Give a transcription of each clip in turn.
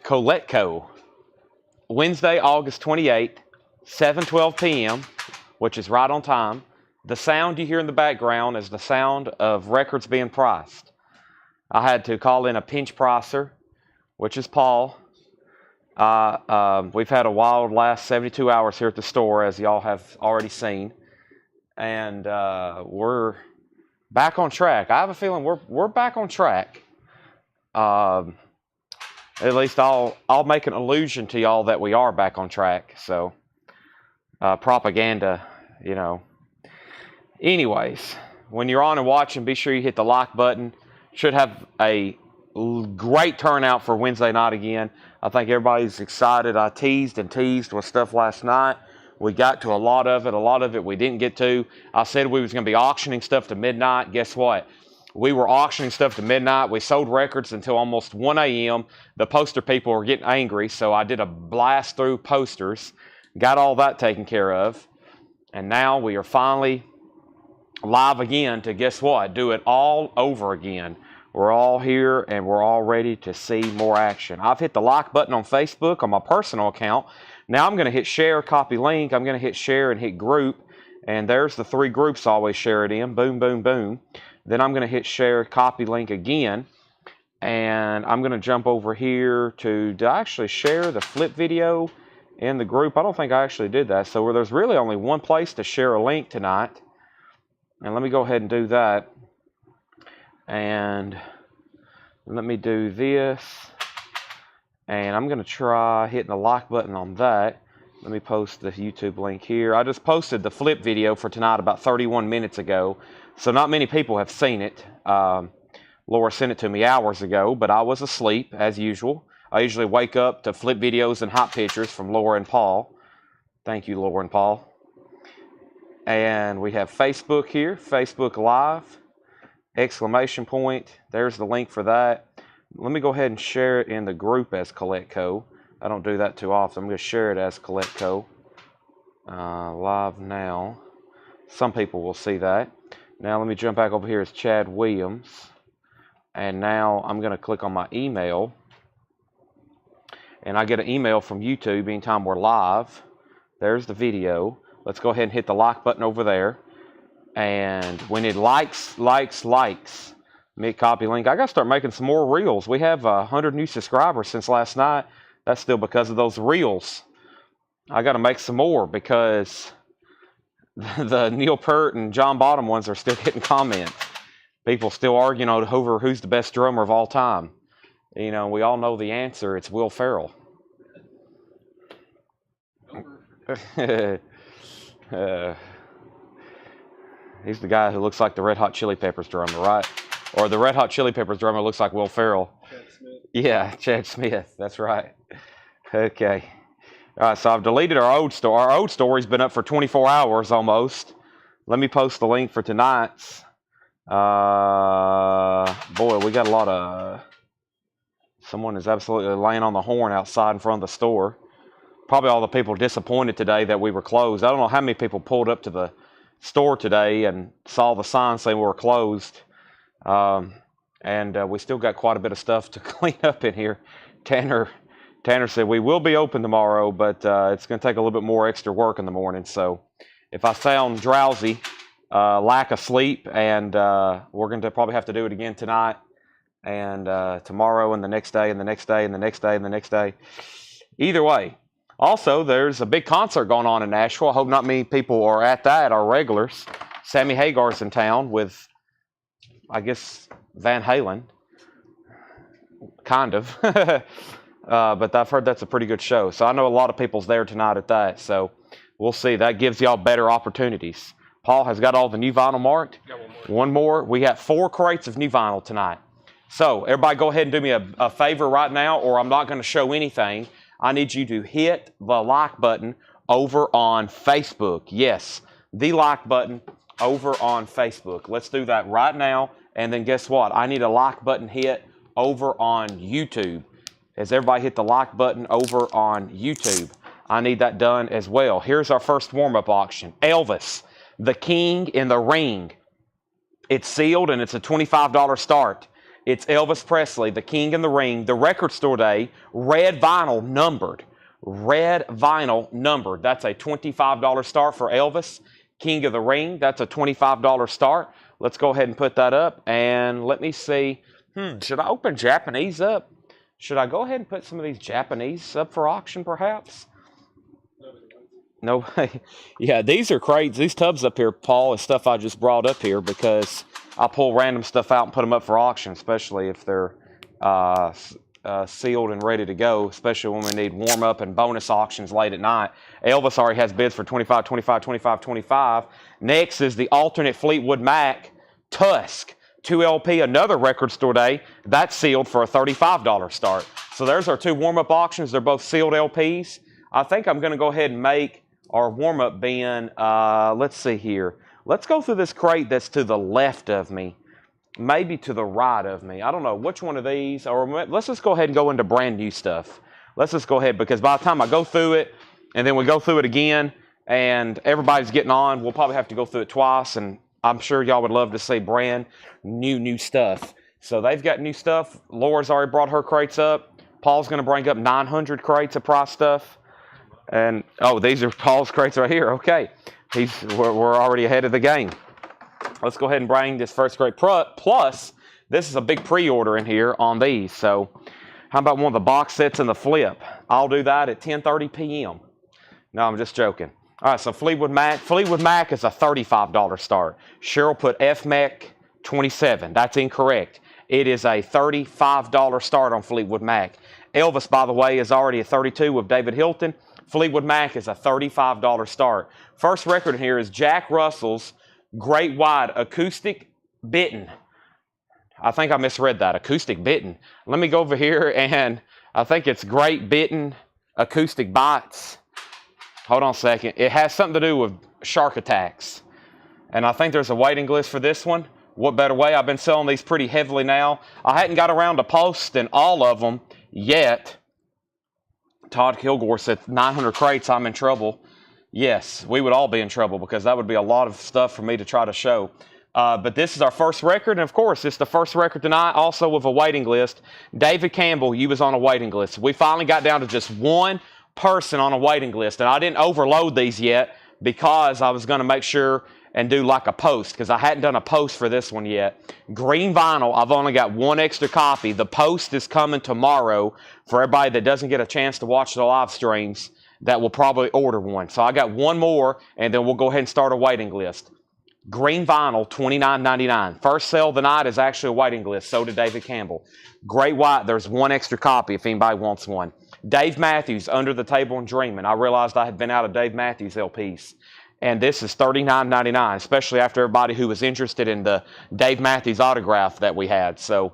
Coletco. Wednesday, August 28th, 7:12 p.m., which is right on time. The sound you hear in the background is the sound of records being priced. I had to call in a pinch pricer, which is Paul. We've had a wild last 72 hours here at the store, as y'all have already seen. And we're back on track. I have a feeling we're back on track. At least I'll make an allusion to y'all that we are back on track. So propaganda, you know. Anyways, when you're on and watching, be sure you hit the like button. Should have a great turnout for Wednesday night again. I think everybody's excited. I teased with stuff last night. We got to a lot of it. A lot of it we didn't get to. I said we was going to be auctioning stuff to midnight. Guess what? We were auctioning stuff to midnight. We sold records until almost 1 a.m. The poster people were getting angry, so I did a blast through posters. Got all that taken care of. And now we are finally live again to, guess what? Do it all over again. We're all here and we're all ready to see more action. I've hit the like button on Facebook on my personal account. Now I'm going to hit share, copy link. I'm going to hit share and hit group. And there's the 3 groups I always share it in. Boom, boom, boom. Then I'm going to hit share, copy link again. And I'm going to jump over here to, did I actually share the flip video in the group? I don't think I actually did that. So there's really only one place to share a link tonight. And let me go ahead and do that. And let me do this. And I'm going to try hitting the like button on that. Let me post the YouTube link here. I just posted the flip video for tonight about 31 minutes ago. So not many people have seen it. Laura sent it to me hours ago, but I was asleep as usual. I usually wake up to flip videos and hot pictures from Laura and Paul. Thank you, Laura and Paul. And we have Facebook here, Facebook Live, exclamation point. There's the link for that. Let me go ahead and share it in the group as Coletco. I don't do that too often. I'm going to share it as Coletco. Live now. Some people will see that. Now let me jump back over here as Chad Williams. And now I'm going to click on my email. And I get an email from YouTube anytime we're live. There's the video. Let's go ahead and hit the like button over there. And when it likes, me copy link. I got to start making some more reels. We have 100 new subscribers since last night. That's still because of those reels. I got to make some more because the Neil Peart and John Bottom ones are still getting comments. People still arguing over who's the best drummer of all time. You know, we all know the answer. It's Will Ferrell. He's the guy who looks like the Red Hot Chili Peppers drummer, right? Or the Red Hot Chili Peppers drummer looks like Will Ferrell. Chad Smith. Yeah, Chad Smith. That's right. Okay. All right, so I've deleted our old story. Our old story's been up for 24 hours almost. Let me post the link for tonight's. Boy, we got a lot of... Someone is absolutely laying on the horn outside in front of the store. Probably all the people disappointed today that we were closed. I don't know how many people pulled up to the store today and saw the sign saying we were closed. And we still got quite a bit of stuff to clean up in here. Tanner said we will be open tomorrow, but it's going to take a little bit more extra work in the morning. So if I sound drowsy, lack of sleep, and we're going to probably have to do it again tonight and tomorrow and the next day and the next day and the next day and the next day. Either way. Also, there's a big concert going on in Nashville. I hope not many people are at that, our regulars. Sammy Hagar's in town with, I guess, Van Halen. Kind of. But I've heard that's a pretty good show. So I know a lot of people's there tonight at that. So we'll see. That gives y'all better opportunities. Paul has got all the new vinyl marked. Got one more. We got 4 crates of new vinyl tonight. So everybody go ahead and do me a favor right now, or I'm not going to show anything. I need you to hit the like button over on Facebook. Yes, the like button over on Facebook. Let's do that right now. And then guess what? I need a like button hit over on YouTube. As everybody hit the like button over on YouTube, I need that done as well. Here's our first warm-up auction. Elvis, the King in the Ring. It's sealed and it's a $25 start. It's Elvis Presley, The King in the Ring, the Record Store Day, red vinyl numbered. Red vinyl numbered. That's a $25 start for Elvis. King of the Ring, that's a $25 start. Let's go ahead and put that up. And let me see. Should I open Japanese up? Should I go ahead and put some of these Japanese up for auction, perhaps? No. Yeah, these are crates. These tubs up here, Paul, is stuff I just brought up here because I pull random stuff out and put them up for auction, especially if they're sealed and ready to go, especially when we need warm-up and bonus auctions late at night. Elvis already has bids for 25, 25, 25, 25. Next is the alternate Fleetwood Mac Tusk 2LP, another Record Store Day. That's sealed for a $35 start. So there's our two warm-up auctions. They're both sealed LPs. I think I'm going to go ahead and make our warm-up bin. Let's see here. Let's go through this crate that's to the left of me. Maybe to the right of me. I don't know which one of these. Or let's just go ahead and go into brand new stuff. Let's just go ahead, because by the time I go through it, and then we go through it again, and everybody's getting on, we'll probably have to go through it twice, and I'm sure y'all would love to see brand new stuff. So they've got new stuff. Laura's already brought her crates up. Paul's going to bring up 900 crates of price stuff. And, oh, these are Paul's crates right here. Okay. We're already ahead of the game. Let's go ahead and bring this first crate. Plus, this is a big pre-order in here on these. So how about one of the box sets and the flip? I'll do that at 10:30 p.m. No, I'm just joking. All right, so Fleetwood Mac. Fleetwood Mac is a $35 start. Cheryl put FMEC 27. That's incorrect. It is a $35 start on Fleetwood Mac. Elvis, by the way, is already a 32 with David Hilton. Fleetwood Mac is a $35 start. First record in here is Jack Russell's Great White Acoustic Bitten. I think I misread that. Acoustic Bitten. Let me go over here, and I think it's Great Bitten Acoustic Bites. Hold on a second. It has something to do with shark attacks. And I think there's a waiting list for this one. What better way? I've been selling these pretty heavily now. I hadn't got around to posting all of them yet. Todd Kilgore said 900 crates, I'm in trouble. Yes, we would all be in trouble because that would be a lot of stuff for me to try to show. But this is our first record, and of course, it's the first record tonight, also with a waiting list. David Campbell, you was on a waiting list. We finally got down to just one person on a waiting list, and I didn't overload these yet because I was going to make sure and do like a post, because I hadn't done a post for this one yet. Green vinyl, I've only got one extra copy. The post is coming tomorrow for everybody that doesn't get a chance to watch the live streams that will probably order one. So I got one more, and then we'll go ahead and start a waiting list. Green vinyl, $29.99. First sale of the night is actually a waiting list. So did David Campbell. Great White, there's one extra copy if anybody wants one. Dave Matthews, Under the Table and Dreaming. I realized I had been out of Dave Matthews LPs. And this is $39.99, especially after everybody who was interested in the Dave Matthews autograph that we had. So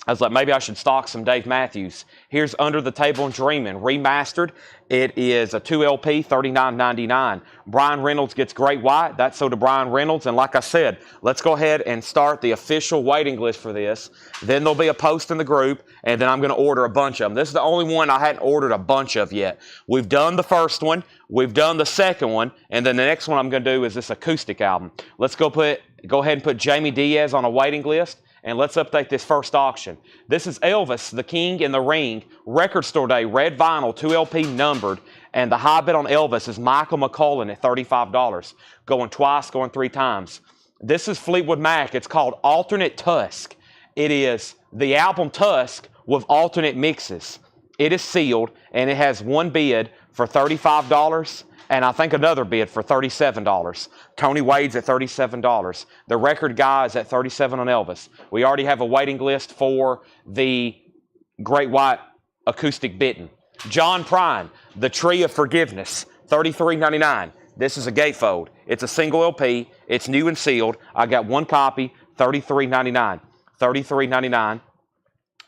I was like, maybe I should stock some Dave Matthews. Here's Under the Table and Dreaming, remastered. It is a 2LP, $39.99. Brian Reynolds gets Great White. That's so to Brian Reynolds. And like I said, let's go ahead and start the official waiting list for this. Then there'll be a post in the group, and then I'm going to order a bunch of them. This is the only one I hadn't ordered a bunch of yet. We've done the first one. We've done the second one. And then the next one I'm going to do is this acoustic album. Let's go ahead and put Jamie Diaz on a waiting list. And let's update this first auction. This is Elvis, The King in the Ring, Record Store Day, red vinyl, 2LP numbered. And the high bid on Elvis is Michael McCullen at $35. Going twice, going three times. This is Fleetwood Mac. It's called Alternate Tusk. It is the album Tusk with alternate mixes. It is sealed, and it has one bid for $35. And I think another bid for $37. Tony Wade's at $37. The record guy is at $37 on Elvis. We already have a waiting list for the Great White Acoustic Bitten. John Prine, The Tree of Forgiveness, $33.99. This is a gatefold. It's a single LP. It's new and sealed. I got one copy, $33.99. $33.99.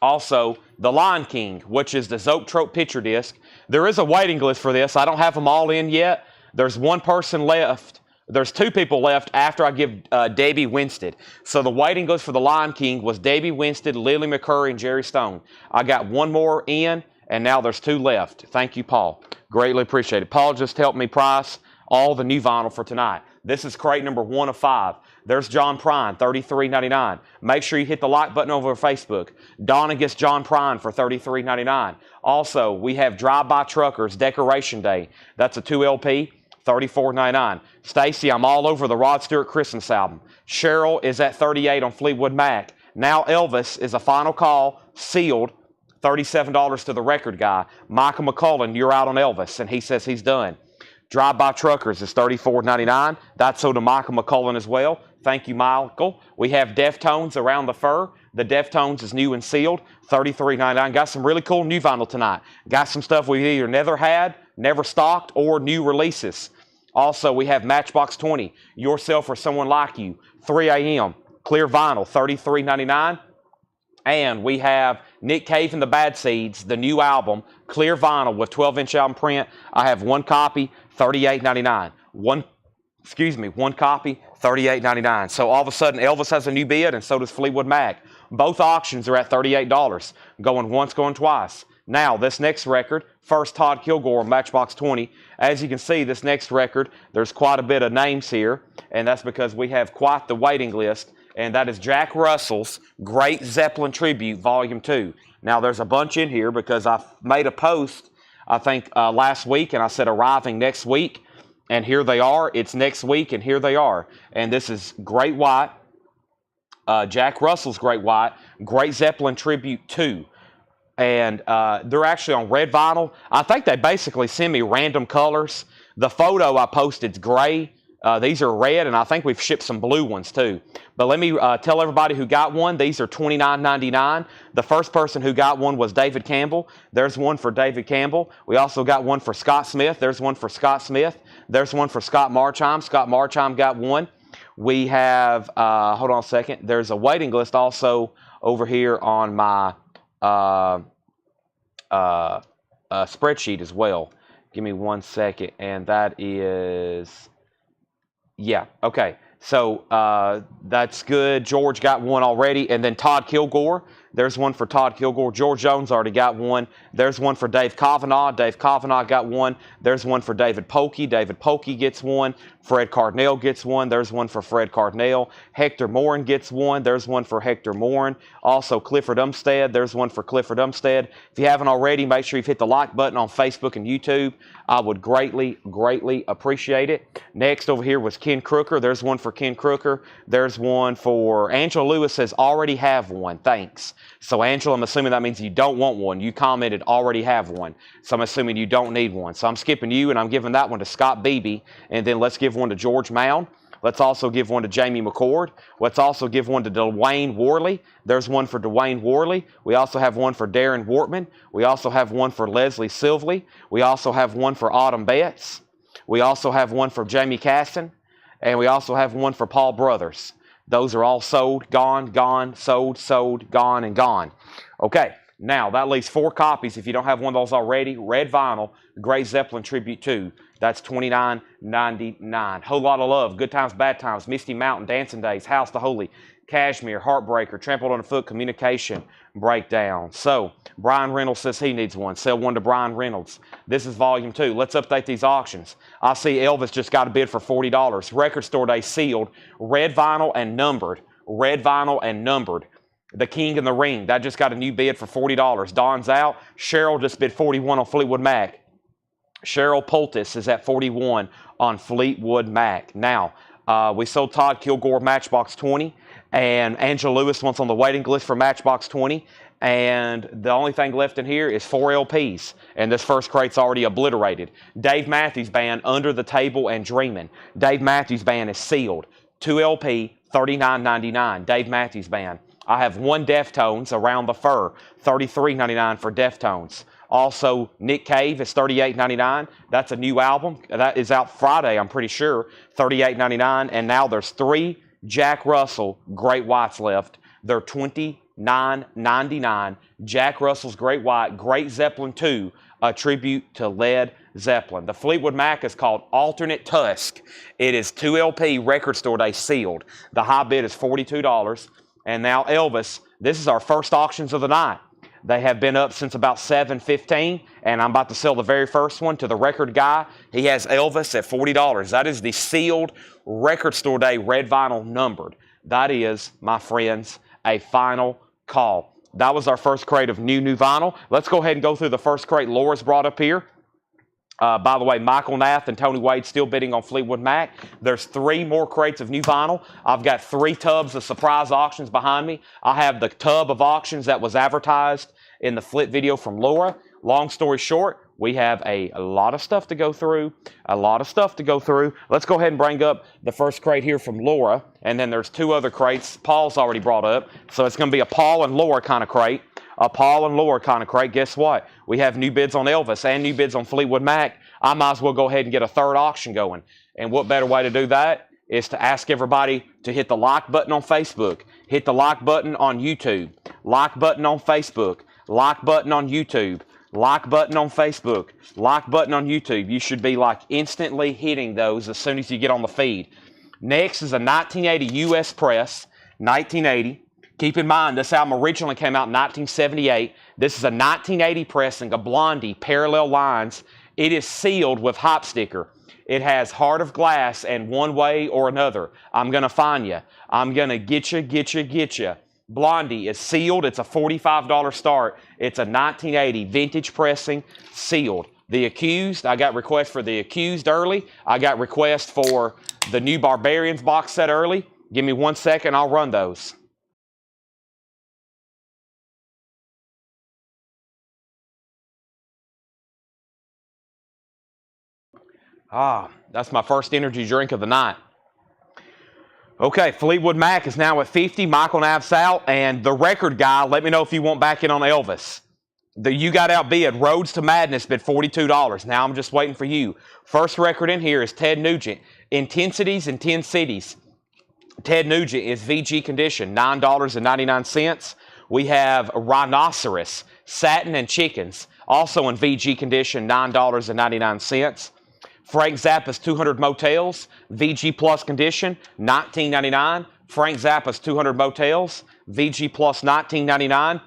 Also, The Lion King, which is the Zoetrope picture disc. There is a waiting list for this. I don't have them all in yet. There's one person left. There's two people left after I give Davey Winstead. So the waiting list for The Lion King was Davey Winstead, Lily McCurry, and Jerry Stone. I got one more in, and now there's two left. Thank you, Paul. Greatly appreciate it. Paul just helped me price all the new vinyl for tonight. This is crate number 1 of 5. There's John Prine, $33.99. Make sure you hit the like button over Facebook. Donna gets John Prine for $33.99. Also, we have Drive-By Truckers Decoration Day. That's a 2 LP, $34.99. Stacy, I'm all over the Rod Stewart Christmas album. Cheryl is at 38 on Fleetwood Mac. Now Elvis is a final call, sealed, $37 to the record guy. Michael McCullen, you're out on Elvis, and he says he's done. Drive-By Truckers is $34.99. That's sold to Michael McCullen as well. Thank you, Michael. We have Deftones Around the Fur. The Deftones is new and sealed, $33.99. Got some really cool new vinyl tonight. Got some stuff we've either never had, never stocked, or new releases. Also, we have Matchbox 20, Yourself or Someone Like You, 3 a.m., clear vinyl, $33.99. And we have Nick Cave and the Bad Seeds, the new album, clear vinyl with 12-inch album print. I have one copy, $38.99. One copy, $38.99. So all of a sudden, Elvis has a new bid, and so does Fleetwood Mac. Both auctions are at $38, going once, going twice. Now, this next record, first Todd Kilgore, Matchbox 20. As you can see, this next record, there's quite a bit of names here, and that's because we have quite the waiting list, and that is Jack Russell's Great Zeppelin Tribute, Volume 2. Now, there's a bunch in here because I made a post, I think, last week, and I said arriving next week, and here they are. It's next week, and here they are. And this is Great White, Jack Russell's Great White, Great Zeppelin Tribute 2. And they're actually on red vinyl. I think they basically send me random colors. The photo I posted is gray. These are red, and I think we've shipped some blue ones too. But let me tell everybody who got one. These are $29.99. The first person who got one was David Campbell. There's one for David Campbell. We also got one for Scott Smith. There's one for Scott Smith. There's one for Scott Marchheim. Scott Marchheim got one. We have, hold on a second. There's a waiting list also over here on my spreadsheet as well. Give me one second, and that is, yeah, okay. So that's good. George got one already, and then Todd Kilgore. There's one for Todd Kilgore. George Jones already got one. There's one for Dave Kavanaugh. Dave Kavanaugh got one. There's one for David Polkey. David Polkey gets one. Fred Cardinale gets one. There's one for Fred Cardinale. Hector Morin gets one. There's one for Hector Morin. Also Clifford Umstead. There's one for Clifford Umstead. If you haven't already, make sure you've hit the like button on Facebook and YouTube. I would greatly, greatly appreciate it. Next over here was Ken Crooker. There's one for Ken Crooker. There's one for Angela Lewis says already have one. Thanks. So Angela, I'm assuming that means you don't want one. You commented already have one. So I'm assuming you don't need one. So I'm skipping you, and I'm giving that one to Scott Beebe. And then let's give one to George Mound. Let's also give one to Jamie McCord. Let's also give one to Dwayne Worley. There's one for Dwayne Worley. We also have one for Darren Wortman. We also have one for Leslie Silvley. We also have one for Autumn Betts. We also have one for Jamie Caston. And we also have one for Paul Brothers. Those are all sold, gone, sold, gone, and gone. Okay, now that leaves 4 copies. If you don't have one of those already, red vinyl, Great Zeppelin Tribute 2. That's $29.99. Whole lot of love. Good Times, Bad Times, Misty Mountain, Dancing Days, House to Holy, Cashmere, Heartbreaker, Trampled Underfoot, Communication, Breakdown. So, Brian Reynolds says he needs one. Sell one to Brian Reynolds. This is Volume 2. Let's update these auctions. I see Elvis just got a bid for $40. Record Store Day sealed, red vinyl and numbered. Red vinyl and numbered. The King and the Ring, that just got a new bid for $40. Don's out. Cheryl just bid $41 on Fleetwood Mac. Cheryl Poultice is at $41 on Fleetwood Mac. Now, we sold Todd Kilgore Matchbox 20, and Angela Lewis wants on the waiting list for Matchbox 20, and the only thing left in here is 4 LPs, and this first crate's already obliterated. Dave Matthews Band, Under the Table and Dreamin'. Dave Matthews Band is sealed. 2 LP, $39.99. Dave Matthews Band. I have one Deftones, Around the Fur, $33.99 for Deftones. Also, Nick Cave is $38.99. That's a new album. That is out Friday, I'm pretty sure, $38.99. And now there's 3 Jack Russell Great Whites left. They're $29.99. Jack Russell's Great White, Great Zeppelin 2, a tribute to Led Zeppelin. The Fleetwood Mac is called Alternate Tusk. It is 2 LP Record Store Day sealed. The high bid is $42. And now Elvis, this is our first auctions of the night. They have been up since about 7:15, and I'm about to sell the very first one to the record guy. He has Elvis at $40. That is the sealed Record Store Day red vinyl numbered. That is, my friends, a final call. That was our first crate of new vinyl. Let's go ahead and go through the first crate Laura's brought up here. By the way, Michael Nath and Tony Wade still bidding on Fleetwood Mac. There's 3 more crates of new vinyl. I've got 3 tubs of surprise auctions behind me. I have the tub of auctions that was advertised in the flip video from Laura. Long story short, we have a lot of stuff to go through. Let's go ahead and bring up the first crate here from Laura. And then there's 2 other crates Paul's already brought up. So it's going to be a Paul and Laura kind of crate. A Paul and Laura kind of crate. Guess what? We have new bids on Elvis and new bids on Fleetwood Mac. I might as well go ahead and get a 3rd auction going. And what better way to do that is to ask everybody to hit the like button on Facebook, hit the like button on YouTube, like button on Facebook, like button on YouTube, like button on Facebook, like button on YouTube. You should be like instantly hitting those as soon as you get on the feed. Next is a 1980 U.S. press, 1980. Keep in mind, this album originally came out in 1978. This is a 1980 pressing of Blondie, Parallel Lines. It is sealed with hop sticker. It has Heart of Glass and One Way or Another. I'm going to find you. I'm going to get you. Blondie is sealed. It's a $45 start. It's a 1980 vintage pressing, sealed. The Accused, I got requests for The Accused early. I got requests for the New Barbarians box set early. Give me 1 second, I'll run those. That's my first energy drink of the night. Okay, Fleetwood Mac is now at 50. Michael Nav's out. And the record guy, let me know if you want back in on Elvis. You got outbid. Roads to Madness bid $42. Now I'm just waiting for you. First record in here is Ted Nugent. Intensities in 10 Cities. Ted Nugent is VG condition, $9.99. We have Rhinoceros, Satin and Chickens, also in VG condition, $9.99. Frank Zappa's 200 Motels, VG Plus condition, $19.99. Frank Zappa's 200 Motels, VG Plus $19.99.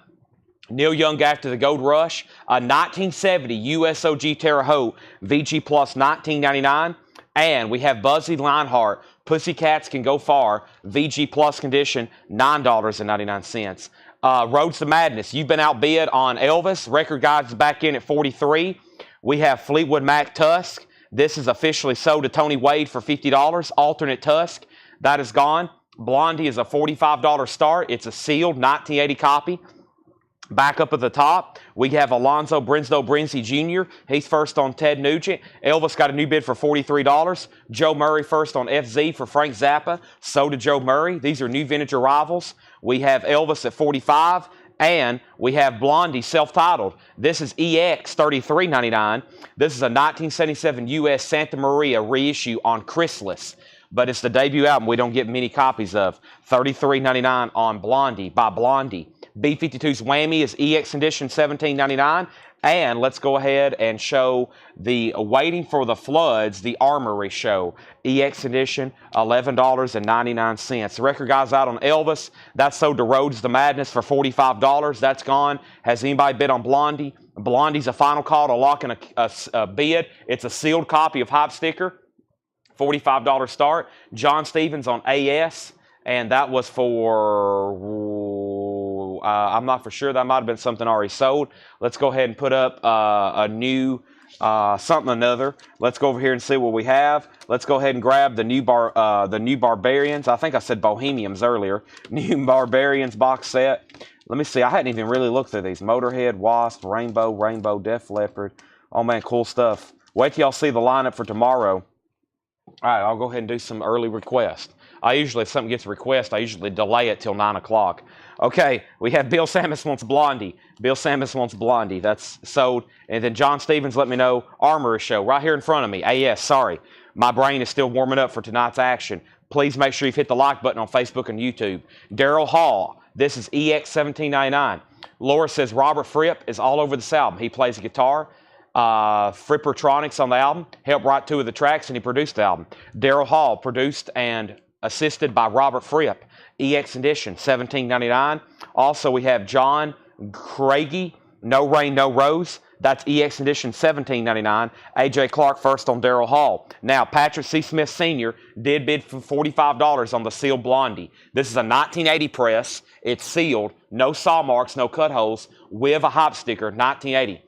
Neil Young After the Gold Rush, a 1970 USOG Terre Haute, VG Plus $19.99. And we have Buzzy Lionheart, Pussycats Can Go Far, VG Plus condition, $9.99. Roads to Madness, you've been outbid on Elvis. Record Guide's back in at 43. We have Fleetwood Mac Tusk. This is officially sold to Tony Wade for $50. Alternate Tusk, that is gone. Blondie is a $45 start. It's a sealed 1980 copy. Back up at the top, we have Alonzo Brinslow Brinzy Jr. He's first on Ted Nugent. Elvis got a new bid for $43. Joe Murray first on FZ for Frank Zappa. So did Joe Murray. These are new vintage arrivals. We have Elvis at $45. And we have Blondie self-titled. This is EX $33.99. This is a 1977 U.S. Santa Maria reissue on Chrysalis. But it's the debut album we don't get many copies of. $33.99 on Blondie by Blondie. B-52's Whammy is EX edition $17.99. And let's go ahead and show the Waiting for the Floods, the Armory show. EX edition, $11.99. The record guy's out on Elvis. That's sold to Roads to Madness for $45. That's gone. Has anybody bid on Blondie? Blondie's a final call to lock in a bid. It's a sealed copy of Hop Sticker. $45 start. John Stevens on AS. And that was for, I'm not for sure. That might have been something already sold. Let's go ahead and put up a new something or another. Let's go over here and see what we have. Let's go ahead and grab the new Barbarians. I think I said Bohemians earlier. New Barbarians box set. Let me see. I hadn't even really looked through these. Motorhead, Wasp, Rainbow, Def Leppard. Oh, man, cool stuff. Wait till y'all see the lineup for tomorrow. All right, I'll go ahead and do some early requests. If something gets a request, I usually delay it till 9 o'clock. Okay, we have Bill Samus wants Blondie. Bill Samus wants Blondie. That's sold. And then John Stevens let me know Armory show right here in front of me. AS, sorry. My brain is still warming up for tonight's action. Please make sure you've hit the like button on Facebook and YouTube. Daryl Hall, this is EX $17.99. Laura says Robert Fripp is all over this album. He plays guitar. Frippertronics on the album. Helped write 2 of the tracks and he produced the album. Daryl Hall produced and assisted by Robert Fripp. EX edition, $17.99. Also, we have John Craigie, No Rain, No Rose. That's EX Edition $17.99. AJ Clark first on Darrell Hall. Now, Patrick C. Smith Sr. did bid for $45 on the sealed Blondie. This is a 1980 press. It's sealed. No saw marks, no cut holes, with a hop sticker, 1980.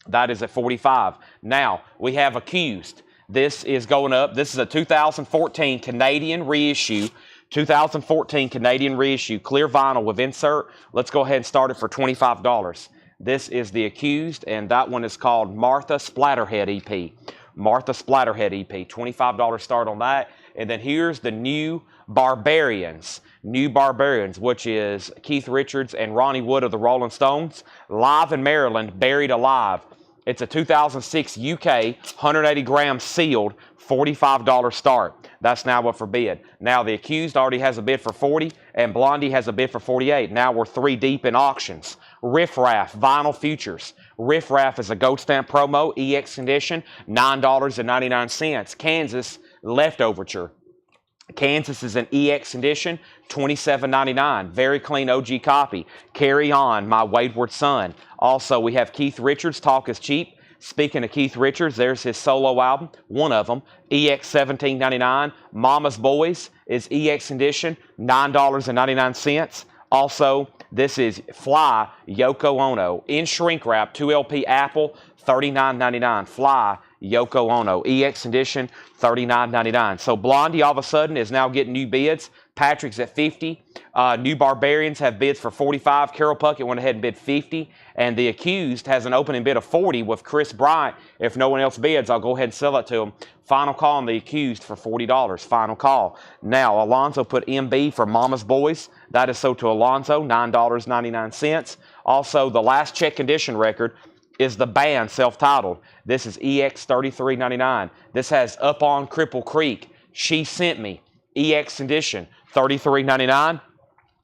That is at $45. Now, we have Accused. This is going up. This is a 2014 Canadian reissue. 2014 Canadian reissue. Clear vinyl with insert. Let's go ahead and start it for $25. This is the Accused, and that one is called Martha Splatterhead EP. Martha Splatterhead EP. $25 start on that. And then here's the New Barbarians. New Barbarians, which is Keith Richards and Ronnie Wood of the Rolling Stones. Live in Maryland, Buried Alive. It's a 2006 UK, 180 grams sealed, $45 start. That's now up for bid. Now the Accused already has a bid for $40, and Blondie has a bid for $48. Now we're 3 deep in auctions. Riff Raff, Vinyl Futures. Riff Raff is a gold stamp promo, EX edition, $9.99. Kansas, Leftoverture. Kansas is an EX edition, $27.99. Very clean OG copy. Carry On, My Wayward Son. Also, we have Keith Richards, Talk is Cheap. Speaking of Keith Richards, there's his solo album, one of them, EX $17.99. Mama's Boys is EX edition, $9.99. Also, this is Fly, Yoko Ono. In shrink wrap, 2LP Apple, $39.99. Fly, Yoko Ono. EX edition, $39.99. So Blondie all of a sudden is now getting new bids. Patrick's at $50. New Barbarians have bids for $45. Carol Puckett went ahead and bid $50. And the Accused has an opening bid of $40 with Chris Bryant. If no one else bids, I'll go ahead and sell it to him. Final call on the Accused for $40. Final call. Now, Alonzo put MB for Mama's Boys. That is sold to Alonzo, $9.99. Also, the last check condition record is the band self-titled. This is EX $33.99. This has Up on Cripple Creek, She Sent Me, EX edition, $33.99.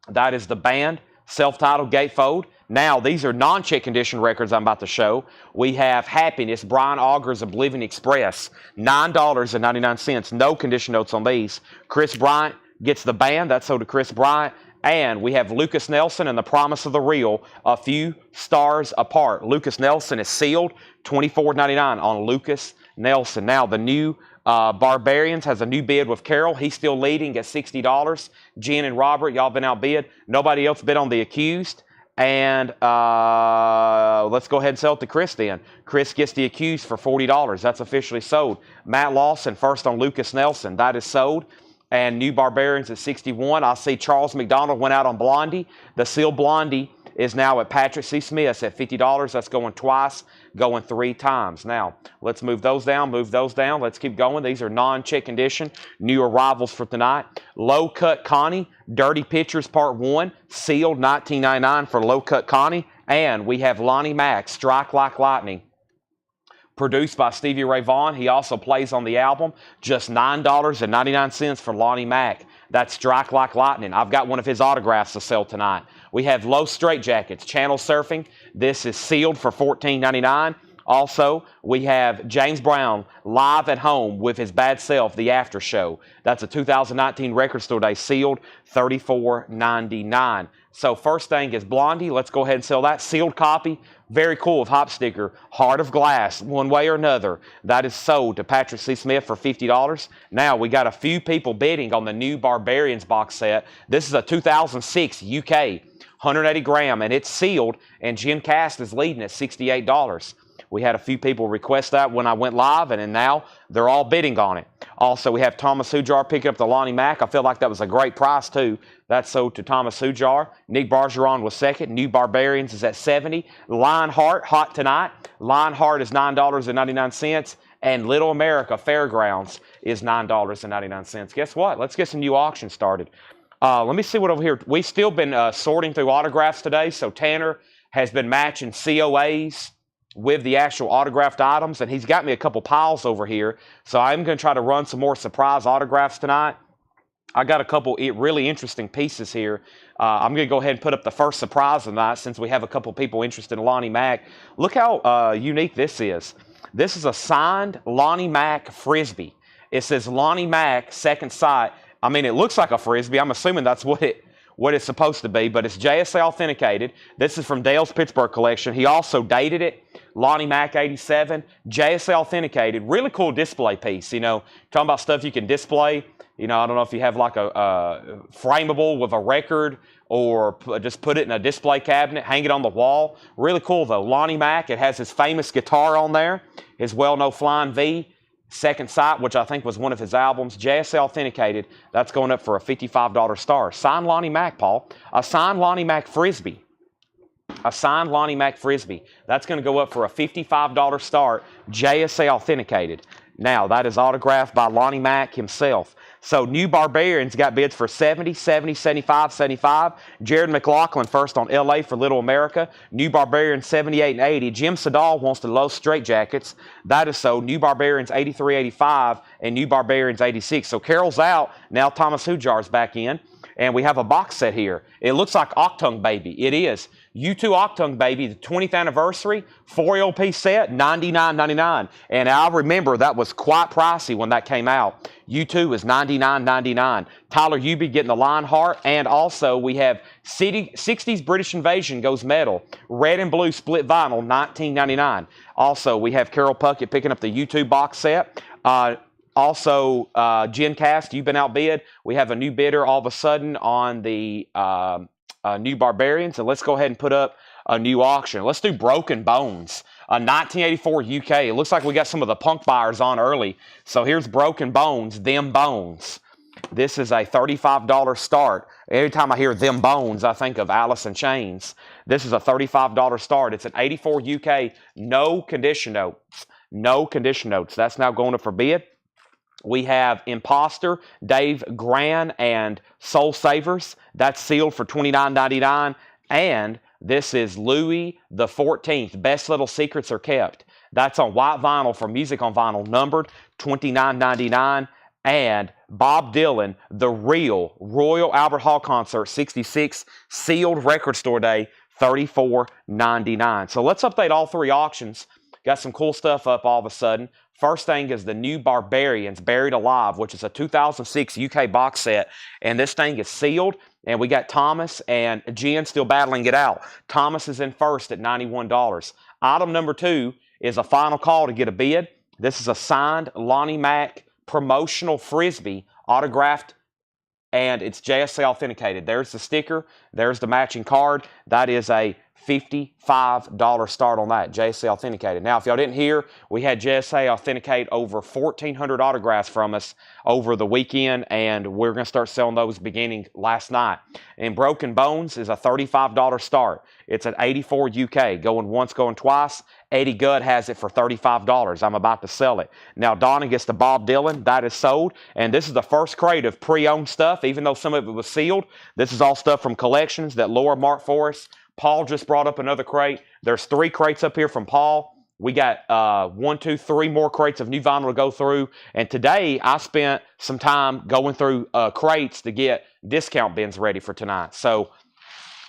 That is the band self-titled gatefold. Now, these are non-check condition records I'm about to show. We have Happiness, Brian Auger's Oblivion Express, $9.99. No condition notes on these. Chris Bryant gets the band. That's sold to Chris Bryant. And we have Lucas Nelson and The Promise of the Real, a few stars apart. Lucas Nelson is sealed, $24.99 on Lucas Nelson. Now, the New Barbarians has a new bid with Carol. He's still leading at $60. Jen and Robert, y'all been outbid. Nobody else bid on the Accused. And let's go ahead and sell it to Chris then. Chris gets the Accused for $40. That's officially sold. Matt Lawson first on Lucas Nelson. That is sold. And New Barbarians at $61. I see Charles McDonald went out on Blondie. The sealed Blondie is now at Patrick C. Smith at $50. That's going twice, going 3 times. Now, let's move those down, move those down. Let's keep going. These are non-check condition, new arrivals for tonight. Low Cut Connie, Dirty Pictures Part 1, sealed $19.99 for Low Cut Connie. And we have Lonnie Mack, Strike Like Lightning, produced by Stevie Ray Vaughan. He also plays on the album. Just $9.99 for Lonnie Mack. That's Strike Like Lightning. I've got one of his autographs to sell tonight. We have Low Straight Jackets, Channel Surfing. This is sealed for $14.99. Also, we have James Brown live at home with his Bad Self, the after show. That's a 2019 Record Store Day sealed, $34.99. So first thing is Blondie. Let's go ahead and sell that. Sealed copy. Very cool with hop sticker. Heart of Glass, one way or another. That is sold to Patrick C. Smith for $50. Now, we got a few people bidding on the New Barbarians box set. This is a 2006 UK, 180 gram, and it's sealed, and Jen Cast is leading at $68. We had a few people request that when I went live, and then now they're all bidding on it. Also, we have Thomas Hujar picking up the Lonnie Mack. I feel like that was a great price, too. That's sold to Thomas Hujar. Nick Bargeron was second. New Barbarians is at $70. Lionheart, hot tonight. Lionheart is $9.99. And Little America Fairgrounds is $9.99. Guess what? Let's get some new auctions started. Let me see what over here. We've still been sorting through autographs today. So Tanner has been matching COAs with the actual autographed items, and he's got me a couple piles over here. So I'm going to try to run some more surprise autographs tonight. I got a couple really interesting pieces here. I'm going to go ahead and put up the first surprise tonight since we have a couple people interested in Lonnie Mack. Look how unique this is. This is a signed Lonnie Mack Frisbee. It says Lonnie Mack, second sight. I mean, it looks like a Frisbee. I'm assuming that's what what it's supposed to be, but it's JSA authenticated. This is from Dale's Pittsburgh collection. He also dated it. Lonnie Mack 87, JSA authenticated. Really cool display piece. You know, talking about stuff you can display. You know, I don't know if you have like a frameable with a record or just put it in a display cabinet, hang it on the wall. Really cool though. Lonnie Mack, it has his famous guitar on there, his well-known Flying V, Second Sight, which I think was one of his albums. JSA authenticated. That's going up for a $55 star. Signed Lonnie Mack, Paul. A signed Lonnie Mack Frisbee. A signed Lonnie Mack Frisbee. That's going to go up for a $55 start, JSA authenticated. Now, that is autographed by Lonnie Mack himself. So, New Barbarians got bids for 70, 70, 75, 75. Jared McLaughlin first on LA for Little America. New Barbarians 78 and 80. Jim Sedal wants the low straight jackets. That is so. New Barbarians 83, 85, and New Barbarians 86. So, Carroll's out. Now, Thomas Hujar's back in. And we have a box set here. It looks like Octung Baby. It is. U2 Octung Baby, the 20th anniversary, 4 LP set, $99.99. And I remember that was quite pricey when that came out. U2 is $99.99. Tyler Uby getting the Lionheart. And also we have 60s British Invasion goes metal. Red and blue split vinyl, $19.99. Also, we have Carol Puckett picking up the U2 box set. Also, GenCast, you've been outbid. We have a new bidder all of a sudden on the New Barbarians. And let's go ahead and put up a new auction. Let's do Broken Bones. 1984 UK. It looks like we got some of the punk buyers on early. So here's Broken Bones, Them Bones. This is a $35 start. Every time I hear Them Bones, I think of Alice in Chains. This is a $35 start. It's an 84 UK. No condition notes. No condition notes. That's now going up for bid. We have Imposter, Dave Gran, and Soul Savers. That's sealed for $29.99. And this is Louis the 14th. Best Little Secrets Are Kept. That's on white vinyl for Music on Vinyl, numbered $29.99. And Bob Dylan, The Real Royal Albert Hall Concert 66, sealed record store day, $34.99. So let's update all three auctions. Got some cool stuff up all of a sudden. First thing is the New Barbarians, Buried Alive, which is a 2006 UK box set. And this thing is sealed. And we got Thomas and Jen still battling it out. Thomas is in first at $91. Item number 2 is a final call to get a bid. This is a signed Lonnie Mack promotional Frisbee, autographed, and it's JSA authenticated. There's the sticker. There's the matching card. That is a $55 start on that, JSA authenticated. Now, if y'all didn't hear, we had JSA authenticate over 1,400 autographs from us over the weekend, and we're going to start selling those beginning last night. And Broken Bones is a $35 start. It's at 84 UK, going once, going twice. Eddie Gudd has it for $35. I'm about to sell it. Now, Donna gets the Bob Dylan. That is sold. And this is the first crate of pre-owned stuff, even though some of it was sealed. This is all stuff from collections that Laura marked for us. Paul just brought up another crate. There's 3 crates up here from Paul. We got 1, 2, 3 more crates of new vinyl to go through. And today, I spent some time going through crates to get discount bins ready for tonight. So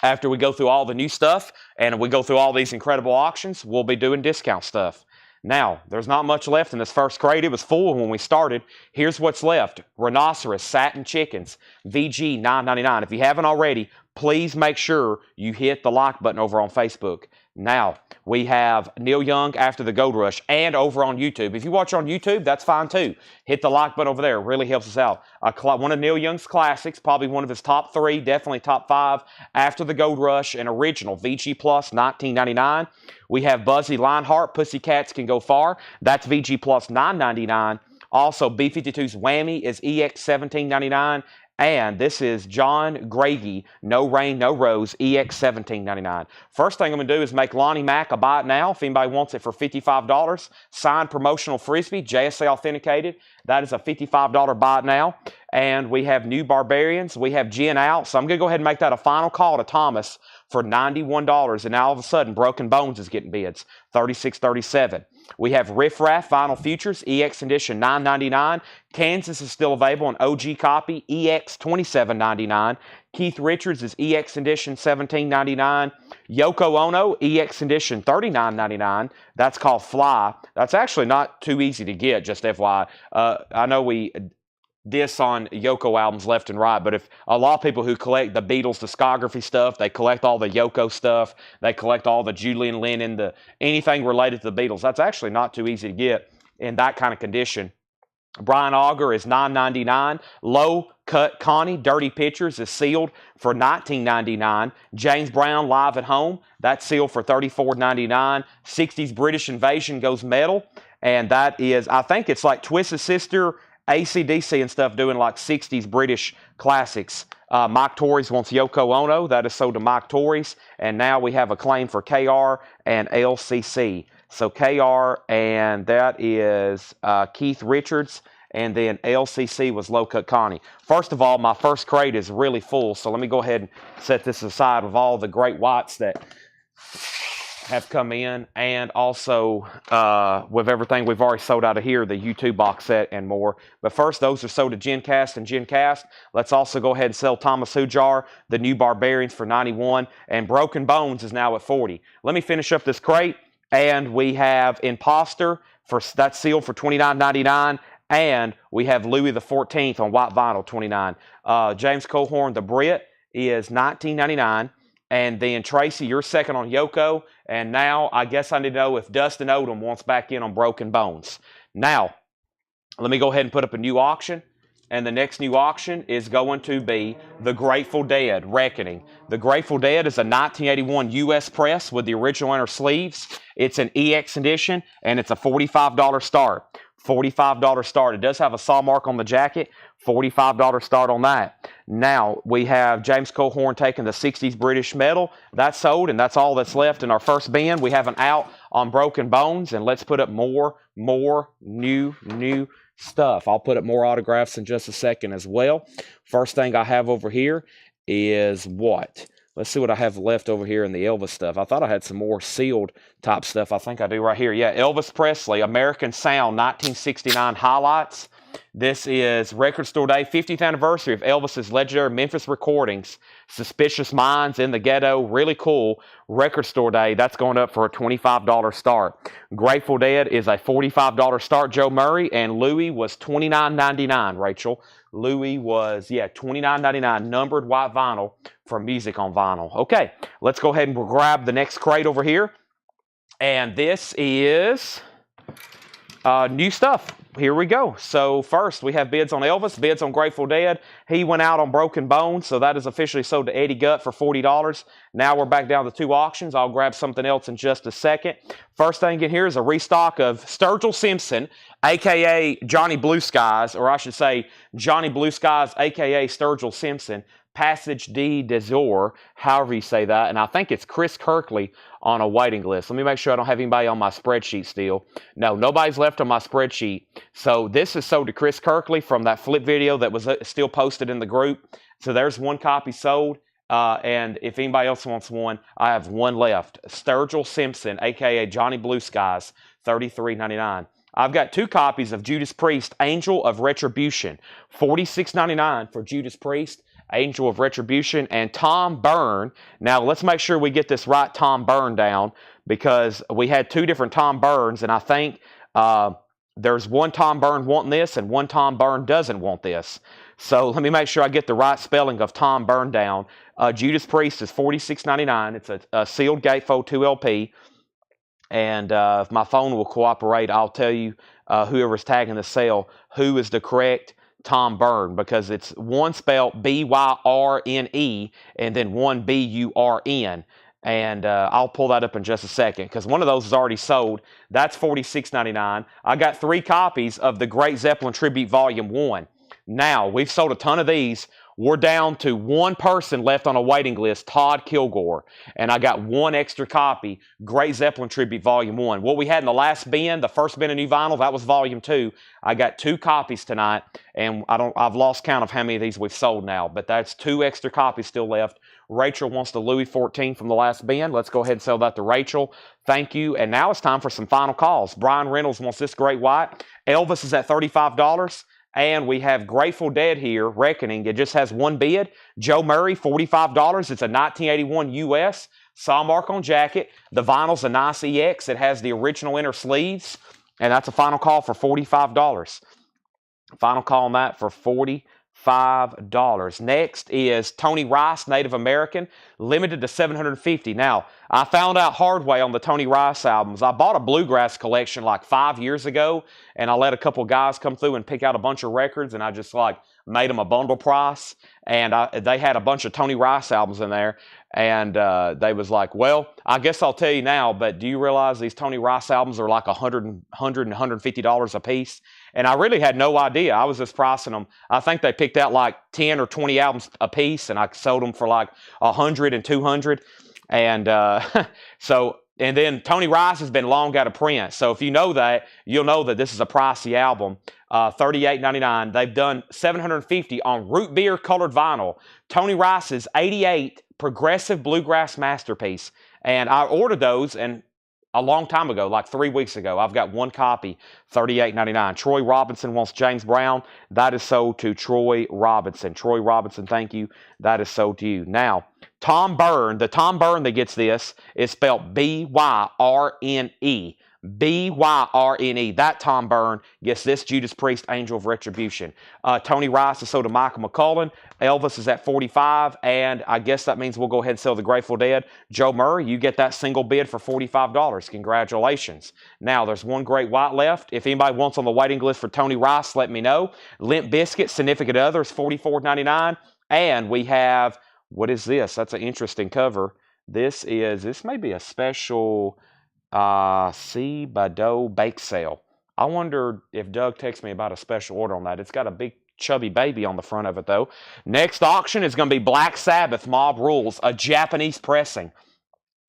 after we go through all the new stuff and we go through all these incredible auctions, we'll be doing discount stuff. Now, there's not much left in this first crate. It was full when we started. Here's what's left. Rhinoceros, Satin Chickens, VG $9.99. If you haven't already, please make sure you hit the like button over on Facebook. Now, we have Neil Young After the Gold Rush and over on YouTube. If you watch on YouTube, that's fine too. Hit the like button over there. It really helps us out. One of Neil Young's classics, probably one of his top 3, definitely top 5, After the Gold Rush, an original, VG Plus, $19.99. We have Buzzy Lionheart, Pussycats Can Go Far. That's VG Plus, $9.99. Also, B-52's Whammy is EX, $17.99. And this is John Grady, No Rain, No Rose, EX $17.99. First thing I'm going to do is make Lonnie Mack a buy it now. If anybody wants it for $55, signed promotional Frisbee, JSA authenticated. That is a $55 buy it now. And we have New Barbarians. We have Jen out. So I'm going to go ahead and make that a final call to Thomas for $91. And now all of a sudden, Broken Bones is getting bids, $36.37. We have Riff Raff Vinyl Futures, EX Edition $9.99. Kansas is still available, an OG copy, EX $27.99. Keith Richards is EX Edition $17.99. Yoko Ono, EX Edition $39.99. That's called Fly. That's actually not too easy to get, just FYI. I know we discs on Yoko albums left and right, but if a lot of people who collect the Beatles discography stuff, they collect all the Yoko stuff, they collect all the Julian Lennon, anything related to the Beatles, that's actually not too easy to get in that kind of condition. Brian Auger is $9.99. Low Cut Connie Dirty Pictures is sealed for $19.99. James Brown Live at Home, that's sealed for $34.99. 60s British Invasion goes metal, and that is, I think it's like Twisted Sister, AC/DC and stuff doing like 60s British classics. Mike Torres wants Yoko Ono. That is sold to Mike Torres. And now we have a claim for KR and LCC. So KR, and that is Keith Richards. And then LCC was Low Cut Connie. First of all, my first crate is really full. So let me go ahead and set this aside with all the great whites that have come in, and also with everything we've already sold out of here, the U2 box set and more. But first, those are sold to GenCast and GenCast. Let's also go ahead and sell Thomas Hujar, the New Barbarians, for $91, and Broken Bones is now at $40. Let me finish up this crate, and we have Imposter, that's sealed for $29.99, and we have Louis XIV on white vinyl, $29. James Cohorn, the Brit, is $19.99. And then Tracy, you're second on Yoko. And now I guess I need to know if Dustin Odom wants back in on Broken Bones. Now, let me go ahead and put up a new auction. And the next new auction is going to be the Grateful Dead Reckoning. The Grateful Dead is a 1981 U.S. press with the original inner sleeves. It's an EX edition, and it's a $45 start. $45 start. It does have a saw mark on the jacket. $45 start on that. Now, we have James Cohorn taking the 60s British metal. That's sold, and that's all that's left in our first bin. We have an out on Broken Bones, and let's put up more new stuff. I'll put up more autographs in just a second as well. First thing I have over here is what? Let's see what I have left over here in the Elvis stuff. I thought I had some more sealed type stuff. I think I do right here. Yeah, Elvis Presley, American Sound, 1969 highlights. This is Record Store Day, 50th anniversary of Elvis's legendary Memphis recordings. Suspicious Minds, In the Ghetto, really cool. Record Store Day, that's going up for a $25 start. Grateful Dead is a $45 start, Joe Murray, and Louis was $29.99, Rachel. Louis was, yeah, $29.99, numbered white vinyl for Music on Vinyl. Okay, let's go ahead and grab the next crate over here. And this is new stuff. Here we go. So first, we have bids on Elvis, bids on Grateful Dead. He went out on Broken Bones, so that is officially sold to Eddie Gutt for $40. Now we're back down to 2 auctions. I'll grab something else in just a second. First thing in here is a restock of Sturgill Simpson, a.k.a. Johnny Blue Skies, or I should say Johnny Blue Skies, a.k.a. Sturgill Simpson, Passage D Desor, however you say that, and I think it's Chris Kirkley on a waiting list. Let me make sure I don't have anybody on my spreadsheet still. No, nobody's left on my spreadsheet. So this is sold to Chris Kirkley from that flip video that was still posted in the group. So there's 1 copy sold, and if anybody else wants one, I have 1 left. Sturgill Simpson, a.k.a. Johnny Blue Skies, $33.99. I've got 2 copies of Judas Priest, Angel of Retribution, $46.99 for Judas Priest, Angel of Retribution, and Tom Byrne. Now, let's make sure we get this right Tom Byrne down, because we had 2 different Tom Byrnes, and I think there's one Tom Byrne wanting this and one Tom Byrne doesn't want this. So let me make sure I get the right spelling of Tom Byrne down. Judas Priest is $46.99. It's a sealed gatefold 2 LP. And if my phone will cooperate, I'll tell you, whoever's tagging the sale, who is the correct Tom Byrne, because it's one spelled B-Y-R-N-E and then one B-U-R-N. And I'll pull that up in just a second, because one of those is already sold. That's $46.99. I got 3 copies of the Great Zeppelin Tribute Volume 1. Now, we've sold a ton of these. We're down to 1 person left on a waiting list, Todd Kilgore. And I got 1 extra copy, Great Zeppelin Tribute Volume 1. What we had in the last bin, the first bin of new vinyl, that was Volume 2. I got 2 copies tonight, and I've lost count of how many of these we've sold now, but that's 2 extra copies still left. Rachel wants the Louis XIV from the last bin. Let's go ahead and sell that to Rachel. Thank you. And now it's time for some final calls. Brian Reynolds wants this great white. Elvis is at $35. And we have Grateful Dead here, Reckoning. It just has 1 bid. Joe Murray, $45. It's a 1981 US. Saw mark on jacket. The vinyl's a nice EX. It has the original inner sleeves. And that's a final call for $45. Final call on that for $45. Next is Tony Rice, Native American, limited to 750. Now, I found out hard way on the Tony Rice albums. I bought a bluegrass collection like 5 years ago, and I let a couple guys come through and pick out a bunch of records, and I just like made them a bundle price, and they had a bunch of Tony Rice albums in there, and they was like, well, I guess I'll tell you now, but do you realize these Tony Rice albums are like $100 and $150 a piece? And I really had no idea. I was just pricing them. I think they picked out like 10 or 20 albums a piece, and I sold them for like 100 and 200. And and then Tony Rice has been long out of print. So if you know that, you'll know that this is a pricey album. $38.99. They've done 750 on root beer colored vinyl. Tony Rice's 88 Progressive Bluegrass Masterpiece. And I ordered those and a long time ago, like 3 weeks ago. I've got one copy, $38.99. Troy Robinson wants James Brown. That is sold to Troy Robinson. Troy Robinson, thank you. That is sold to you. Now, Tom Byrne, the Tom Byrne that gets this is spelled B-Y-R-N-E. B-Y-R-N-E. That Tom Byrne gets this Judas Priest, Angel of Retribution. Tony Rice is sold to Michael McCullen. Elvis is at 45, and I guess that means we'll go ahead and sell the Grateful Dead. Joe Murray, you get that single bid for $45. Congratulations. Now, there's one Great White left. If anybody wants on the waiting list for Tony Rice, let me know. Limp Bizkit, Significant Others, $44.99. And we have, what is this? That's an interesting cover. This may be a special C. Badeau bake sale. I wonder if Doug texts me about a special order on that. It's got a big chubby baby on the front of it, though. Next auction is going to be Black Sabbath Mob Rules, a Japanese pressing.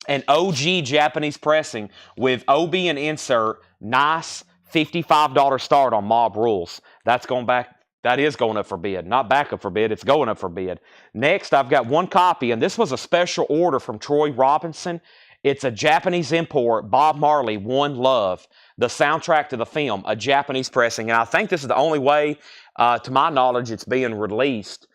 An OG Japanese pressing with OB and insert. Nice $55 start on Mob Rules. That's going back. That is going up for bid. Not back up for bid. It's going up for bid. Next, I've got one copy, and this was a special order from Troy Robinson. It's a Japanese import, Bob Marley, One Love, the soundtrack to the film, a Japanese pressing. And I think this is the only way, to my knowledge, it's being released,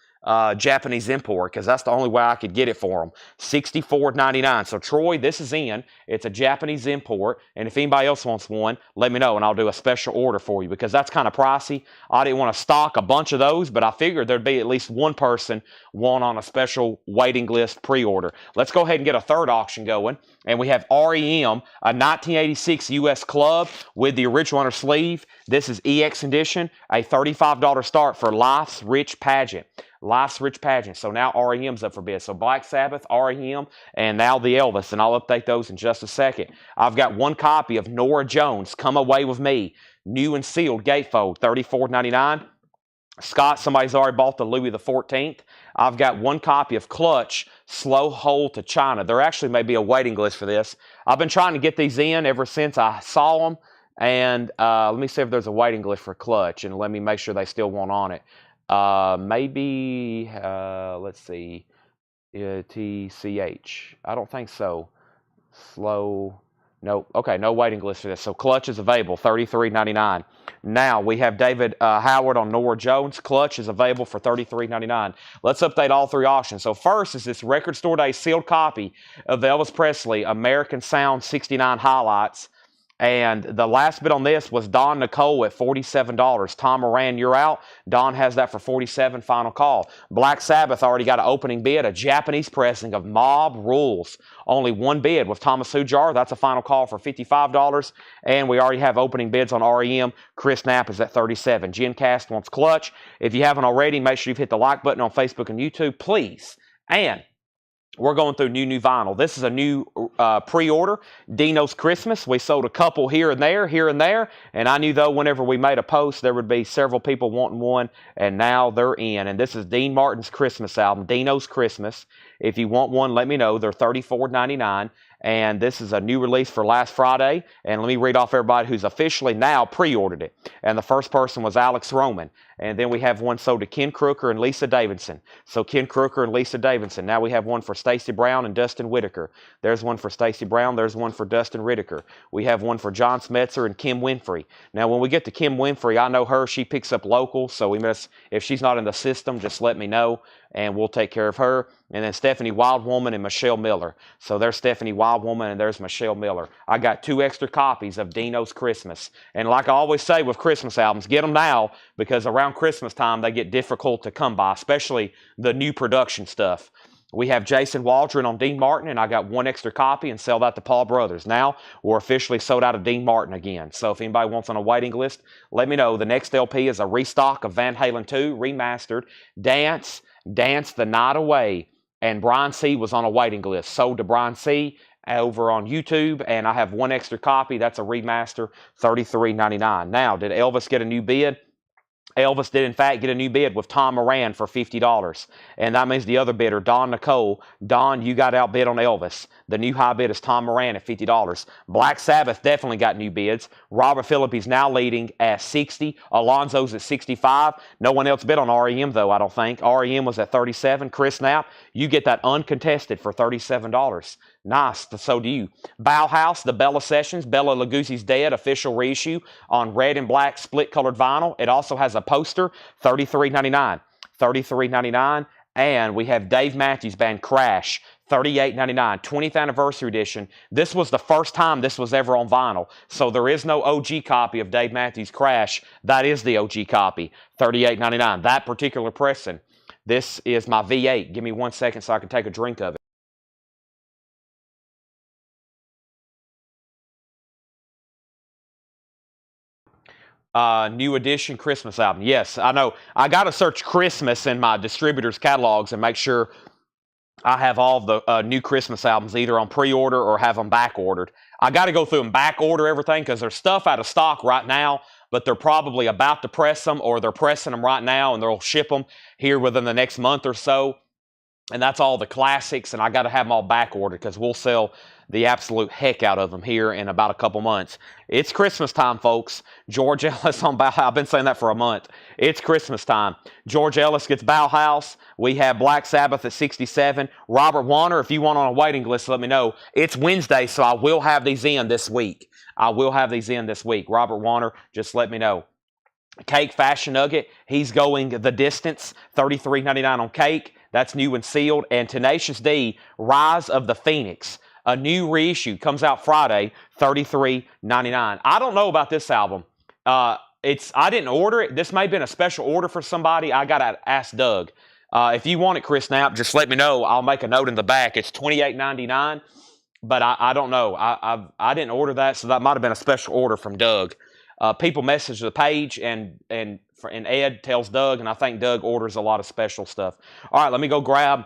Japanese import, because that's the only way I could get it for them. $64.99. So, Troy, this is in. It's a Japanese import, and if anybody else wants one, let me know, and I'll do a special order for you, because that's kind of pricey. I didn't want to stock a bunch of those, but I figured there'd be at least one person want on a special waiting list pre-order. Let's go ahead and get a third auction going, and we have REM, a 1986 U.S. Club with the original under sleeve. This is EX edition, a $35 start for Life's Rich Pageant. Life's Rich Pageant. So now REM's up for bid. So Black Sabbath, REM, and now the Elvis. And I'll update those in just a second. I've got one copy of Norah Jones, Come Away With Me. New and sealed gatefold, $34.99. Scott, somebody's already bought the Louis XIV. I've got one copy of Clutch, Slow Hole to China. There actually may be a waiting list for this. I've been trying to get these in ever since I saw them. And let me see if there's a waiting list for Clutch, and let me make sure they still want on it. Maybe, let's see, TCH. I don't think so. Slow, no, okay, no waiting list for this. So Clutch is available, $33.99. Now we have David Howard on Norah Jones. Clutch is available for $33.99. Let's update all three auctions. So first is this Record Store Day sealed copy of Elvis Presley American Sound 69 Highlights. And the last bid on this was Don Nicole at $47. Tom Moran, you're out. Don has that for $47. Final call. Black Sabbath already got an opening bid, a Japanese pressing of Mob Rules. Only one bid with Thomas Hujar. That's a final call for $55. And we already have opening bids on REM. Chris Knapp is at $37. GenCast wants Clutch. If you haven't already, make sure you've hit the like button on Facebook and YouTube, please. And we're going through new vinyl. This is a new pre-order. Dino's Christmas. We sold a couple here and there. And I knew, though, whenever we made a post, there would be several people wanting one. And now they're in. And this is Dean Martin's Christmas album, Dino's Christmas. If you want one, let me know. They're $34.99. And this is a new release for last Friday. And let me read off everybody who's officially now pre-ordered it. And the first person was Alex Roman. And then we have one sold to Ken Crooker and Lisa Davidson. So Ken Crooker and Lisa Davidson. Now we have one for Stacy Brown and Dustin Whitaker. There's one for Stacy Brown. There's one for Dustin Whitaker. We have one for John Smetzer and Kim Winfrey. Now when we get to Kim Winfrey, I know her. She picks up local. So if she's not in the system, just let me know and we'll take care of her. And then Stephanie Wildwoman and Michelle Miller. So there's Stephanie Wildwoman and there's Michelle Miller. I got 2 extra copies of Dino's Christmas. And like I always say with Christmas albums, get them now because around Christmas time they get difficult to come by, especially the new production stuff. We have Jason Waldron on Dean Martin, and I got 1 extra copy and sell that to Paul Brothers. Now, we're officially sold out of Dean Martin again. So if anybody wants on a waiting list, let me know. The next LP is a restock of Van Halen 2, remastered. Dance the Night Away. And Brian C. was on a waiting list. Sold to Brian C. over on YouTube, and I have 1 extra copy. That's a remaster, $33.99. Now, did Elvis get a new bid? Elvis did, in fact, get a new bid with Tom Moran for $50. And that means the other bidder, Don Nicole. Don, you got outbid on Elvis. The new high bid is Tom Moran at $50. Black Sabbath definitely got new bids. Robert Phillippe's now leading at $60. Alonzo's at $65. No one else bid on REM, though, I don't think. REM was at $37. Chris Knapp, you get that uncontested for $37. Nice, so do you. Bauhaus, the Bella Sessions, Bella Lugosi's Dead official reissue on red and black split colored vinyl. It also has a poster, $33.99. $33.99. And we have Dave Matthews Band Crash, $38.99. 20th anniversary edition. This was the first time this was ever on vinyl. So there is no OG copy of Dave Matthews Crash. That is the OG copy, $38.99. That particular pressing. This is my V8. Give me 1 second so I can take a drink of it. New edition Christmas album. Yes, I know. I got to search Christmas in my distributor's catalogs and make sure I have all the new Christmas albums either on pre-order or have them back-ordered. I got to go through and back-order everything because there's stuff out of stock right now, but they're probably about to press them or they're pressing them right now and they'll ship them here within the next month or so. And that's all the classics, and I got to have them all back-ordered because we'll sell the absolute heck out of them here in about a couple months. It's Christmas time, folks. George Ellis on Bauhaus. I've been saying that for a month. It's Christmas time. George Ellis gets Bauhaus. We have Black Sabbath at $67. Robert Warner, if you want on a waiting list, let me know. It's Wednesday, so I will have these in this week. Robert Warner, just let me know. Cake Fashion Nugget, he's going the distance. $33.99 on Cake. That's new and sealed. And Tenacious D, Rise of the Phoenix. A new reissue comes out Friday, $33.99. I don't know about this album. I didn't order it. This may have been a special order for somebody. I got to ask Doug. If you want it, Chris Knapp, just let me know. I'll make a note in the back. It's $28.99, but I don't know. I didn't order that, so that might have been a special order from Doug. People message the page, and Ed tells Doug, and I think Doug orders a lot of special stuff. All right, let me go grab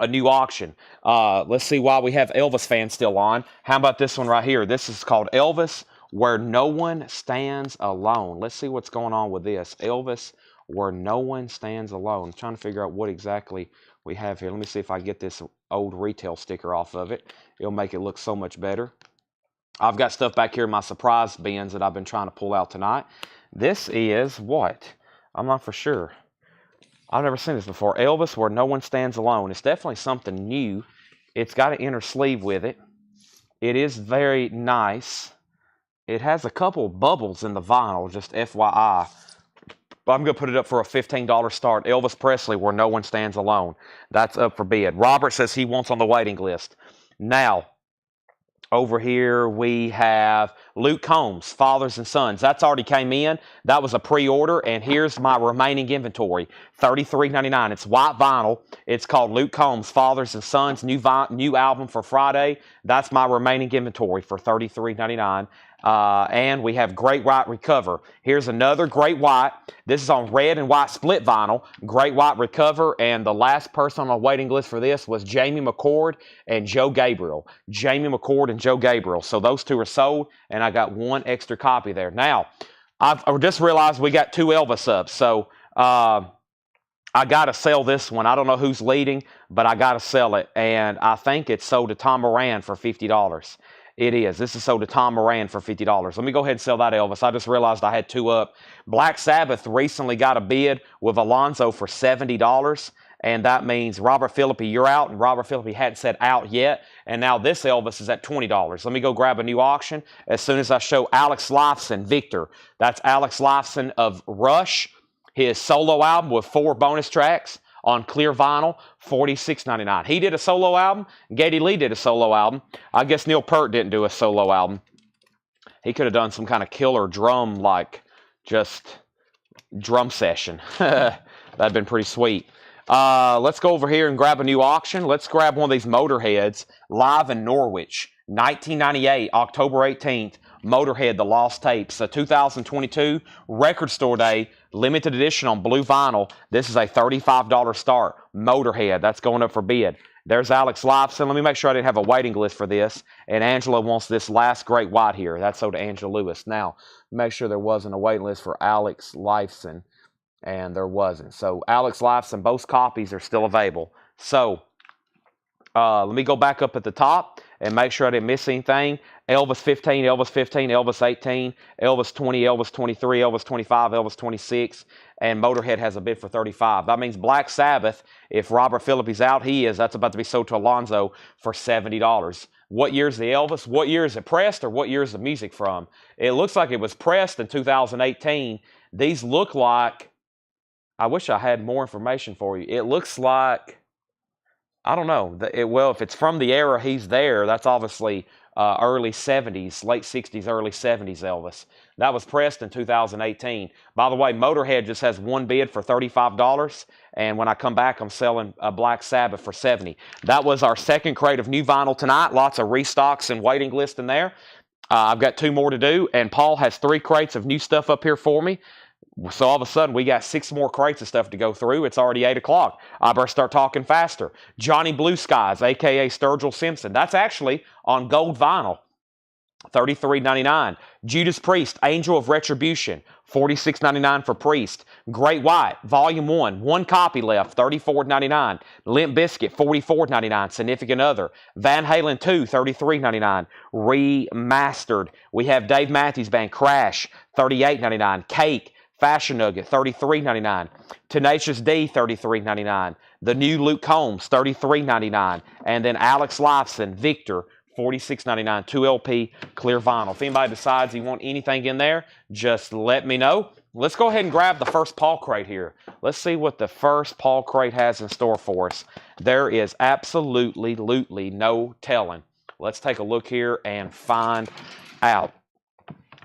a new auction. Let's see why we have Elvis fans still on. How about this one right here? This is called Elvis, Where No One Stands Alone. Let's see what's going on with this. Elvis, Where No One Stands Alone. I'm trying to figure out what exactly we have here. Let me see if I get this old retail sticker off of it. It'll make it look so much better. I've got stuff back here in my surprise bins that I've been trying to pull out tonight. This is what? I'm not for sure. I've never seen this before. Elvis, Where No One Stands Alone. It's definitely something new. It's got an inner sleeve with it. It is very nice. It has a couple bubbles in the vinyl, just FYI. But I'm going to put it up for a $15 start. Elvis Presley, Where No One Stands Alone. That's up for bid. Robert says he wants on the waiting list. Now, over here we have Luke Combs, Fathers and Sons. That's already came in. That was a pre-order, and here's my remaining inventory. $33.99. It's white vinyl. It's called Luke Combs, Fathers and Sons, new album for Friday. That's my remaining inventory for $33.99. And we have Great White Recover. Here's another Great White. This is on red and white split vinyl. Great White Recover. And the last person on the waiting list for this was Jamie McCord and Joe Gabriel. Jamie McCord and Joe Gabriel. So those two are sold, and I got 1 extra copy there. Now, I just realized we got 2 Elvis ups. So I got to sell this one. I don't know who's leading, but I got to sell it. And I think it's sold to Tom Moran for $50. It is. This is sold to Tom Moran for $50. Let me go ahead and sell that Elvis. I just realized I had 2 up. Black Sabbath recently got a bid with Alonzo for $70. And that means Robert Philippi, you're out. And Robert Philippi hadn't said out yet. And now this Elvis is at $20. Let me go grab a new auction as soon as I show Alex Lifeson, Victor. That's Alex Lifeson of Rush. His solo album with 4 bonus tracks on clear vinyl, $46.99. He did a solo album. Geddy Lee did a solo album. I guess Neil Peart didn't do a solo album. He could have done some kind of killer drum, like just drum session. That'd been pretty sweet. Let's go over here and grab a new auction. Let's grab one of these Motorheads live in Norwich, 1998, October 18th. Motorhead, The Lost Tapes, a 2022 Record Store Day, limited edition on blue vinyl. This is a $35 start. Motorhead, that's going up for bid. There's Alex Lifeson. Let me make sure I didn't have a waiting list for this. And Angela wants this last great white here. That's sold to Angela Lewis. Now, make sure there wasn't a waiting list for Alex Lifeson. And there wasn't. So Alex Lifeson, both copies are still available. So let me go back up at the top and make sure I didn't miss anything. Elvis 15, Elvis 15, Elvis 18, Elvis 20, Elvis 23, Elvis 25, Elvis 26, and Motorhead has a bid for 35. That means Black Sabbath, if Robert Philippi's out, he is. That's about to be sold to Alonzo for $70. What year's the Elvis? What year is it pressed, or what year is the music from? It looks like it was pressed in 2018. These look like, I wish I had more information for you. It looks like, I don't know. Well, if it's from the era he's there, that's obviously early 70s, late 60s, early 70s Elvis. That was pressed in 2018. By the way, Motorhead just has 1 bid for $35, and when I come back, I'm selling a Black Sabbath for $70. That was our second crate of new vinyl tonight. Lots of restocks and waiting list in there. I've got 2 more to do, and Paul has 3 crates of new stuff up here for me. So all of a sudden, we got 6 more crates of stuff to go through. It's already 8 o'clock. I better start talking faster. Johnny Blue Skies, a.k.a. Sturgill Simpson. That's actually on gold vinyl, $33.99. Judas Priest, Angel of Retribution, $46.99 for Priest. Great White, Volume 1, 1 copy left, $34.99. Limp Bizkit, $44.99. Significant Other. Van Halen 2, $33.99. Remastered. We have Dave Matthews Band, Crash, $38.99. Cake, Fashion Nugget, $33.99. Tenacious D, $33.99. The new Luke Combs, $33.99. And then Alex Lifeson, Victor, $46.99. 2 LP clear vinyl. If anybody decides you want anything in there, just let me know. Let's go ahead and grab the first Paul crate here. Let's see what the first Paul crate has in store for us. There is absolutely no telling. Let's take a look here and find out.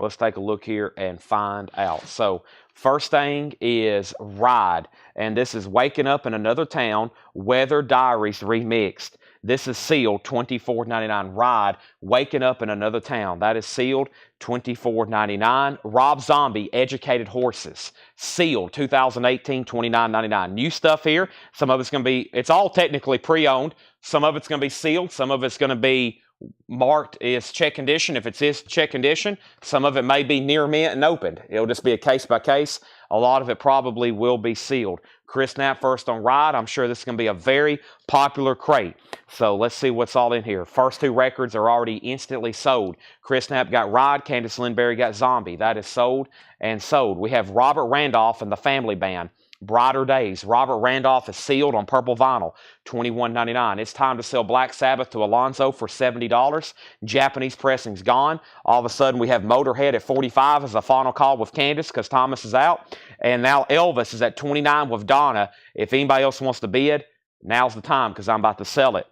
Let's take a look here and find out. So, first thing is Ride, and this is Waking Up in Another Town, Weather Diaries remixed. This is sealed, $24.99. Ride, Waking Up in Another Town. That is sealed, $24.99. Rob Zombie, Educated Horses. Sealed, 2018, $29.99. New stuff here. Some of it's going to be, it's all technically pre-owned. Some of it's going to be sealed. Some of it's going to be marked as check condition. If it is check condition, some of it may be near mint and opened. It'll just be a case by case. A lot of it probably will be sealed. Chris Knapp first on Ride. I'm sure this is going to be a very popular crate. So let's see what's all in here. First 2 records are already instantly sold. Chris Knapp got Ride. Candace Lindberry got Zombie. That is sold and sold. We have Robert Randolph and the Family Band. Brighter Days. Robert Randolph is sealed on purple vinyl, $21.99. It's time to sell Black Sabbath to Alonzo for $70. Japanese pressing's gone. All of a sudden, we have Motorhead at $45 as a final call with Candace because Thomas is out. And now Elvis is at $29 with Donna. If anybody else wants to bid, now's the time because I'm about to sell it.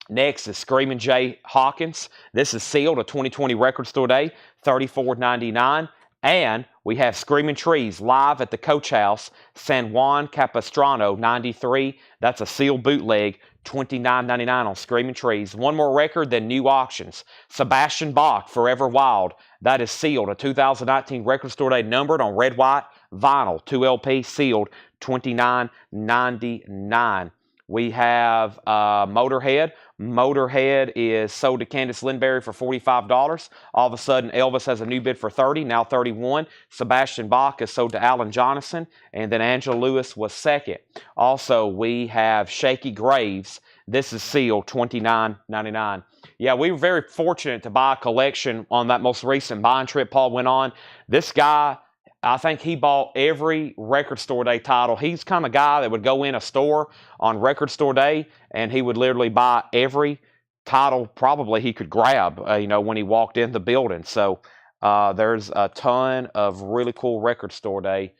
Next is Screaming Jay Hawkins. This is sealed, a 2020 Record Store Day, $34.99. And we have Screaming Trees live at the Coach House, San Juan Capistrano, 93. That's a sealed bootleg, $29.99 on Screaming Trees. One more record, then new auctions. Sebastian Bach, Forever Wild. That is sealed, a 2019 Record Store Day numbered on red, white, vinyl. 2 LP sealed, $29.99. We have Motorhead. Motorhead is sold to Candace Lindberry for $45. All of a sudden, Elvis has a new bid for $30, now $31. Sebastian Bach is sold to Alan Jonathan, and then Angela Lewis was second. Also, we have Shaky Graves. This is sealed, $29.99. Yeah, we were very fortunate to buy a collection on that most recent buying trip Paul went on. This guy, I think he bought every Record Store Day title. He's kind of guy that would go in a store on Record Store Day, and he would literally buy every title probably he could grab, when he walked in the building. So there's a ton of really cool Record Store Day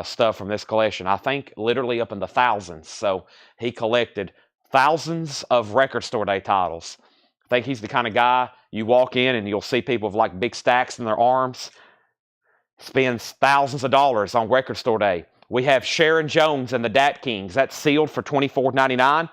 stuff from this collection. I think literally up in the thousands. So he collected thousands of Record Store Day titles. I think he's the kind of guy you walk in and you'll see people with like big stacks in their arms, spends thousands of dollars on Record Store Day. We have Sharon Jones and the Dat Kings. That's sealed for $24.99.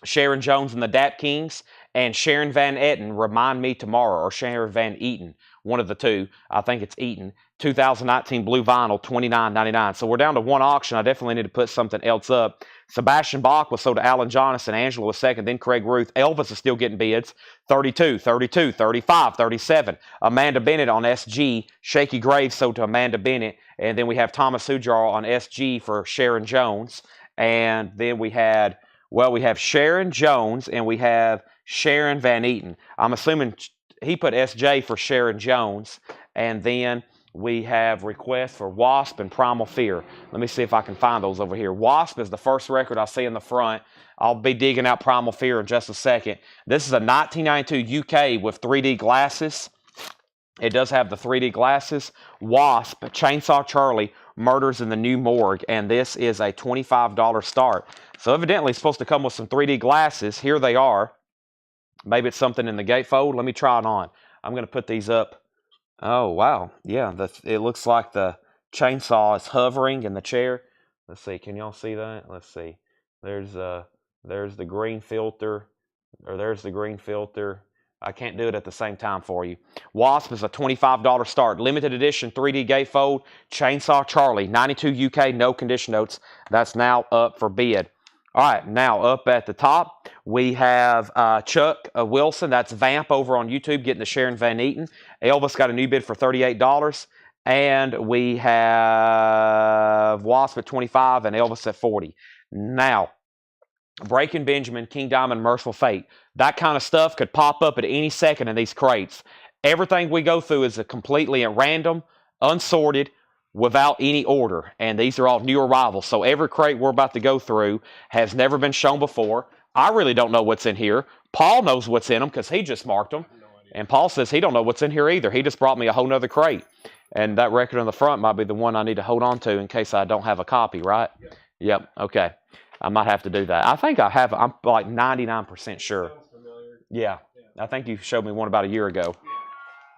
Sharon Jones and the Dat Kings, and Sharon Van Etten, Remind Me Tomorrow, or Sharon Van Eaton, one of the two. I think it's Eaton. 2019 blue vinyl, $29.99. So we're down to one auction. I definitely need to put something else up. Sebastian Bach was sold to Alan Johnson. Angela was second, then Craig Ruth. Elvis is still getting bids. 32, 32, 35, 37. Amanda Bennett on SG. Shaky Graves sold to Amanda Bennett. And then we have Thomas Hujar on SG for Sharon Jones. And then we have Sharon Jones and we have Sharon Van Eaton. I'm assuming he put SJ for Sharon Jones. And then we have requests for Wasp and Primal Fear. Let me see if I can find those over here. Wasp is the first record I see in the front. I'll be digging out Primal Fear in just a second. This is a 1992 UK with 3D glasses. It does have the 3D glasses. Wasp, Chainsaw Charlie, Murders in the New Morgue. And this is a $25 start. So evidently it's supposed to come with some 3D glasses. Here they are. Maybe it's something in the gatefold. Let me try it on. I'm going to put these up. Oh, wow. Yeah, it looks like the chainsaw is hovering in the chair. Let's see. Can y'all see that? Let's see. There's the green filter. Or there's the green filter. I can't do it at the same time for you. Wasp is a $25 start. Limited edition 3D gatefold. Chainsaw Charlie. 92 UK, no condition notes. That's now up for bid. All right, now up at the top, we have Chuck Wilson. That's Vamp over on YouTube getting the Sharon Van Eaton. Elvis got a new bid for $38. And we have Wasp at $25 and Elvis at $40. Now, Breaking Benjamin, King Diamond, Merciful Fate. That kind of stuff could pop up at any second in these crates. Everything we go through is completely at random, unsorted, without any order. And these are all new arrivals. So every crate we're about to go through has never been shown before. I really don't know what's in here. Paul knows what's in them because he just marked them. And Paul says he don't know what's in here either. He just brought me a whole nother crate. And that record on the front might be the one I need to hold on to in case I don't have a copy, right? Yep. Okay. I might have to do that. I think I have. I'm like 99% sure. Sounds familiar. Yeah. I think you showed me one about a year ago.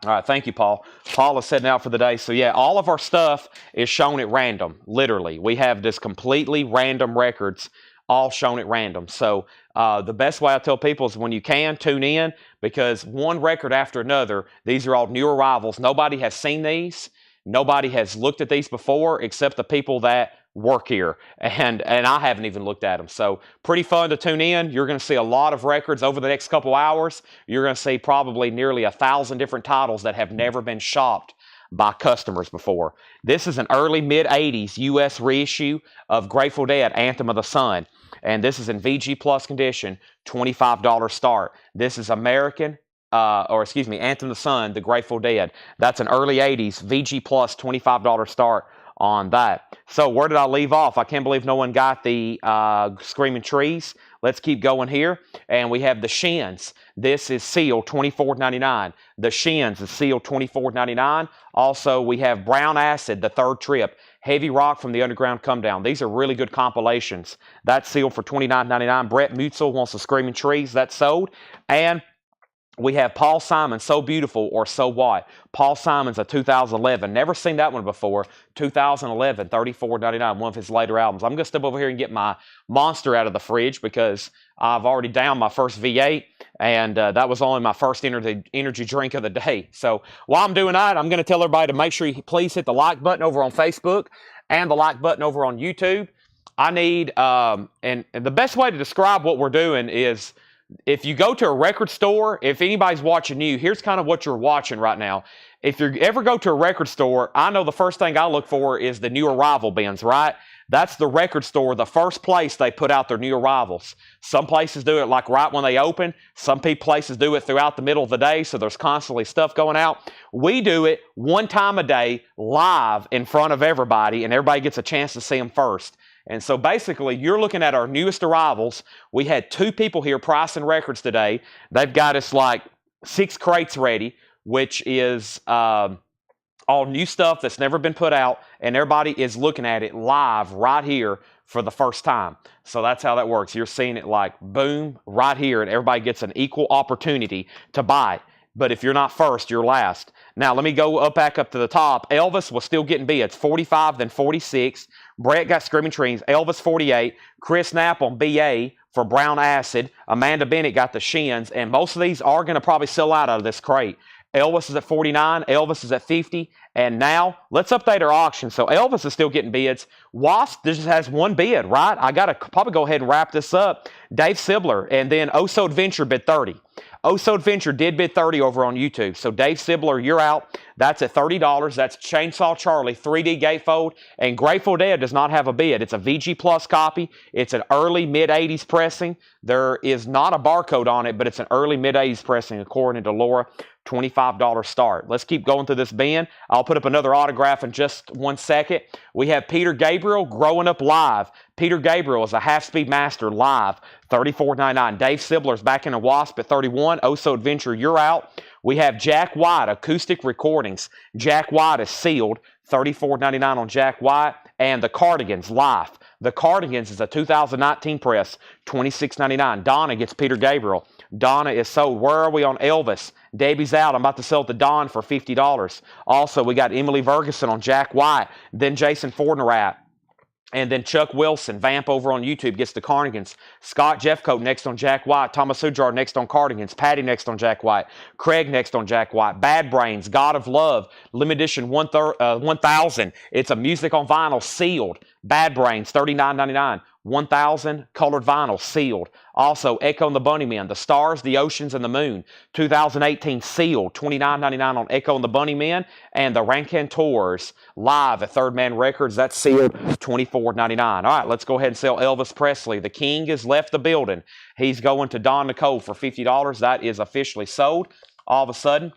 All right, thank you, Paul. Paul is setting out for the day. So, yeah, all of our stuff is shown at random, literally. We have this completely random records, all shown at random. So, the best way I tell people is when you can, tune in, because one record after another, these are all new arrivals. Nobody has seen these. Nobody has looked at these before except the people that work here, and I haven't even looked at them. So pretty fun to tune in. You're going to see a lot of records over the next couple hours. You're going to see probably nearly 1,000 different titles that have never been shopped by customers before. This is an early mid-'80s U.S. reissue of Grateful Dead, Anthem of the Sun, and this is in VG Plus condition, $25 start. This is Anthem of the Sun, the Grateful Dead. That's an early 80s VG Plus $25 start on that. So where did I leave off? I can't believe no one got the Screaming Trees. Let's keep going here. And we have the Shins. This is sealed $24.99. The Shins is sealed $24.99. Also, we have Brown Acid, The Third Trip. Heavy Rock from the Underground Come Down. These are really good compilations. That's sealed for $29.99. Brett Mutzel wants the Screaming Trees. That's sold. And we have Paul Simon, So Beautiful or So What. Paul Simon's a 2011. Never seen that one before. 2011, $34.99, one of his later albums. I'm going to step over here and get my Monster out of the fridge because I've already downed my first V8, and that was only my first energy drink of the day. So while I'm doing that, I'm going to tell everybody to make sure you please hit the like button over on Facebook and the like button over on YouTube. I need, and the best way to describe what we're doing is, if you go to a record store, if anybody's watching you, here's kind of what you're watching right now. If you ever go to a record store, I know the first thing I look for is the new arrival bins, right? That's the record store, the first place they put out their new arrivals. Some places do it like right when they open. Some places do it throughout the middle of the day, so there's constantly stuff going out. We do it one time a day, live in front of everybody, and everybody gets a chance to see them first. And so basically, you're looking at our newest arrivals. We had 2 people here pricing records today. They've got us like 6 crates ready, which is all new stuff that's never been put out, and everybody is looking at it live right here for the first time. So that's how that works. You're seeing it like boom right here, and everybody gets an equal opportunity to buy it. But if you're not first, you're last. Now, let me go back up to the top. Elvis was still getting bids, 45, then 46. Brett got Screaming Trees. Elvis, 48. Chris Knapp on BA for Brown Acid. Amanda Bennett got the Shins. And most of these are going to probably sell out of this crate. Elvis is at 49. Elvis is at 50. And now, let's update our auction. So Elvis is still getting bids. Wasp just has 1 bid, right? I got to probably go ahead and wrap this up. Dave Sibler. And then Oh So Adventure bid 30. Oh So Adventure did bid 30 over on YouTube. So Dave Sibler, you're out. That's at $30. That's Chainsaw Charlie, 3D gatefold. And Grateful Dead does not have a bid. It's a VG Plus copy. It's an early mid-80s pressing. There is not a barcode on it, but it's an early mid-80s pressing according to Laura. $25 start. Let's keep going through this bin. I'll put up another autograph in just 1 second. We have Peter Gabriel, Growing Up Live. Peter Gabriel is a half-speed master live, $34.99. Dave Sibler's back in a Wasp at 31. Oh So Adventure, you're out. We have Jack White, acoustic recordings. Jack White is sealed, $34.99 on Jack White. And the Cardigans, live. The Cardigans is a 2019 press, $26.99. Donna gets Peter Gabriel. Donna is sold. Where are we on Elvis? Debbie's out. I'm about to sell it to Don for $50. Also, we got Emily Ferguson on Jack White. Then Jason Fortnerat. And then Chuck Wilson, Vamp over on YouTube, gets the Cardigans. Scott Jeffcoat next on Jack White. Thomas Ujar next on Cardigans. Patty next on Jack White. Craig next on Jack White. Bad Brains, God of Love, limited edition 1000. It's a music on vinyl, sealed. Bad Brains, $39.99. 1000 colored vinyl, sealed. Also, Echo and the Bunnymen, The Stars, the Oceans, and the Moon, 2018 sealed, $29.99 on Echo and the Bunnymen. And the Raconteurs, live at Third Man Records, that's sealed, $24.99. All right, let's go ahead and sell Elvis Presley. The King has left the building. He's going to Don Nicole for $50. That is officially sold. All of a sudden,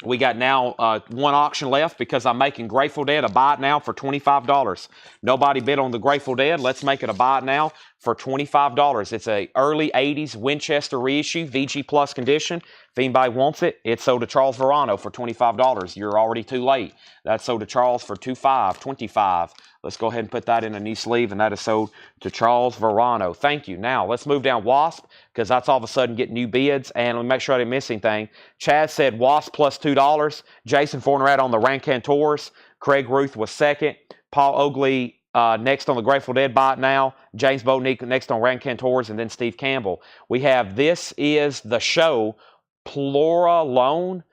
we got now 1 auction left because I'm making Grateful Dead a buy it now for $25. Nobody bid on the Grateful Dead. Let's make it a buy it now for $25. It's a early 80s Winchester reissue, VG Plus condition. If anybody wants it, it's sold to Charles Verano for $25. You're already too late. That's sold to Charles for $25. Let's go ahead and put that in a new sleeve, and that is sold to Charles Verano. Thank you. Now, let's move down Wasp, because that's all of a sudden getting new bids, and let me make sure I didn't miss anything. Chad said Wasp plus $2. Jason Fortnerat on the Raconteurs. Craig Ruth was second. Paul Oakley next on the Grateful Dead buy it now. James Botnick next on Raconteurs, and then Steve Campbell. We have This Is the Show, Pluralone.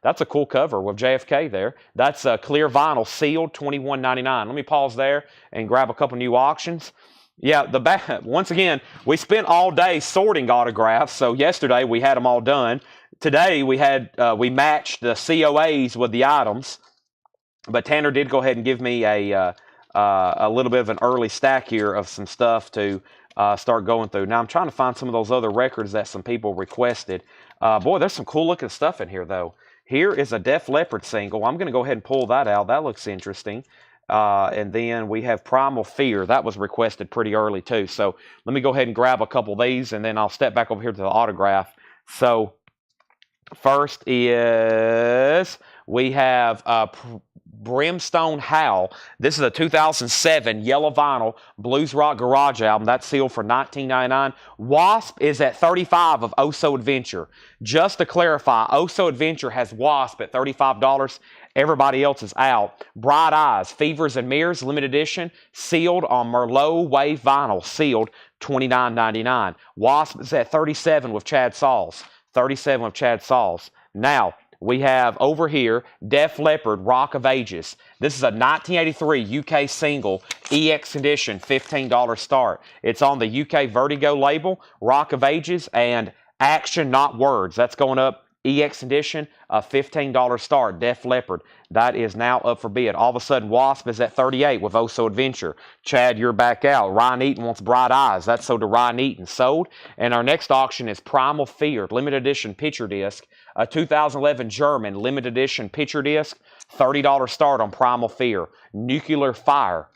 That's a cool cover with JFK there. That's a clear vinyl, sealed, $21.99. Let me pause there and grab a couple new auctions. Yeah, once again, we spent all day sorting autographs. So yesterday we had them all done. Today we matched the COAs with the items. But Tanner did go ahead and give me a little bit of an early stack here of some stuff to start going through. Now I'm trying to find some of those other records that some people requested. Boy, there's some cool looking stuff in here though. Here is a Def Leppard single. I'm going to go ahead and pull that out. That looks interesting. And then we have Primal Fear. That was requested pretty early too. So let me go ahead and grab a couple of these, and then I'll step back over here to the autograph. So first is we have Brimstone Howl. This is a 2007 yellow vinyl blues rock garage album. That's sealed for $19.99. Wasp is at $35 of Oh So Adventure. Just to clarify, Oh So Adventure has Wasp at $35. Everybody else is out. Bright Eyes, Fevers and Mirrors, limited edition, sealed on Merlot Wave vinyl, sealed, $29.99. Wasp is at $37 with Chad Sauls. $37 with Chad Sauls. Now, we have over here, Def Leppard, Rock of Ages. This is a 1983 UK single, EX edition, $15 start. It's on the UK Vertigo label, Rock of Ages, and Action Not Words. That's going up EX edition, a $15 start. Def Leppard, that is now up for bid. All of a sudden, Wasp is at 38 with Oso Adventure. Chad, you're back out. Ryan Eaton wants Bright Eyes. That's sold to Ryan Eaton. Sold. And our next auction is Primal Fear, limited edition picture disc. A 2011 German limited edition picture disc. $30 start on Primal Fear. Nuclear Fire.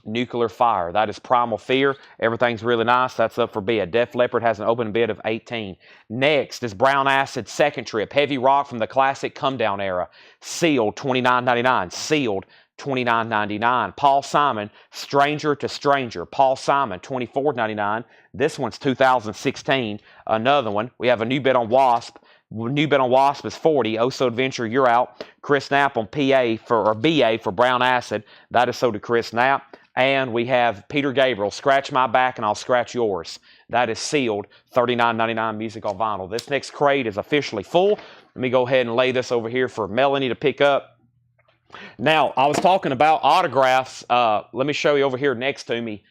Nuclear Fire. That is Primal Fear. Everything's really nice. That's up for bid. Def Leppard has an open bid of 18. Next is Brown Acid Second Trip. Heavy rock from the classic Come Down era. Sealed $29.99. Sealed $29.99. Paul Simon, Stranger to Stranger. Paul Simon, $24.99. This one's 2016. Another one. We have a new bid on Wasp. New bid on Wasp is 40. Oso Adventure, you're out. Chris Knapp on BA for Brown Acid. That is sold to Chris Knapp. And we have Peter Gabriel, Scratch My Back and I'll Scratch Yours. That is sealed, $39.99 music on vinyl. This next crate is officially full. Let me go ahead and lay this over here for Melanie to pick up. Now, I was talking about autographs. Let me show you over here next to me.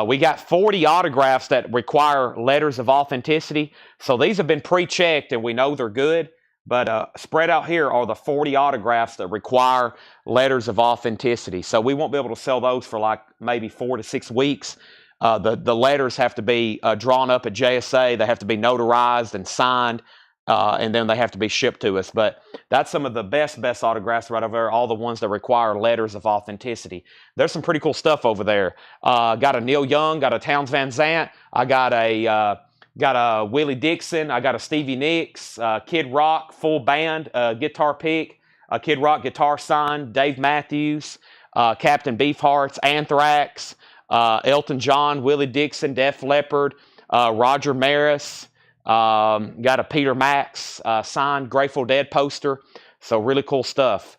We got 40 autographs that require letters of authenticity. So these have been pre-checked and we know they're good. But spread out here are the 40 autographs that require letters of authenticity. So we won't be able to sell those for like maybe 4 to 6 weeks. The letters have to be drawn up at JSA. They have to be notarized and signed. And then they have to be shipped to us. But that's some of the best autographs right over there, all the ones that require letters of authenticity. There's some pretty cool stuff over there. Got a Neil Young, got a Townes Van Zandt. I got a Willie Dixon. I got a Stevie Nicks, Kid Rock, full band, guitar pick, Kid Rock guitar sign, Dave Matthews, Captain Beefhearts, Anthrax, Elton John, Willie Dixon, Def Leppard, Roger Maris. Got a Peter Max signed Grateful Dead poster. So really cool stuff.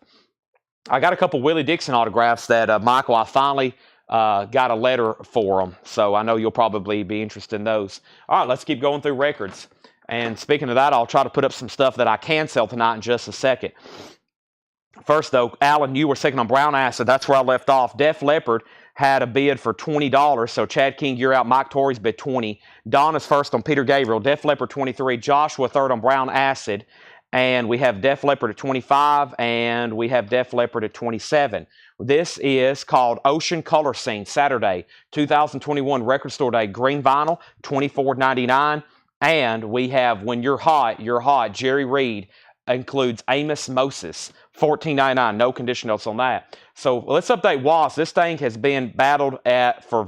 I got a couple Willie Dixon autographs that, Michael, I finally got a letter for them. So I know you'll probably be interested in those. All right, let's keep going through records. And speaking of that, I'll try to put up some stuff that I can sell tonight in just a second. First, though, Alan, you were second on Brown Acid. That's where I left off. Def Leppard had a bid for $20. So Chad King, you're out. Mike Torrey's bid 20. Donna's first on Peter Gabriel. Def Leppard 23. Joshua third on Brown Acid. And we have Def Leppard at 25. And we have Def Leppard at 27. This is called Ocean Color Scene, Saturday, 2021 Record Store Day. Green vinyl, $24.99. And we have When You're Hot, You're Hot. Jerry Reed includes Amos Moses, $14.99. No condition notes on that. So let's update Wasp. This thing has been battled for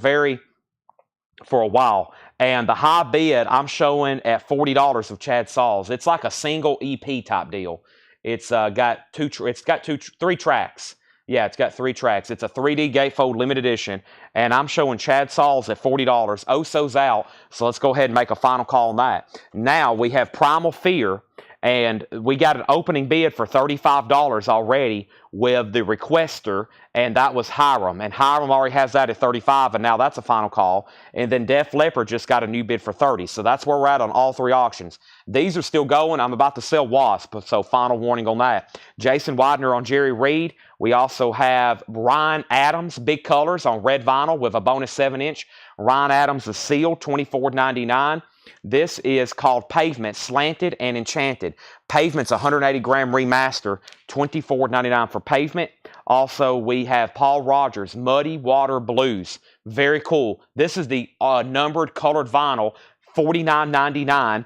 a while. And the high bid I'm showing at $40 of Chad Sauls. It's like a single EP type deal. It's got three tracks. Yeah, it's got 3 tracks. It's a 3D gatefold limited edition. And I'm showing Chad Sauls at $40. Oso's out. So let's go ahead and make a final call on that. Now we have Primal Fear. And we got an opening bid for $35 already with the requester, and that was Hiram. And Hiram already has that at $35, and now that's a final call. And then Def Leppard just got a new bid for $30. So that's where we're at on all 3 auctions. These are still going. I'm about to sell Wasp, so final warning on that. Jason Widener on Jerry Reed. We also have Ryan Adams, Big Colors on red vinyl with a bonus 7-inch. Ryan Adams is sealed, $24.99. This is called Pavement, Slanted and Enchanted. Pavement's 180-gram remaster, $24.99 for Pavement. Also, we have Paul Rogers, Muddy Water Blues. Very cool. This is the numbered colored vinyl, $49.99.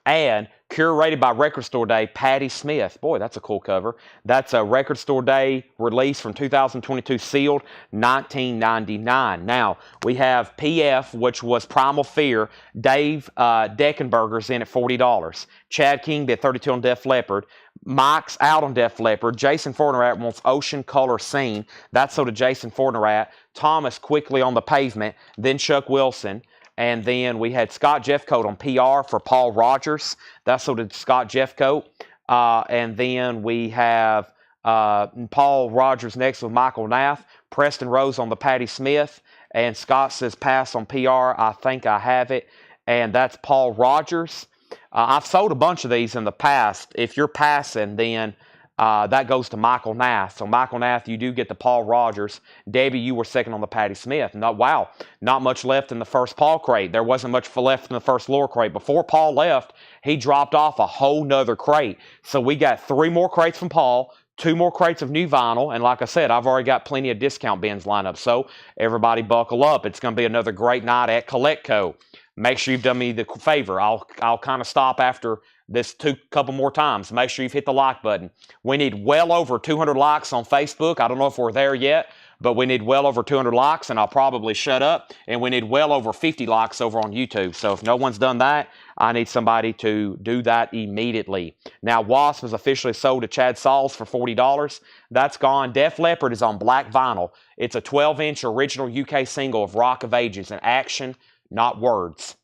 And curated by Record Store Day, Patti Smith. Boy, that's a cool cover. That's a Record Store Day release from 2022, sealed, $19.99. Now, we have PF, which was Primal Fear. Dave Deckenberger's in at $40. Chad King bid $32 on Def Leppard. Mike's out on Def Leppard. Jason Fortnerat wants Ocean Color Scene. That's sold to Jason Fortnerat. Thomas quickly on the Pavement. Then Chuck Wilson. And then we had Scott Jeffcoat on PR for Paul Rogers. That's sold to Scott Jeffcoat. And then we have Paul Rogers next with Michael Nath. Preston Rose on the Patti Smith. And Scott says pass on PR. I think I have it. And that's Paul Rogers. I've sold a bunch of these in the past. If you're passing, then That goes to Michael Nath. So Michael Nath, you do get the Paul Rogers. Debbie, you were second on the Patti Smith. Wow, not much left in the first Paul crate. There wasn't much left in the first Laura crate. Before Paul left, he dropped off a whole nother crate. So we got 3 more crates from Paul, 2 more crates of new vinyl, and like I said, I've already got plenty of discount bins lined up. So everybody buckle up. It's going to be another great night at Collectco. Make sure you've done me the favor. I'll kind of stop after this couple more times. Make sure you've hit the like button. We need well over 200 likes on Facebook. I don't know if we're there yet, but we need well over 200 likes, and I'll probably shut up. And we need well over 50 likes over on YouTube. So if no one's done that, I need somebody to do that immediately. Now, Wasp is officially sold to Chad Sauls for $40. That's gone. Def Leppard is on black vinyl. It's a 12-inch original UK single of Rock of Ages in action, not words.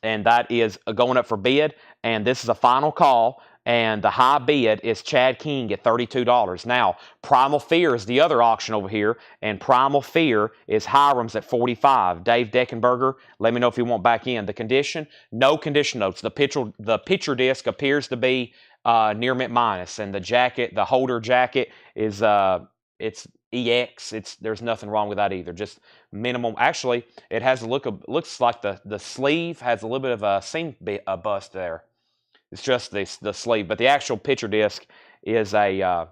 And that is going up for bid. And this is a final call. And the high bid is Chad King at $32. Now, Primal Fear is the other auction over here. And Primal Fear is Hiram's at $45. Dave Deckenberger, let me know if you want back in. The condition, no condition notes. The picture disc appears to be near mint minus. And the jacket, the holder jacket is it's EX. There's nothing wrong with that either. Just minimum. Actually, it has a looks like the sleeve has a little bit of a seam bust there. It's just the sleeve, but the actual picture disc is a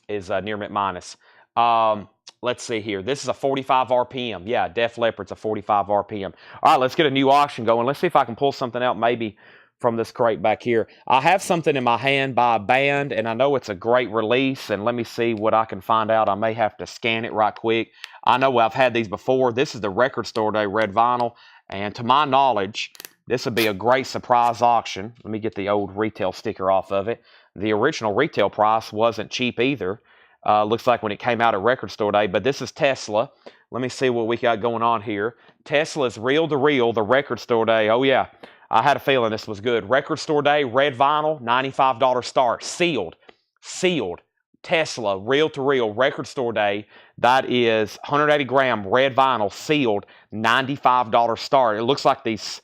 near mint minus. Let's see here. This is a 45 RPM. Yeah, Def Leppard's a 45 RPM. All right, let's get a new auction going. Let's see if I can pull something out maybe from this crate back here. I have something in my hand by a band, and I know it's a great release, and let me see what I can find out. I may have to scan it right quick. I know I've had these before. This is the Record Store Day red vinyl, and to my knowledge, this would be a great surprise auction. Let me get the old retail sticker off of it. The original retail price wasn't cheap either. Looks like when it came out at Record Store Day, but this is Tesla. Let me see what we got going on here. Tesla's Reel to Reel, the Record Store Day. Oh, yeah. I had a feeling this was good. Record Store Day, red vinyl, $95 start. Sealed. Tesla, Reel to Reel, Record Store Day. That is 180 gram red vinyl, sealed, $95 start. It looks like these...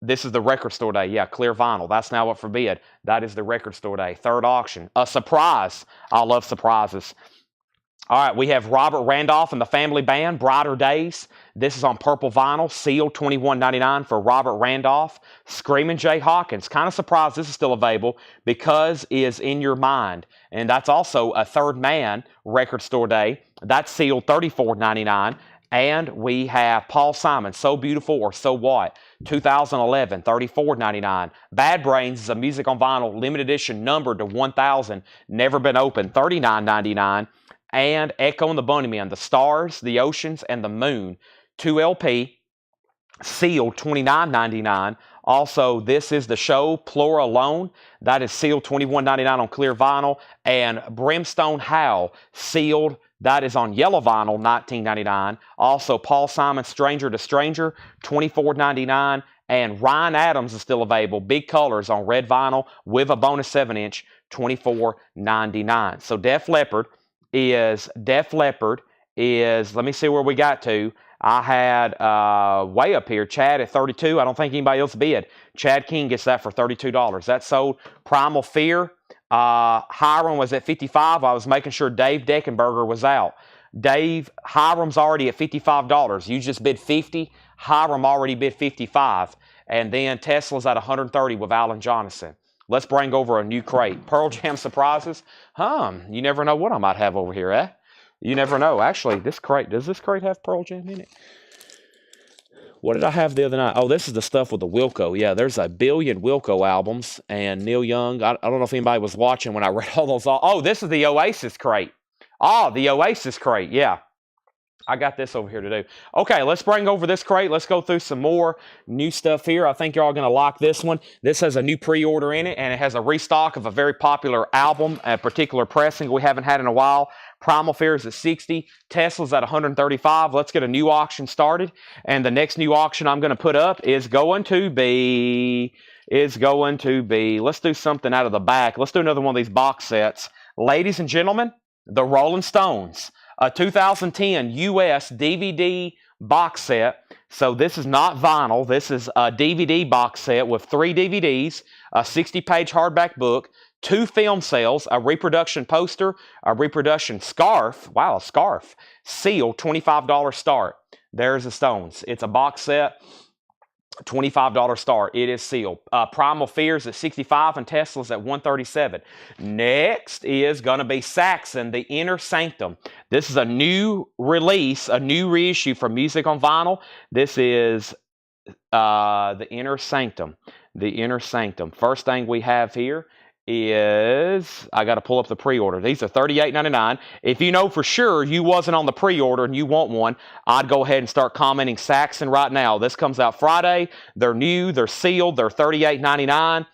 this is the Record Store Day. Yeah, clear vinyl. That's now up for bid. That is the Record Store Day. Third auction. A surprise. I love surprises. All right, we have Robert Randolph and the Family Band, Brighter Days. This is on purple vinyl, sealed, $21.99 for Robert Randolph. Screamin' Jay Hawkins. Kind of surprised this is still available because is In Your Mind. And that's also a Third Man Record Store Day. That's sealed, $34.99. And we have Paul Simon, So Beautiful or So What, 2011, $34.99. Bad Brains is a music on vinyl, limited edition, numbered to 1,000, never been opened, $39.99. And Echo and the Bunnymen, The Stars, the Oceans, and the Moon, 2 LP, sealed, $29.99. Also, This Is the Show, Plura Alone, that is sealed, $21.99 on clear vinyl. And Brimstone Howl, sealed, that is on yellow vinyl, $19.99. Also, Paul Simon, Stranger to Stranger, $24.99. And Ryan Adams is still available. Big Colors on red vinyl with a bonus 7-inch, $24.99. So Def Leppard is, let me see where we got to. I had way up here, Chad at $32. I don't think anybody else bid. Chad King gets that for $32. That sold. Primal Fear. Hiram was at $55. I was making sure Dave Deckenberger was out. Hiram's already at $55. You just bid $50. Hiram already bid $55. And then Tesla's at $130 with Alan Jonathan. Let's bring over a new crate. Pearl Jam surprises. You never know what I might have over here, eh? You never know. Actually, does this crate have Pearl Jam in it? What did I have the other night? Oh, this is the stuff with the Wilco. Yeah, there's a billion Wilco albums. And Neil Young, I don't know if anybody was watching when I read all those. Oh, this is the Oasis crate. Oh, the Oasis crate, yeah. I got this over here to do. Okay, let's bring over this crate. Let's go through some more new stuff here. I think you're all going to like this one. This has a new pre-order in it, and it has a restock of a very popular album, a particular pressing we haven't had in a while. Primal Fear is at $60. Tesla's at $135. Let's get a new auction started. And the next new auction I'm going to put up is going to be, let's do something out of the back. Let's do another one of these box sets. Ladies and gentlemen, the Rolling Stones. A 2010 US DVD box set. So this is not vinyl. This is a DVD box set with 3 DVDs, a 60-page hardback book, 2 film sales, a reproduction poster, a reproduction scarf. Wow, a scarf. Seal, $25 start. There's the Stones. It's a box set. $25 start. It is sealed. Primal Fears at $65 and Tesla's at $137. Next is going to be Saxon, The Inner Sanctum. This is a new release, a new reissue from Music on Vinyl. This is The Inner Sanctum. The Inner Sanctum. First thing we have here is, I got to pull up the pre-order. These are $38.99. If you know for sure you wasn't on the pre-order and you want one, I'd go ahead and start commenting Saxon right now. This comes out Friday. They're new. They're sealed. They're $38.99.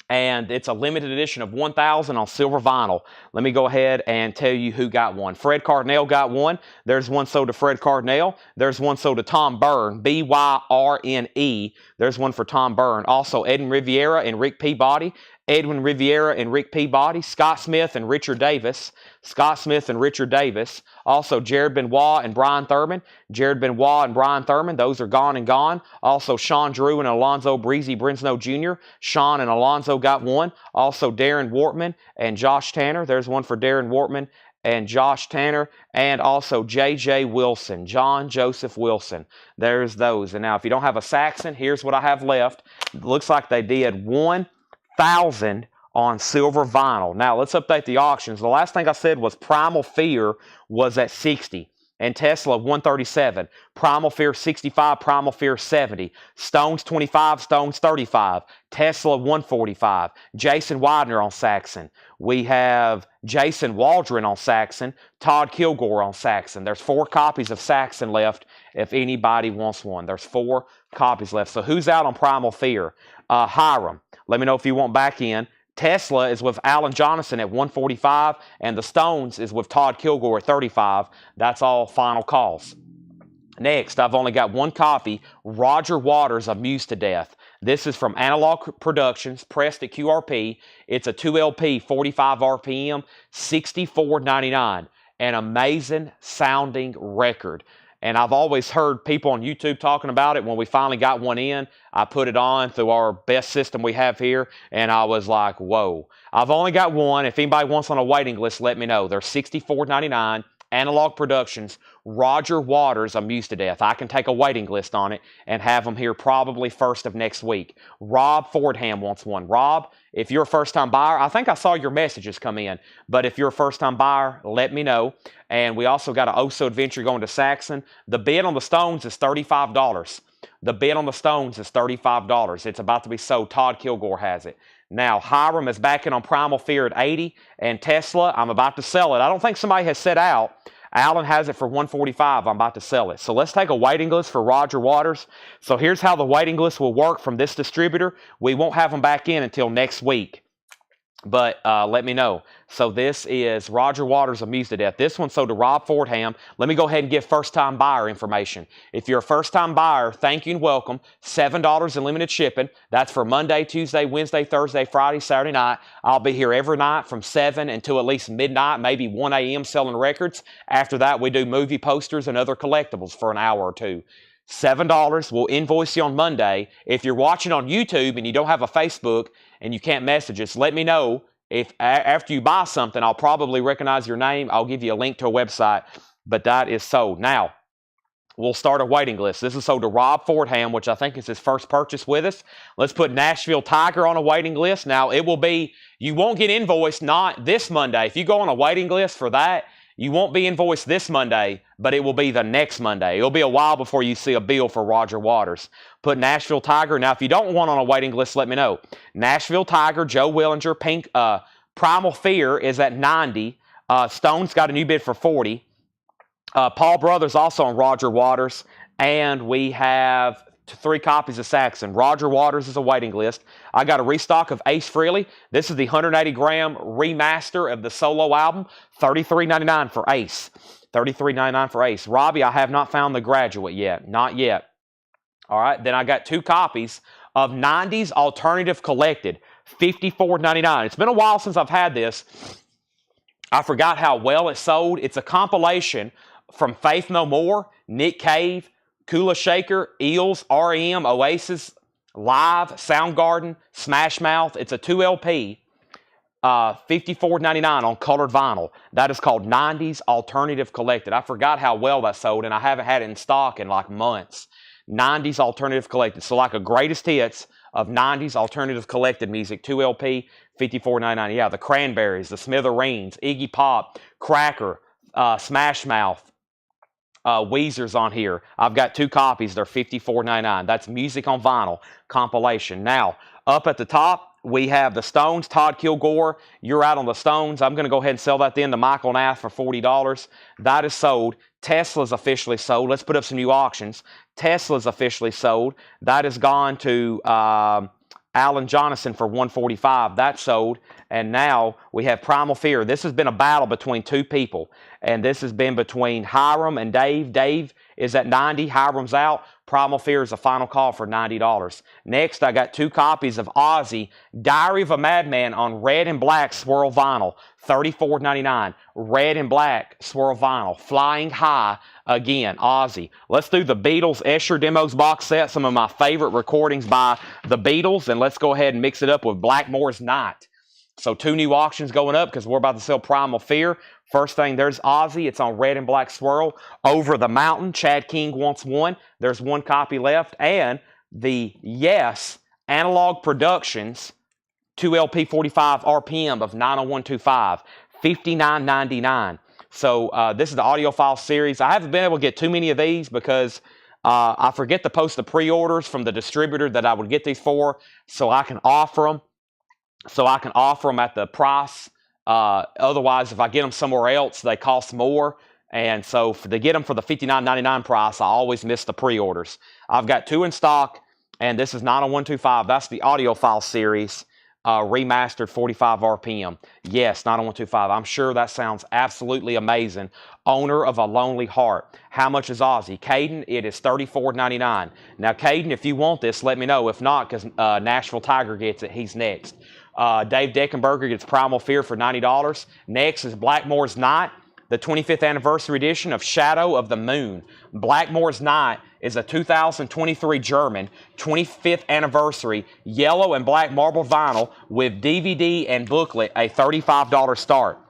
And it's a limited edition of 1,000 on silver vinyl. Let me go ahead and tell you who got one. Fred Cardinale got one. There's one sold to Fred Cardinale. There's one sold to Tom Byrne, B-Y-R-N-E. There's one for Tom Byrne. Also, Edwin Riviera and Rick Peabody. Edwin Riviera and Rick Peabody. Scott Smith and Richard Davis. Scott Smith and Richard Davis. Also, Jared Benoit and Brian Thurman. Jared Benoit and Brian Thurman. Those are gone and gone. Also, Sean Drew and Alonzo Breezy Brinsnow Jr. Sean and Alonzo got one. Also, Darren Wortman and Josh Tanner. There's one for Darren Wortman and Josh Tanner. And also, J.J. Wilson. John Joseph Wilson. There's those. And now, if you don't have a Saxon, here's what I have left. It looks like they did 1,000 on silver vinyl. Now, let's update the auctions. The last thing I said was Primal Fear was at 60 and Tesla 137. Primal Fear 65, Primal Fear 70. Stones 25, Stones 35. Tesla 145. Jason Widener on Saxon. We have Jason Waldron on Saxon. Todd Kilgore on Saxon. There's 4 copies of Saxon left if anybody wants one. There's 4 copies left. So who's out on Primal Fear? Hiram. Let me know if you want back in. Tesla is with Alan Jonathan at 145, and the Stones is with Todd Kilgore at 35. That's all final calls. Next, I've only got 1 copy, Roger Waters, Amused to Death. This is from Analog Productions, pressed at QRP. It's a 2 LP, 45 RPM, $64.99. An amazing sounding record. And I've always heard people on YouTube talking about it. When we finally got one in, I put it on through our best system we have here, and I was like, whoa. I've only got one. If anybody wants on a waiting list, let me know. They're $64.99. Analog Productions, Roger Waters, Amused to Death. I can take a waiting list on it and have them here probably first of next week. Rob Fordham wants one. Rob, if you're a first-time buyer, I think I saw your messages come in, but if you're a first-time buyer, let me know. And we also got an Oso Adventure going to Saxon. The bid on the Stones is $35. The bid on the Stones is $35. It's about to be sold. Todd Kilgore has it. Now, Hiram is backing on Primal Fear at 80, and Tesla, I'm about to sell it. I don't think somebody has set out. Alan has it for 145. I'm about to sell it. So let's take a waiting list for Roger Waters. So here's how the waiting list will work from this distributor. We won't have them back in until next week. But let me know. So this is Roger Waters, Amused to Death. This one's sold to Rob Fordham. Let me go ahead and give first-time buyer information. If you're a first-time buyer, thank you and welcome. $7 in limited shipping. That's for Monday, Tuesday, Wednesday, Thursday, Friday, Saturday night. I'll be here every night from 7 until at least midnight, maybe 1 a.m. selling records. After that, we do movie posters and other collectibles for an hour or two. $7. We'll invoice you on Monday. If you're watching on YouTube and you don't have a Facebook and you can't message us, let me know. If after you buy something, I'll probably recognize your name. I'll give you a link to a website, but that is sold. Now, we'll start a waiting list. This is sold to Rob Fordham, which I think is his first purchase with us. Let's put Nashville Tiger on a waiting list. Now, it will be, you won't get invoiced not this Monday. If you go on a waiting list for that, you won't be invoiced this Monday, but it will be the next Monday. It'll be a while before you see a bill for Roger Waters. Put Nashville Tiger. Now, if you don't want on a waiting list, let me know. Nashville Tiger, Joe Willinger, Pink, Primal Fear is at 90. Stone's got a new bid for 40. Paul Brothers also on Roger Waters. And we have 3 copies of Saxon. Roger Waters is a waiting list. I got a restock of Ace Frehley. This is the 180-gram remaster of the solo album. $33.99 for Ace. $33.99 for Ace. Robbie, I have not found The Graduate yet. Not yet. All right, then I got 2 copies of 90s Alternative Collected. $54.99. It's been a while since I've had this. I forgot how well it sold. It's a compilation from Faith No More, Nick Cave, Kula Shaker, Eels, R.E.M., Oasis, Live, Soundgarden, Smash Mouth. It's a 2 LP. $54.99 on colored vinyl. That is called 90s Alternative Collected. I forgot how well that sold, and I haven't had it in stock in like months. 90s Alternative Collected. So like a greatest hits of 90s Alternative Collected music. 2 LP, $54.99. Yeah, the Cranberries, the Smithereens, Iggy Pop, Cracker, Smash Mouth, Weezer's on here. I've got 2 copies. They're $54.99. That's music on vinyl compilation. Now, up at the top, we have the Stones, Todd Kilgore. You're out on the Stones. I'm going to go ahead and sell that then to Michael Nath for $40. That is sold. Tesla's officially sold. Let's put up some new auctions. Tesla's officially sold. That has gone to Alan Jonathan for $145. That's sold. And now we have Primal Fear. This has been a battle between 2 people. And this has been between Hiram and Dave. Dave is at 90. Hiram's out. Primal Fear is a final call for $90. Next, I got 2 copies of Ozzy, Diary of a Madman on red and black swirl vinyl. $34.99. Red and black swirl vinyl. Flying High again. Ozzy. Let's do the Beatles Escher Demos box set. Some of my favorite recordings by the Beatles. And let's go ahead and mix it up with Blackmore's Night. So 2 new auctions going up because we're about to sell Primal Fear. First thing, there's Ozzy. It's on red and black swirl. Over the Mountain, Chad King wants one. There's 1 copy left. And the Yes Analog Productions 2 LP 45 RPM of 90125, $59.99. So this is the audiophile series. I haven't been able to get too many of these because I forget to post the pre-orders from the distributor that I would get these for, so I can offer them. At the price. Otherwise, if I get them somewhere else, they cost more. And so to get them for the $59.99 price, I always miss the pre-orders. I've got 2 in stock, and this is 90125. That's the audiophile series, remastered 45 RPM. Yes, 90125. I'm sure that sounds absolutely amazing. Owner of a Lonely Heart. How much is Ozzy? Caden, it is $34.99. Now, Caden, if you want this, let me know. If not, because Nashville Tiger gets it, he's next. Dave Deckenberger gets Primal Fear for $90. Next is Blackmore's Night, the 25th anniversary edition of Shadow of the Moon. Blackmore's Night is a 2023 German 25th anniversary yellow and black marble vinyl with DVD and booklet, a $35 start.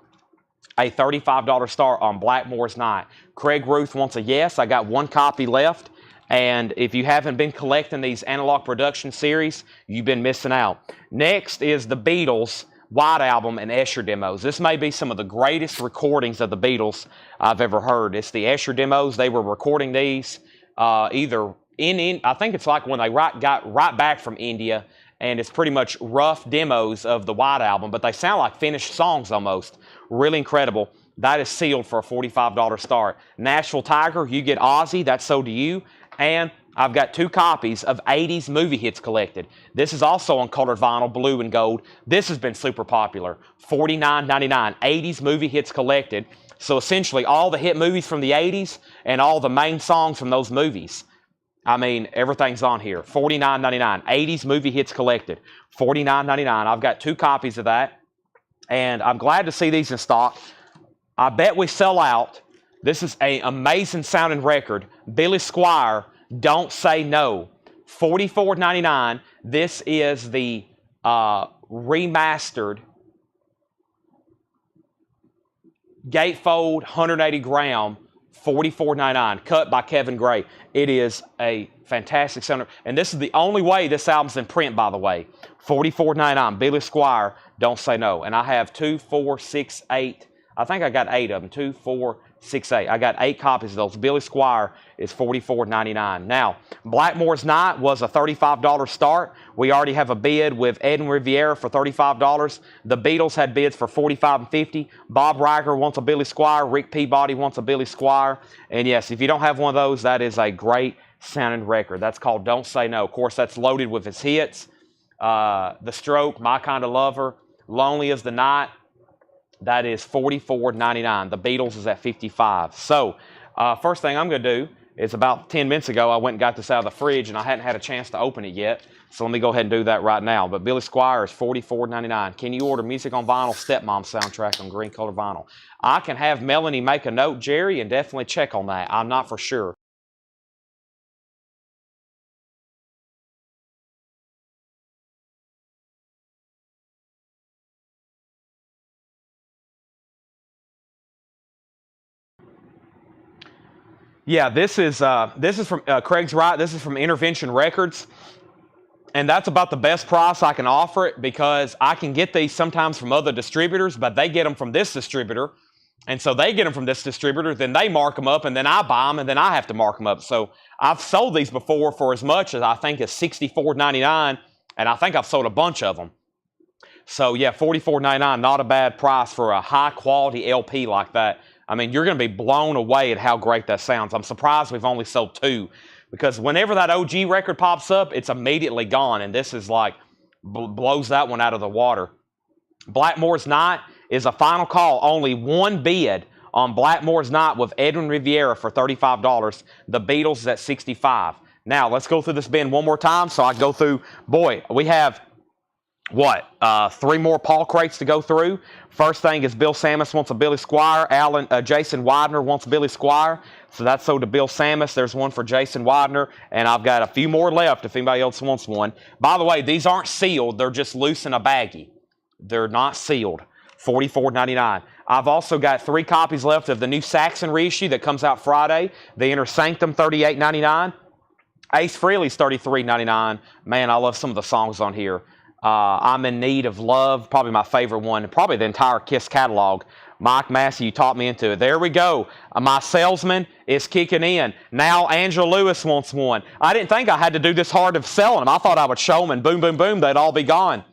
A $35 start on Blackmore's Night. Craig Ruth wants a yes. I got 1 copy left. And if you haven't been collecting these analog production series, you've been missing out. Next is the Beatles White Album and Escher Demos. This may be some of the greatest recordings of the Beatles I've ever heard. It's the Escher Demos. They were recording these either I think it's like when they got right back from India, and it's pretty much rough demos of the White Album, but they sound like finished songs almost. Really incredible. That is sealed for a $45 start. Nashville Tiger, you get Ozzy. That's sold to you. And I've got 2 copies of 80s movie hits collected. This is also on colored vinyl, blue and gold. This has been super popular. $49.99. 80s movie hits collected. So essentially all the hit movies from the 80s and all the main songs from those movies. I mean, everything's on here. $49.99. 80s movie hits collected. $49.99. I've got 2 copies of that. And I'm glad to see these in stock. I bet we sell out. This is an amazing sounding record. Billy Squier, Don't Say No. $44.99. This is the remastered gatefold 180 gram, $44.99, cut by Kevin Gray. It is a fantastic sound. And this is the only way this album's in print, by the way. $44.99. Billy Squier, Don't Say No. And I have 2, 4, 6, 8. I think I got 8 of them. 2, 4, 6, 8. I got 8 copies of those. Billy Squier is $44.99. Now, Blackmore's Night was a $35 start. We already have a bid with Edwin Riviera for $35. The Beatles had bids for $45 and $50. Bob Riger wants a Billy Squier. Rick Peabody wants a Billy Squier. And yes, if you don't have one of those, that is a great sounding record. That's called Don't Say No. Of course, that's loaded with his hits. The Stroke, My Kind of Lover, Lonely as the Night. That is $44.99. The Beatles is at $55. So, first thing I'm going to do is about 10 minutes ago, I went and got this out of the fridge, and I hadn't had a chance to open it yet. So let me go ahead and do that right now. But Billy Squier is $44.99. Can you order Music on Vinyl Stepmom soundtrack on green color vinyl? I can have Melanie make a note, Jerry, and definitely check on that. I'm not for sure. Yeah, this is from Craig's right. This is from Intervention Records. And that's about the best price I can offer it because I can get these sometimes from other distributors, but they get them from this distributor. And so they get them from this distributor, then they mark them up, and then I buy them, and then I have to mark them up. So I've sold these before for as much as I think as $64.99, and I think I've sold a bunch of them. So yeah, $44.99, not a bad price for a high-quality LP like that. I mean, you're going to be blown away at how great that sounds. I'm surprised we've only sold 2. Because whenever that OG record pops up, it's immediately gone. And this is like, blows that one out of the water. Blackmore's Night is a final call. Only one bid on Blackmore's Night with Edwin Riviera for $35. The Beatles is at $65. Now, let's go through this bin one more time so I go through. Boy, we have, what, 3 more Paul crates to go through. First thing is Bill Sammis wants a Billy Squier. Jason Widener wants a Billy Squier. So that's sold to Bill Sammis. There's one for Jason Widener. And I've got a few more left if anybody else wants one. By the way, these aren't sealed. They're just loose in a baggie. They're not sealed. $44.99. I've also got 3 copies left of the new Saxon reissue that comes out Friday. The Inner Sanctum, $38.99. Ace Frehley's $33.99. Man, I love some of the songs on here. I'm in Need of Love, probably my favorite one, and probably the entire Kiss catalog. Mike Massey, you taught me into it. There we go. My salesman is kicking in. Now Angela Lewis wants one. I didn't think I had to do this hard of selling them. I thought I would show them and boom, boom, boom, they'd all be gone.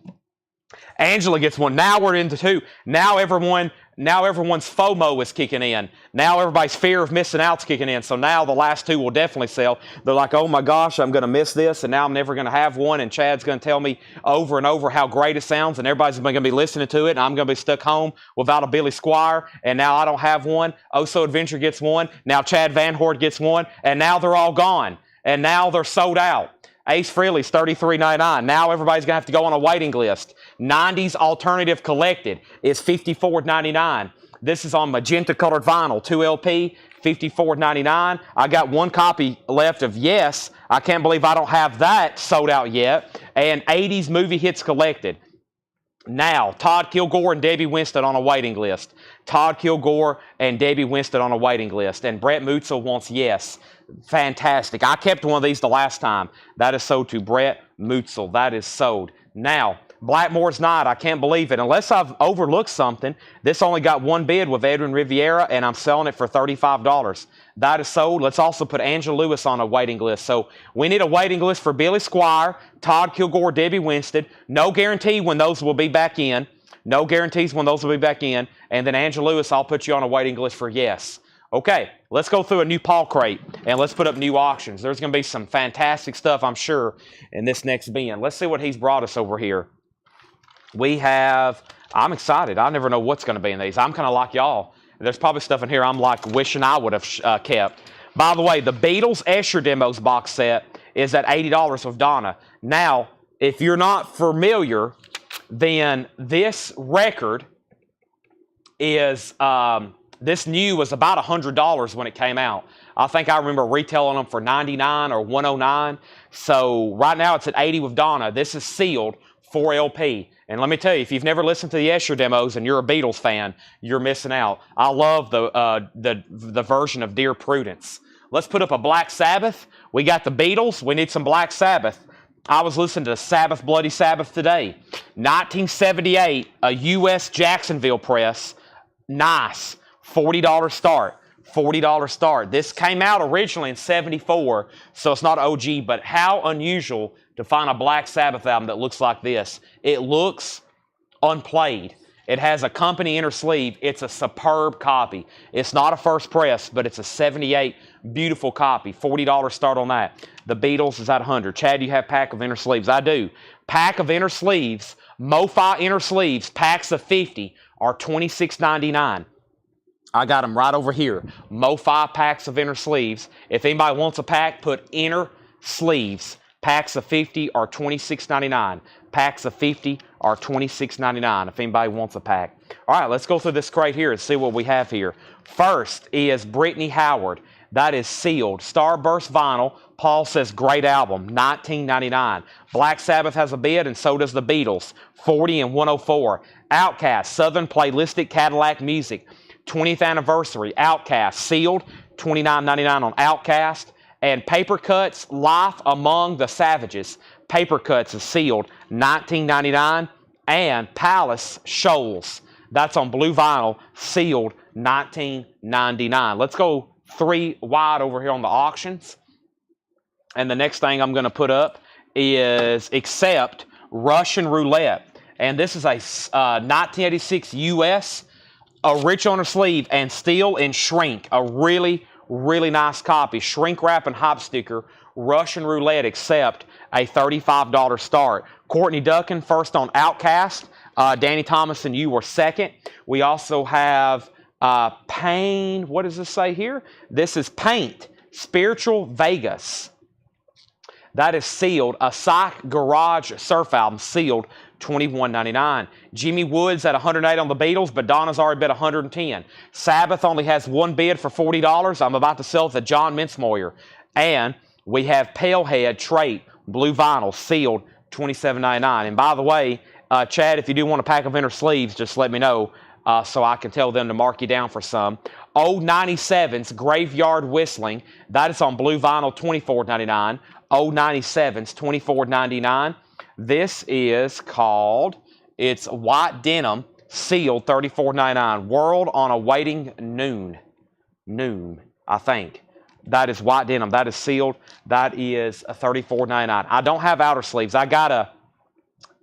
Angela gets one. Now we're into 2. Now everyone's FOMO is kicking in. Now everybody's fear of missing out's kicking in. So now the last 2 will definitely sell. They're like, oh my gosh, I'm going to miss this, and now I'm never going to have one, and Chad's going to tell me over and over how great it sounds, and everybody's going to be listening to it, and I'm going to be stuck home without a Billy Squier, and now I don't have one. Oh So Adventure gets one. Now Chad Van Hoort gets one, and now they're all gone, and now they're sold out. Ace Frehley's $33.99. Now everybody's going to have to go on a waiting list. 90s Alternative Collected is $54.99. This is on magenta colored vinyl, 2 LP, $54.99. I got 1 copy left of Yes. I can't believe I don't have that sold out yet. And 80s Movie Hits Collected. Now, Todd Kilgore and Debbie Winston on a waiting list. Todd Kilgore and Debbie Winston on a waiting list. And Brett Mutzel wants Yes. Fantastic. I kept one of these the last time. That is sold to Brett Mutzel. That is sold. Now, Blackmore's Night, I can't believe it. Unless I've overlooked something, this only got 1 bid with Edwin Riviera, and I'm selling it for $35. That is sold. Let's also put Angela Lewis on a waiting list. So we need a waiting list for Billy Squier, Todd Kilgore, Debbie Winston. No guarantee when those will be back in. No guarantees when those will be back in. And then Angela Lewis, I'll put you on a waiting list for Yes. Okay, let's go through a new Paul crate, and let's put up new auctions. There's going to be some fantastic stuff, I'm sure, in this next bin. Let's see what he's brought us over here. We have, I'm excited. I never know what's going to be in these. I'm kind of like y'all. There's probably stuff in here I'm like wishing I would have kept. By the way, the Beatles Escher Demos box set is at $80 with Donna. Now, if you're not familiar, then this record is... this new was about $100 when it came out. I think I remember retailing them for $99 or $109. So right now it's at $80 with Donna. This is sealed 4 LP. And let me tell you, if you've never listened to the Escher demos and you're a Beatles fan, you're missing out. I love the version of Dear Prudence. Let's put up a Black Sabbath. We got the Beatles. We need some Black Sabbath. I was listening to Sabbath, Bloody Sabbath today. 1978, a U.S. Jacksonville press. Nice. $40 start. $40 start. This came out originally in '74, so it's not OG, but how unusual to find a Black Sabbath album that looks like this. It looks unplayed. It has a company inner sleeve. It's a superb copy. It's not a first press, but it's a '78 beautiful copy. $40 start on that. The Beatles is at $100. Chad, you have pack of inner sleeves? I do. Pack of inner sleeves, MoFi inner sleeves, packs of 50 are $26.99. I got them right over here. MoFi packs of inner sleeves. If anybody wants a pack, put inner sleeves. Packs of 50 are $26.99. Packs of 50 are $26.99 if anybody wants a pack. All right, let's go through this crate here and see what we have here. First is Brittany Howard. That is sealed. Starburst vinyl. Paul says great album. $19.99. Black Sabbath has a bid, and so does the Beatles. $40 and $104. Outkast, Southern Playlistic Cadillac Music. 20th anniversary. Outkast, sealed. $29.99 on Outcast. And Paper Cuts, Life Among the Savages. Paper Cuts is sealed, $19.99. And Palace Shoals, that's on blue vinyl, sealed, $19.99. Let's go 3 wide over here on the auctions. And the next thing I'm going to put up is Accept Russian Roulette. And this is a 1986 US, original on the sleeve, and steel and shrink. A really, really nice copy. Shrink wrap and hop sticker. Russian Roulette, Accept, a $35 start. Courtney Duncan, first on Outcast. Danny Thomas and you were second. We also have Pain. What does this say here? This is Paint. Spiritual Vegas. That is sealed. A Psych Garage Surf album, sealed, $21.99. Jimmy Woods at 108 on the Beatles, but Donna's already bid 110. Sabbath only has one bid for $40. I'm about to sell it to John Mincemoyer. And we have Palehead Trait, blue vinyl, sealed, $27.99. And by the way, Chad, if you do want a pack of inner sleeves, just let me know so I can tell them to mark you down for some. Old 97s, Graveyard Whistling. That is on blue vinyl, $24.99. Old 97s, $24.99. This is called, it's white denim, sealed, $34.99. World on a Waiting Noon. Noon, I think. That is white denim. That is sealed. That is $34.99. I don't have outer sleeves. I gotta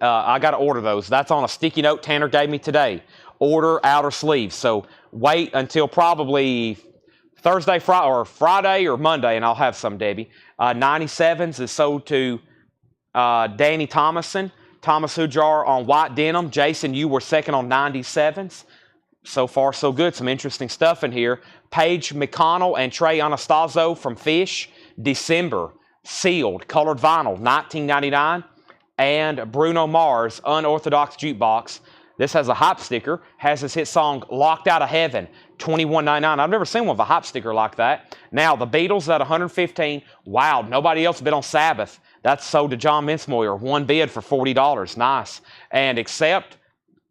order those. That's on a sticky note Tanner gave me today. Order outer sleeves. So wait until probably Thursday, Friday or Monday, and I'll have some, Debbie. 97s is sold to Danny Thomason. Thomas Hujar on white denim. Jason, you were second on 97s. So far, so good. Some interesting stuff in here. Paige McConnell and Trey Anastasio from Fish. December, sealed, colored vinyl, $19.99. And Bruno Mars, Unorthodox Jukebox. This has a hop sticker. Has his hit song, Locked Out of Heaven, $21.99. I've never seen one with a hop sticker like that. Now, the Beatles at 115. Wow, nobody else bid on Sabbath. That's sold to John Mincemoyer. One bid for $40. Nice. And Accept,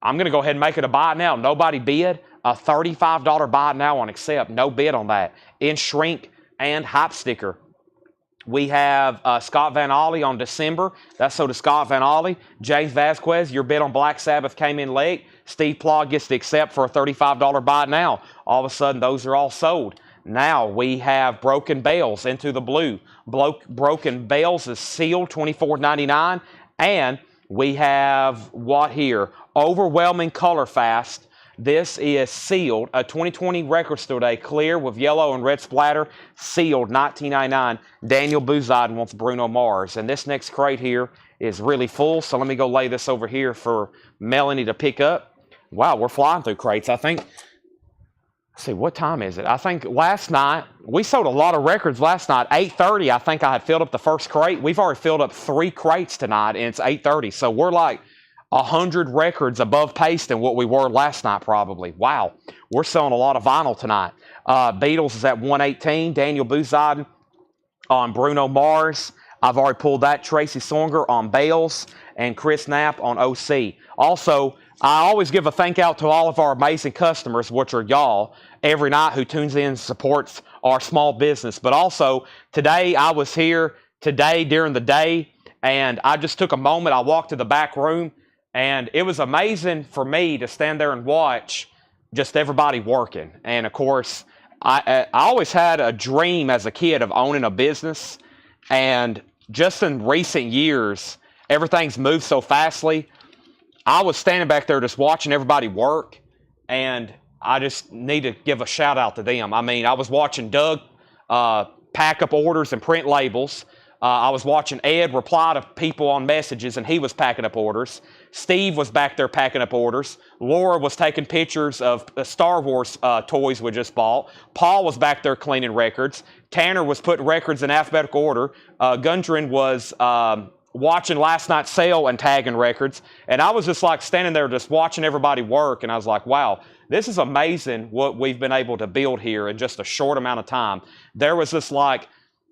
I'm going to go ahead and make it a buy now. Nobody bid. A $35 buy now on Accept. No bid on that. In shrink and hop sticker. We have Scott Van Ollie on December. That's sold to Scott Van Ollie. James Vasquez, your bid on Black Sabbath came in late. Steve Plaw gets the Accept for a $35 buy now. All of a sudden, those are all sold. Now we have Broken Bells, Into the Blue. Broken Bells is sealed, $24.99. And we have what here? Overwhelming Color Fast. This is sealed, a 2020 Record Store Day, clear with yellow and red splatter, sealed, $19.99. Daniel Buzard wants Bruno Mars. And this next crate here is really full, so let me go lay this over here for Melanie to pick up. Wow, we're flying through crates. I think, let's see, what time is it? I think last night, we sold a lot of records last night. 8:30, I think I had filled up the first crate. We've already filled up 3 crates tonight, and it's 8:30, so we're like 100 records above pace than what we were last night probably. Wow, we're selling a lot of vinyl tonight. Beatles is at 118. Daniel Buzard on Bruno Mars. I've already pulled that. Tracy Songer on Bales and Chris Knapp on OC. Also, I always give a thank out to all of our amazing customers, which are y'all, every night who tunes in and supports our small business. But also, today I was here today during the day, and I just took a moment. I walked to the back room, and it was amazing for me to stand there and watch just everybody working. And of course, I always had a dream as a kid of owning a business. And just in recent years, everything's moved so fastly. I was standing back there just watching everybody work. And I just need to give a shout out to them. I mean, I was watching Doug pack up orders and print labels. I was watching Ed reply to people on messages, and he was packing up orders. Steve was back there packing up orders. Laura was taking pictures of Star Wars toys we just bought. Paul was back there cleaning records. Tanner was putting records in alphabetical order. Gundren was watching last night's sale and tagging records. And I was just like standing there just watching everybody work, and I was like, wow, this is amazing what we've been able to build here in just a short amount of time. There was this like,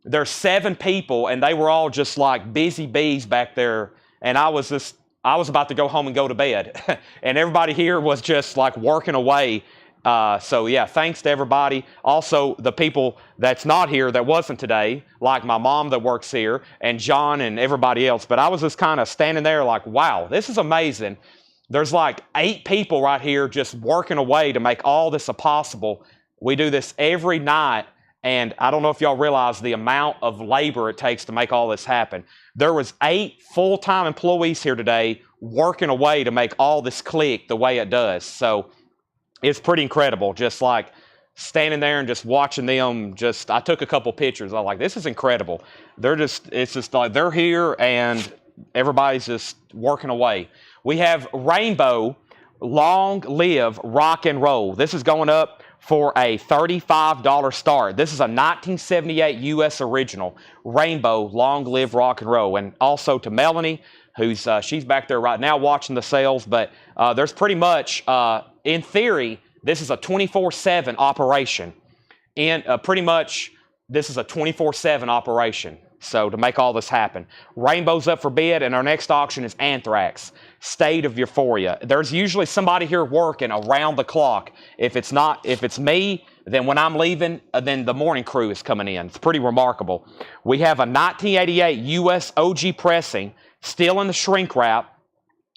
there's 7 people, and they were all just like busy bees back there. And I was about to go home and go to bed. And everybody here was just like working away. So yeah, thanks to everybody. Also, the people that's not here that wasn't today, like my mom that works here, and John and everybody else. But I was just kind of standing there like, wow, this is amazing. There's like 8 people right here just working away to make all this possible. We do this every night, and I don't know if y'all realize the amount of labor it takes to make all this happen. There was 8 full-time employees here today working away to make all this click the way it does. So it's pretty incredible, just like standing there and just watching them. I took a couple pictures. I was like, this is incredible. It's just like they're here and everybody's just working away. We have Rainbow Long Live Rock and Roll. This is going up for a $35 start. This is a 1978 U.S. original, Rainbow Long Live Rock and Roll. And also to Melanie, who's she's back there right now watching the sales. But there's pretty much, in theory, this is a 24/7 operation. And pretty much, this is a 24/7 operation. So to make all this happen. Rainbow's up for bid, and our next auction is Anthrax, State of Euphoria. There's usually somebody here working around the clock. If it's me, then when I'm leaving, then the morning crew is coming in. It's pretty remarkable. We have a 1988 U.S. OG pressing, still in the shrink wrap.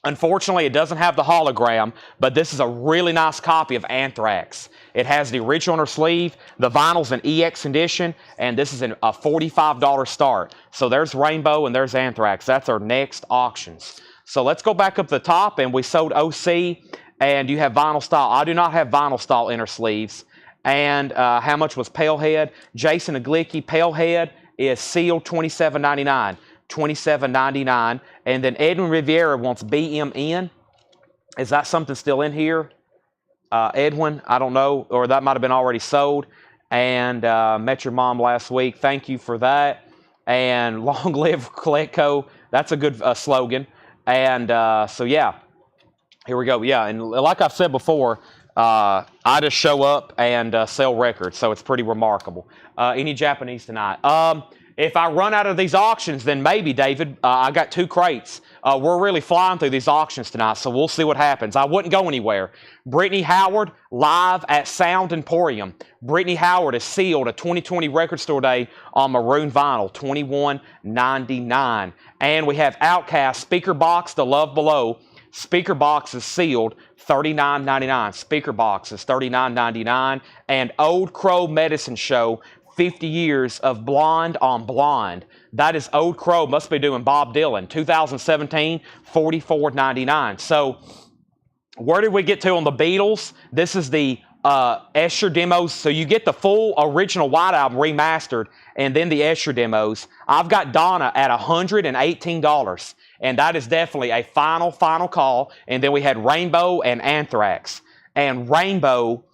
Unfortunately, it doesn't have the hologram, but this is a really nice copy of Anthrax. It has the original on her sleeve, the vinyl's an EX edition, and this is a $45 start. So there's Rainbow and there's Anthrax. That's our next auctions. So let's go back up the top, and we sold OC, and you have vinyl style. I do not have vinyl style inner sleeves. And how much was Palehead? Jason Aglicki, Palehead is sealed $27.99. $27.99. And then Edwin Riviera wants BMN. Is that something still in here? Edwin, I don't know, or that might have been already sold. And met your mom last week. Thank you for that. And long live Coletco. That's a good slogan. And so yeah, here we go. Yeah, and like I've said before, I just show up and sell records, so it's pretty remarkable. Any Japanese tonight? If I run out of these auctions, then maybe, David. I got 2 crates. We're really flying through these auctions tonight, so we'll see what happens. I wouldn't go anywhere. Brittany Howard, live at Sound Emporium. Brittany Howard is sealed a 2020 Record Store Day on maroon vinyl, $21.99. And we have Outcast Speaker Box, The Love Below. Speaker Box is sealed, $39.99. Speaker Box is $39.99. And Old Crow Medicine Show, 50 years of Blonde on Blonde. That is Old Crow, must be doing Bob Dylan. 2017, $44.99. So where did we get to on the Beatles? This is the Escher demos. So you get the full original White Album remastered and then the Escher demos. I've got Donna at $118. And that is definitely a final call. And then we had Rainbow and Anthrax. And Rainbow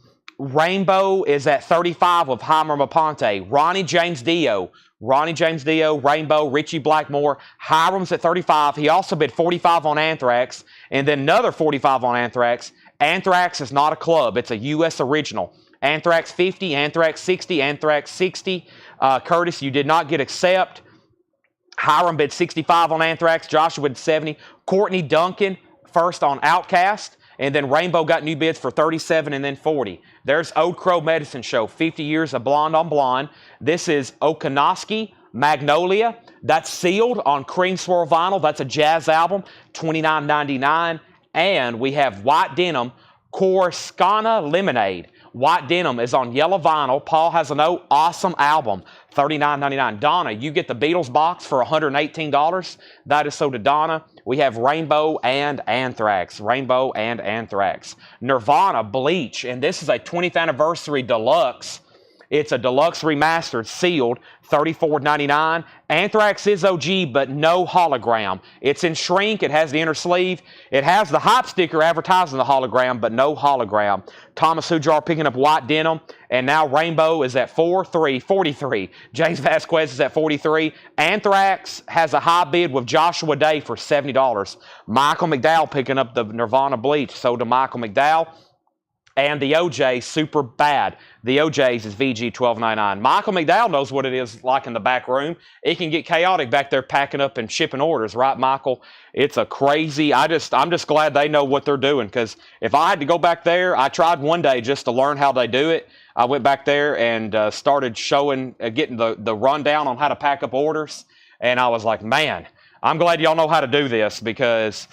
is at 35 of Heimer Maponte. Ronnie James Dio, Rainbow, Richie Blackmore. Hiram's at 35. He also bid 45 on Anthrax, and then another 45 on Anthrax. Anthrax is not a club. It's a U.S. original. Anthrax 50, Anthrax 60, Anthrax 60. Curtis, you did not get accept. Hiram bid 65 on Anthrax. Joshua bid 70. Courtney Duncan, first on Outcast. And then Rainbow got new bids for 37 and then 40. There's Old Crow Medicine Show, 50 years of Blonde on Blonde. This is Okanoski, Magnolia. That's sealed on Cream Swirl vinyl. That's a jazz album, $29.99. And we have White Denim, Coruscana Lemonade. White Denim is on yellow vinyl. Paul has a note. Awesome album. $39.99. Donna, you get the Beatles box for $118. That is so to Donna. We have Rainbow and Anthrax. Rainbow and Anthrax. Nirvana, Bleach. And this is a 20th anniversary deluxe. It's a deluxe remastered, sealed, $34.99. Anthrax is OG, but no hologram. It's in shrink. It has the inner sleeve. It has the hype sticker advertising the hologram, but no hologram. Thomas Hujar picking up White Denim. And now Rainbow is at 43. James Vasquez is at 43. Anthrax has a high bid with Joshua Day for $70. Michael McDowell picking up the Nirvana Bleach. So to Michael McDowell. and the OJ, super bad. The OJs is VG 12.99. Michael McDowell knows what it is like in the back room. It can get chaotic back there packing up and shipping orders, right, Michael? It's a crazy. I'm just glad they know what they're doing, because if I had to go back there, I tried one day just to learn how they do it. I went back there and started showing, getting the rundown on how to pack up orders, and I was like, man, I'm glad y'all know how to do this, because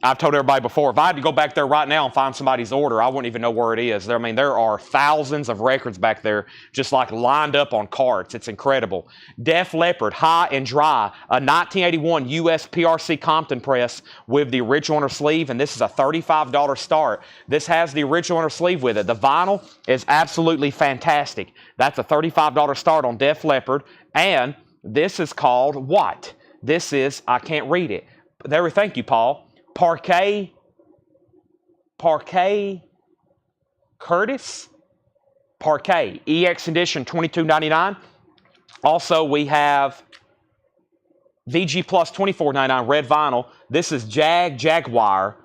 I've told everybody before, if I had to go back there right now and find somebody's order, I wouldn't even know where it is. I mean, there are thousands of records back there just like lined up on carts. It's incredible. Def Leppard, High and Dry, a 1981 US PRC Compton press with the original inner sleeve, and this is a $35 start. This has the original inner sleeve with it. The vinyl is absolutely fantastic. That's a $35 start on Def Leppard, and this is called what? This is, I can't read it. There, thank you, Paul. Parquet Curtis? Parquet, EX edition, $22.99. Also, we have VG Plus, $24.99, red vinyl. This is Jaguar,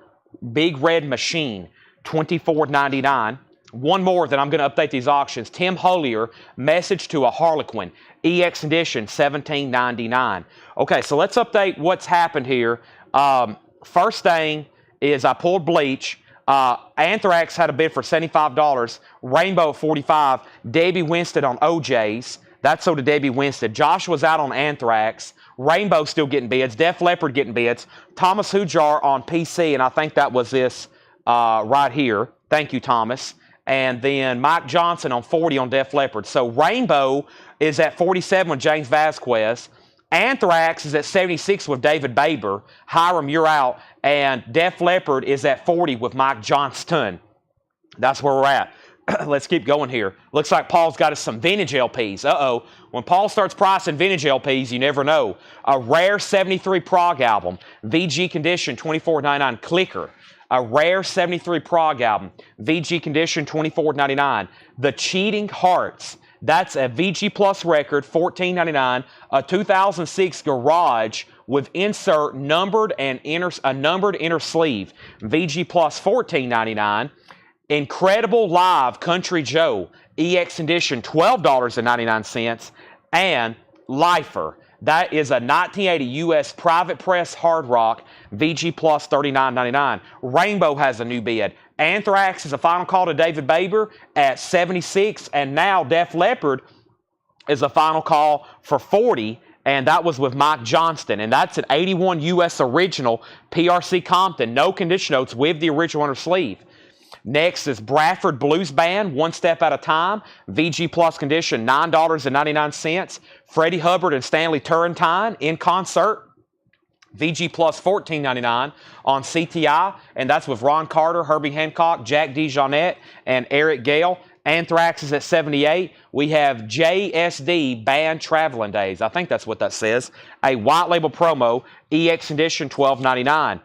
Big Red Machine, $24.99. One more that I'm going to update these auctions. Tim Holier, Message to a Harlequin, EX edition, $17.99. Okay, so let's update what's happened here. First thing is I pulled Bleach. Anthrax had a bid for $75. Rainbow, $45. Debbie Winston on OJs. That's so to Debbie Winston. Josh was out on Anthrax. Rainbow still getting bids. Def Leppard getting bids. Thomas Hujar on PC, and I think that was this right here. Thank you, Thomas. And then Mike Johnson on 40 on Def Leppard. So Rainbow is at 47 with James Vasquez. Anthrax is at 76 with David Baber. Hiram, you're out. And Def Leppard is at 40 with Mike Johnston. That's where we're at. Let's keep going here. Looks like Paul's got us some vintage LPs. Uh-oh. When Paul starts pricing vintage LPs, you never know. A rare 73 prog album. VG condition, $24.99. Clicker. A rare 73 prog album. VG condition, $24.99. The Cheating Hearts. That's a VG Plus record, $14.99. A 2006 Garage with insert numbered and a numbered inner sleeve. VG Plus, $14.99. Incredible Live Country Joe, EX edition, $12.99. And Lifer. That is a 1980 US private press hard rock, VG Plus, $39.99. Rainbow has a new bid. Anthrax is a final call to David Baber at 76, and now Def Leppard is a final call for 40, and that was with Mike Johnston, and that's an 81 US original PRC Compton, no condition notes with the original inner sleeve. Next is Bradford Blues Band, One Step at a Time, VG Plus condition, $9.99. Freddie Hubbard and Stanley Turrentine in concert, VG Plus, $14.99 on CTI, and that's with Ron Carter, Herbie Hancock, Jack DeJohnette, and Eric Gale. Anthrax is at 78. We have JSD Band Traveling Days. I think that's what that says. A white label promo, EX edition, $12.99.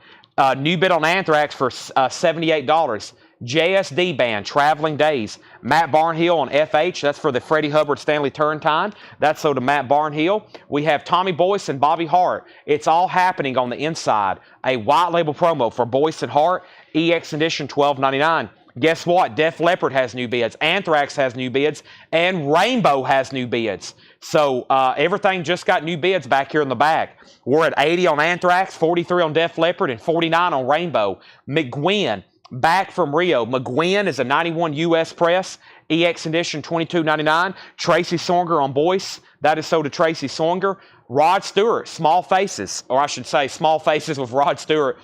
New bid on Anthrax for $78. JSD Band, Traveling Days. Matt Barnhill on FH. That's for the Freddie Hubbard, Stanley Turrentine. That's so to Matt Barnhill. We have Tommy Boyce and Bobby Hart. It's all happening on the inside. A white label promo for Boyce and Hart. EX edition, $12.99. Guess what? Def Leppard has new bids. Anthrax has new bids. And Rainbow has new bids. So everything just got new bids back here in the back. We're at 80 on Anthrax, 43 on Def Leppard, and 49 on Rainbow. McGuinn. Back from Rio. McGuinn is a 91 US press. EX edition, $22.99. Tracy Songer on Boyce. That is so to Tracy Songer. Rod Stewart, Small Faces. Or I should say Small Faces with Rod Stewart.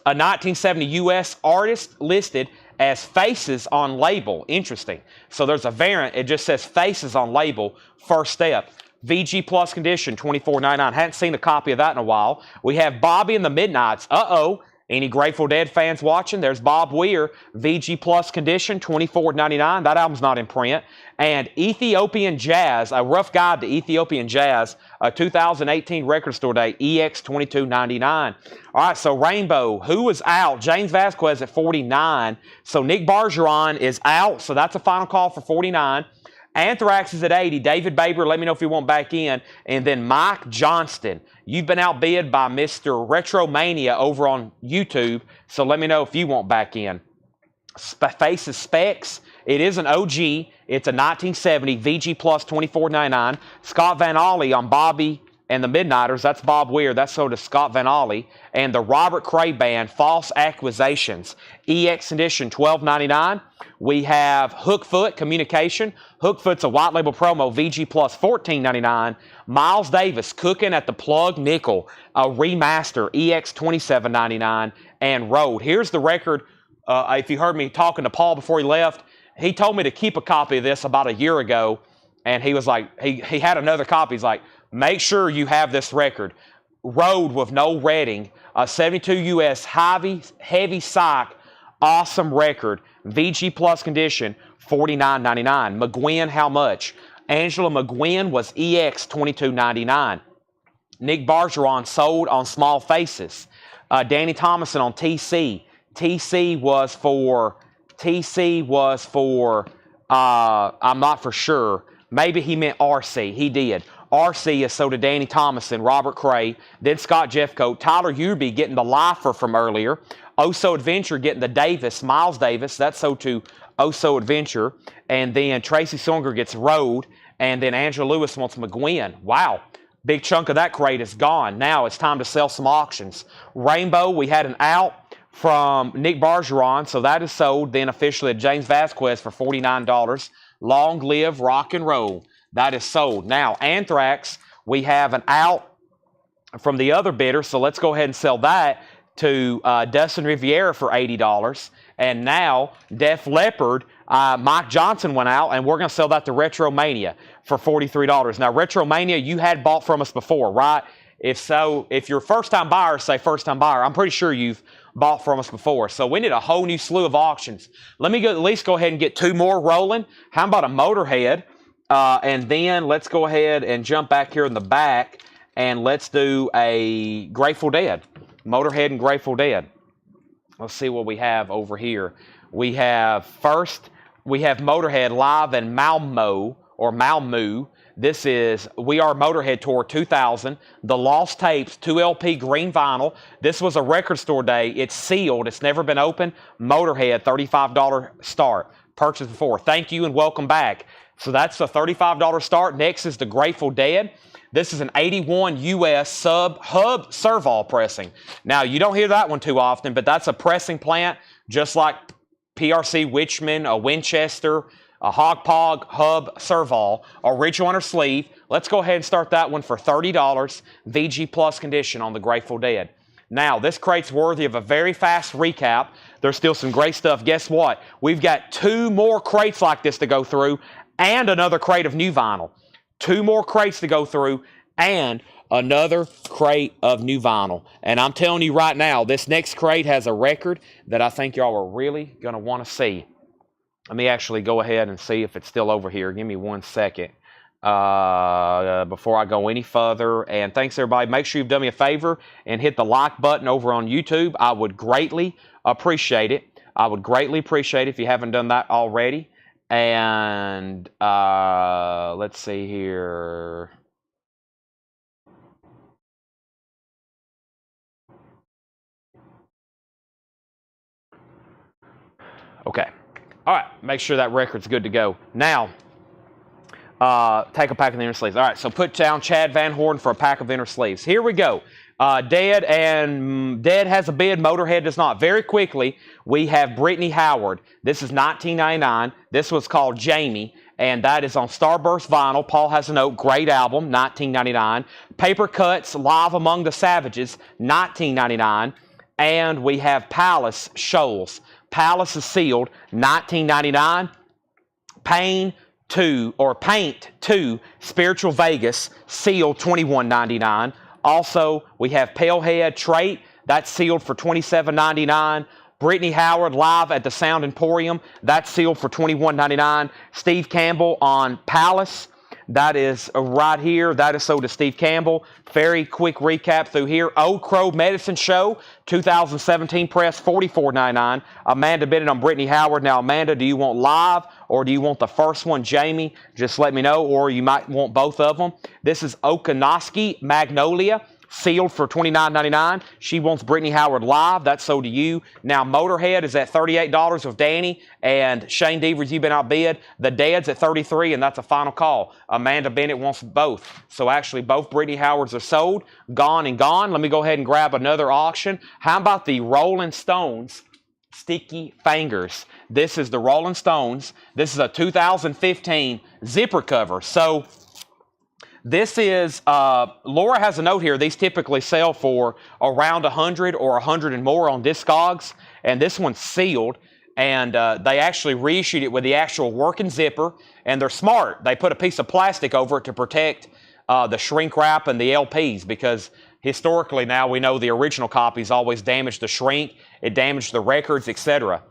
A 1970 US artist listed as Faces on label. Interesting. So there's a variant. It just says Faces on label. First Step. VG Plus condition, $24.99. Hadn't seen a copy of that in a while. We have Bobby and the Midnights. Uh-oh. Any Grateful Dead fans watching? There's Bob Weir, VG Plus condition, $24.99. That album's not in print. And Ethiopian Jazz, a rough guide to Ethiopian Jazz, a 2018 record store day, EX $22.99. All right, so Rainbow, who was out? James Vasquez at 49. So Nick Bargeron is out, so that's a final call for 49. Anthrax is at 80. David Baber, let me know if you want back in. And then Mike Johnston. You've been outbid by Mr. Retromania over on YouTube, so let me know if you want back in. Faces Specs. It is an OG. It's a 1970 VG Plus $24.99. Scott Van Ollie on Bobby and the Midnighters. That's Bob Weir. That's sold to Scott Van Ollie. And the Robert Cray Band, False Accusations. EX Edition, $12.99. We have Hookfoot Communication. Hookfoot's a white label promo, VG Plus, $14.99. Miles Davis, Cooking at the Plug Nickel, a remaster, EX, $27.99. And Road. Here's the record. If you heard me talking to Paul before he left, he told me to keep a copy of this about a year ago, and he was like, he had another copy. He's like, make sure you have this record. Road with no reading, a 72 US heavy psych, awesome record. VG Plus condition, $49.99. McGuinn, how much? Angela McGuinn was EX, $22.99. Nick Bargeron sold on Small Faces. Danny Thomason on TC. TC was for, I'm not for sure. Maybe he meant RC. He did. RC is sold to Danny Thomason, Robert Cray, then Scott Jeffcoat, Tyler Uby getting the Lifer from earlier, Oso Adventure getting the Davis, Miles Davis, that's sold to Oso Adventure, and then Tracy Songer gets Road, and then Angela Lewis wants McGuinn. Wow. Big chunk of that crate is gone. Now it's time to sell some auctions. Rainbow, we had an out from Nick Bargeron, so that is sold then officially at James Vasquez for $49. Long Live Rock and Roll, that is sold. Now, Anthrax, we have an out from the other bidder, so let's go ahead and sell that to Dustin Riviera for $80. And now, Def Leppard, Mike Johnson went out, and we're going to sell that to Retromania for $43. Now, Retromania, you had bought from us before, right? If so, if you're a first-time buyer, say first-time buyer, I'm pretty sure you've bought from us before. So we need a whole new slew of auctions. Let me at least go ahead and get two more rolling. How about a Motorhead? And then let's go ahead and jump back here in the back, and let's do a Grateful Dead. Motorhead and Grateful Dead. Let's see what we have over here. We have Motorhead live in Malmo, or Malmö. This is We Are Motorhead Tour 2000. The Lost Tapes, 2 LP green vinyl. This was a record store day. It's sealed. It's never been opened. Motorhead, $35 start. Purchased before. Thank you and welcome back. So that's the $35 start. Next is the Grateful Dead. This is an 81 US hub serval pressing. Now, you don't hear that one too often, but that's a pressing plant, just like PRC Richmond, a Winchester, a Hogpog hub serval, original on her sleeve. Let's go ahead and start that one for $30, VG Plus condition on the Grateful Dead. Now, this crate's worthy of a very fast recap. There's still some great stuff. Guess what? We've got 2 more crates like this to go through and another crate of new vinyl. 2 more crates to go through and another crate of new vinyl. And I'm telling you right now, this next crate has a record that I think y'all are really going to want to see. Let me actually go ahead and see if it's still over here. Give me 1 second before I go any further. And thanks, everybody. Make sure you've done me a favor and hit the like button over on YouTube. I would greatly appreciate it. I would greatly appreciate it if you haven't done that already. And let's see here. Okay. All right. Make sure that record's good to go. Now, take a pack of the inner sleeves. All right. So put down Chad Van Horn for a pack of inner sleeves. Here we go. Dead has a bid. Motorhead does not. Very quickly, we have Brittany Howard. This is $19.99. This was called Jamie, and that is on Starburst vinyl. Paul has a note. Great album, $19.99. Paper Cuts, Live Among the Savages, $19.99. And we have Palace Shoals. Palace is sealed, $19.99. Paint 2, Spiritual Vegas, sealed, $21.99. Also, we have Palehead Trait, that's sealed for $27.99. Brittany Howard live at the Sound Emporium, that's sealed for $21.99. Steve Campbell on Palace, that is right here. That is sold to Steve Campbell. Very quick recap through here. Old Crow Medicine Show, 2017 press, $44.99. Amanda bidded on Brittany Howard. Now, Amanda, do you want live or do you want the first one, Jamie? Just let me know, or you might want both of them. This is Okanoski Magnolia, sealed for $29.99. She wants Brittany Howard live. That's sold to you. Now, Motorhead is at $38 with Danny, and Shane Devers, you've been outbid. The Dead's at $33, and that's a final call. Amanda Bennett wants both. So actually, both Brittany Howards are sold, gone and gone. Let me go ahead and grab another auction. How about the Rolling Stones Sticky Fingers? This is the Rolling Stones. This is a 2015 zipper cover. So this is, Laura has a note here. These typically sell for around 100 or 100 and more on Discogs. And this one's sealed. And they actually reissued it with the actual working zipper. And they're smart. They put a piece of plastic over it to protect the shrink wrap and the LPs. Because historically now we know the original copies always damage the shrink. It damaged the records, etc.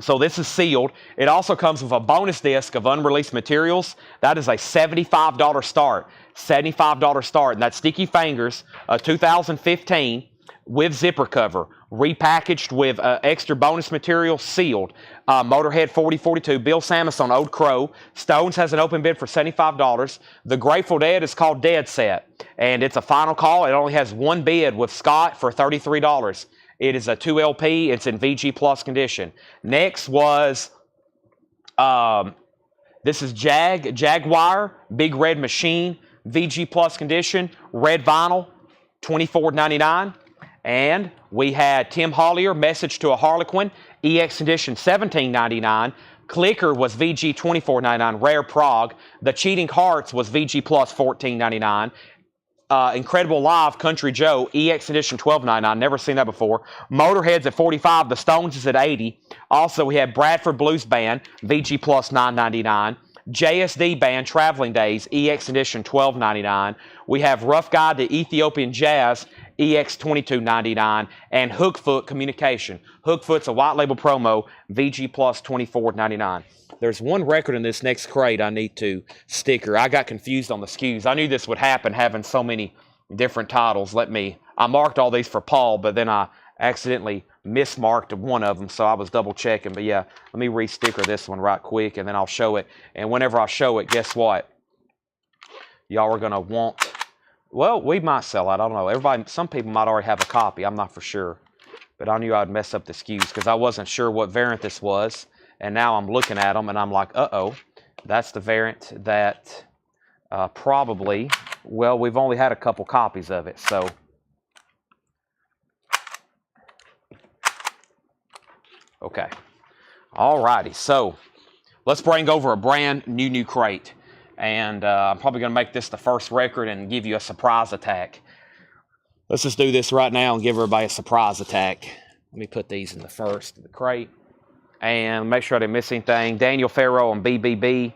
So this is sealed. It also comes with a bonus disc of unreleased materials. That is a $75 start. $75 start. And that's Sticky Fingers, 2015, with zipper cover. Repackaged with extra bonus material, sealed. Motorhead 4042, Bill Samus on Old Crow. Stones has an open bid for $75. The Grateful Dead is called Dead Set. And it's a final call. It only has one bid with Scott for $33. It is a 2LP. It's in VG Plus condition. Next was, this is Jaguar, Big Red Machine, VG Plus condition, red vinyl, $24.99. And we had Tim Hollier, Message to a Harlequin, EX condition, $17.99. Clicker was VG $24.99, Rare Prague. The Cheating Hearts was VG Plus $14.99. Incredible Live, Country Joe, EX edition $12.99. Never seen that before. Motorhead's at $45. The Stones is at $80. Also, we had Bradford Blues Band, VG Plus $9.99. JSD Band, Traveling Days, EX edition $12.99. We have Rough Guide to Ethiopian Jazz, EX $22.99. And Hookfoot Communication. Hookfoot's a white label promo, VG Plus $24.99. There's one record in this next crate I need to sticker. I got confused on the SKUs. I knew this would happen having so many different titles. I marked all these for Paul, but then I accidentally mismarked one of them, so I was double checking. But yeah, let me re-sticker this one right quick, and then I'll show it. And whenever I show it, guess what? Y'all are going to want, well, we might sell it. I don't know. Some people might already have a copy. I'm not for sure. But I knew I'd mess up the SKUs because I wasn't sure what variant this was. And now I'm looking at them, and I'm like, uh-oh, that's the variant that probably, well, we've only had a couple copies of it, so. Okay. All righty, so let's bring over a brand new crate. And I'm probably going to make this the first record and give you a surprise attack. Let's just do this right now and give everybody a surprise attack. Let me put these in the first of the crate. And make sure I didn't miss anything. Daniel Farrow on BBB.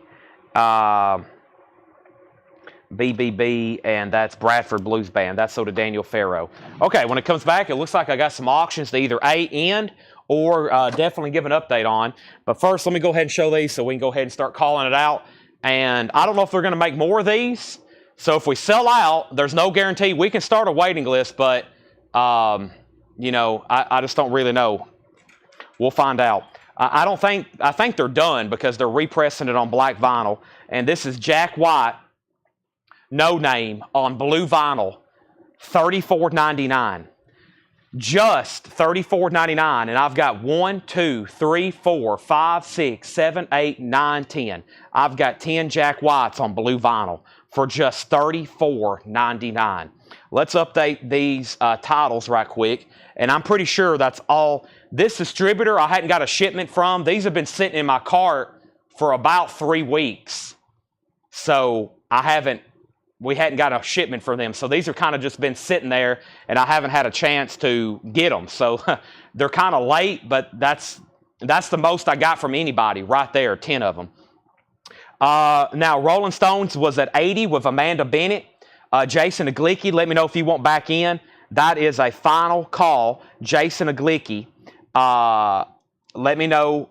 BBB, and that's Bradford Blues Band. That's sold to Daniel Farrow. Okay, when it comes back, it looks like I got some auctions to either end or definitely give an update on. But first, let me go ahead and show these so we can go ahead and start calling it out. And I don't know if they're going to make more of these. So if we sell out, there's no guarantee. We can start a waiting list, but, you know, I just don't really know. We'll find out. I think they're done because they're repressing it on black vinyl. And this is Jack White, No Name, on blue vinyl, $34.99. Just $34.99. And I've got 1, 2, 3, 4, 5, 6, 7, 8, 9, 10. I've got 10 Jack Whites on blue vinyl for just $34.99. Let's update these titles right quick. And I'm pretty sure that's all. This distributor I hadn't got a shipment from. These have been sitting in my cart for about 3 weeks. So we hadn't got a shipment for them. So these are kind of just been sitting there, and I haven't had a chance to get them. So they're kind of late, but that's the most I got from anybody right there, 10 of them. Now, Rolling Stones was at 80 with Amanda Bennett. Jason Aglicki, let me know if you want back in. That is a final call. Jason Aglicki, let me know.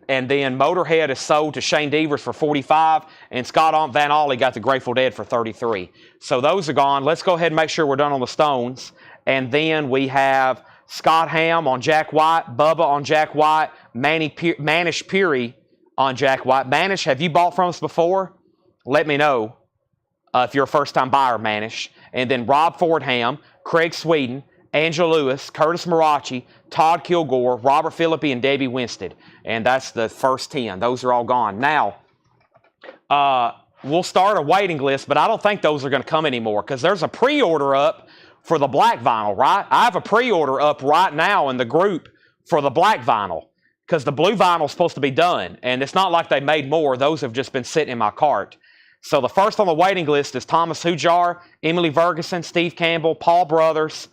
And then Motorhead is sold to Shane Devers for $45, and Scott Van Ollie got the Grateful Dead for $33. So those are gone. Let's go ahead and make sure we're done on the Stones. And then we have Scott Ham on Jack White, Bubba on Jack White, Manish Puri on Jack White. Manish, have you bought from us before? Let me know if you're a first-time buyer, Manish. and then Rob Fordham, Craig Sweden, Angela Lewis, Curtis Marachi, Todd Kilgore, Robert Philippi, and Debbie Winstead. And that's the first 10. Those are all gone. Now, we'll start a waiting list, but I don't think those are going to come anymore because there's a pre-order up for the black vinyl, right? I have a pre-order up right now in the group for the black vinyl because the blue vinyl is supposed to be done. And it's not like they made more. Those have just been sitting in my cart. So the first on the waiting list is Thomas Hujar, Emily Ferguson, Steve Campbell, Paul Brothers,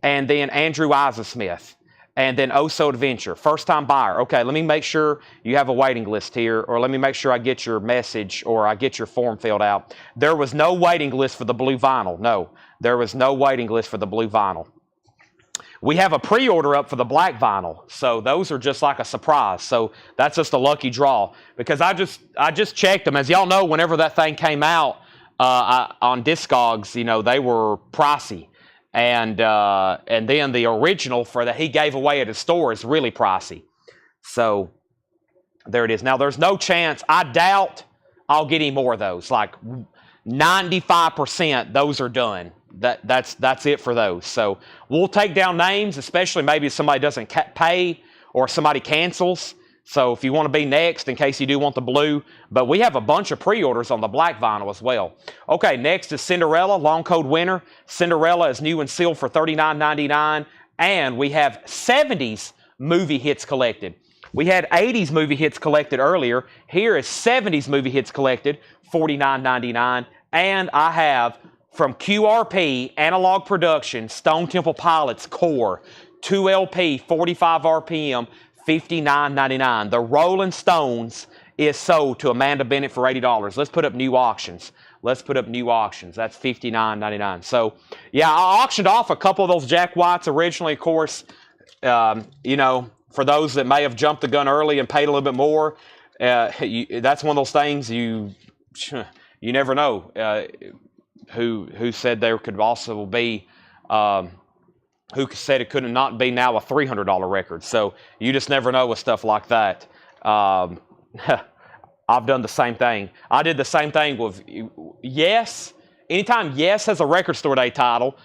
and then Andrew Isaac-Smith. And then Oso Adventure, first-time buyer. Okay, let me make sure you have a waiting list here, or let me make sure I get your message or I get your form filled out. There was no waiting list for the blue vinyl. No, there was no waiting list for the blue vinyl. We have a pre-order up for the black vinyl, so those are just like a surprise. So that's just a lucky draw because I just checked them. As y'all know, whenever that thing came out on Discogs, you know, they were pricey. And then the original for that he gave away at his store is really pricey. So there it is. Now there's no chance. I doubt I'll get any more of those. Like 95%, those are done. That's it for those. So we'll take down names, especially maybe if somebody doesn't pay or somebody cancels. So if you want to be next, in case you do want the blue. But we have a bunch of pre-orders on the black vinyl as well. Okay, next is Cinderella, Long Coat Winter. Cinderella is new and sealed for $39.99. And we have 70s movie hits collected. We had 80s movie hits collected earlier. Here is 70s movie hits collected, $49.99. And I have from QRP, Analog Production, Stone Temple Pilots, Core, 2LP, 45 RPM, $59.99. The Rolling Stones is sold to Amanda Bennett for $80. Let's put up new auctions. Let's put up new auctions. That's $59.99. So, yeah, I auctioned off a couple of those Jack Whites originally, of course. You know, for those that may have jumped the gun early and paid a little bit more, that's one of those things you never know who said there could also be who said it could not be now a $300 record. So you just never know with stuff like that. I've done the same thing. I did the same thing with Yes. Anytime Yes has a record store day title,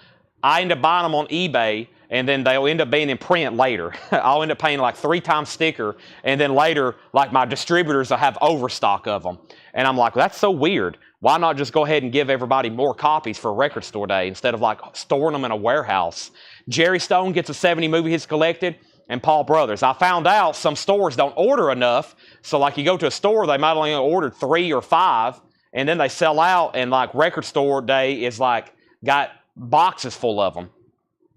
I end up buying them on eBay, and then they'll end up being in print later. I'll end up paying like 3 times sticker, and then later, like my distributors will have overstock of them. And I'm like, that's so weird. Why not just go ahead and give everybody more copies for record store day instead of like storing them in a warehouse? Jerry Stone gets a 70 movie hits collected, and Paul Brothers. I found out some stores don't order enough, so like you go to a store, they might only order 3 or 5, and then they sell out, and like record store day is like got boxes full of them.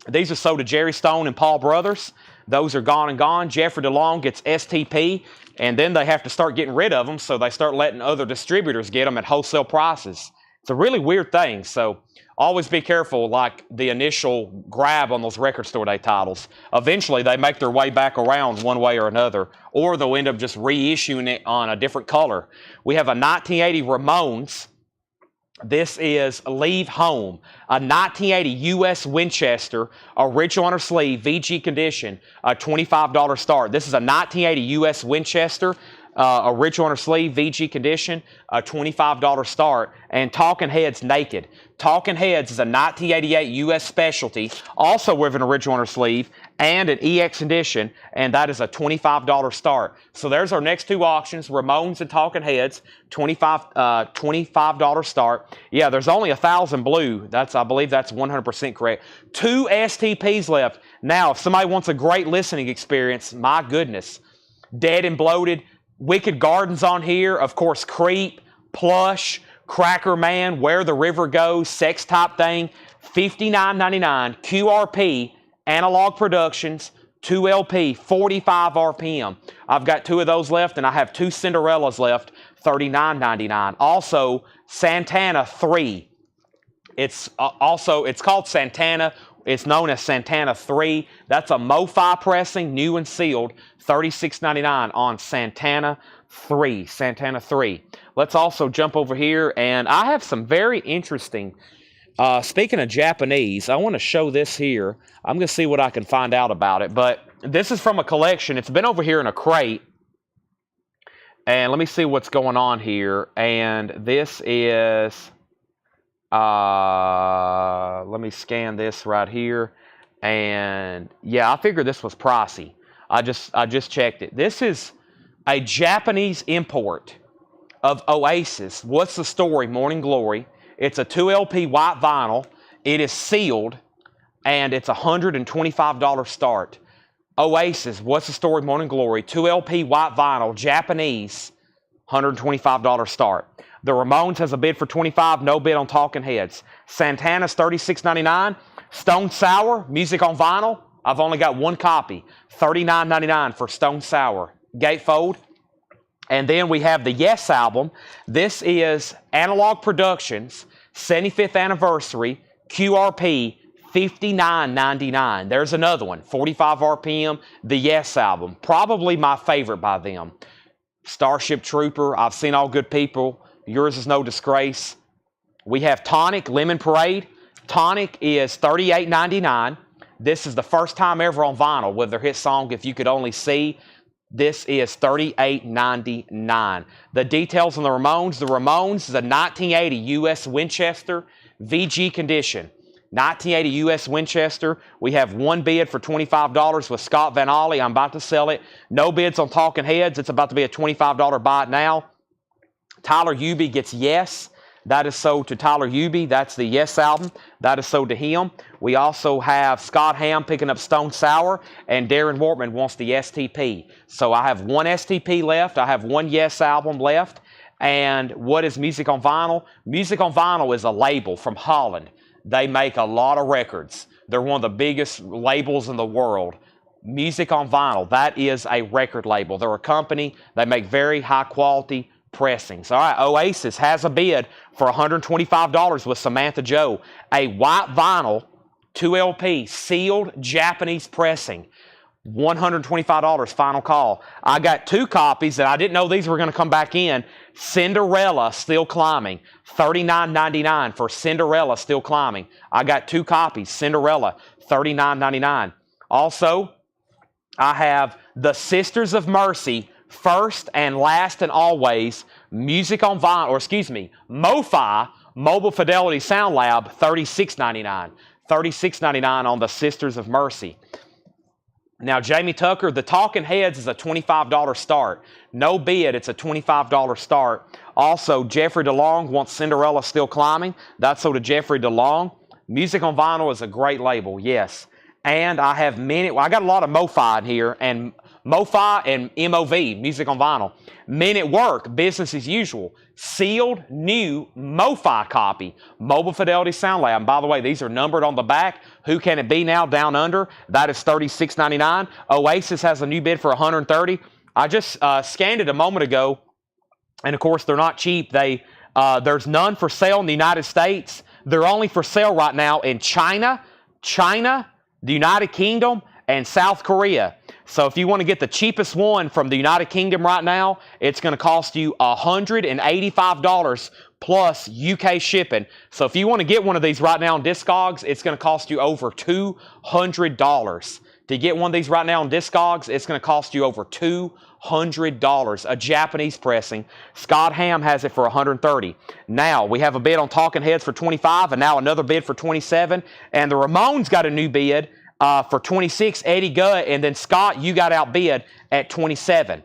These are sold to Jerry Stone and Paul Brothers. Those are gone and gone. Jeffrey DeLong gets STP, and then they have to start getting rid of them, so they start letting other distributors get them at wholesale prices. It's a really weird thing, so always be careful, like the initial grab on those record store day titles. Eventually, they make their way back around one way or another, or they'll end up just reissuing it on a different color. We have a 1980 Ramones. This is Leave Home, a 1980 U.S. Winchester, original on her sleeve, VG condition, a $25 start. This is a 1980 U.S. Winchester, original on her sleeve, VG condition, a $25 start. And Talking Heads Naked. Talking Heads is a 1988 U.S. specialty, also with an original on her sleeve, and an EX edition, and that is a $25 start. So there's our next 2 auctions, Ramones and Talking Heads, $25 start. Yeah, there's only 1,000 blue. I believe that's 100% correct. 2 STPs left. Now, if somebody wants a great listening experience, my goodness. Dead and Bloated, Wicked Gardens on here, of course, Creep, Plush, Cracker Man, Where the River Goes, Sex Type Thing, $59.99, QRP, Analog Productions, 2LP, 45 RPM. I've got 2 of those left, and I have 2 Cinderellas left, $39.99. Also, Santana 3. It's called Santana. It's known as Santana 3. That's a MoFi pressing, new and sealed, $36.99 on Santana 3. Santana 3. Let's also jump over here, and I have some very interesting. Speaking of Japanese, I want to show this here. I'm going to see what I can find out about it. But this is from a collection. It's been over here in a crate. And let me see what's going on here. And this is Let me scan this right here. And yeah, I figured this was pricey. I just checked it. This is a Japanese import of Oasis. What's the Story? Morning Glory. It's a 2 LP white vinyl. It is sealed, and it's $125 start. Oasis, What's the Story? Morning Glory. 2 LP white vinyl, Japanese, $125 start. The Ramones has a bid for $25, no bid on Talking Heads. Santana's $36.99. Stone Sour, music on vinyl. I've only got one copy, $39.99 for Stone Sour. Gatefold. And then we have the Yes album. This is Analog Productions, 75th anniversary, QRP, $59.99. There's another one, 45 RPM, the Yes album. Probably my favorite by them. Starship Trooper, I've Seen All Good People, Yours Is No Disgrace. We have Tonic, Lemon Parade. Tonic is $38.99. This is the first time ever on vinyl with their hit song, If You Could Only See. This is $38.99. The details on the Ramones is a 1980 U.S. Winchester VG condition. 1980 U.S. Winchester. We have one bid for $25 with Scott Van Ollie. I'm about to sell it. No bids on Talking Heads. It's about to be a $25 buy it now. Tyler Uby gets Yes. That is sold to Tyler Uby. That's the Yes album. That is sold to him. We also have Scott Ham picking up Stone Sour, and Darren Wortman wants the STP. So I have one STP left. I have one Yes album left. And what is Music on Vinyl? Music on Vinyl is a label from Holland. They make a lot of records. They're one of the biggest labels in the world. Music on Vinyl, that is a record label. They're a company. They make very high quality pressings. All right, Oasis has a bid for $125 with Samantha Joe. A white vinyl, 2 LP, sealed Japanese pressing. $125 final call. I got two copies, and I didn't know these were going to come back in. Cinderella, Still Climbing. $39.99 for Cinderella, Still Climbing. I got two copies. Cinderella, $39.99. Also, I have The Sisters of Mercy, First and Last and Always, Music on Vinyl, or excuse me, MoFi, Mobile Fidelity Sound Lab, $36.99. $36.99 on The Sisters of Mercy. Now, Jamie Tucker, the Talking Heads is a $25 start. No bid, it's a $25 start. Also, Jeffrey DeLong wants Cinderella Still Climbing. That's sold to Jeffrey DeLong. Music on Vinyl is a great label, yes. And I have I got a lot of MoFi in here, and MoFi and MOV, Music on Vinyl. Men at Work, Business as Usual. Sealed, new MoFi copy. Mobile Fidelity Sound Lab. And by the way, these are numbered on the back. Who Can It Be Now, down under. That is $36.99. Oasis has a new bid for $130. I just scanned it a moment ago. And of course, they're not cheap. There's none for sale in the United States. They're only for sale right now in China, the United Kingdom, and South Korea. So if you want to get the cheapest one from the United Kingdom right now, it's going to cost you $185 plus UK shipping. So if you want to get one of these right now on Discogs, it's going to cost you over $200. To get one of these right now on Discogs, it's going to cost you over $200. A Japanese pressing. Scott Ham has it for $130. Now, we have a bid on Talking Heads for $25, and now another bid for $27. And the Ramones got a new bid for $26, Eddie Gutt, and then Scott, you got outbid at $27.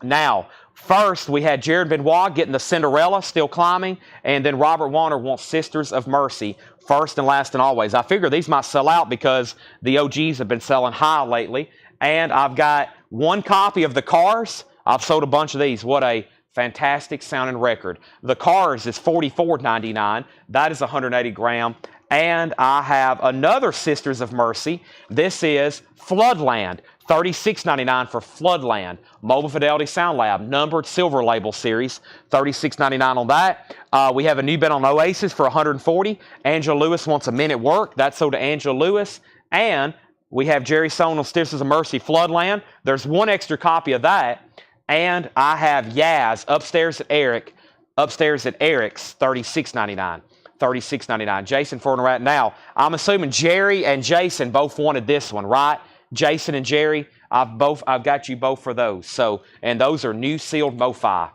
Now, first we had Jared Benoit getting the Cinderella, Still Climbing, and then Robert Warner wants Sisters of Mercy, First and Last and Always. I figure these might sell out because the OGs have been selling high lately. And I've got one copy of The Cars. I've sold a bunch of these. What a fantastic sounding record. The Cars is $44.99. That is 180 gram. And I have another Sisters of Mercy. This is Floodland, $36.99 for Floodland. Mobile Fidelity Sound Lab, numbered silver label series, $36.99 on that. We have a new bid on Oasis for $140. Angela Lewis wants a Men at Work. That's sold to Angela Lewis. And we have Jerry Stone on Sisters of Mercy, Floodland. There's one extra copy of that. And I have Yaz, Upstairs at Eric's, $36.99. $36.99. Jason Fortin right now. I'm assuming Jerry and Jason both wanted this one, right? Jason and Jerry, I've got you both for those. So, and those are new sealed MoFi.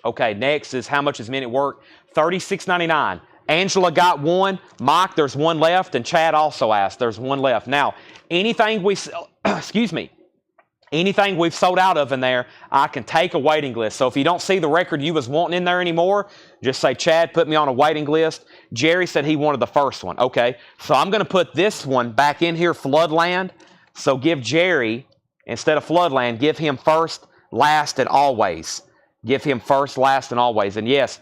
Okay, next is How Much Is Men at Work? $36.99. Angela got one. Mike, there's one left. And Chad also asked. There's one left. Now, anything we sell, excuse me, anything we've sold out of in there, I can take a waiting list. So if you don't see the record you was wanting in there anymore, just say, Chad, put me on a waiting list. Jerry said he wanted the first one. Okay, so I'm going to put this one back in here, Floodland. So give Jerry, instead of Floodland, give him first, last, and always. Give him first, last, and always. And yes,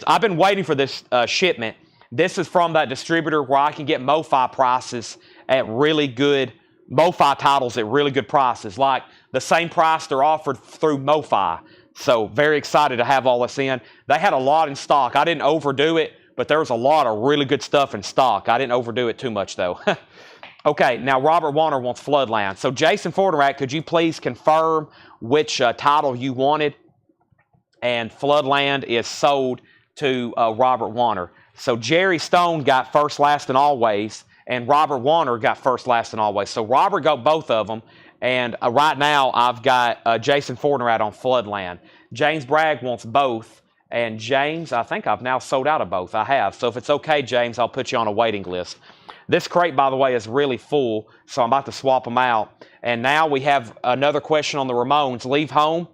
I've been waiting for this shipment. This is from that distributor where I can get MoFi prices at really good, MoFi titles at really good prices, like the same price they're offered through MoFi. So very excited to have all this in. They had a lot in stock. I didn't overdo it, but there was a lot of really good stuff in stock. I didn't overdo it too much, though. Okay, now Robert Warner wants Floodland. So Jason Forterack, could you please confirm which title you wanted? And Floodland is sold to Robert Warner. So Jerry Stone got first, last, and always, and Robert Warner got first, last, and always. So Robert got both of them, and right now I've got Jason Forterack on Floodland. James Bragg wants both, and James, I think I've now sold out of both. I have. So if it's okay, James, I'll put you on a waiting list. This crate, by the way, is really full, so I'm about to swap them out. And now we have another question on the Ramones. Leave Home.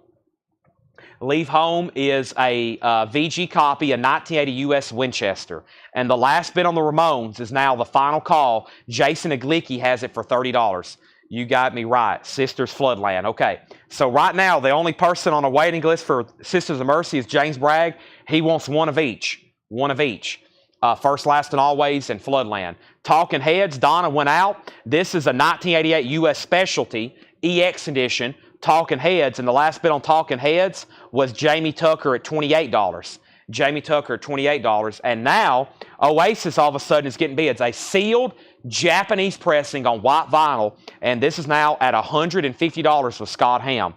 Leave Home is a VG copy, a 1980 U.S. Winchester. And the last bid on the Ramones is now the final call. Jason Iglicki has it for $30. You got me right. Sisters Floodland. Okay. So right now, the only person on a waiting list for Sisters of Mercy is James Bragg. He wants one of each. One of each. First, last, and always, and Floodland. Talking Heads, Donna went out. This is a 1988 U.S. Specialty, EX edition, Talking Heads, and the last bid on Talking Heads was Jamie Tucker at $28. Jamie Tucker at $28. And now, Oasis all of a sudden is getting bids. A sealed Japanese pressing on white vinyl, and this is now at $150 with Scott Ham.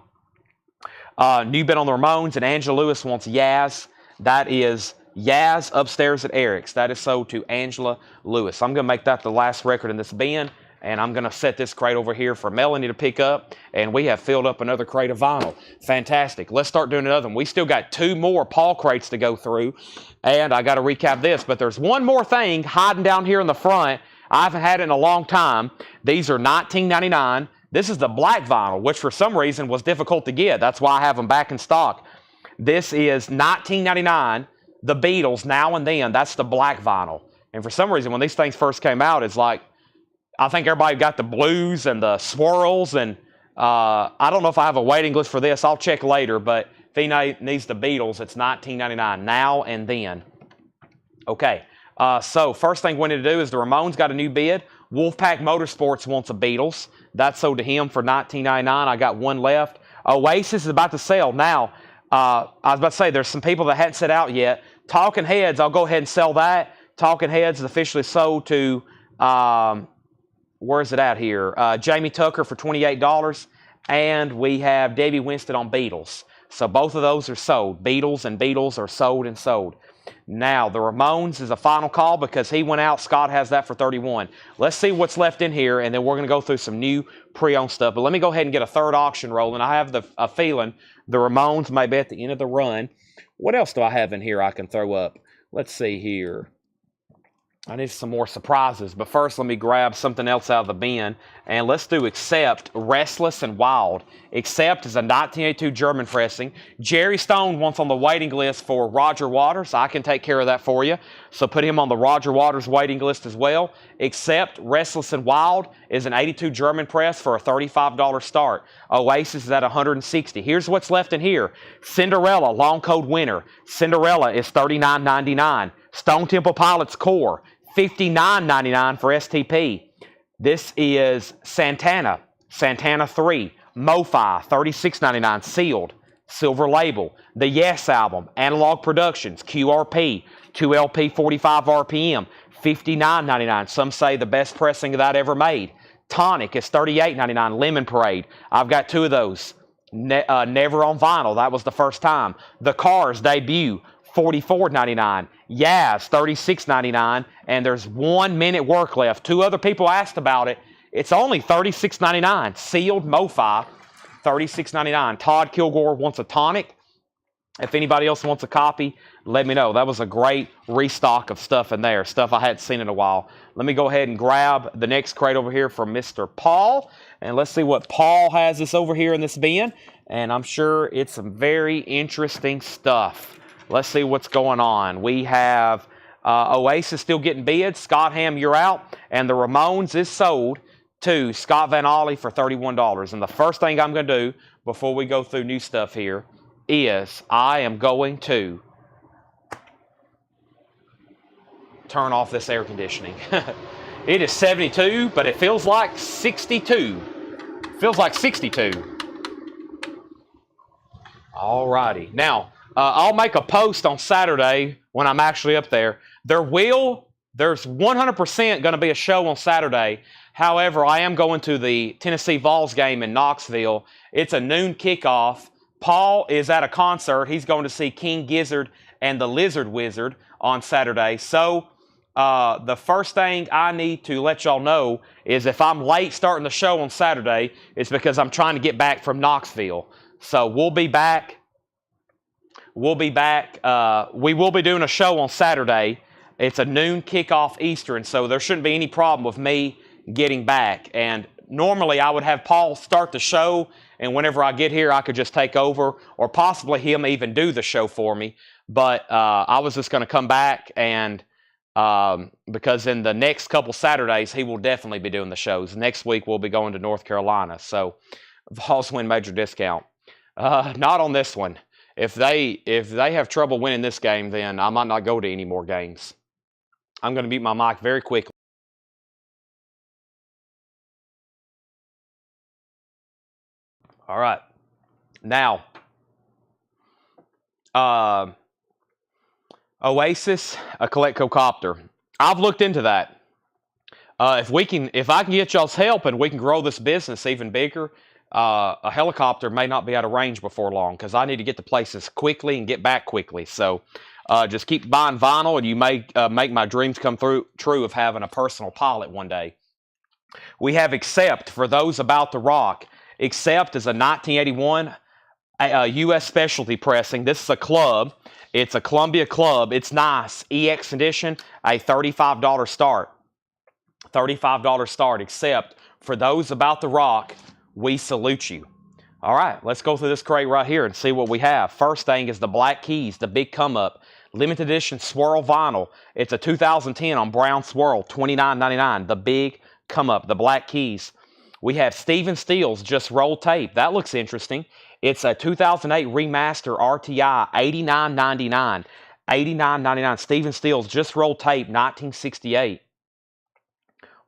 New bid on the Ramones, and Angela Lewis wants Yaz. That is Yaz upstairs at Eric's. That is sold to Angela Lewis. I'm going to make that the last record in this bin, and I'm going to set this crate over here for Melanie to pick up, and we have filled up another crate of vinyl. Fantastic. Let's start doing another one. We still got 2 more Paul crates to go through, and I got to recap this, but there's one more thing hiding down here in the front. I haven't had it in a long time. These are $19.99. This is the black vinyl, which for some reason was difficult to get. That's why I have them back in stock. This is $19.99. The Beatles, Now and Then. That's the black vinyl. And for some reason, when these things first came out, it's like, I think everybody got the blues and the swirls, and I don't know if I have a waiting list for this. I'll check later, but if he needs the Beatles, it's $19.99, Now and Then. Okay, so first thing we need to do is the Ramones got a new bid. Wolfpack Motorsports wants a Beatles. That's sold to him for $19.99. I got one left. Oasis is about to sell. Now, I was about to say, there's some people that hadn't set out yet. Talking Heads, I'll go ahead and sell that. Talking Heads is officially sold to... where is it at here? Jamie Tucker for $28, and we have Debbie Winston on Beatles. So both of those are sold. Beatles and Beatles are sold and sold. Now, the Ramones is a final call because he went out. Scott has that for $31. Let's see what's left in here, and then we're going to go through some new pre-owned stuff. But let me go ahead and get a third auction rolling. I have a feeling the Ramones may be at the end of the run. What else do I have in here I can throw up? Let's see here. I need some more surprises, but first let me grab something else out of the bin, and let's do Accept, Restless and Wild. Accept is a 1982 German pressing. Jerry Stone wants on the waiting list for Roger Waters. I can take care of that for you, so put him on the Roger Waters waiting list as well. Accept, Restless and Wild is an 82 German press for a $35 start. Oasis is at $160. Here's what's left in here. Cinderella, Long Coat Winter. Cinderella is $39.99. Stone Temple Pilots Core, $59.99 for STP. This is Santana, Santana 3, MoFi, $36.99, sealed, silver label. The Yes album, Analog Productions, QRP, 2LP 45 RPM, $59.99. Some say the best pressing of that ever made. Tonic is $38.99, Lemon Parade. I've got 2 of those. Never on vinyl, that was the first time. The Cars debut, $44.99. Yaz, $36.99, and there's 1 minute work left. 2 other people asked about it. It's only $36.99. Sealed MoFi, $36.99. Todd Kilgore wants a Tonic, If anybody else wants a copy, let me know. That was a great restock of stuff in there, stuff I hadn't seen in a while. Let me go ahead and grab the next crate over here from Mr. Paul, and let's see what Paul has this over here in this bin, and I'm sure it's some very interesting stuff. Let's see what's going on. We have Oasis still getting bids. Scott Ham, you're out, and the Ramones is sold to Scott Van Ollie for $31. And the first thing I'm going to do before we go through new stuff here is I am going to turn off this air conditioning. It is 72, but it feels like 62. Feels like 62. Alrighty. Now, I'll make a post on Saturday when I'm actually up there. There's 100% going to be a show on Saturday. However, I am going to the Tennessee Vols game in Knoxville. It's a noon kickoff. Paul is at a concert. He's going to see King Gizzard and the Lizard Wizard on Saturday. So the first thing I need to let y'all know is if I'm late starting the show on Saturday, it's because I'm trying to get back from Knoxville. So we'll be back. We will be doing a show on Saturday. It's a noon kickoff Eastern, so there shouldn't be any problem with me getting back. And normally I would have Paul start the show, and whenever I get here, I could just take over, or possibly him even do the show for me. But I was just going to come back, and because in the next couple Saturdays, he will definitely be doing the shows. Next week, we'll be going to North Carolina. So Vols win major discount. Not on this one. If they have trouble winning this game, then I might not go to any more games. I'm going to mute my mic very quickly. All right. Now, Oasis, a Colectocopter. I've looked into that. If I can get y'all's help and we can grow this business even bigger, a helicopter may not be out of range before long, because I need to get to places quickly and get back quickly. So just keep buying vinyl, and you may make my dreams come true of having a personal pilot one day. We have Accept for those about to rock. Accept is a 1981 U.S. specialty pressing. This is a club. It's a Columbia club. It's nice. EX edition, a $35 start. $35 start. Accept for those about to rock. We salute you. All right, let's go through this crate right here and see what we have. First thing is the Black Keys, the big come up. Limited edition swirl vinyl. It's a 2010 on brown swirl, $29.99. The big come up, the Black Keys. We have Stephen Stills Just Roll Tape. That looks interesting. It's a 2008 remaster RTI, $89.99. $89.99. Stephen Stills Just Roll Tape, 1968.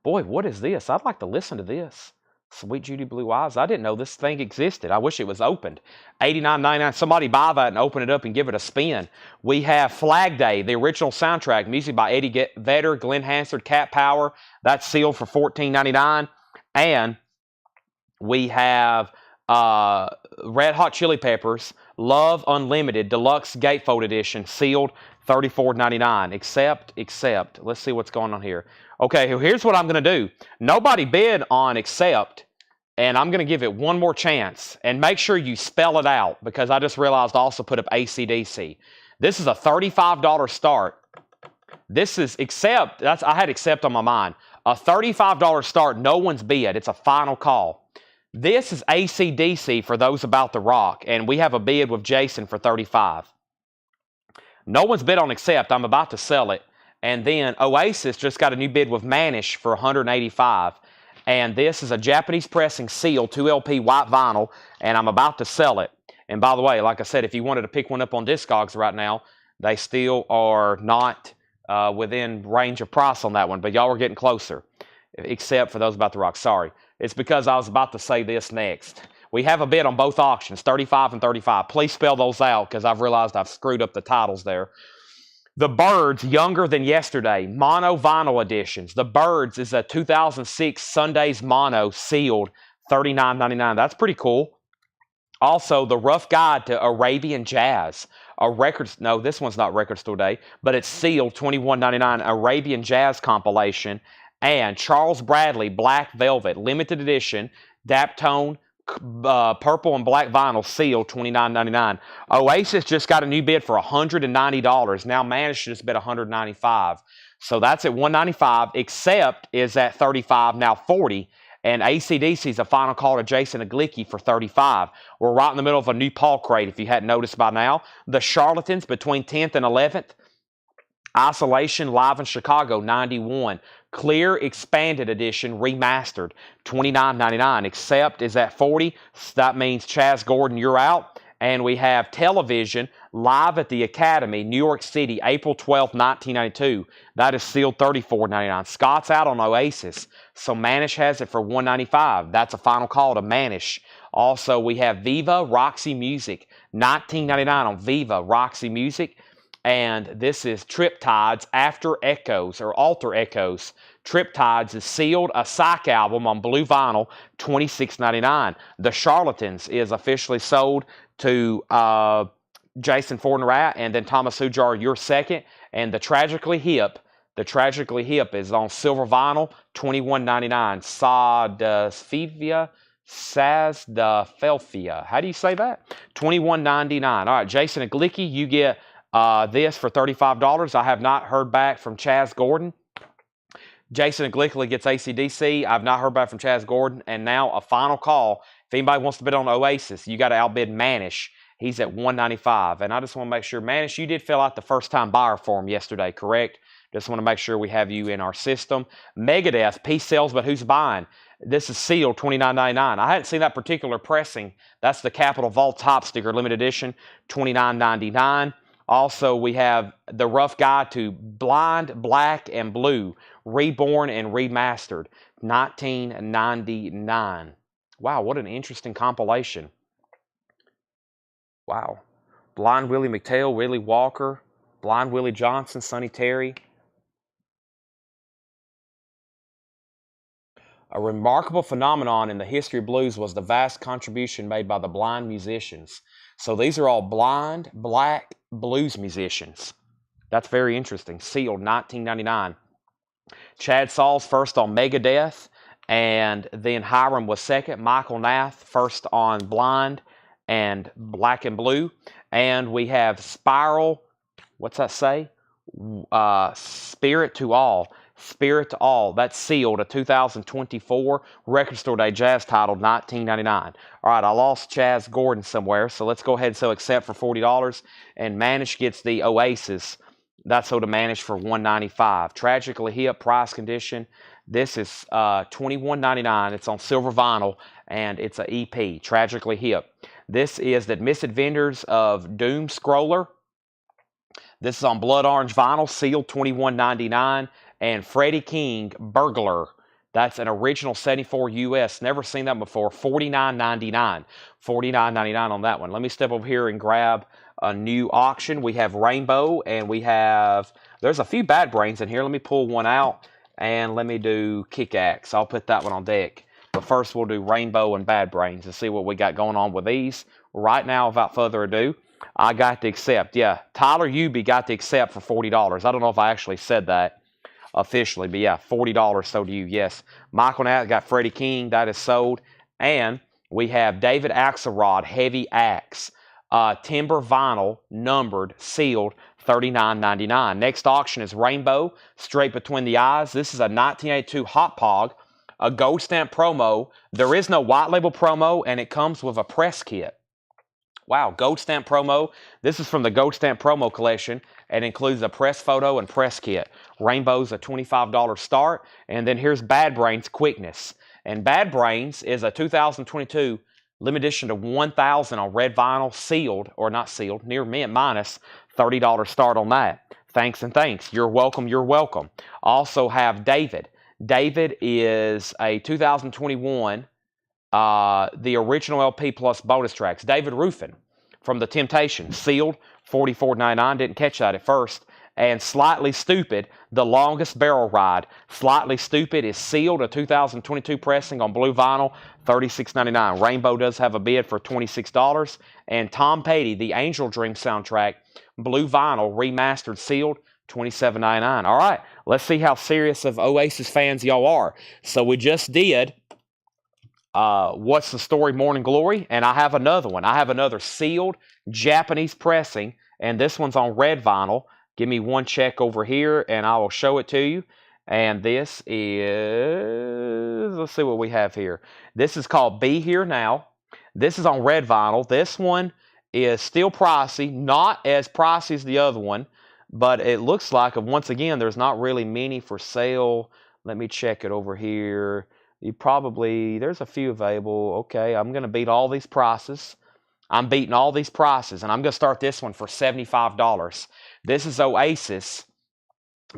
Boy, what is this? I'd like to listen to this. Sweet Judy Blue Eyes. I didn't know this thing existed. I wish it was opened. $89.99. Somebody buy that and open it up and give it a spin. We have Flag Day, the original soundtrack, music by Eddie Vedder, Glenn Hansard, Cat Power. That's sealed for $14.99. And we have Red Hot Chili Peppers, Love Unlimited, Deluxe Gatefold Edition, sealed, $34.99. Accept. Let's see what's going on here. Okay, here's what I'm going to do. Nobody bid on Accept, and I'm going to give it one more chance. And make sure you spell it out, because I just realized I also put up AC/DC. This is a $35 start. This is Accept. I had Accept on my mind. A $35 start, no one's bid. It's a final call. This is AC/DC for those about to rock, and we have a bid with Jason for $35. No one's bid on Accept. I'm about to sell it. And then Oasis just got a new bid with Manish for $185. And this is a Japanese pressing seal, 2LP white vinyl, and I'm about to sell it. And by the way, like I said, if you wanted to pick one up on Discogs right now, they still are not within range of price on that one, but y'all are getting closer, except for those about to rock. Sorry. It's because I was about to say this next. We have a bid on both auctions, 35 and 35. Please spell those out, because I've realized I've screwed up the titles there. The Birds, Younger Than Yesterday, mono vinyl editions. The Birds is a 2006 Sundays mono, sealed, $39.99. That's pretty cool. Also, The Rough Guide to Arabian Jazz. This one's not Record Store Day, but it's sealed, $21.99. Arabian Jazz compilation. And Charles Bradley, Black Velvet, limited edition, Daptone, purple and black vinyl, sealed, $29.99. Oasis just got a new bid for $190. Now Manish just bid $195. So that's at $195. Accept is at $35, now $40. And AC/DC is a final call to Jason Aglicki for $35. We're right in the middle of a new Paul crate, if you hadn't noticed by now. The Charlatans between 10th and 11th. Isolation live in Chicago, 91. Clear expanded edition remastered, $29.99. Accept is at $40. So that means Chaz Gordon, you're out. And we have Television live at the Academy, New York City, April 12th, 1992. That is sealed, $34.99. Scott's out on Oasis, so Manish has it for $195. That's a final call to Manish. Also, we have Viva Roxy Music, $19.99 on Viva Roxy Music. And this is Triptides After Echoes, or Alter Echoes. Triptides is sealed, a psych album on blue vinyl, $26.99. The Charlatans is officially sold to Jason Fortnerat, and then Thomas Hujar, you're second. And the Tragically Hip is on silver vinyl, $21.99. Sazdafelfia. How do you say that? $21.99. All right, Jason Aglicki, you get this for $35. I have not heard back from Chaz Gordon. Jason Aglicki gets AC/DC. I've not heard back from Chaz Gordon. And now a final call. If anybody wants to bid on Oasis, you got to outbid Manish. He's at $195. And I just want to make sure, Manish, you did fill out the first-time buyer form yesterday, correct? Just want to make sure we have you in our system. Megadeth, peace sells, but who's buying? This is sealed, $29.99. I hadn't seen that particular pressing. That's the Capitol Vault Top Sticker, limited edition, $29.99. Also, we have The Rough Guide to Blind, Black, and Blue, reborn and remastered, $19.99. Wow, what an interesting compilation. Wow. Blind Willie McTell, Willie Walker, Blind Willie Johnson, Sonny Terry. A remarkable phenomenon in the history of blues was the vast contribution made by the blind musicians. So these are all blind, black blues musicians. That's very interesting. Sealed, $19.99. Chad Saul's first on Megadeth, and then Hiram was second. Michael Nath first on Blind and Black and Blue. And we have Spiral, what's that say? Spirit to All. Spirit to All. That's sealed, a 2024 Record Store Day jazz title, $19.99. All right, I lost Chaz Gordon somewhere, so let's go ahead and sell accept for $40. And Manish gets the Oasis. That's sold to Manish for $195. Tragically Hip, price condition. This is $21.99. It's on silver vinyl, and it's an EP, Tragically Hip. This is the Misadventures of Doom Scroller. This is on blood orange vinyl, sealed, $21.99. And Freddie King, Burglar. That's an original 74 US. Never seen that before. $49.99. $49.99 on that one. Let me step over here and grab a new auction. We have Rainbow, and we have... There's a few Bad Brains in here. Let me pull one out, and let me do Kick-Axe. I'll put that one on deck. But first, we'll do Rainbow and Bad Brains and see what we got going on with these. Right now, without further ado, I got to accept. Yeah, Tyler Uby got to accept for $40. I don't know if I actually said that officially, but yeah, $40 sold to you, yes. Michael Nat got Freddie King, that is sold. And we have David Axelrod, Heavy Axe, timber vinyl, numbered, sealed, $39.99. Next auction is Rainbow, Straight Between the Eyes. This is a 1982 Hot Pog, a gold stamp promo. There is no white label promo, and it comes with a press kit. Wow, gold stamp promo. This is from the gold stamp promo collection and includes a press photo and press kit. Rainbow's a $25 start. And then here's Bad Brains Quickness. And Bad Brains is a 2022 limited edition to 1,000 on red vinyl, sealed, or not sealed, near mint minus, $30 start on that. Thanks and thanks. You're welcome, you're welcome. Also have David. David is a 2021 the original LP plus bonus tracks. David Ruffin from The Temptations, sealed, $44.99. Didn't catch that at first. And Slightly Stupid, The Longest Barrel Ride. Slightly Stupid is sealed, a 2022 pressing on blue vinyl, $36.99. Rainbow does have a bid for $26. And Tom Petty, The Angel Dream soundtrack, blue vinyl, remastered, sealed, $27.99. All right, let's see how serious of Oasis fans y'all are. So we just did What's the Story, Morning Glory, and I have another one. I have another sealed Japanese pressing, and this one's on red vinyl. Give me one check over here, and I will show it to you. And this is, let's see what we have here. This is called Be Here Now. This is on red vinyl. This one is still pricey, not as pricey as the other one, but it looks like, once again, there's not really many for sale. Let me check it over here. There's a few available. Okay, I'm going to beat all these prices. I'm beating all these prices, and I'm going to start this one for $75. This is Oasis.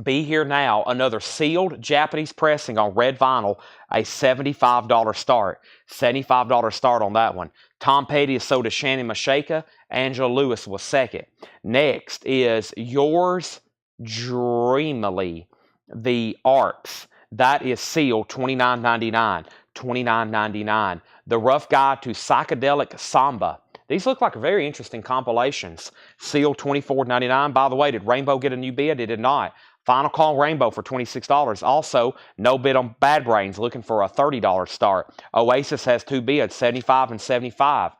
Be Here Now, another sealed Japanese pressing on red vinyl, a $75 start. $75 start on that one. Tom Petty is sold to Shannon Mashaka. Angela Lewis was second. Next is Yours Dreamily, the Arcs. That is sealed $29.99. $29.99. The Rough Guide to Psychedelic Samba. These look like very interesting compilations. Sealed $24.99. By the way, did Rainbow get a new bid? It did not. Final Call Rainbow for $26. Also, no bid on Bad Brains, looking for a $30 start. Oasis has two bids, $75 and $75.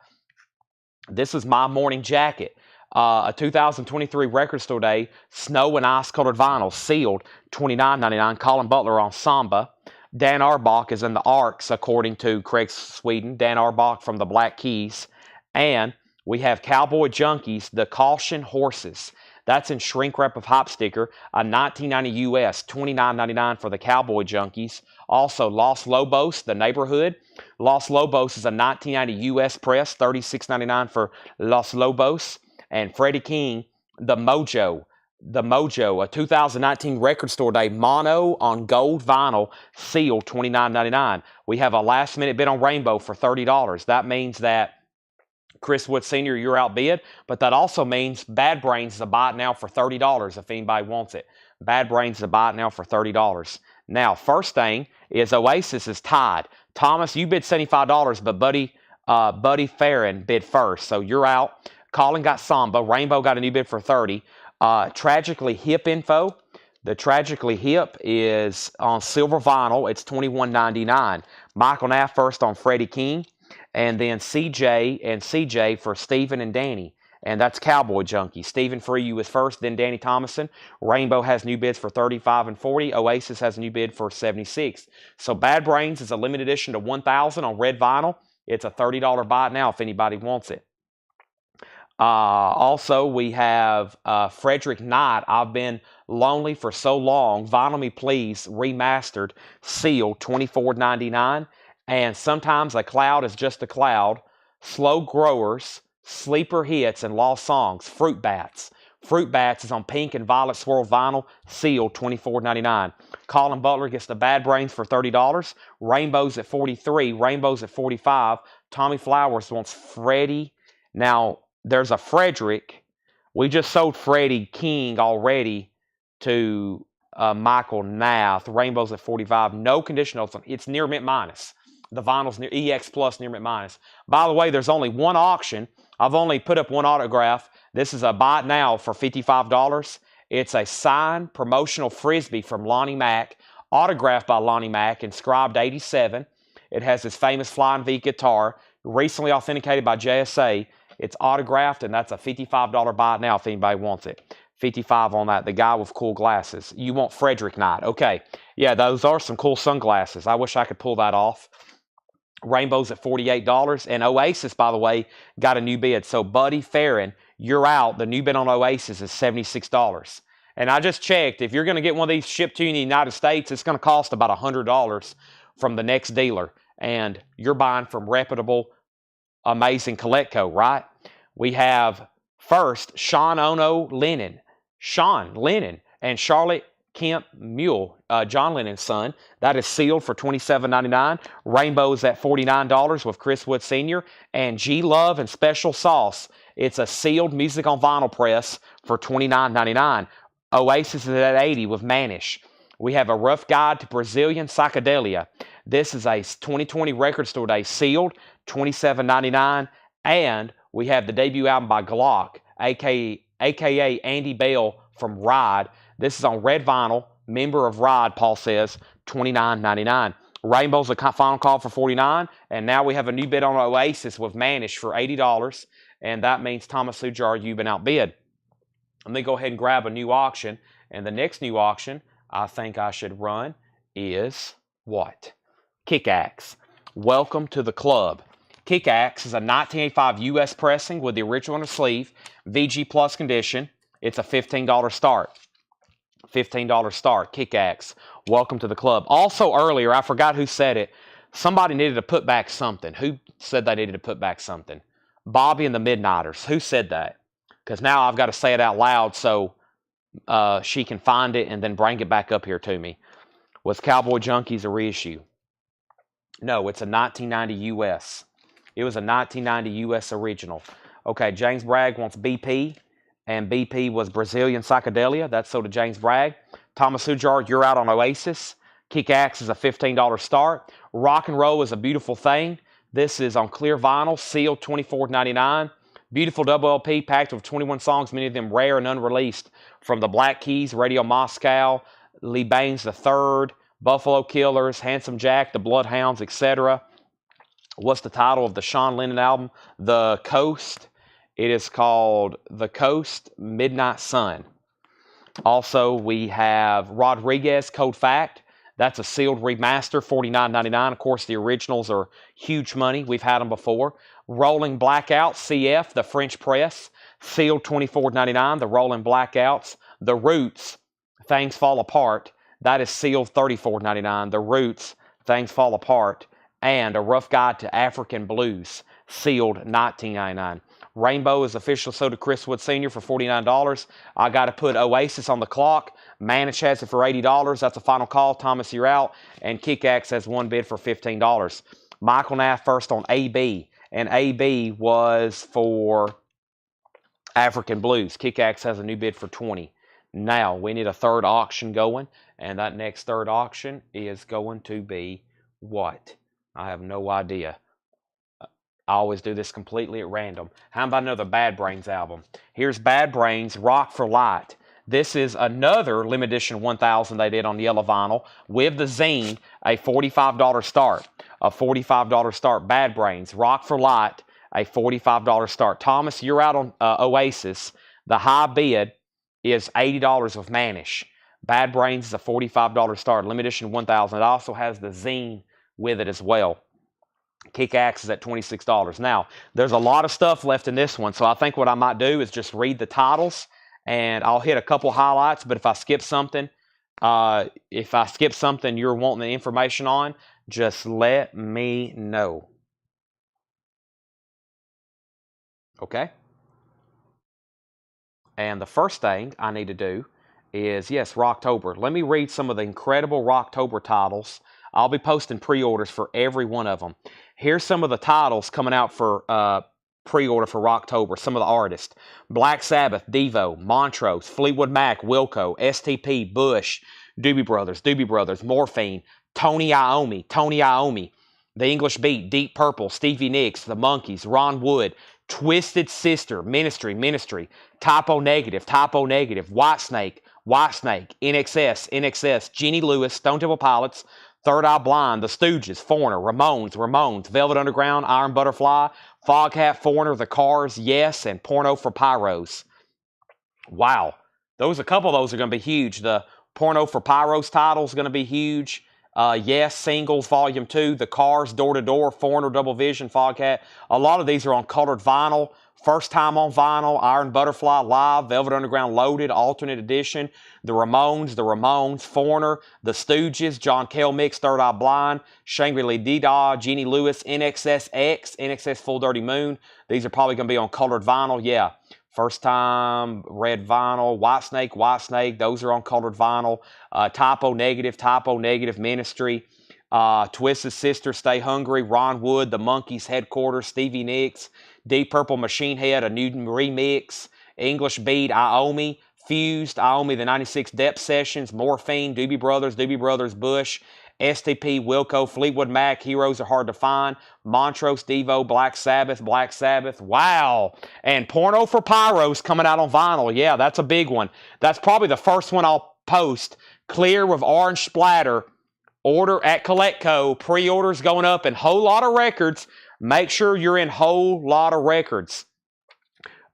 This is My Morning Jacket. A 2023 Record Store Day, Snow and Ice Colored Vinyl, sealed $29.99. Colin Butler on Samba. Dan Arbach is in the Arcs, according to Craig Sweden. Dan Arbach from the Black Keys. And we have Cowboy Junkies, the Caution Horses. That's in shrink wrap of hop sticker, a $19.90 US, $29.99 for the Cowboy Junkies. Also, Los Lobos, the Neighborhood. Los Lobos is a $19.90 US press, $36.99 for Los Lobos. And Freddie King, the Mojo, a 2019 Record Store Day mono on gold vinyl, sealed $29.99. We have a last minute bid on Rainbow for $30. That means that Chris Wood Sr., you're outbid, but that also means Bad Brains is a buy it now for $30 if anybody wants it. Bad Brains is a buy it now for $30. Now, first thing is Oasis is tied. Thomas, you bid $75, but Buddy Farron bid first, so you're out. Colin got Samba. Rainbow got a new bid for $30. Tragically Hip info. The Tragically Hip is on silver vinyl. It's $21.99. Michael Knapp first on Freddie King. And then CJ and CJ for Stephen and Danny. And that's Cowboy Junkie. Stephen for you is first, then Danny Thomason. Rainbow has new bids for $35 and $40. Oasis has a new bid for $76. So Bad Brains is a limited edition to $1,000 on red vinyl. It's a $30 buy now if anybody wants it. Also, we have Frederick Knight, I've Been Lonely for So Long, Vinyl Me Please, remastered, sealed, $24.99. And Sometimes a Cloud is Just a Cloud, Slow Growers, Sleeper Hits, and Lost Songs, Fruit Bats. Fruit Bats is on pink and violet swirl vinyl, sealed, $24.99. Colin Butler gets the Bad Brains for $30. Rainbow's at $43. Rainbow's at $45. Tommy Flowers wants Freddie. Now, there's a Frederick. We just sold Freddie King already to Michael Nath. Rainbow's at $45. No conditional. It's near mint minus. The vinyl's near EX Plus near mint minus. By the way, there's only one auction. I've only put up one autograph. This is a buy it now for $55. It's a signed promotional Frisbee from Lonnie Mack, autographed by Lonnie Mack, inscribed 87. It has his famous Flying V guitar, recently authenticated by JSA. It's autographed, and that's a $55 buy it now if anybody wants it. $55 on that. The guy with cool glasses. You want Frederick Knight. Okay. Yeah, those are some cool sunglasses. I wish I could pull that off. Rainbow's at $48. And Oasis, by the way, got a new bid. So, Buddy Farron, you're out. The new bid on Oasis is $76. And I just checked. If you're going to get one of these shipped to you in the United States, it's going to cost about $100 from the next dealer. And you're buying from reputable, amazing Collecco, right? We have first Sean Ono Lennon. Sean Lennon and Charlotte Kemp Mule, John Lennon's son. That is sealed for $27.99. Rainbow's at $49 with Chris Wood Sr. And G Love and Special Sauce. It's a sealed music on vinyl press for $29.99. Oasis is at $80 with Manish. We have a Rough Guide to Brazilian Psychedelia. This is a 2020 Record Store Day sealed, $27.99. And we have the debut album by Glock, aka Andy Bell from Ride. This is on red vinyl. Member of Ride, Paul says, $29.99. Rainbow's the final call for $49. And now we have a new bid on Oasis with Manish for $80. And that means Thomas Sujar, you've been outbid. Let me go ahead and grab a new auction. And the next new auction I think I should run is what? Kickaxe. Welcome to the club. Kickaxe is a 1985 U.S. pressing with the original on the sleeve, VG Plus condition. It's a $15 start. $15 start, Kickaxe. Welcome to the club. Also earlier, I forgot who said it. Somebody needed to put back something. Who said they needed to put back something? Bobby and the Midnighters. Who said that? Because now I've got to say it out loud so she can find it and then bring it back up here to me. Was Cowboy Junkies a reissue? No, it's a 1990 U.S. It was a 1990 U.S. original. Okay, James Bragg wants BP, and BP was Brazilian Psychedelia. That's so to James Bragg. Thomas Sujar, you're out on Oasis. Kickaxe is a $15 start. Rock and Roll is a Beautiful Thing. This is on clear vinyl, sealed $24.99. Beautiful double LP packed with 21 songs, many of them rare and unreleased. From the Black Keys, Radio Moscow, Lee Baines III, Buffalo Killers, Handsome Jack, the Bloodhounds, etc. What's the title of the Sean Lennon album? The Coast. It is called The Coast, Midnight Sun. Also, we have Rodriguez, Code Fact. That's a sealed remaster, $49.99. Of course, the originals are huge money. We've had them before. Rolling Blackout, CF, the French press, sealed $24.99. The Rolling Blackouts. The Roots, Things Fall Apart. That is sealed $34.99. The Roots, Things Fall Apart. And A Rough Guide to African Blues, sealed $19.99. Rainbow is official soda Chriswood Sr. for $49. I got to put Oasis on the clock. Manish has it for $80. That's a final call. Thomas, you're out. And Kickaxe has one bid for $15. Michael Nath first on AB. And AB was for African Blues. Kickaxe has a new bid for $20. Now, we need a third auction going. And that next third auction is going to be what? I have no idea. I always do this completely at random. How about another Bad Brains album? Here's Bad Brains, Rock for Light. This is another limited edition 1000 they did on yellow vinyl with the zine, a $45 start. A $45 start. Bad Brains, Rock for Light, a $45 start. Thomas, you're out on Oasis. The high bid is $80 with Manish. Bad Brains is a $45 start. Limited edition 1000. It also has the zine with it as well. Kickaxe is at $26. Now, there's a lot of stuff left in this one, so I think what I might do is just read the titles, and I'll hit a couple highlights, but if I skip something you're wanting the information on, just let me know. Okay? And the first thing I need to do is, yes, Rocktober. Let me read some of the incredible Rocktober titles. I'll be posting pre-orders for every one of them. Here's some of the titles coming out for pre-order for Rocktober. Some of the artists. Black Sabbath, Devo, Montrose, Fleetwood Mac, Wilco, STP, Bush, Doobie Brothers, Morphine, Tony Iommi, The English Beat, Deep Purple, Stevie Nicks, The Monkees, Ron Wood, Twisted Sister, Ministry, Typo Negative, Whitesnake, NXS, Jeannie Lewis, Stone Temple Pilots, Third Eye Blind, The Stooges, Foreigner, Ramones, Velvet Underground, Iron Butterfly, Foghat, Foreigner, The Cars, Yes, and Porno for Pyros. Wow. A couple of those are going to be huge. The Porno for Pyros title is going to be huge. Yes, Singles, Volume 2, The Cars, Door to Door, Foreigner, Double Vision, Foghat. A lot of these are on colored vinyl. First time on vinyl, Iron Butterfly, Live, Velvet Underground, Loaded, Alternate Edition, The Ramones, Foreigner, The Stooges, John Cale Mix, Third Eye Blind, Shangri-La Dee-Dah, Jeannie Lewis, NXS, NXS Full Dirty Moon. These are probably going to be on colored vinyl, yeah. First time, red vinyl, Whitesnake, those are on colored vinyl. Typo Negative, Ministry. Twisted Sister, Stay Hungry, Ron Wood, The Monkees, Headquarters, Stevie Nicks, Deep Purple, Machine Head, a new remix, English Beat, Iommi, Fused, Iommi, the 96 Depth Sessions, Morphine, Doobie Brothers, Bush, STP, Wilco, Fleetwood Mac, Heroes Are Hard to Find, Montrose, Devo, Black Sabbath, wow, and Porno for Pyros coming out on vinyl, yeah, that's a big one. That's probably the first one I'll post, clear with orange splatter, Order at CollectCo. Pre-orders going up in Whole Lot of Records. Make sure you're in Whole Lot of Records.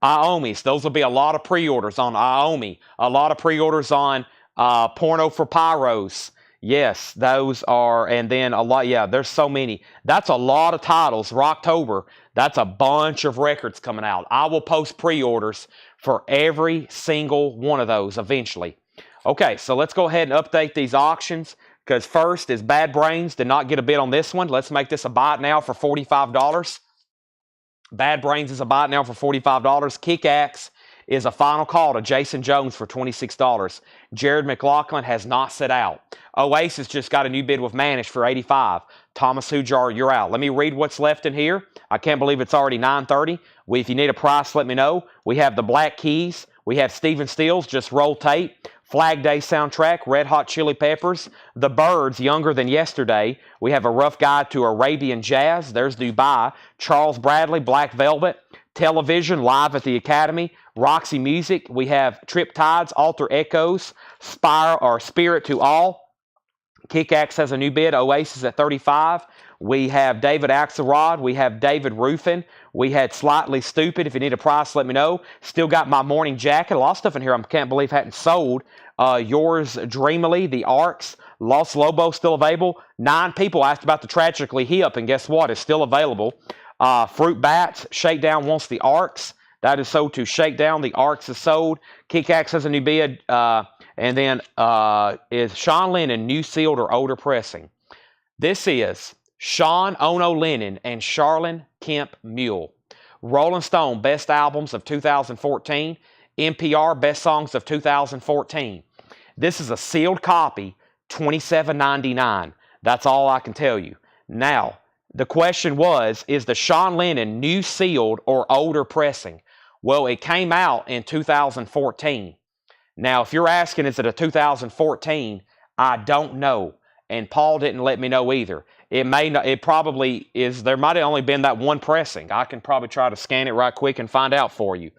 Iomis. Those will be a lot of pre-orders on Iomi. A lot of pre-orders on Porno for Pyros. Yes, those are, and then a lot, yeah, there's so many. That's a lot of titles. Rocktober, that's a bunch of records coming out. I will post pre-orders for every single one of those eventually. Okay, so let's go ahead and update these auctions, because first is Bad Brains did not get a bid on this one. Let's make this a buy it now for $45. Bad Brains is a buy it now for $45. Kick-Axe is a final call to Jason Jones for $26. Jared McLaughlin has not set out. Oasis just got a new bid with Manish for $85. Thomas Hujar, you're out. Let me read what's left in here. I can't believe it's already 9:30. If you need a price, let me know. We have the Black Keys. We have Stephen Stills, Just Roll Tape. Flag Day soundtrack, Red Hot Chili Peppers. The Byrds, Younger Than Yesterday. We have A Rough Guide to Arabian Jazz. There's Dubai. Charles Bradley, Black Velvet. Television, Live at the Academy. Roxy Music. We have Triptides, Alter Echoes. Spirit to All. Kick-Axe has a new bid. Oasis at $35. We have David Axelrod. We have David Ruffin. We had Slightly Stupid. If you need a price, let me know. Still got My Morning Jacket. A lot of stuff in here I can't believe hadn't sold. Yours Dreamily, The Arcs. Los Lobos still available. 9 people asked about the Tragically Hip, and guess what? It's still available. Fruit Bats. Shakedown wants The Arcs. That is sold to Shakedown. The Arcs is sold. Kick-Axe has a new bid. And then is Sean Lennon new sealed or older pressing? This is Sean Ono Lennon and Charlene Kemp Mule. Rolling Stone Best Albums of 2014. NPR Best Songs of 2014. This is a sealed copy, $27.99. That's all I can tell you. Now, the question was, is the Sean Lennon new sealed or older pressing? Well, it came out in 2014. Now, if you're asking, is it a 2014? I don't know. And Paul didn't let me know either. It may not, it probably is, there might have only been that one pressing. I can probably try to scan it right quick and find out for you.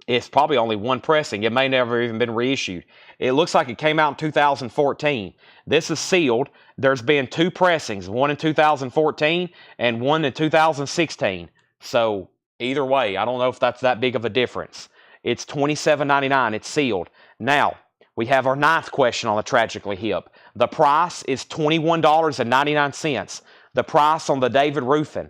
It's probably only one pressing. It may never even been reissued. It looks like it came out in 2014. This is sealed. There's been 2 pressings, one in 2014 and one in 2016. So either way, I don't know if that's that big of a difference. It's $27.99. It's sealed. Now, we have our 9th question on the Tragically Hip. The price is $21.99. The price on the David Ruffin.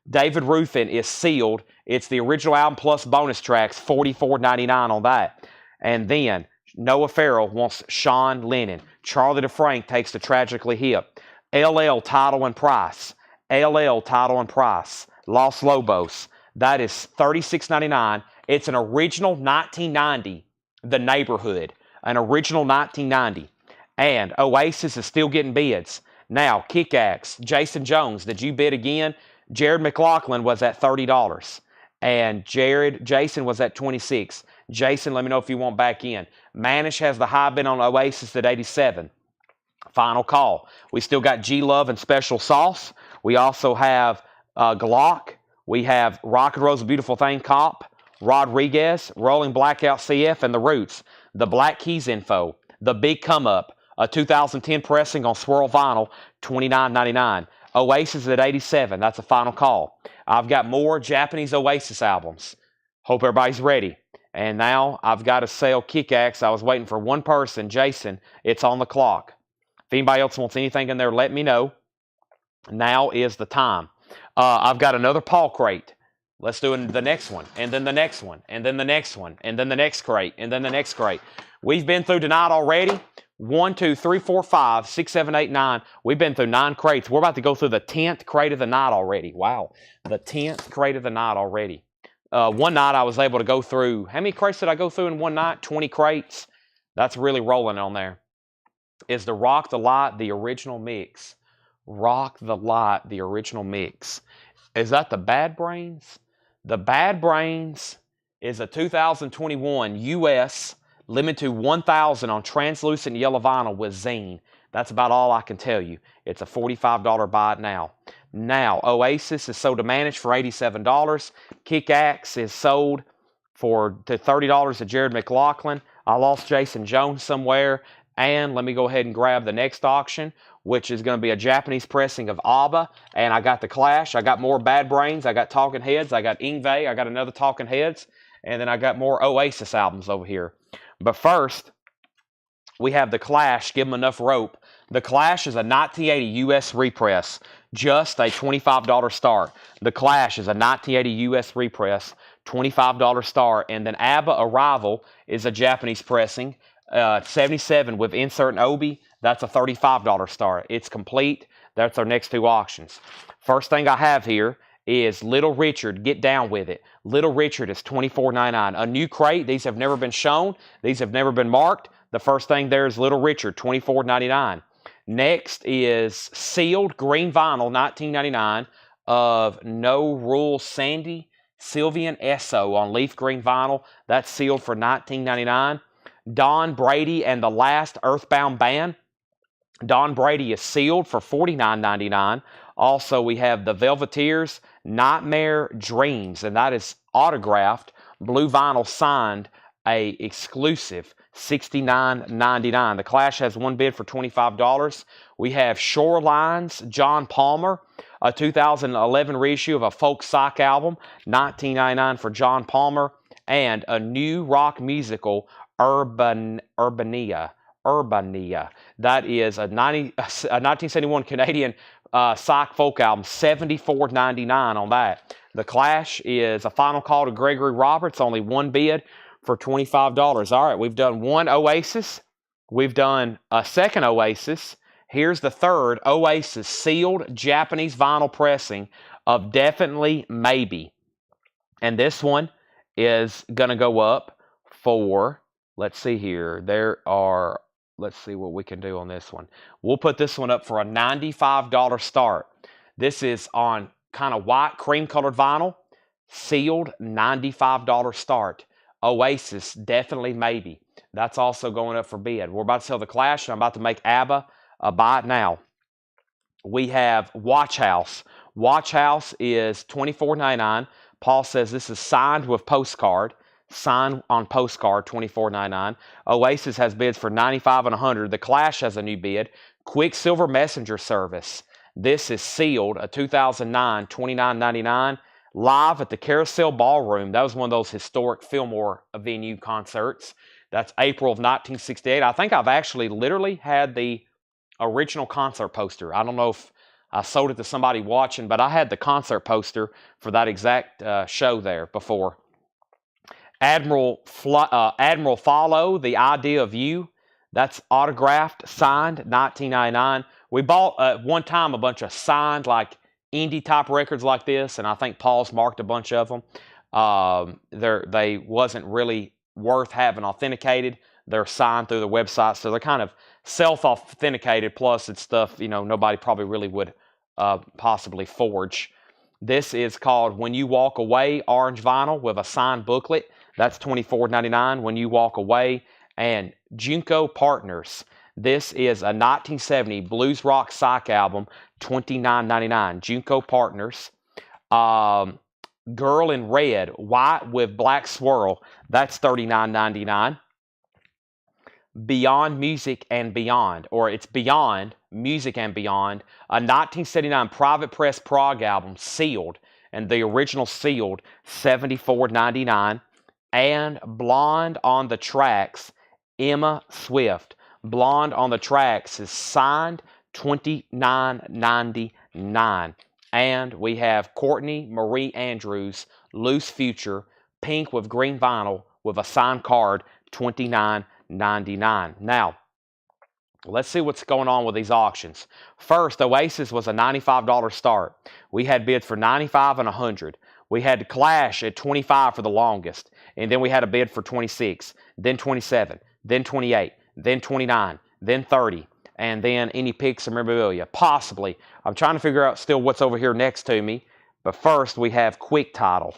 David Ruffin is sealed. It's the original album plus bonus tracks, $44.99 on that. And then Noah Farrell wants Sean Lennon. Charlie DeFrank takes the Tragically Hip. LL Title and Price. LL Title and Price. Los Lobos. That is $36.99. It's an original 1990, The Neighborhood. An original 1990. And Oasis is still getting bids. Now, Kick-Axe, Jason Jones, did you bid again? Jared McLaughlin was at $30. And Jason was at $26. Jason, let me know if you want back in. Manish has the high bid on Oasis at $87. Final call. We still got G-Love and Special Sauce. We also have Glock. We have Rock and Roll's Beautiful Thing Cop. Rodriguez, Rolling Blackout CF, and The Roots. The Black Keys info. The Big Come Up. A 2010 pressing on Swirl Vinyl, $29.99. Oasis at $87. That's a final call. I've got more Japanese Oasis albums. Hope everybody's ready. And now I've got to sell Kick-Axe. I was waiting for one person, Jason. It's on the clock. If anybody else wants anything in there, let me know. Now is the time. I've got another Paul crate. Let's do the next one, and then the next one, and then the next one, and then the next crate, and then the next crate. We've been through tonight already. 1, 2, 3, 4, 5, 6, 7, 8, 9. We've been through 9 crates. We're about to go through the 10th crate of the night already. Wow. The 10th crate of the night already. One night I was able to go through, how many crates did I go through in one night? 20 crates. That's really rolling on there. Is the Rock the Light the original mix? Rock the Light, the original mix. Is that the Bad Brains? The Bad Brains is a 2021 U.S. limited to 1,000 on translucent yellow vinyl with zine. That's about all I can tell you. It's a $45 buy it now. Now, Oasis is sold to Manish for $87. Kick-Axe is sold to $30 to Jared McLaughlin. I lost Jason Jones somewhere. And let me go ahead and grab the next auction. which is going to be a Japanese pressing of ABBA, and I got The Clash, I got more Bad Brains, I got Talking Heads, I got Yngwie, I got another Talking Heads, and then I got more Oasis albums over here. But first, we have The Clash, Give 'Em Enough Rope. The Clash is a 1980 U.S. repress, just a $25 start. The Clash is a 1980 U.S. repress, $25 start. And then ABBA Arrival is a Japanese pressing, 77 with insert and obi. That's a $35 start. It's complete. That's our next two auctions. First thing I have here is Little Richard, Get Down With It. Little Richard is $24.99. A new crate. These have never been shown. These have never been marked. The first thing there is Little Richard, $24.99. Next is sealed green vinyl, $19.99 of No Rule Sandy Sylvian Esso on leaf green vinyl. That's sealed for $19.99. Don Brady and the Last Earthbound Band. Don Brady is sealed for $49.99. Also, we have the Velveteers, Nightmare Dreams, and that is autographed, blue vinyl signed, a exclusive $69.99. The Clash has one bid for $25. We have Shorelines, John Palmer, a 2011 reissue of a folk psych album, $19.99 for John Palmer, and a new rock musical, Urbania. That is a 1971 Canadian psych folk album, $74.99 on that. The Clash is a final call to Gregory Roberts, only one bid for $25. All right, we've done one Oasis. We've done a second Oasis. Here's the third Oasis sealed Japanese vinyl pressing of Definitely Maybe. And this one is going to go up for, let's see here, let's see what we can do on this one. We'll put this one up for a $95 start. This is on kind of white cream colored vinyl, sealed, $95 start. Oasis, Definitely Maybe. That's also going up for bid. We're about to sell The Clash, and I'm about to make ABBA a buy it now. We have Watch House. Watch House is $24.99. Paul says this is signed with postcard. Signed on postcard, $24.99. Oasis has bids for $95 and $100. The Clash has a new bid. Quicksilver Messenger Service. This is sealed, a 2009, $29.99. Live at the Carousel Ballroom. That was one of those historic Fillmore venue concerts. That's April of 1968. I think I've actually literally had the original concert poster. I don't know if I sold it to somebody watching, but I had the concert poster for that exact show there before. Admiral Follow, The Idea of You. That's autographed, signed, $19.99. We bought at one time a bunch of signed, like indie type records like this, and I think Paul's marked a bunch of them. They wasn't really worth having authenticated. They're signed through the website, so they're kind of self-authenticated, plus it's stuff, nobody probably really would possibly forge. This is called When You Walk Away, orange vinyl with a signed booklet. That's $24.99, When You Walk Away. And Junko Partners. This is a 1970 blues rock psych album, $29.99. Junko Partners. Girl in Red, white with black swirl. That's $39.99. Beyond Music and Beyond, or it's Beyond Music and Beyond, a 1979 Private Press Prague album, sealed, and the original sealed, $74.99. And Blonde on the Tracks, Emma Swift. Blonde on the Tracks is signed, $29.99. And we have Courtney Marie Andrews, Loose Future, pink with green vinyl with a signed card, $29.99. Now, let's see what's going on with these auctions. First, Oasis was a $95 start. We had bids for $95 and $100. We had Clash at $25 for the longest. And then we had a bid for $26, then $27, then $28, then $29, then $30. And then any picks and memorabilia, possibly. I'm trying to figure out still what's over here next to me. But first, we have Quick Title.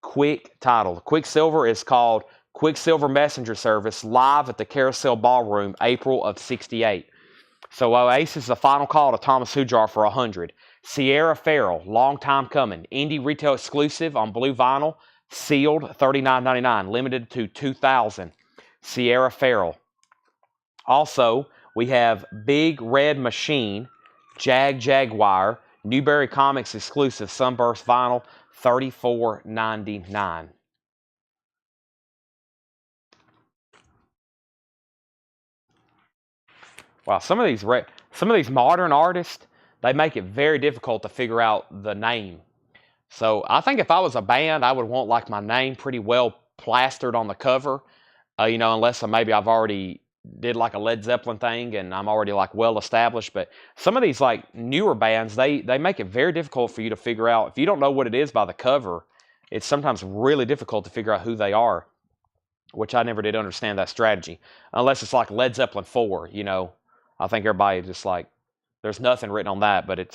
Quick Title. Quicksilver is called Quicksilver Messenger Service, live at the Carousel Ballroom, April of '68. So Oasis is a final call to Thomas Hujar for $100. Sierra Farrell, long time coming. Indie retail exclusive on blue vinyl, sealed, $39.99, limited to 2,000. Sierra Farrell. Also, We have Big Red Machine, Jaguar, Newberry Comics exclusive Sunburst vinyl, $34.99. Wow, some of these modern artists, they make it very difficult to figure out the name. So I think if I was a band, I would want like my name pretty well plastered on the cover, unless maybe I've already did like a Led Zeppelin thing and I'm already like well established. But some of these like newer bands, they make it very difficult for you to figure out. If you don't know what it is by the cover, it's sometimes really difficult to figure out who they are, which I never did understand that strategy. Unless it's like Led Zeppelin 4, I think everybody just like, there's nothing written on that, but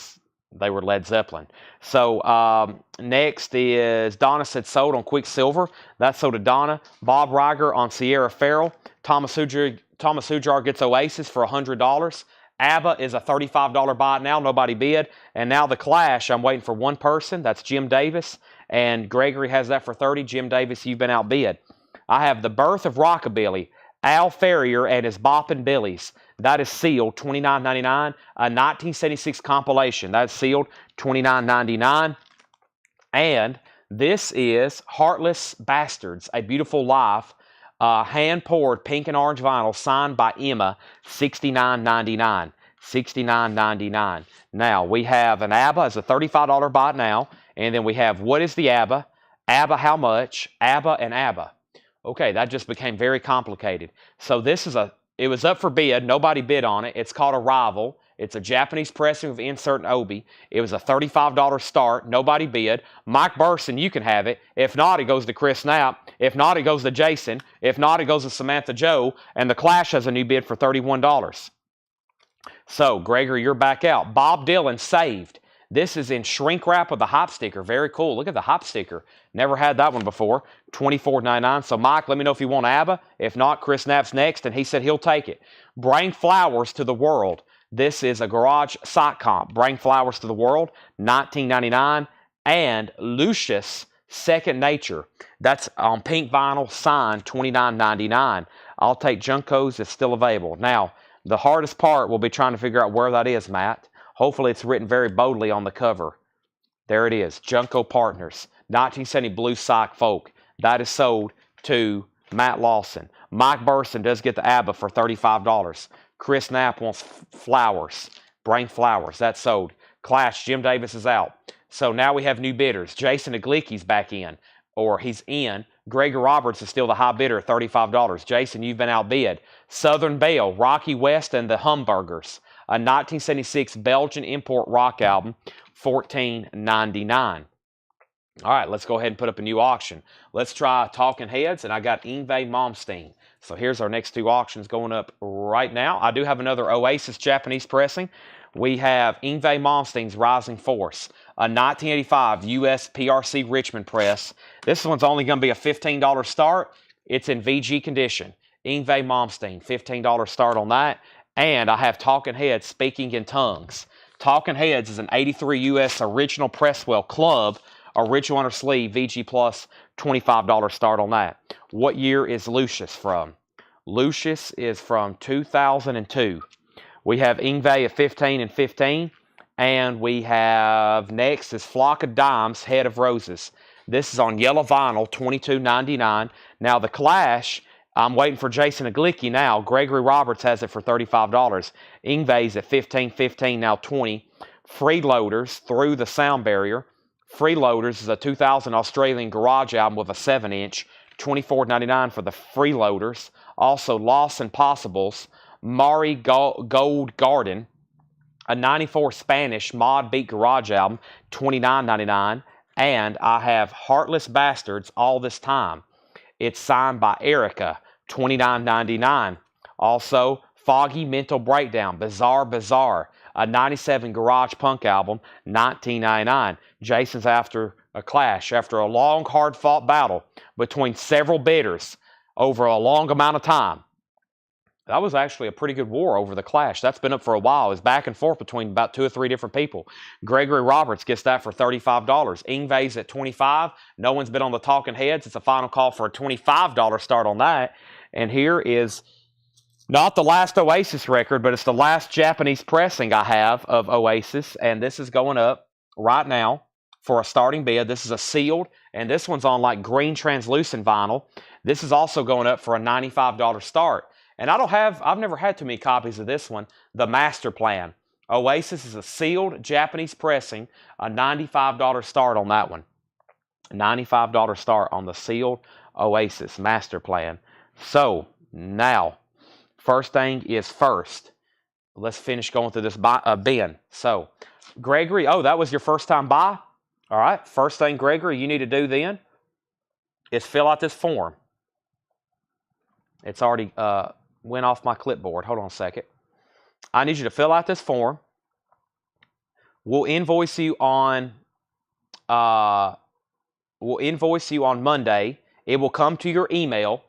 they were Led Zeppelin. So next is Donna Said Sold on Quicksilver. That's sold to Donna. Bob Riger on Sierra Farrell. Thomas Hujar gets Oasis for $100. ABBA is a $35 buy now. Nobody bid. And now The Clash, I'm waiting for one person. That's Jim Davis. And Gregory has that for $30. Jim Davis, you've been outbid. I have The Birth of Rockabilly. Al Ferrier and his Boppin' Billies. That is sealed, $29.99. A 1976 compilation. That's sealed, $29.99. And this is Heartless Bastards, A Beautiful Life, hand-poured pink and orange vinyl signed by Emma, $69.99. $69.99. Now, we have an ABBA as a $35 buy now. And then we have What is the ABBA? ABBA How Much? ABBA and ABBA. Okay, that just became very complicated. So it was up for bid. Nobody bid on it. It's called Arrival. It's a Japanese pressing of insert and obi. It was a $35 start. Nobody bid. Mike Burson, you can have it. If not, it goes to Chris Knapp. If not, it goes to Jason. If not, it goes to Samantha Joe. And The Clash has a new bid for $31. So, Gregory, you're back out. Bob Dylan, Saved. This is in shrink wrap with a hop sticker. Very cool. Look at the hop sticker. Never had that one before. $24.99. So, Mike, let me know if you want ABBA. If not, Chris Knapp's next, and he said he'll take it. Bring Flowers to the World. This is a garage sock comp. Bring Flowers to the World, $19.99. And Lucius, Second Nature. That's on pink vinyl, signed, $29.99. I'll take Junko's. It's still available. Now, the hardest part will be trying to figure out where that is, Matt. Hopefully, it's written very boldly on the cover. There it is. Junko Partners. 1970 Blue Sock Folk. That is sold to Matt Lawson. Mike Burson does get the ABBA for $35. Chris Knapp wants Flowers. Bring Flowers. That's sold. Clash, Jim Davis is out. So now we have new bidders. Jason Aglicki's back in. Or he's in. Gregor Roberts is still the high bidder at $35. Jason, you've been outbid. Southern Belle, Rocky West and the Humburgers. A 1976 Belgian import rock album, $14.99. All right, let's go ahead and put up a new auction. Let's try Talking Heads, and I got Yngwie Malmsteen. So here's our next two auctions going up right now. I do have another Oasis Japanese pressing. We have Yngwie Malmsteen's Rising Force, a 1985 US PRC Richmond press. This one's only going to be a $15 start. It's in VG condition. Yngwie Malmsteen, $15 start on that. And I have Talking Heads, Speaking in Tongues. Talking Heads is an 83 US original Presswell Club, original under sleeve, VG Plus, $25 start on that. What year is Lucius from? Lucius is from 2002. We have Yngwie at 15 and 15. And we have next is Flock of Dimes, Head of Roses. This is on yellow vinyl, $22.99. Now the Clash, I'm waiting for Jason Aglicki now. Gregory Roberts has it for $35. Yngwie's at $15.15, now $20. Freeloaders, Through the Sound Barrier. Freeloaders is a 2000 Australian garage album with a 7-inch. $24.99 for the Freeloaders. Also, Lost Impossibles, Mari Gold Garden, a 94 Spanish mod beat garage album, $29.99. And I have Heartless Bastards, All This Time. It's signed by Erica, $29.99. Also, Foggy Mental Breakdown, Bizarre Bizarre, a 97 garage punk album, $19.99. Jason's after a Clash, after a long, hard-fought battle between several bidders over a long amount of time. That was actually a pretty good war over the Clash. That's been up for a while. It's back and forth between about 2 or 3 different people. Gregory Roberts gets that for $35. Yngwie's at $25. No one's been on the Talking Heads. It's a final call for a $25 start on that. And here is Not the last Oasis record, but it's the last Japanese pressing I have of Oasis, and this is going up right now for a starting bid. This is a sealed, and this one's on like green translucent vinyl. This is also going up for a $95 start. And I've never had too many copies of this one, the Master Plan. Oasis is a sealed Japanese pressing, a $95 start on that one. $95 start on the sealed Oasis Master Plan. So, now, first thing is first. Let's finish going through this bin. So, Gregory, oh, that was your first time buy? All right, first thing, Gregory, you need to do then is fill out this form. It's already went off my clipboard. Hold on a second. I need you to fill out this form. We'll invoice you on Monday. It will come to your email.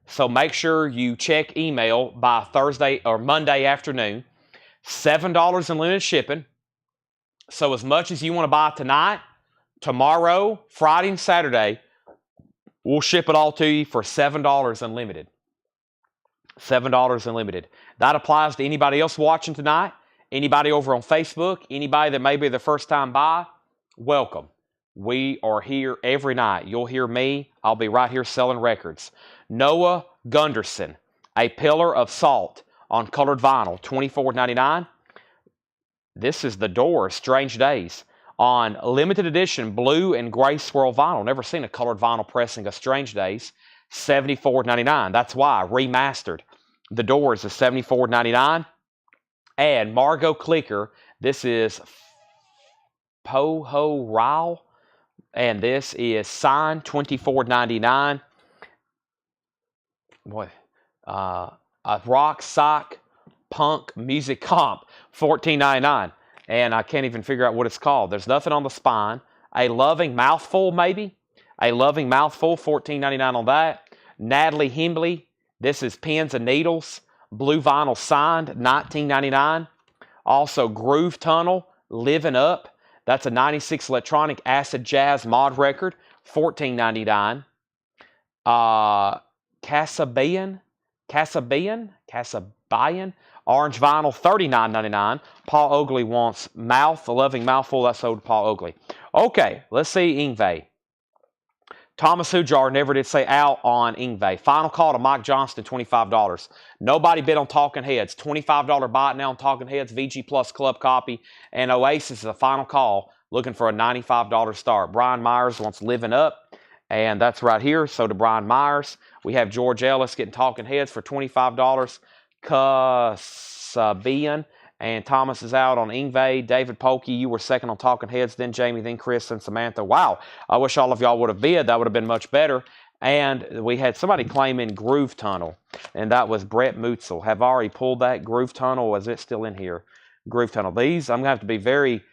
So make sure you check email by Thursday or Monday afternoon. $7 in limited shipping. So as much as you want to buy tonight, tomorrow, Friday, and Saturday, we'll ship it all to you for $7 unlimited. $7 unlimited. That applies to anybody else watching tonight, anybody over on Facebook, anybody that may be the first time buy. Welcome. We are here every night. You'll hear me. I'll be right here selling records. Noah Gunderson, A Pillar of Salt on colored vinyl, $24.99. This is The Doors, Strange Days, on limited edition blue and gray swirl vinyl. Never seen a colored vinyl pressing of Strange Days. $74.99. That's why. Remastered. The Doors is $74.99. And Margot Clicker, this is Poho Rao. And this is signed $24.99. Boy, a rock sock punk music comp $14.99. And I can't even figure out what it's called. There's nothing on the spine. A Loving Mouthful, maybe. A Loving Mouthful, $14.99 on that. Natalie Himbley, this is Pins and Needles. Blue vinyl signed, $19.99. Also Groove Tunnel, Living Up. That's a 96 electronic acid jazz mod record, $14.99. Casabian, orange vinyl, $39.99. Paul Oakley wants Mouth, a Loving Mouthful. That's sold to Paul Oakley. Okay, let's see Ingve. Thomas Hujar never did say out on Ingve. Final call to Mike Johnston, $25. Nobody bid on Talking Heads. $25 buy it now on Talking Heads, VG Plus Club copy. And Oasis is a final call, looking for a $95 start. Brian Myers wants Living Up, and that's right here. So to Brian Myers. We have George Ellis getting Talking Heads for $25. Kasabian. And Thomas is out on Ingve. David Polkey, you were second on Talking Heads, then Jamie, then Chris, and Samantha. Wow, I wish all of y'all would have bid. That would have been much better. And we had somebody claim in Groove Tunnel, and that was Brett Mutzel. Have I already pulled that Groove Tunnel, or is it still in here? Groove Tunnel. These, I'm going to have to be very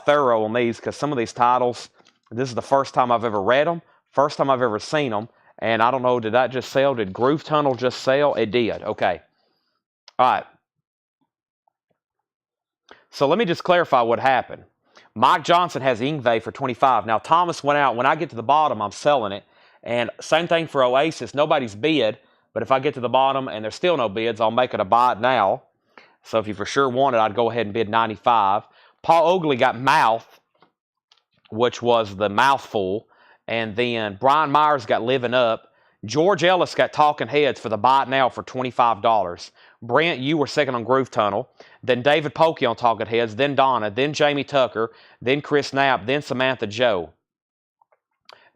thorough on these, because some of these titles, this is the first time I've ever read them, first time I've ever seen them, and I don't know, did that just sell? Did Groove Tunnel just sell? It did. Okay. All right. So let me just clarify what happened. Mike Johnson has Ingve for $25. Now, Thomas went out. When I get to the bottom, I'm selling it. And same thing for Oasis. Nobody's bid. But if I get to the bottom and there's still no bids, I'll make it a buy it now. So if you for sure want it, I'd go ahead and bid $95. Paul Oakley got Mouth, which was the Mouthful. And then Brian Myers got Living Up. George Ellis got Talking Heads for the buy it now for $25. Brent, you were second on Groove Tunnel. Then David Polkey on Talking Heads. Then Donna. Then Jamie Tucker. Then Chris Knapp. Then Samantha Joe.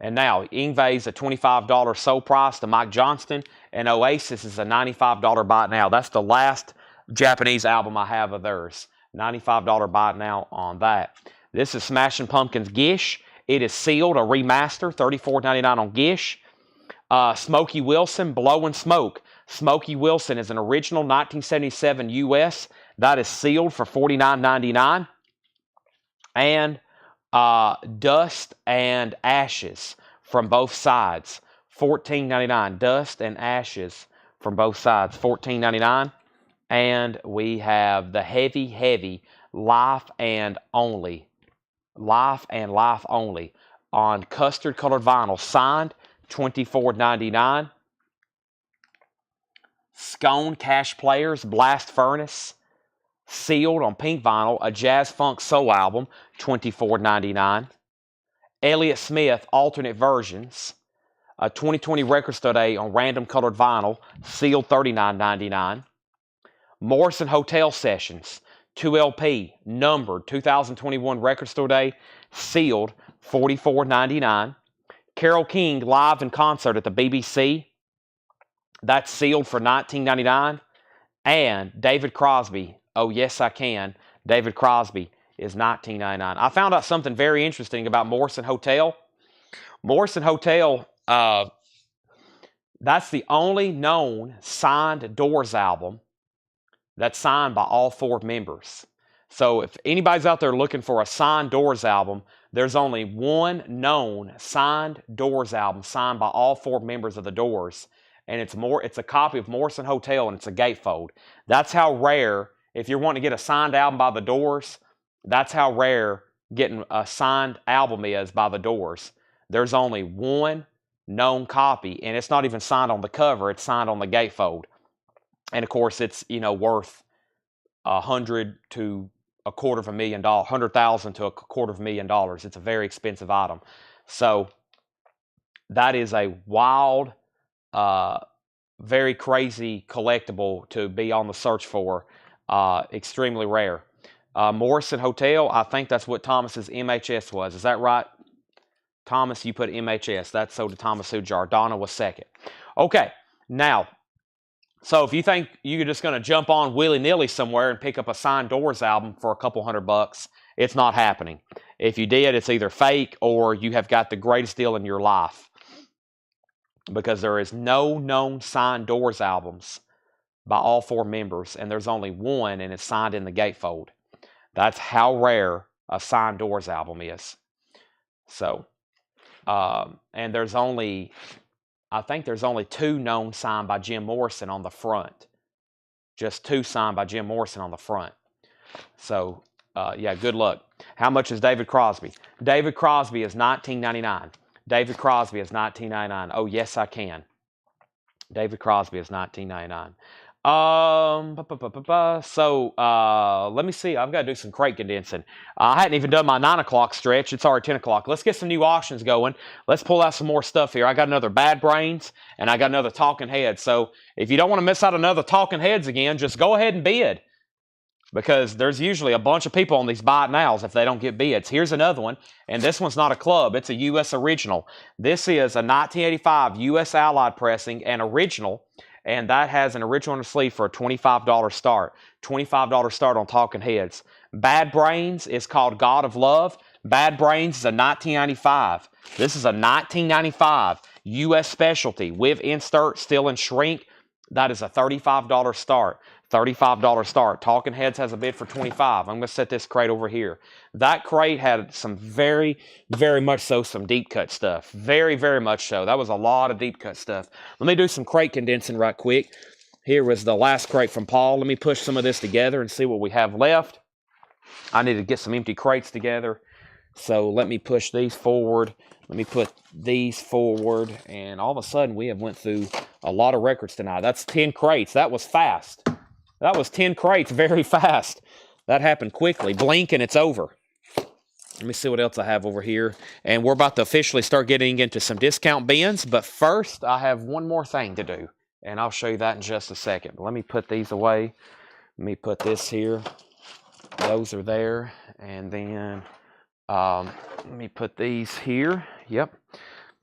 And now, Ingve's a $25 sold price to Mike Johnston. And Oasis is a $95 buy it now. That's the last Japanese album I have of theirs. $95 buy it now on that. This is Smashing Pumpkins Gish. It is sealed, a remaster, $34.99 on Gish. Smokey Wilson, Blowin' Smoke. Smokey Wilson is an original 1977 US. That is sealed for $49.99. And Dust and Ashes from both sides, $14.99. Dust and Ashes from both sides, $14.99. And we have the heavy Life and Life Only on custard colored vinyl, signed, $24.99. Scone Cash Players, Blast Furnace, sealed on pink vinyl, a jazz funk soul album, $24.99. Elliott Smith, alternate versions, a 2020 record store day on random colored vinyl, sealed $39.99. Morrison Hotel Sessions, 2LP, numbered, 2021 record store day, sealed $44.99. Carole King live in concert at the BBC, that's sealed for $19.99. And David Crosby, Oh Yes I Can, David Crosby is $19.99. I found out something very interesting about Morrison Hotel. Morrison Hotel, that's the only known signed Doors album that's signed by all 4 members. So if anybody's out there looking for a signed Doors album, there's only one known signed Doors album signed by all 4 members of the Doors. And it's a copy of Morrison Hotel, and it's a gatefold. That's how rare, if you're wanting to get a signed album by the Doors, that's how rare getting a signed album is by the Doors. There's only one known copy, and it's not even signed on the cover, it's signed on the gatefold. And of course, it's, worth $100,000 to $250,000, $100,000 to $250,000. It's a very expensive item. So that is a wild, very crazy collectible to be on the search for. Extremely rare. Morrison Hotel, I think that's what Thomas's MHS was. Is that right? Thomas, you put MHS. That's sold to Thomas Hujar. Donna was second. Okay, now, so if you think you're just going to jump on willy-nilly somewhere and pick up a signed Doors album for a couple $100, it's not happening. If you did, it's either fake or you have got the greatest deal in your life. Because there is no known signed Doors albums by all 4 members, and there's only one, and it's signed in the gatefold. That's how rare a signed Doors album is. So, and there's only, I think there's only 2 known signed by Jim Morrison on the front. Just 2 signed by Jim Morrison on the front. So, yeah, good luck. How much is David Crosby? David Crosby is $19.99. David Crosby is $19.99. Oh, Yes I Can. David Crosby is $19.99. So, let me see. I've got to do some crate condensing. I hadn't even done my 9 o'clock stretch. It's already 10 o'clock. Let's get some new auctions going. Let's pull out some more stuff here. I got another Bad Brains, and I got another Talking Heads. So, if you don't want to miss out another Talking Heads again, just go ahead and bid. Because there's usually a bunch of people on these buy it nows if they don't get bids. Here's another one, and this one's not a club. It's a U.S. original. This is a 1985 U.S. Allied pressing, and original, and that has an original on the sleeve for a $25 start. $25 start on Talking Heads. Bad Brains is called God of Love. Bad Brains is a 1995. This is a 1995 U.S. specialty with insert, still in shrink. That is a $35 start. $35 start. Talking Heads has a bid for $25. I'm going to set this crate over here. That crate had some very, very much so some deep cut stuff. Very, very much so. That was a lot of deep cut stuff. Let me do some crate condensing right quick. Here was the last crate from Paul. Let me push some of this together and see what we have left. I need to get some empty crates together. So let me push these forward. Let me put these forward. And all of a sudden we have went through a lot of records tonight. That's 10 crates. That was fast. That was 10 crates very fast. That happened quickly. Blink and it's over. Let me see what else I have over here. And we're about to officially start getting into some discount bins. But first, I have one more thing to do. And I'll show you that in just a second. But let me put these away. Let me put this here. Those are there. And then let me put these here. Yep.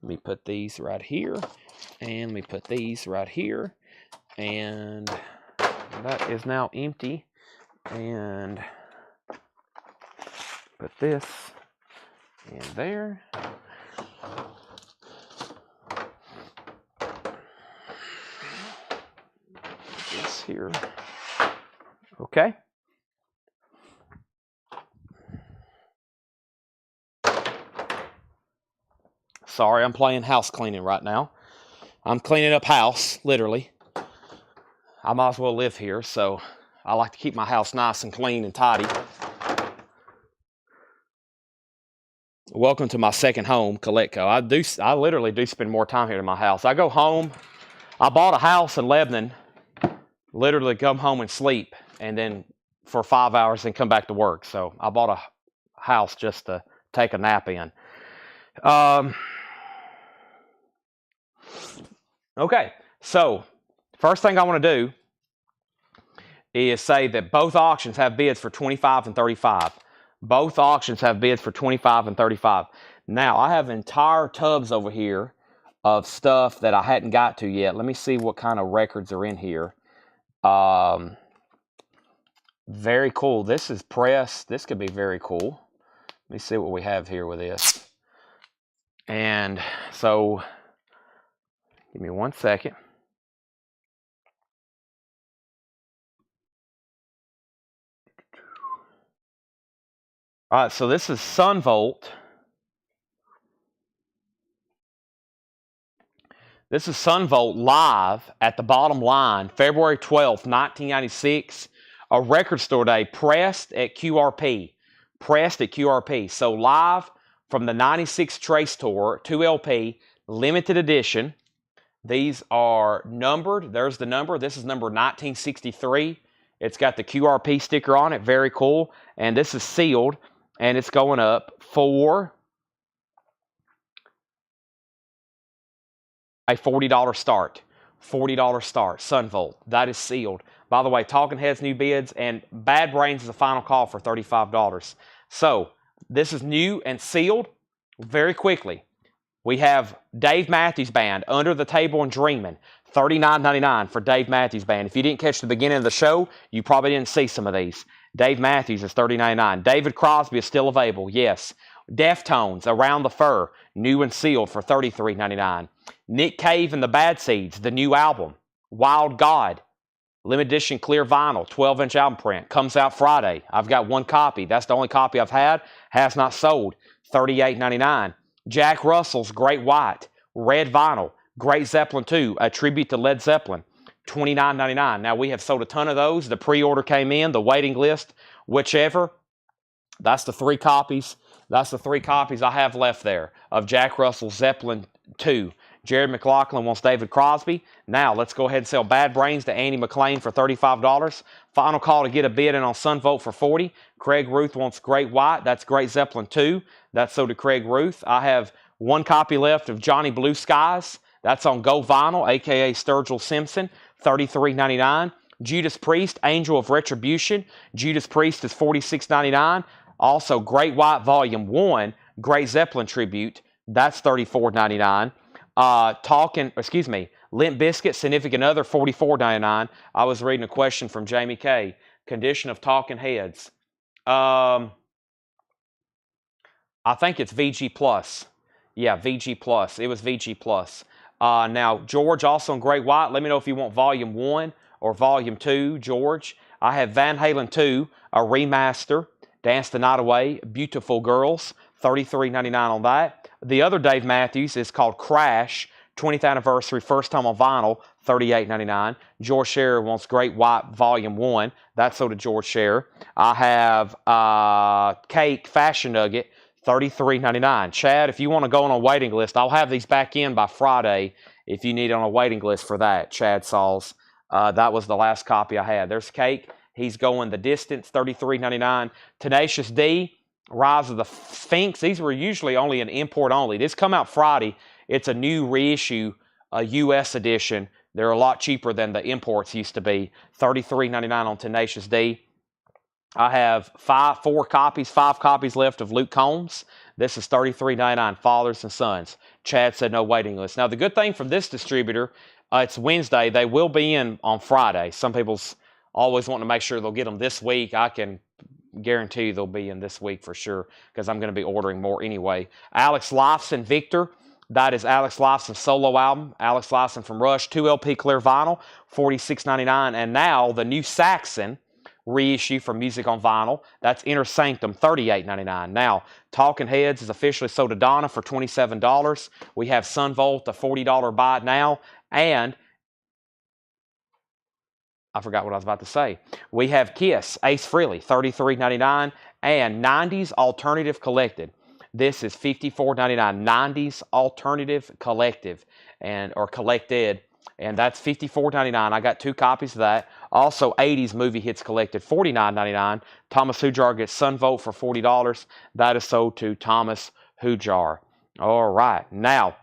Let me put these right here. And let me put these right here. And that is now empty. And put this in there. This here. Okay. Sorry, I'm playing house cleaning right now. I'm cleaning up house, literally. I might as well live here, so I like to keep my house nice and clean and tidy. Welcome to my second home, Coletco. I literally do spend more time here than my house. I go home. I bought a house in Lebanon literally come home and sleep, and then for 5 hours and come back to work. So I bought a house just to take a nap in. Okay, so first thing I want to do is say that both auctions have bids for 25 and 35. Both auctions have bids for 25 and 35. Now, I have entire tubs over here of stuff that I hadn't got to yet. Let me see what kind of records are in here. Very cool. This is pressed. This could be very cool. Let me see what we have here with this. And so, give me 1 second. All right, so this is Sunvolt. This is Sunvolt live at the bottom line, February 12th, 1996. A record store day, pressed at QRP. Pressed at QRP. So live from the 96 Trace Tour, 2LP, limited edition. These are numbered. There's the number. This is number 1963. It's got the QRP sticker on it. Very cool. And this is sealed. And it's going up for a $40 start. $40 start. Sunvolt. That is sealed. By the way, Talking Heads new bids, and Bad Brains is a final call for $35. So this is new and sealed. Very quickly, we have Dave Matthews Band, Under the Table and Dreamin', $39.99 for Dave Matthews Band. If you didn't catch the beginning of the show, you probably didn't see some of these. Dave Matthews is $30.99. David Crosby is still available, yes. Deftones, Around the Fur, new and sealed for $33.99. Nick Cave and the Bad Seeds, the new album. Wild God, limited edition clear vinyl, 12-inch album print. Comes out Friday. I've got one copy. That's the only copy I've had. Has not sold. $38.99. Jack Russell's Great White, red vinyl. Great Zeppelin 2, a tribute to Led Zeppelin. $29.99. Now, we have sold a ton of those. The pre-order came in, the waiting list, whichever. That's the 3 copies. That's the 3 copies I have left there of Jack Russell's Zeppelin 2. Jared McLaughlin wants David Crosby. Now, let's go ahead and sell Bad Brains to Andy McLean for $35. Final call to get a bid in on Sunvolt for $40. Craig Ruth wants Great White. That's Great Zeppelin 2. That's sold to Craig Ruth. I have 1 copy left of Johnny Blue Skies. That's on Go Vinyl, a.k.a. Sturgill Simpson, $33.99. Judas Priest, Angel of Retribution. Judas Priest is $46.99. Also, Great White Volume 1, Great Zeppelin Tribute. That's $34.99. Limp Bizkit, Significant Other, $44.99. I was reading a question from Jamie K. Condition of Talking Heads. I think it's VG Plus. Yeah, VG Plus. It was VG Plus. Now, George, also in Great White. Let me know if you want Volume 1 or Volume 2, George. I have Van Halen 2, a remaster. Dance the Night Away, Beautiful Girls, $33.99 on that. The other Dave Matthews is called Crash, 20th Anniversary, first time on vinyl, $38.99. George Scherer wants Great White Volume 1. That's sold to George Scherer. I have Cake, Fashion Nugget, $33.99. Chad, if you want to go on a waiting list, I'll have these back in by Friday if you need on a waiting list for that. Chad Sauls. That was the last copy I had. There's Cake. He's going The Distance, $33.99. Tenacious D, Rise of the Sphinx. These were usually only an import only. This come out Friday. It's a new reissue, a U.S. edition. They're a lot cheaper than the imports used to be. $33.99 on Tenacious D. I have 5 copies left of Luke Combs. This is $33.99, Fathers and Sons. Chad said no waiting list. Now, the good thing from this distributor, it's Wednesday. They will be in on Friday. Some people's always want to make sure they'll get them this week. I can guarantee you they'll be in this week for sure because I'm going to be ordering more anyway. Alex Lifeson, Victor. That is Alex Lifeson's solo album. Alex Lifeson from Rush, 2LP clear vinyl, $46.99. And now the new Saxon reissue for Music on Vinyl. That's Inner Sanctum, $38.99. Now, Talking Heads is officially sold to Donna for $27. We have Sunvolt, a $40 buy it now. And I forgot what I was about to say. We have Kiss, Ace Frehley, $33.99. And 90s Alternative Collected. This is $54.99. 90s Alternative Collective or Collected. and that's $54.99. I got 2 copies of that. Also, 80s Movie Hits Collected, $49.99. Thomas Hujar gets Sunvolt for $40. That is sold to Thomas Hujar. All right. Now,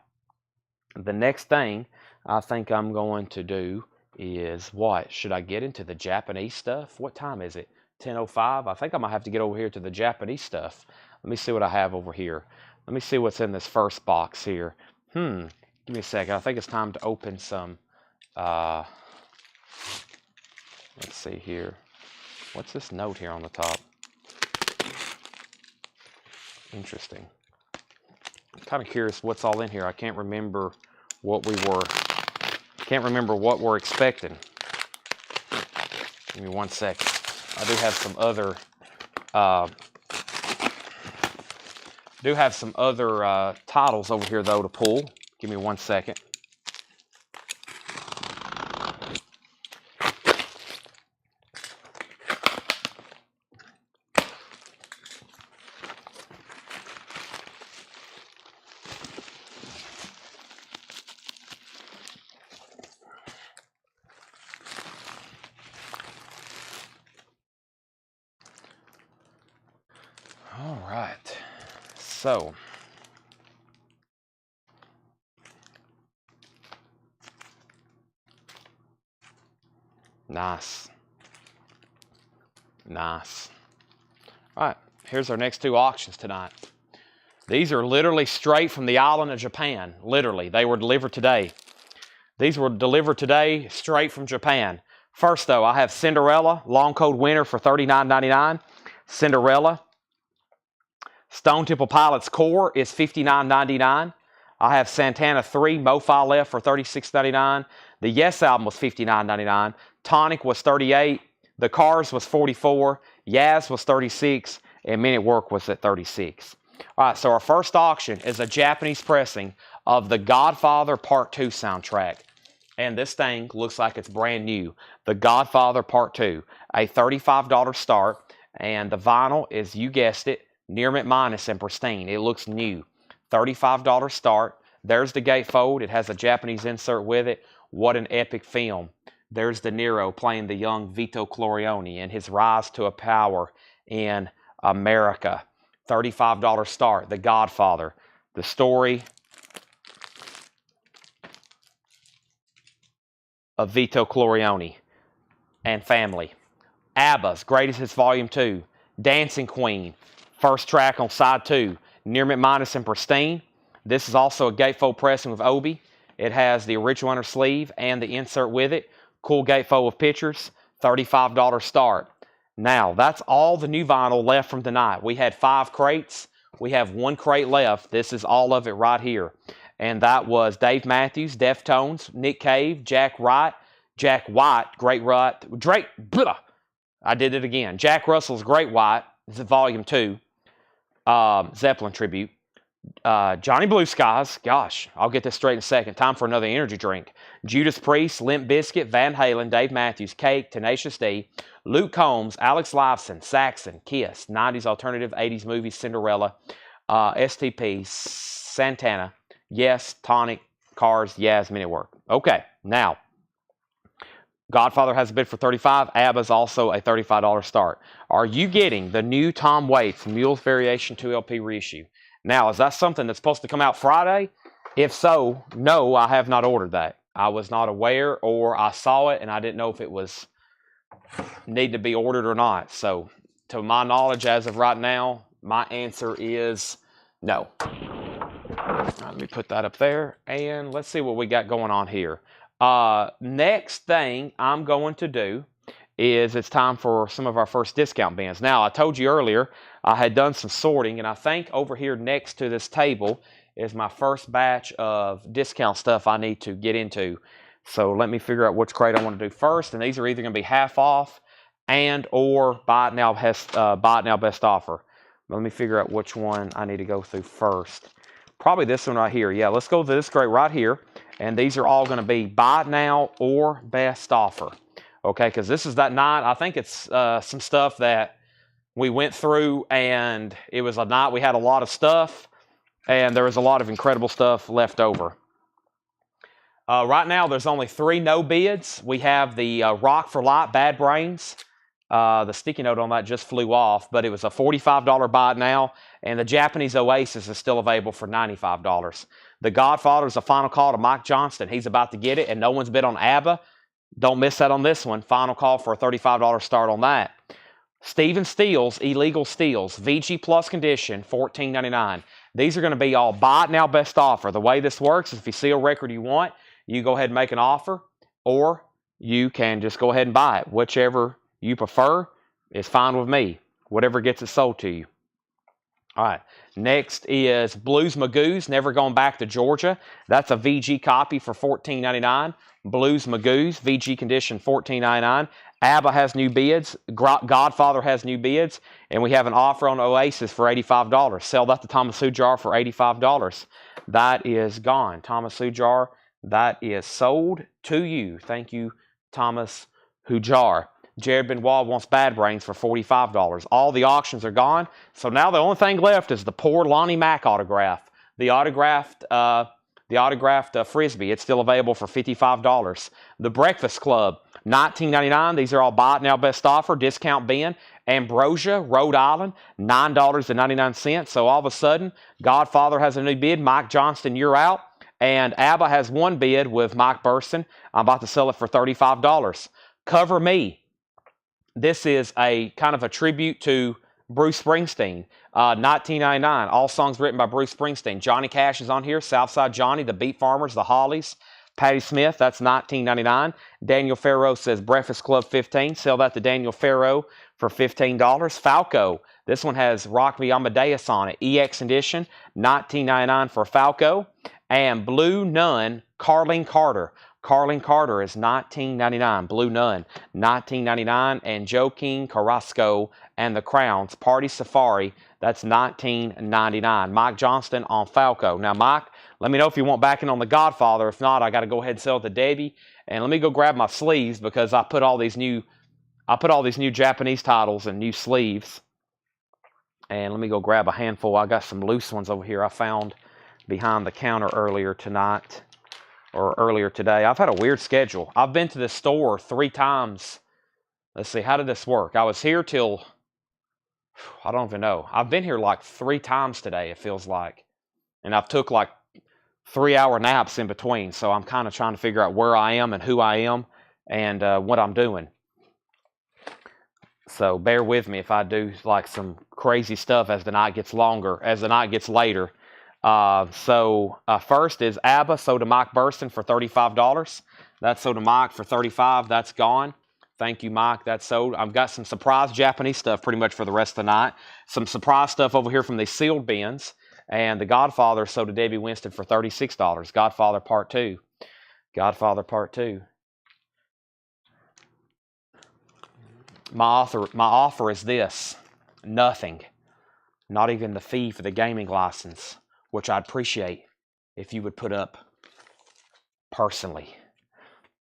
the next thing I think I'm going to do is what? Should I get into the Japanese stuff? What time is it? 10:05? I think I might have to get over here to the Japanese stuff. Let me see what I have over here. Let me see what's in this first box here. Give me a second. I think it's time to open some. Let's see here. What's this note here on the top? Interesting. I'm kind of curious what's all in here. I can't remember what we're expecting. Give me 1 second. I do have some other titles over here though to pull. Give me 1 second. All right. So, nice. Nice. All right, here's our next 2 auctions tonight. These are literally straight from the island of Japan. Literally, they were delivered today. These were delivered today straight from Japan. First, though, I have Cinderella, Long Cold Winter for $39.99. Cinderella. Stone Temple Pilots Core is $59.99. I have Santana 3, Mo-Fi Left for $36.99. The Yes album was $59.99. Tonic was $38. The Cars was $44. Yaz was $36. And Men at Work was at $36. All right, so our first auction is a Japanese pressing of The Godfather Part 2 soundtrack. And this thing looks like it's brand new. The Godfather Part 2. A $35 start. And the vinyl is, you guessed it, near mint minus and pristine. It looks new. $35 start. There's the gatefold. It has a Japanese insert with it. What an epic film. There's De Niro playing the young Vito Corleone and his rise to a power in America. $35 start. The Godfather. The story of Vito Corleone and family. ABBA's Greatest Hits Volume 2. Dancing Queen. First track on side 2, Near Mint Minus and Pristine. This is also a gatefold pressing with Obi. It has the original inner sleeve and the insert with it. Cool gatefold with pictures. $35 start. Now, that's all the new vinyl left from tonight. We had 5 crates. We have 1 crate left. This is all of it right here. And that was Dave Matthews, Deftones, Nick Cave, Jack White, Great White, Drake, blah, I did it again. Jack Russell's Great White, this is Volume 2. Zeppelin tribute. Johnny Blue Skies. Gosh, I'll get this straight in a second. Time for another energy drink. Judas Priest, Limp Bizkit, Van Halen, Dave Matthews, Cake, Tenacious D, Luke Combs, Alex Lifeson, Saxon, Kiss, 90s alternative, 80s movies, Cinderella, STP, Santana, Yes, Tonic, Cars, Yaz, Men at Work. Okay, now, Godfather has a bid for $35. ABBA's also a $35 start. Are you getting the new Tom Waits Mule's Variation 2 LP reissue? Now, is that something that's supposed to come out Friday? If so, no, I have not ordered that. I was not aware, or I saw it and I didn't know if it was need to be ordered or not. So, to my knowledge, as of right now, my answer is no. Let me put that up there, and let's see what we got going on here. Next thing I'm going to do is it's time for some of our first discount bins. Now, I told you earlier I had done some sorting, and I think over here next to this table is my first batch of discount stuff I need to get into. So let me figure out which crate I want to do first, and these are either going to be half off and or buy it now best offer. Let me figure out which one I need to go through first. Probably this one right here. Yeah, let's go to this crate right here. And these are all going to be buy it now or best offer. Okay, because this is that night. I think it's some stuff that we went through, and it was a night we had a lot of stuff, and there was a lot of incredible stuff left over. Right now, there's only 3 no bids. We have the Rock for Light, Bad Brains. The sticky note on that just flew off, but it was a $45 buy now, and the Japanese Oasis is still available for $95. The Godfather is a final call to Mike Johnston. He's about to get it, and no one's bid on ABBA. Don't miss that on this one. Final call for a $35 start on that. Steven Steele's Illegal Steals, VG Plus condition, $14.99. These are going to be all buy it now, best offer. The way this works is if you see a record you want, you go ahead and make an offer, or you can just go ahead and buy it. Whichever you prefer is fine with me. Whatever gets it sold to you. All right. Next is Blues Magoos, Never Gone Back to Georgia. That's a VG copy for $14.99. Blues Magoos, VG condition, $14.99. ABBA has new bids. Godfather has new bids. And we have an offer on Oasis for $85. Sell that to Thomas Hujar for $85. That is gone. Thomas Hujar, that is sold to you. Thank you, Thomas Hujar. Jared Benoit wants Bad Brains for $45. All the auctions are gone. So now the only thing left is the poor Lonnie Mack autograph. The autographed Frisbee. It's still available for $55. The Breakfast Club, $19.99. These are all buy it now, best offer. Discount bin. Ambrosia, Rhode Island, $9.99. So all of a sudden, Godfather has a new bid. Mike Johnston, you're out. And ABBA has one bid with Mike Burson. I'm about to sell it for $35. Cover Me. This is a kind of a tribute to Bruce Springsteen. $19.99. All songs written by Bruce Springsteen. Johnny Cash is on here. Southside Johnny, The Beat Farmers, The Hollies. Patti Smith, that's $19.99. Daniel Farrow says Breakfast Club $15. Sell that to Daniel Farrow for $15. Falco. This one has Rock Me Amadeus on it. EX edition, $19.99 for Falco. And Blue Nun, Carlene Carter. Carlene Carter is $19.99. Blue Nun, $19.99. And Joaquin Carrasco and the Crowns, Party Safari, that's $19.99. Mike Johnston on Falco. Now, Mike, let me know if you want backing on the Godfather. If not, I got to go ahead and sell it to Debbie. And let me go grab my sleeves because I put all these new Japanese titles and new sleeves. And let me go grab a handful. I got some loose ones over here I found behind the counter earlier tonight. Or earlier today. I've had a weird schedule. I've been to this store 3 times. Let's see, how did this work? I was here till, I don't even know. I've been here like 3 times today, it feels like. And I've took like 3-hour naps in between. So I'm kind of trying to figure out where I am and who I am and what I'm doing. So bear with me if I do like some crazy stuff as the night gets longer, as the night gets later. First is ABBA, sold to Mike Burson for $35. That's sold to Mike for $35. That's gone. Thank you, Mike. That's sold. I've got some surprise Japanese stuff pretty much for the rest of the night. Some surprise stuff over here from these sealed bins. And the Godfather sold to Debbie Winston for $36. Godfather Part 2. Godfather Part 2. My offer is this. Nothing. Not even the fee for the gaming license, which I'd appreciate if you would put up personally.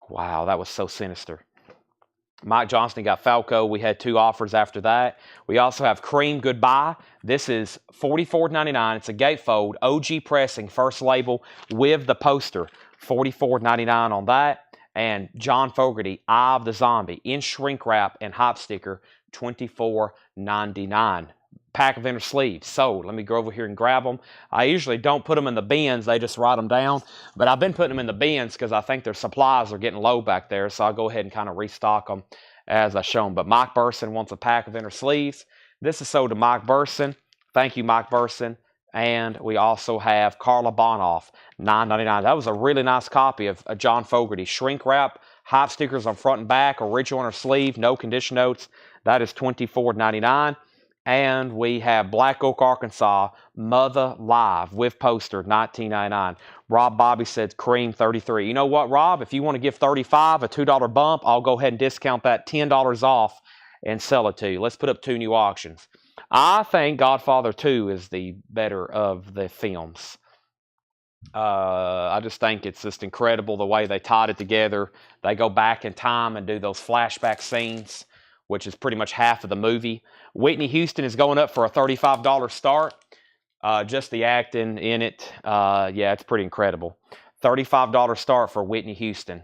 Wow, that was so sinister. Mike Johnston got Falco. We had 2 offers after that. We also have Cream Goodbye. This is $44.99. It's a gatefold, OG pressing, first label with the poster. $44.99 on that. And John Fogerty, Eye of the Zombie, in shrink wrap and hop sticker, $24.99. Pack of inner sleeves sold. Let me go over here and grab them. I usually don't put them in the bins. They just write them down. But I've been putting them in the bins because I think their supplies are getting low back there. So I'll go ahead and kind of restock them as I show them. But Mike Burson wants a pack of inner sleeves. This is sold to Mike Burson. Thank you, Mike Burson. And we also have Carla Bonoff, $9.99. That was a really nice copy of John Fogerty. Shrink wrap, hop stickers on front and back, original on her sleeve, no condition notes. That is $24.99. And we have Black Oak, Arkansas, Mother Live with poster, $19.99. Rob Bobby said Cream, $33. You know what, Rob? If you want to give $35, a $2 bump, I'll go ahead and discount that $10 off and sell it to you. Let's put up 2 new auctions. I think Godfather 2 is the better of the films. I just think it's just incredible the way they tied it together. They go back in time and do those flashback scenes, which is pretty much half of the movie. Whitney Houston is going up for a $35 start. Just the acting in it, yeah, it's pretty incredible. $35 start for Whitney Houston.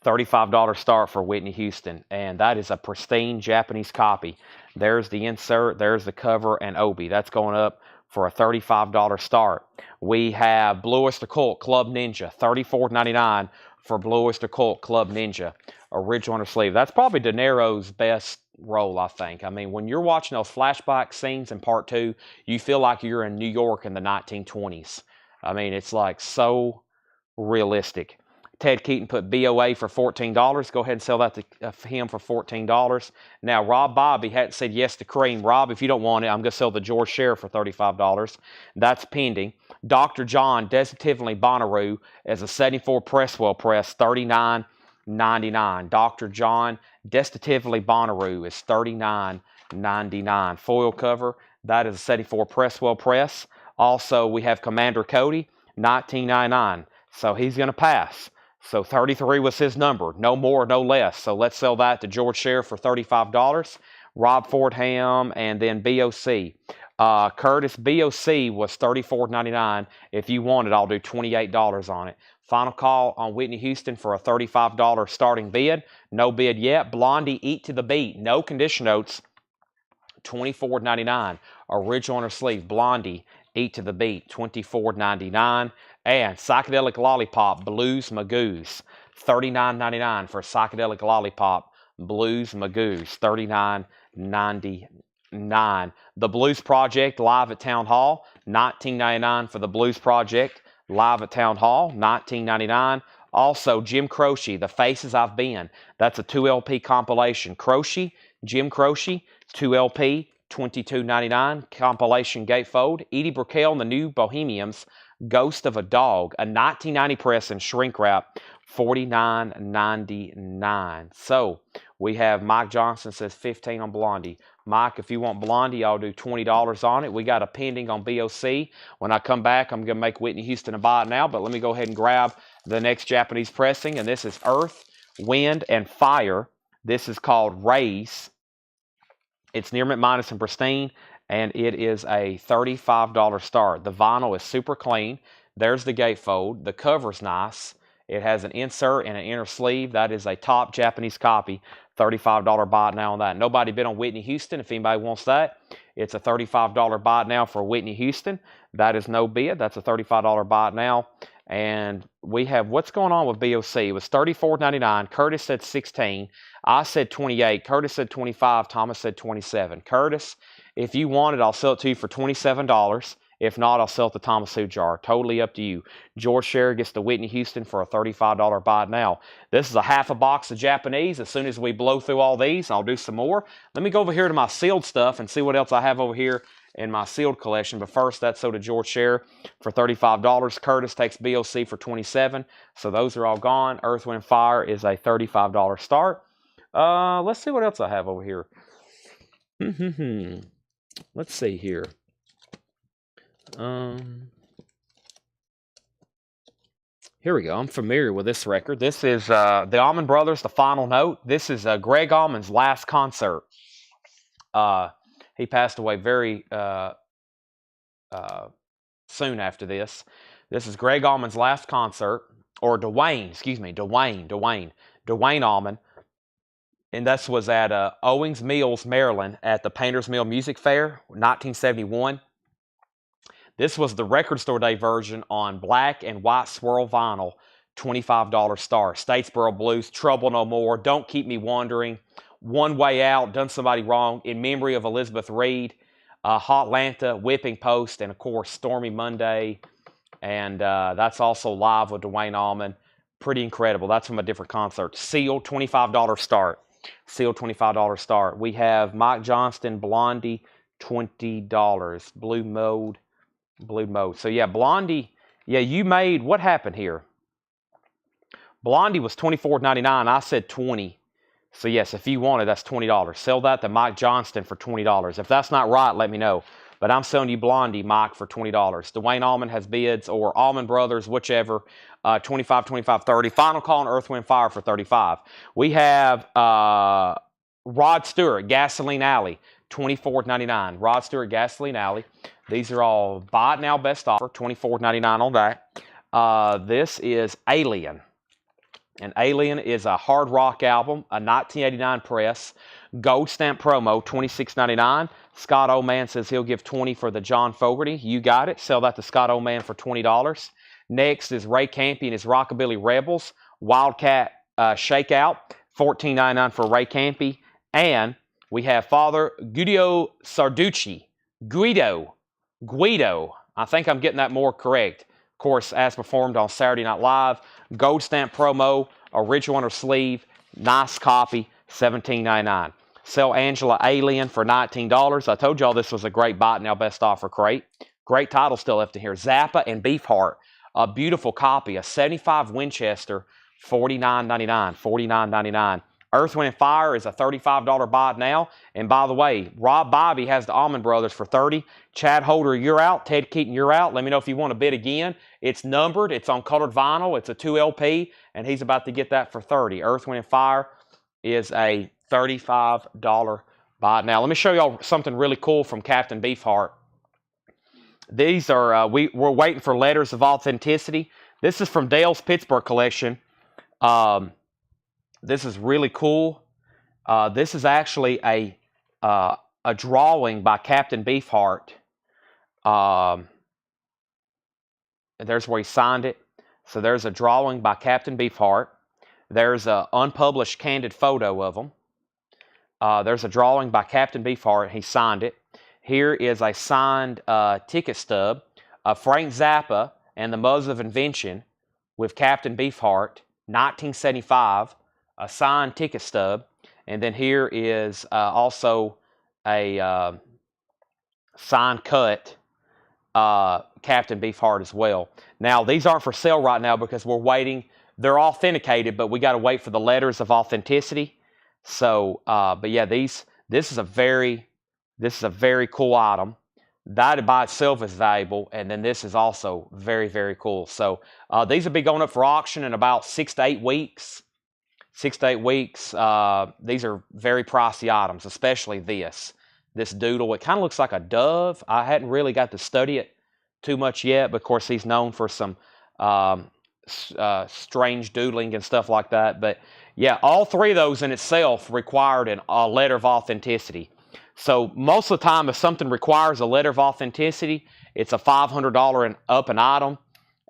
$35 start for Whitney Houston. And that is a pristine Japanese copy. There's the insert, there's the cover, and Obi. That's going up for a $35 start. We have Blue Oyster Cult Club Ninja, $34.99 for Blue Oyster Cult Club Ninja. Original under sleeve. That's probably De Niro's best role, I think. I mean, when you're watching those flashback scenes in part 2, you feel like you're in New York in the 1920s. I mean, it's like so realistic. Ted Keaton put BOA for $14. Go ahead and sell that to him for $14. Now, Rob Bobby hadn't said yes to Cream. Rob, if you don't want it, I'm going to sell the George Sheriff for $35. That's pending. Dr. John, Designatively Bonnaroo, as a 74 Presswell press, $39.99. Dr. John, Designatively Bonnaroo is $39.99. Foil cover, that is a 74 Presswell press. Also, we have Commander Cody, $19.99. So he's going to pass. So 33 was his number. No more, no less. So let's sell that to George Sheriff for $35. Rob Fordham, and then BOC. Curtis, BOC was $34.99. If you want it, I'll do $28 on it. Final call on Whitney Houston for a $35 starting bid. No bid yet. Blondie, Eat to the Beat. No condition notes. $24.99. Original on her sleeve. Blondie, Eat to the Beat. $24.99. And Psychedelic Lollipop, Blues Magoos, $39.99 for Psychedelic Lollipop, Blues Magoos, $39.99. The Blues Project, live at Town Hall, $19.99 for the Blues Project, live at Town Hall, $19.99. Also, Jim Croce, The Faces I've Been. That's a 2LP compilation. Croce, Jim Croce, 2LP, $22.99. Compilation gatefold. Edie Brickell and the New Bohemians, Ghost of a Dog, a 1990 press and shrink wrap, $49.99. So we have Mike Johnson says 15 on Blondie. Mike, if you want Blondie, I'll do $20 on it. We got a pending on BOC. When I come back, I'm going to make Whitney Houston a buy it now, but let me go ahead and grab the next Japanese pressing, and this is Earth, Wind, and Fire. This is called Raise. It's near mint minus and pristine, and it is a $35 start. The vinyl is super clean. There's the gatefold. The cover's nice. It has an insert and an inner sleeve. That is a top Japanese copy. $35 buy now on that. Nobody bid on Whitney Houston. If anybody wants that, it's a $35 buy now for Whitney Houston. That is no bid. That's a $35 buy now. And we have what's going on with BOC. It was $34.99. Curtis said 16. I said 28. Curtis said 25. Thomas said 27. Curtis, if you want it, I'll sell it to you for $27. If not, I'll sell it to Thomas Hujar. Totally up to you. George Sherry gets to Whitney Houston for a $35 buy now. This is a half a box of Japanese. As soon as we blow through all these, I'll do some more. Let me go over here to my sealed stuff and see what else I have over here in my sealed collection. But first, that's sold to George Sherry for $35. Curtis takes BOC for $27. So those are all gone. Earth, Wind, Fire is a $35 start. Let's see what else I have over here. Let's see here. Here we go. I'm familiar with this record. This is the Allman Brothers, The Final Note. This is Greg Allman's last concert. He passed away very soon after this. This is Greg Allman's last concert, or Dwayne Allman. And this was at Owings Mills, Maryland, at the Painters Mill Music Fair, 1971. This was the Record Store Day version on black and white swirl vinyl, $25 star. Statesboro Blues, Trouble No More, Don't Keep Me Wondering, One Way Out, Done Somebody Wrong, In Memory of Elizabeth Reed, Hotlanta, Whipping Post, and of course Stormy Monday. And that's also live with Dwayne Allman. Pretty incredible. That's from a different concert. Sealed, $25 start. Sealed, $25 start. We have Mike Johnston, Blondie, $20. Blue Mode. So yeah, Blondie, yeah, you made, what happened here? Blondie was $24.99. I said $20. So yes, if you want it, that's $20. Sell that to Mike Johnston for $20. If that's not right, let me know. But I'm selling you Blondie, Mike, for $20. Dwayne Allman has bids, or Allman Brothers, whichever, 25, 25, 30. Final call on Earth, Wind, Fire for 35. We have Rod Stewart, Gasoline Alley, $24.99. Rod Stewart, Gasoline Alley. These are all buy it now, best offer, $24.99 on that. This is Alien. And Alien is a hard rock album, a 1989 press, gold stamp promo, $26.99. Scott Oman says he'll give $20 for the John Fogerty. You got it. Sell that to Scott Oman for $20. Next is Ray Campy and his Rockabilly Rebels, Wildcat Shakeout, $14.99 for Ray Campy. And we have Father Guido Sarducci. Guido. I think I'm getting that more correct. Of course, as performed on Saturday Night Live. Gold stamp promo, original under sleeve, nice copy, $17.99. Sell Angela Alien for $19. I told y'all this was a great Buy It Now Best Offer crate. Great title still left in here. Zappa and Beefheart, a beautiful copy, a 75 Winchester, $49.99. $49.99. Earth, Wind & Fire is a $35 Buy It Now. And by the way, Rob Bobby has the Allman Brothers for $30. Chad Holder, you're out. Ted Keaton, you're out. Let me know if you want to bid again. It's numbered. It's on colored vinyl. It's a 2 LP, and he's about to get that for $30. Earth, Wind & Fire is a $35 Buy It Now. Let me show y'all something really cool from Captain Beefheart. These are, we're waiting for Letters of Authenticity. This is from Dale's Pittsburgh collection. This is really cool. This is actually a drawing by Captain Beefheart. There's where he signed it. So there's a drawing by Captain Beefheart. There's an unpublished candid photo of him. There's a drawing by Captain Beefheart. He signed it. Here is a signed ticket stub of Frank Zappa and the Mothers of Invention with Captain Beefheart, 1975. A signed ticket stub, and then here is also a signed cut Captain Beefheart as well. Now, these aren't for sale right now because we're waiting. They're authenticated, but we got to wait for the Letters of Authenticity. So, but yeah, this is a very cool item. That by itself is valuable, and then this is also very, very cool. So, these will be going up for auction in about 6 to 8 weeks. 6 to 8 weeks. These are very pricey items, especially this doodle. It kind of looks like a dove. I hadn't really got to study it too much yet, but of course he's known for some strange doodling and stuff like that. But yeah, all three of those in itself required a letter of authenticity. So most of the time, if something requires a letter of authenticity, it's a $500 and up an item.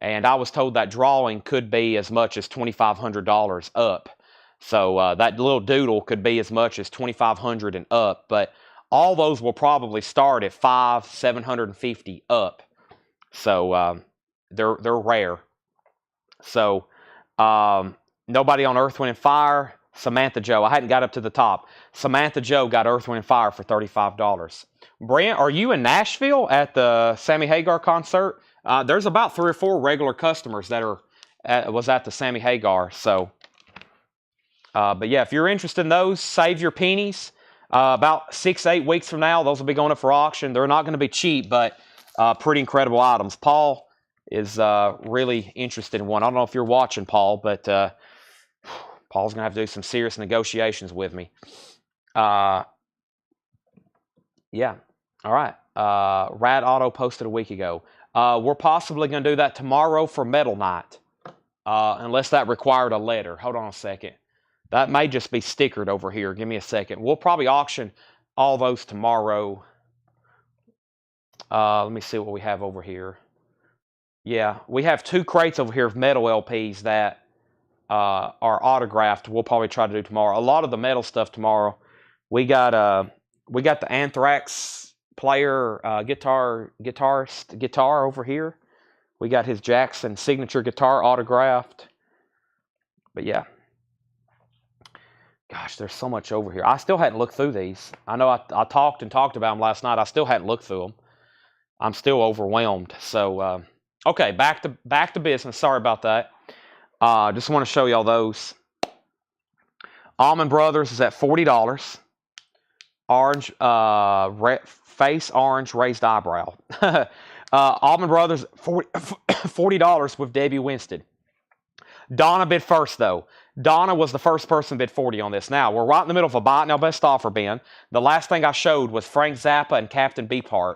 And I was told that drawing could be as much as $2,500 up. So that little doodle could be as much as $2,500 and up, but all those will probably start at $750 up. So they're rare. So nobody on Earth, Wind & Fire. Samantha Joe. I hadn't got up to the top. Samantha Joe got Earth, Wind & Fire for $35. Brent, are you in Nashville at the Sammy Hagar concert? There's about 3 or 4 regular customers that was at the Sammy Hagar. So. But yeah, if you're interested in those, save your pennies. About 6 to 8 weeks from now, those will be going up for auction. They're not going to be cheap, but pretty incredible items. Paul is really interested in one. I don't know if you're watching, Paul, but Paul's going to have to do some serious negotiations with me. Yeah. All right. Rad Auto posted a week ago. We're possibly going to do that tomorrow for Metal Night, unless that required a letter. Hold on a second. That may just be stickered over here. Give me a second. We'll probably auction all those tomorrow. Let me see what we have over here. Yeah, we have 2 crates over here of metal LPs that are autographed. We'll probably try to do tomorrow. A lot of the metal stuff tomorrow. We got the Anthrax player, guitarist guitar over here. We got his Jackson signature guitar autographed. But yeah. Gosh, there's so much over here. I still hadn't looked through these. I know I talked about them last night. I still hadn't looked through them. I'm still overwhelmed. So, okay, back to business. Sorry about that. Just want to show y'all those. Allman Brothers is at $40. Orange, face orange, raised eyebrow. Allman Brothers, $40 with Debbie Winston. Donna bid first, though. Donna was the first person bid 40 on this. Now, we're right in the middle of a Buy It Now Best Offer bin. The last thing I showed was Frank Zappa and Captain Beefheart.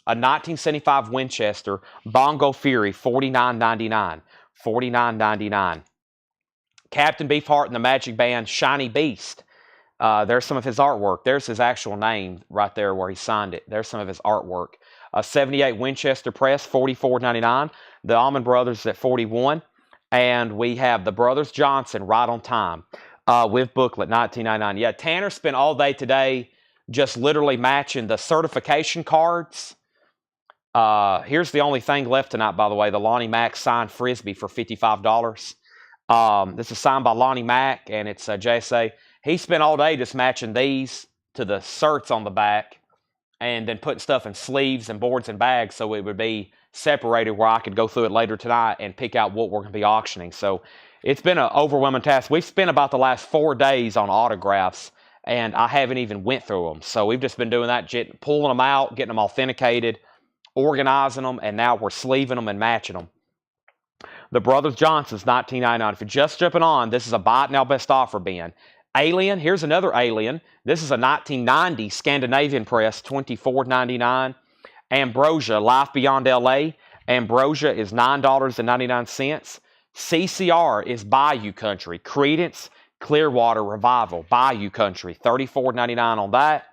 a 1975 Winchester Bongo Fury, $49.99. $49.99. Captain Beefheart and the Magic Band Shiny Beast. There's some of his artwork. There's his actual name right there where he signed it. There's some of his artwork. A 78 Winchester Press, $44.99. The Allman Brothers at $41. And we have the Brothers Johnson Right on Time with booklet, $19.99. Yeah, Tanner spent all day today just literally matching the certification cards. Here's the only thing left tonight, by the way, the Lonnie Mack signed Frisbee for $55. This is signed by Lonnie Mack, and it's JSA. He spent all day just matching these to the certs on the back and then putting stuff in sleeves and boards and bags so it would be separated where I could go through it later tonight and pick out what we're going to be auctioning. So it's been an overwhelming task. We've spent about the last 4 days on autographs, and I haven't even went through them. So we've just been doing that, pulling them out, getting them authenticated, organizing them, and now we're sleeving them and matching them. The Brothers Johnson's, $19.99. If you're just jumping on, this is a buy it now best offer bin. Alien, here's another Alien. This is a 1990 Scandinavian press, $24.99. Ambrosia, Life Beyond LA. Ambrosia is $9.99. CCR is Bayou Country. Credence, Clearwater Revival, Bayou Country, $34.99 on that.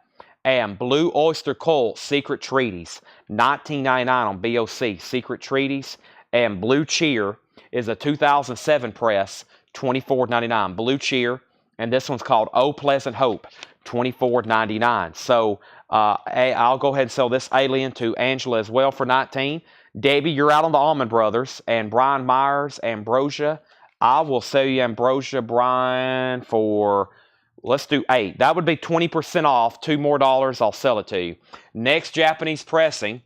And Blue Oyster Cult, Secret Treaties, $19.99 on BOC, Secret Treaties. And Blue Cheer is a 2007 press, $24.99. Blue Cheer, and this one's called Oh Pleasant Hope, $24.99. So I'll go ahead and sell this Alien to Angela as well for $19. Debbie, you're out on the Allman Brothers. And Brian Myers, Ambrosia. I will sell you Ambrosia, Brian, for, let's do $8. That would be 20% off. $2 more, I'll sell it to you. Next Japanese pressing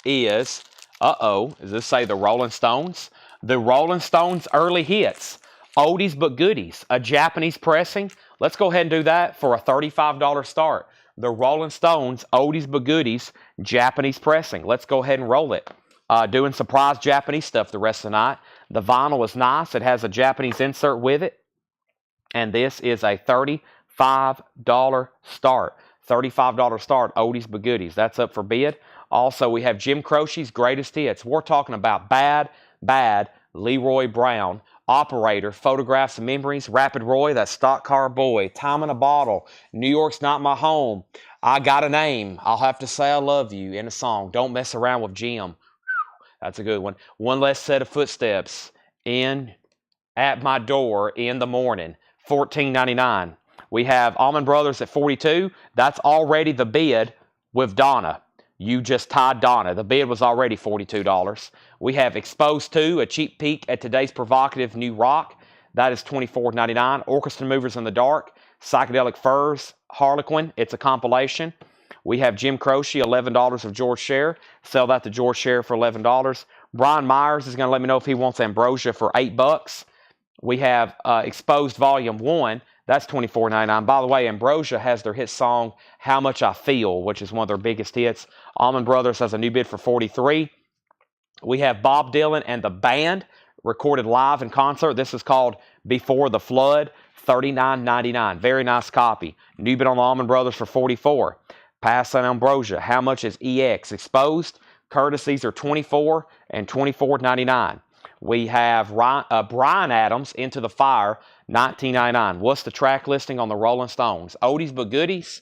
is, does this say the Rolling Stones? The Rolling Stones early hits. Oldies but goodies. A Japanese pressing. Let's go ahead and do that for a $35 start. The Rolling Stones, oldies but goodies, Japanese pressing. Let's go ahead and roll it. Doing surprise Japanese stuff the rest of the night. The vinyl is nice. It has a Japanese insert with it. And this is a $35 start. $35 start, oldies but goodies. That's up for bid. Also, we have Jim Croce's Greatest Hits. We're talking about Bad, Leroy Brown. Operator, Photographs and Memories, Rapid Roy, that Stock Car Boy, Time in a Bottle, New York's Not My Home, I Got a Name, I'll Have to Say I Love You in a song, Don't Mess Around with Jim. That's a good one. One Less Set of Footsteps, In at My Door in the Morning, $14.99. We have Allman Brothers at $42. That's already the bid with Donna. You just tied Donna. The bid was already $42. We have Exposed 2, a cheap peek at today's provocative new rock. That is $24.99. Orchestra Movers in the Dark, Psychedelic Furs, Harlequin. It's a compilation. We have Jim Croce, $11 of George Scher. Sell that to George Scher for $11. Brian Myers is going to let me know if he wants Ambrosia for $8. We have Exposed Volume 1. That's $24.99. By the way, Ambrosia has their hit song, How Much I Feel, which is one of their biggest hits. Allman Brothers has a new bid for $43. We have Bob Dylan and the Band, recorded live in concert. This is called Before the Flood, $39.99. Very nice copy. New bid on the Allman Brothers for $44. Pass on Ambrosia. How much is EX? Exposed, courtesies are $24 and $24.99. We have Bryan Adams, Into the Fire, $19.99. What's the track listing on the Rolling Stones? Oldies but goodies.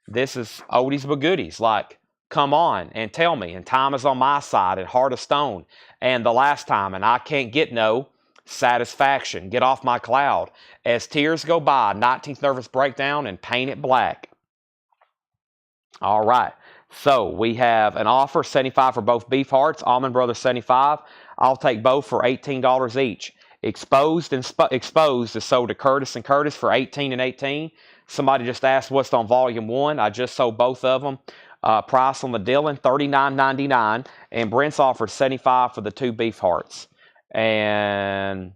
This is oldies but goodies, like Come On and Tell Me, and Time Is on My Side, and Heart of Stone, and The Last Time, and I Can't Get No Satisfaction, Get Off My Cloud, As Tears Go By, 19th Nervous Breakdown, and Paint It Black. All right, so we have an offer, $75 for both Beefhearts, Allman Brothers $75. I'll take both for $18 each. Exposed is sold to Curtis and Curtis for $18 and $18. Somebody just asked what's on Volume 1. I just sold both of them. Price on the Dylan, $39.99. And Brent's offered $75 for the two Beefhearts. And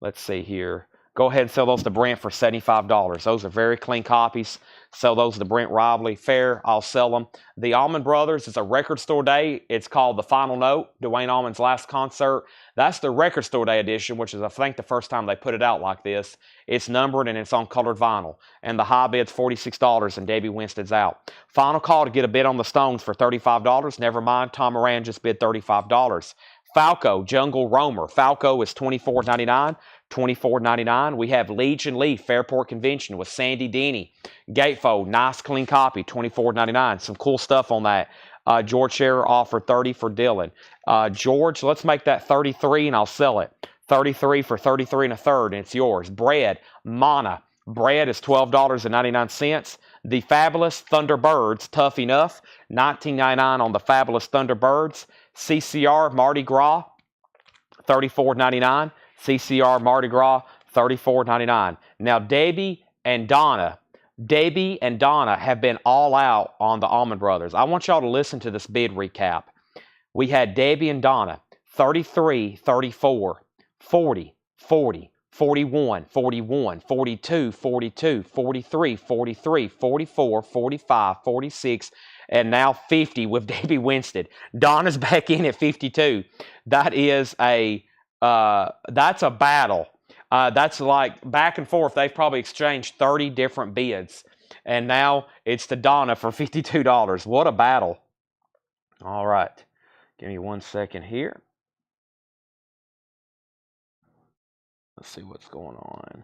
let's see here. Go ahead and sell those to Brent for $75. Those are very clean copies. Sell those to Brent Robley. Fair, I'll sell them. The Allman Brothers is a record store day. It's called The Final Note, Dwayne Allman's last concert. That's the record store day edition, which is, I think, the first time they put it out like this. It's numbered and it's on colored vinyl. And the high bid's $46 and Debbie Winstead's out. Final call to get a bid on the Stones for $35. Never mind, Tom Moran just bid $35. Falco, Jungle Roamer. Falco is $24.99. $24.99. We have Legion Leaf, Fairport Convention with Sandy Denny. Gatefold, nice clean copy, $24.99. Some cool stuff on that. George Scherer offered $30 for Dylan. George, let's make that $33 and I'll sell it. $33 for $33 1/3 and it's yours. Bread, Mana. Bread is $12.99. The Fabulous Thunderbirds, Tough Enough, $19.99 on the Fabulous Thunderbirds. CCR Mardi Gras, $34.99. CCR Mardi Gras, $34.99. Now, Debbie and Donna have been all out on the Allman Brothers. I want y'all to listen to this bid recap. We had Debbie and Donna, 33, 34, 40, 40, 41, 41, 42, 42, 43, 43, 44, 45, 46, and now 50 with Debbie Winstead. Donna's back in at 52. That is that's a battle. That's like back and forth. They've probably exchanged 30 different bids. And now it's to Donna for $52. What a battle. All right. Give me 1 second here. Let's see what's going on.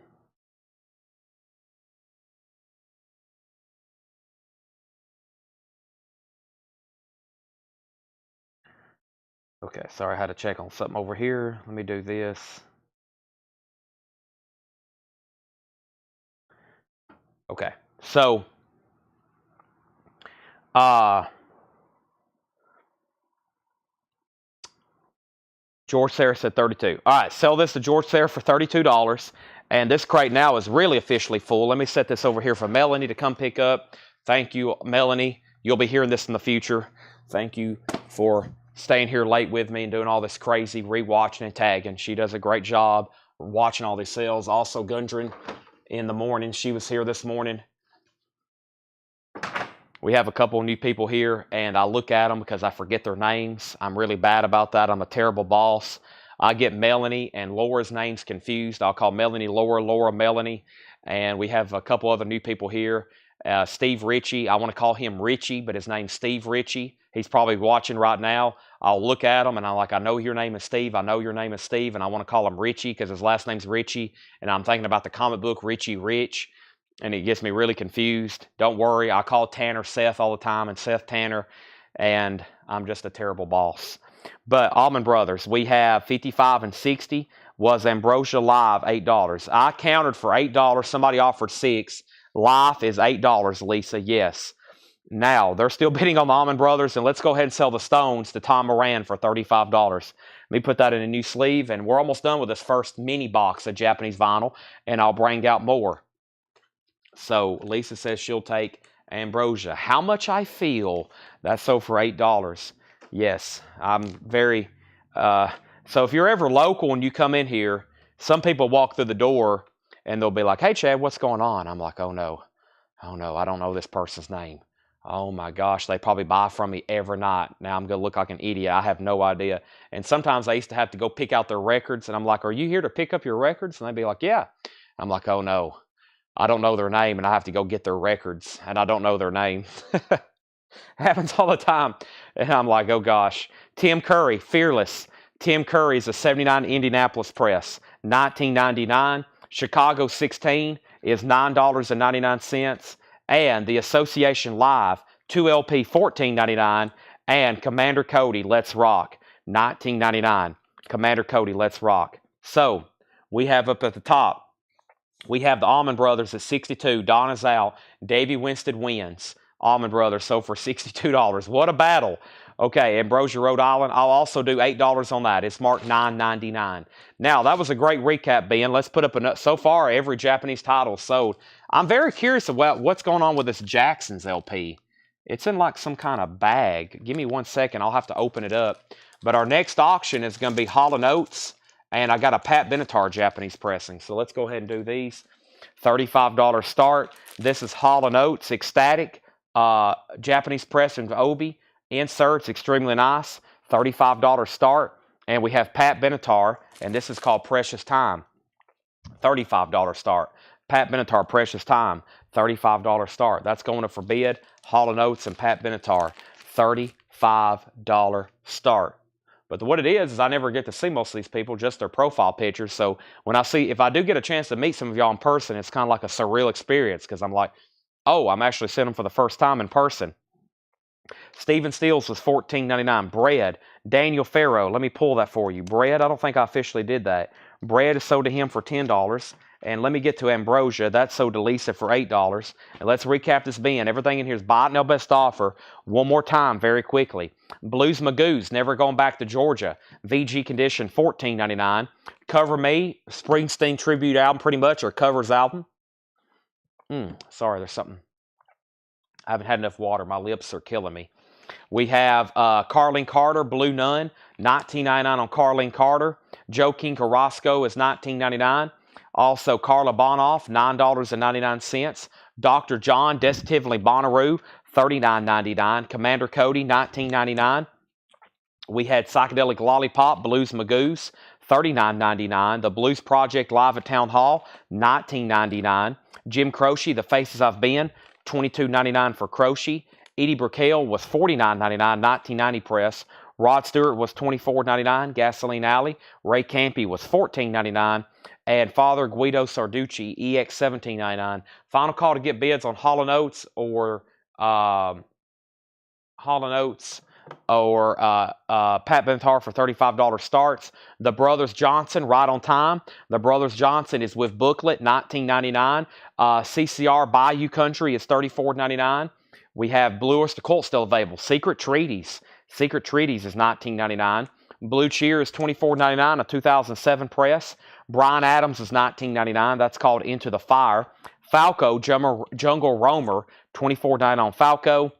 Okay, sorry, I had to check on something over here. Let me do this. Okay, so George Scherer said 32. All right, sell this to George Scherer for $32. And this crate now is really officially full. Let me set this over here for Melanie to come pick up. Thank you, Melanie. You'll be hearing this in the future. Thank you for staying here late with me and doing all this crazy rewatching and tagging. She does a great job watching all these sales. Also, Gundren in the morning. She was here this morning. We have a couple of new people here, and I look at them because I forget their names. I'm really bad about that. I'm a terrible boss. I get Melanie and Laura's names confused. I'll call Melanie Laura, Laura Melanie. And we have a couple other new people here. Steve Ritchie. I want to call him Richie, but his name's Steve Ritchie. He's probably watching right now. I'll look at him, and I'm like, I know your name is Steve. I know your name is Steve, and I want to call him Richie because his last name's Ritchie. And I'm thinking about the comic book Richie Rich. And it gets me really confused. Don't worry, I call Tanner Seth all the time, and Seth Tanner, and I'm just a terrible boss. But Allman Brothers, we have 55 and 60. Was Ambrosia Live $8? I counted for $8. Somebody offered $6. Life is $8, Lisa. Yes. Now, they're still bidding on the Allman Brothers, and let's go ahead and sell the Stones to Tom Moran for $35. Let me put that in a new sleeve, and we're almost done with this first mini box of Japanese vinyl, and I'll bring out more. So Lisa says she'll take Ambrosia. How much I feel? That's so for $8. Yes, I'm very... so if you're ever local and you come in here, some people walk through the door and they'll be like, hey, Chad, what's going on? I'm like, oh, no, I don't know this person's name. Oh, my gosh, they probably buy from me every night. Now I'm going to look like an idiot. I have no idea. And sometimes I used to have to go pick out their records, and I'm like, are you here to pick up your records? And they'd be like, yeah. I'm like, oh, no. I don't know their name, and I have to go get their records, and I don't know their name. Happens all the time. And I'm like, oh, gosh. Tim Curry, Fearless. Tim Curry is a 79 Indianapolis press, $19.99. Chicago 16 is $9.99. And the Association Live, 2LP, $14.99. And Commander Cody, Let's Rock, $19.99. Commander Cody, Let's Rock. So we have up at the top, we have the Allman Brothers at 62. Donna's out. Davey Winstead wins. Allman Brothers sold for $62. What a battle. Okay, Ambrosia, Rhode Island. I'll also do $8 on that. It's marked $9.99. Now, that was a great recap, Ben. Let's put up so far, every Japanese title sold. I'm very curious about what's going on with this Jackson's LP. It's in like some kind of bag. Give me 1 second. I'll have to open it up. But our next auction is going to be Hall & Oates And I got a Pat Benatar Japanese pressing. So let's go ahead and do these. $35 start. This is Hall & Oates Ecstatic Japanese pressing of Obi. Inserts, extremely nice. $35 start. And we have Pat Benatar, and this is called Precious Time. $35 start. Pat Benatar Precious Time. $35 start. That's going up for bid. Hall & Oates and Pat Benatar. $35 start. But what it is I never get to see most of these people, just their profile pictures. So when if I do get a chance to meet some of y'all in person, it's kind of like a surreal experience because I'm like, oh, I'm actually seeing them for the first time in person. Stephen Steele was $14.99. Bread. Daniel Farrow. Let me pull that for you. Bread, I don't think I officially did that. Bread is sold to him for $10. And let me get to Ambrosia. That's sold to Lisa for $8. And let's recap this bin. Everything in here is buy it now best offer. One more time very quickly. Blues Magoo's, Never Going Back to Georgia. VG Condition, $14.99. Cover Me, Springsteen tribute album pretty much, or covers album. Sorry, there's something. I haven't had enough water. My lips are killing me. We have Carlene Carter, Blue Nun, $19.99 on Carlene Carter. Joe King Carrasco is $19.99. Also, Carla Bonoff, $9.99. Dr. John, Destitutively Bonnaroo, $39.99. Commander Cody, $19.99. We had Psychedelic Lollipop, Blues Magoo's, $39.99. The Blues Project Live at Town Hall, $19.99. Jim Croce, The Faces I've Been, $22.99 for Croce. Edie Brickell was $49.99, 1990 press. Rod Stewart was $24.99, Gasoline Alley. Ray Campy was $14.99. And Father Guido Sarducci, EX $17.99. Final call to get bids on Hall & Oates or Pat Benatar for $35 starts. The Brothers Johnson, right on time. The Brothers Johnson is with booklet, $19.99. CCR Bayou Country is $34.99. We have Blue Oyster Cult still available. Secret Treaties. Secret Treaties is $19.99. Blue Cheer is $24.99, a 2007 press. Brian Adams is $19.99. That's called Into the Fire. Falco, Jungle Roamer, $24.99 on Falco.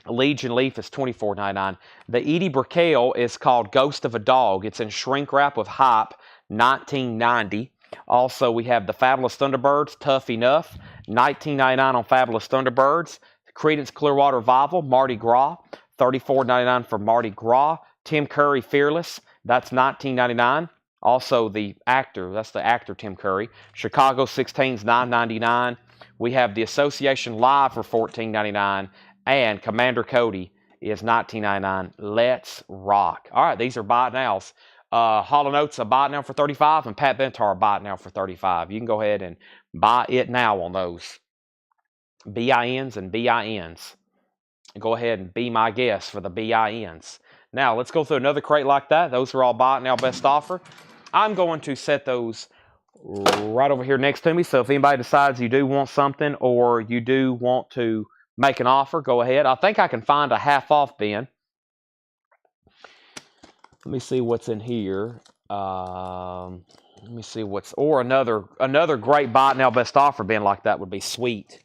Legion Leaf is $24.99. The Edie Brickell is called Ghost of a Dog. It's in shrink wrap with hype, $19.90. Also, we have the Fabulous Thunderbirds, Tough Enough, $19.99 on Fabulous Thunderbirds. Creedence Clearwater Revival, Mardi Gras, $34.99 for Mardi Gras. Tim Curry Fearless, that's $19.99. Also, the actor, that's the actor Tim Curry. Chicago 16's $9.99. We have the Association Live for $14.99. And Commander Cody is $19.99. Let's rock. All right, these are buy it nows. Hall & Oates, a buy it now for $35, and Pat Benatar, a buy it now for $35. You can go ahead and buy it now on those. BINs and BINs. Go ahead and be my guest for the BINs. Now, let's go through another crate like that. Those are all buy it now best offer. I'm going to set those right over here next to me. So if anybody decides you do want something or you do want to make an offer, go ahead. I think I can find a half off bin. Let me see what's in here. Let me see what's, or another great buy it now best offer bin like that would be sweet.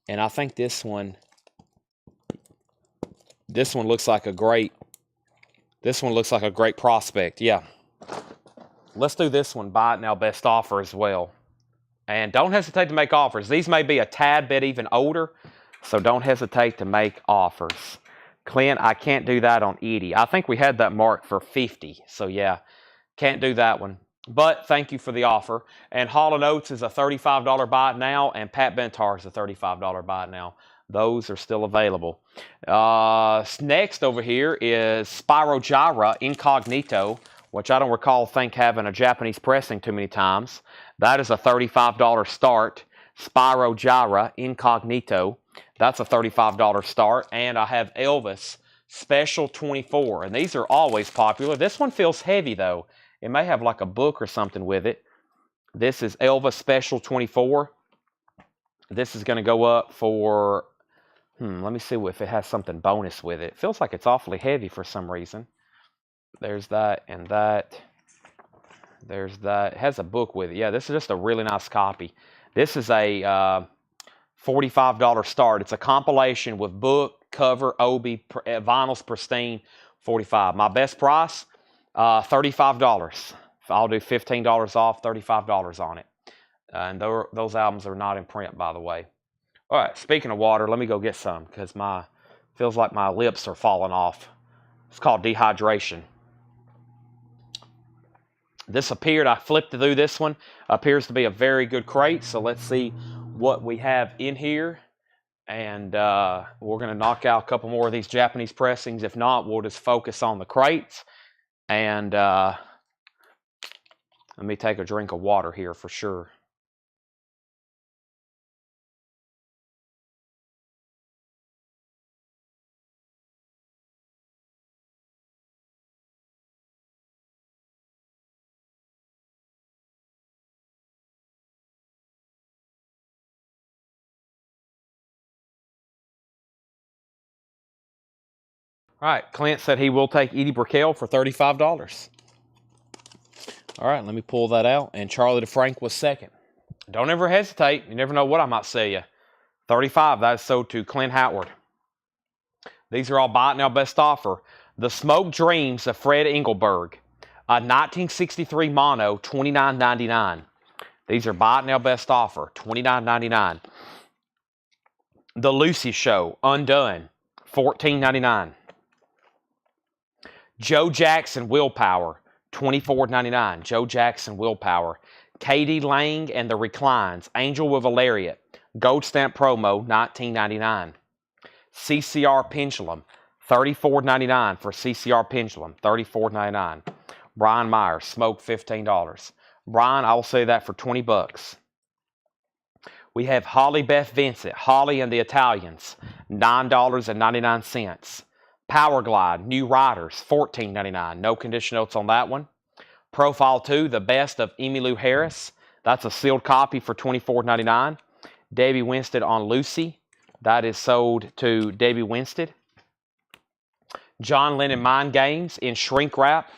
And I think this one looks like a great prospect. Yeah. Let's do this one, buy it now best offer as well. And don't hesitate to make offers. These may be a tad bit even older, so don't hesitate to make offers. Clint, I can't do that on Edie. I think we had that marked for 50. So yeah, can't do that one. But thank you for the offer. And Hall & Oates is a $35 buy it now, and Pat Benatar is a $35 buy it now. Those are still available. Next over here is Spyro Gyra Incognito, which I don't recall having a Japanese pressing too many times. That is a $35 start. Spyro Gyra Incognito. That's a $35 start. And I have Elvis Special 24. And these are always popular. This one feels heavy, though. It may have like a book or something with it. This is Elvis Special 24. This is going to go up for, let me see if it has something bonus with it. It feels like it's awfully heavy for some reason. There's that and that. There's that. It has a book with it. Yeah, this is just a really nice copy. This is a $45 start. It's a compilation with book, cover, Obi, vinyl's pristine, $45. My best price, $35. I'll do $15 off, $35 on it. And those albums are not in print, by the way. All right, speaking of water, let me go get some because feels like my lips are falling off. It's called dehydration. This appeared, I flipped through this one, appears to be a very good crate. So let's see what we have in here. And we're going to knock out a couple more of these Japanese pressings. If not, we'll just focus on the crates. And let me take a drink of water here for sure. All right, Clint said he will take Edie Brickell for $35. All right, let me pull that out. And Charlie DeFrank was second. Don't ever hesitate. You never know what I might sell you. $35, that is sold to Clint Howard. These are all buy it now best offer. The Smoke Dreams of Fred Engelberg. A 1963 mono, $29.99. These are buy it now best offer, $29.99. The Lucy Show, Undone, $14.99. Joe Jackson Willpower, $24.99. Joe Jackson Willpower. Katie Lang and the Reclines, Angel with a Lariat, Gold Stamp Promo, $19.99. CCR Pendulum, $34.99 for CCR Pendulum, $34.99. Brian Myers, Smoke, $15. Brian, I'll say that for $20. We have Holly Beth Vincent, Holly and the Italians, $9.99. Powerglide, New Riders, $14.99. No condition notes on that one. Profile 2, The Best of Emmylou Harris. That's a sealed copy for $24.99. Debbie Winstead on Lucy. That is sold to Debbie Winstead. John Lennon Mind Games in shrink wrap,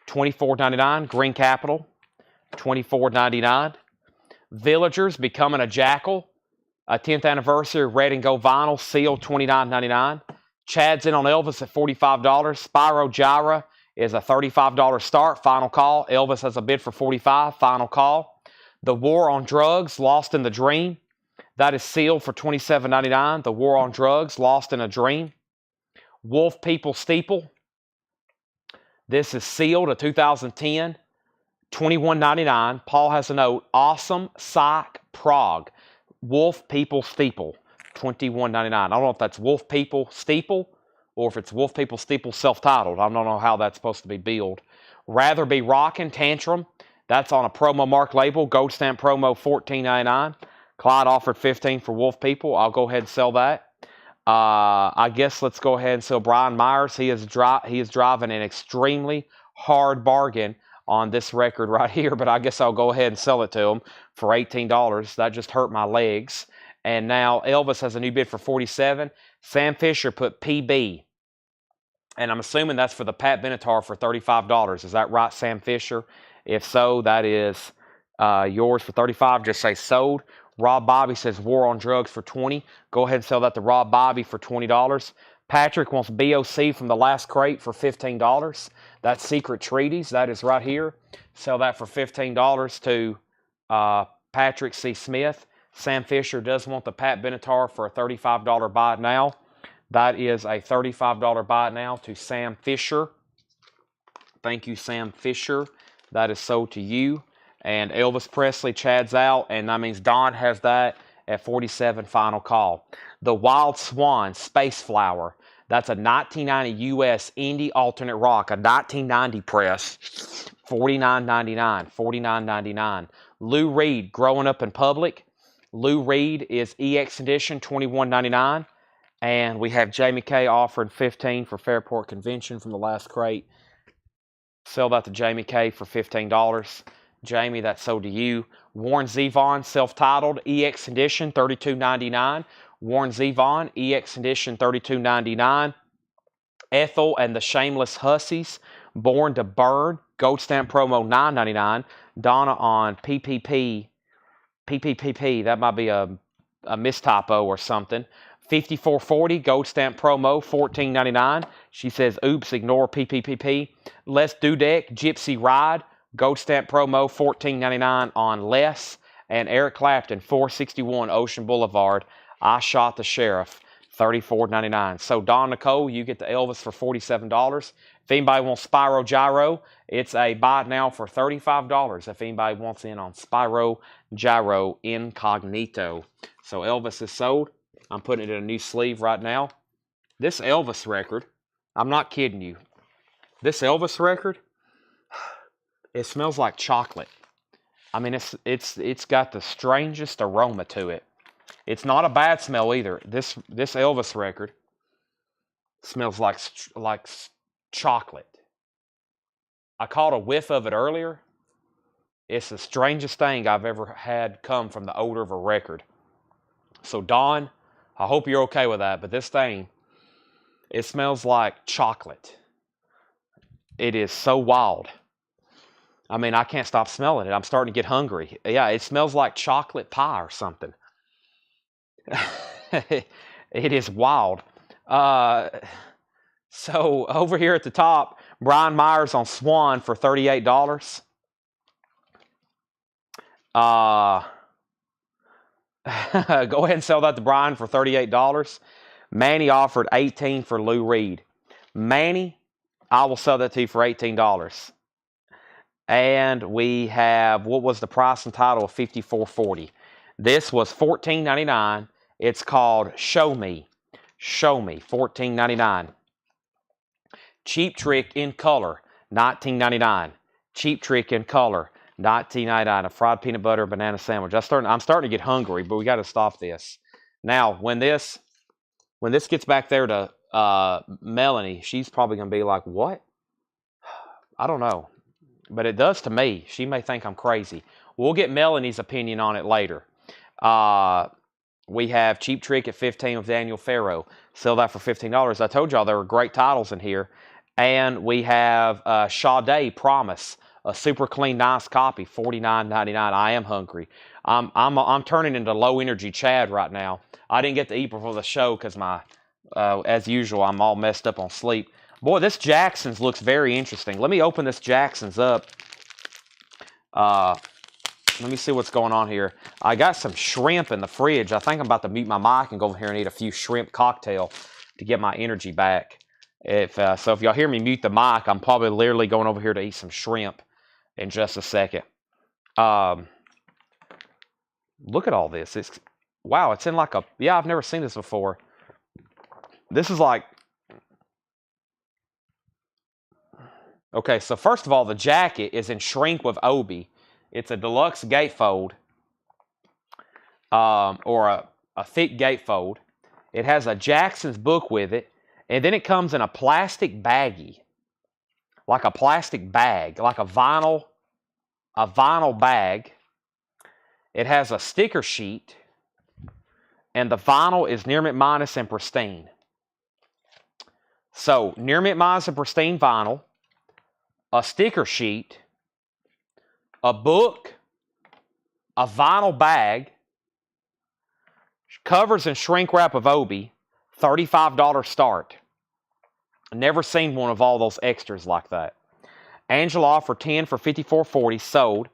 $24.99. Green Capital, $24.99. Villagers Becoming a Jackal, a 10th anniversary red and gold vinyl, sealed, $29.99. Chad's in on Elvis at $45. Spyro Gyra is a $35 start. Final call. Elvis has a bid for $45. Final call. The War on Drugs, Lost in the Dream. That is sealed for $27.99. The War on Drugs, Lost in a Dream. Wolf People Steeple. This is sealed, a 2010. $21.99. Paul has a note. Awesome Psych Prague. Wolf People Steeple. $21.99. I don't know if that's Wolf People Steeple or if it's Wolf People Steeple self-titled. I don't know how that's supposed to be billed. Rather Be Rockin' Tantrum. That's on a promo mark label. Gold Stamp Promo, $14.99. Clyde offered $15 for Wolf People. I'll go ahead and sell that. I guess let's go ahead and sell Brian Myers. He is driving an extremely hard bargain on this record right here, but I guess I'll go ahead and sell it to him for $18. That just hurt my legs. And now Elvis has a new bid for $47. Sam Fisher put PB. And I'm assuming that's for the Pat Benatar for $35. Is that right, Sam Fisher? If so, that is yours for $35. Just say sold. Rob Bobby says War on Drugs for $20. Go ahead and sell that to Rob Bobby for $20. Patrick wants BOC from the last crate for $15. That's Secret Treaties. That is right here. Sell that for $15 to Patrick C. Smith. Sam Fisher does want the Pat Benatar for a $35 buy it now. That is a $35 buy it now to Sam Fisher. Thank you, Sam Fisher. That is sold to you. And Elvis Presley, Chad's out. And that means Don has that at $47. Final call. The Wild Swan, Space Flower. That's a 1990 U.S. indie alternate rock. A 1990 press. $49.99. $49.99. Lou Reed, Growing Up in Public. Lou Reed is EX Edition, $21.99. And we have Jamie K offering $15 for Fairport Convention from the last crate. Sell that to Jamie K for $15. Jamie, that's sold to you. Warren Zevon, self-titled, EX Edition, $32.99. Warren Zevon, EX Edition, $32.99. Ethel and the Shameless Hussies, Born to Burn, Gold Stamp Promo, $9.99. Donna on PPP, that might be a mistypo or something. 5440, Gold Stamp Promo, $14.99. She says, oops, ignore PPP. Let's Do Deck, Gypsy Ride, Gold stamp promo, $14.99 on Less. And Eric Clapton, 461 Ocean Boulevard, I Shot the Sheriff, $34.99. So Don Nicole, you get the Elvis for $47. If anybody wants Spyro Gyro, it's a buy it now for $35 if anybody wants in on Spyro Gyro Incognito. So Elvis is sold. I'm putting it in a new sleeve right now. This Elvis record, I'm not kidding you. This Elvis record, it smells like chocolate. I mean, it's got the strangest aroma to it. It's not a bad smell either. This Elvis record smells like chocolate. I caught a whiff of it earlier. It's the strangest thing I've ever had come from the odor of a record. So Don, I hope you're okay with that, but this thing, it smells like chocolate. It is so wild. I mean, I can't stop smelling it. I'm starting to get hungry. Yeah, it smells like chocolate pie or something. It is wild. So over here at the top, Brian Myers on Swan for $38. Go ahead and sell that to Brian for $38. Manny offered $18 for Lou Reed. Manny, I will sell that to you for $18. And we have, what was the price and title of $54.40? This was $14.99. It's called Show Me. Show Me, $14.99. Cheap Trick in color, $19.99. Cheap Trick in color, $19.99. A fried peanut butter banana sandwich. I'm starting to get hungry, but we got to stop this. Now, when this gets back there to Melanie, she's probably going to be like, what? I don't know. But it does to me. She may think I'm crazy. We'll get Melanie's opinion on it later. We have Cheap Trick at $15 with Daniel Farrow. Sell that for $15. I told y'all there were great titles in here. And we have Sade Promise, a super clean, nice copy, $49.99. I am hungry. I'm turning into low energy Chad right now. I didn't get to eat before the show because as usual, I'm all messed up on sleep. Boy, this Jackson's looks very interesting. Let me open this Jackson's up. Let me see what's going on here. I got some shrimp in the fridge. I think I'm about to mute my mic and go over here and eat a few shrimp cocktail to get my energy back. So if y'all hear me mute the mic, I'm probably literally going over here to eat some shrimp in just a second. Look at all this. Wow, it's in like yeah, I've never seen this before. This is like, okay, so first of all, the jacket is in shrink with Obi. It's a deluxe gatefold, or a thick gatefold. It has a Jackson's book with it, and then it comes in a plastic baggie, like a plastic bag, like a vinyl bag. It has a sticker sheet, and the vinyl is near mint minus and pristine. So near mint minus and pristine vinyl, a sticker sheet, a book, a vinyl bag, covers and shrink wrap of Obi, $35 start. Never seen one of all those extras like that. Angela offered $10 for $54.40, sold.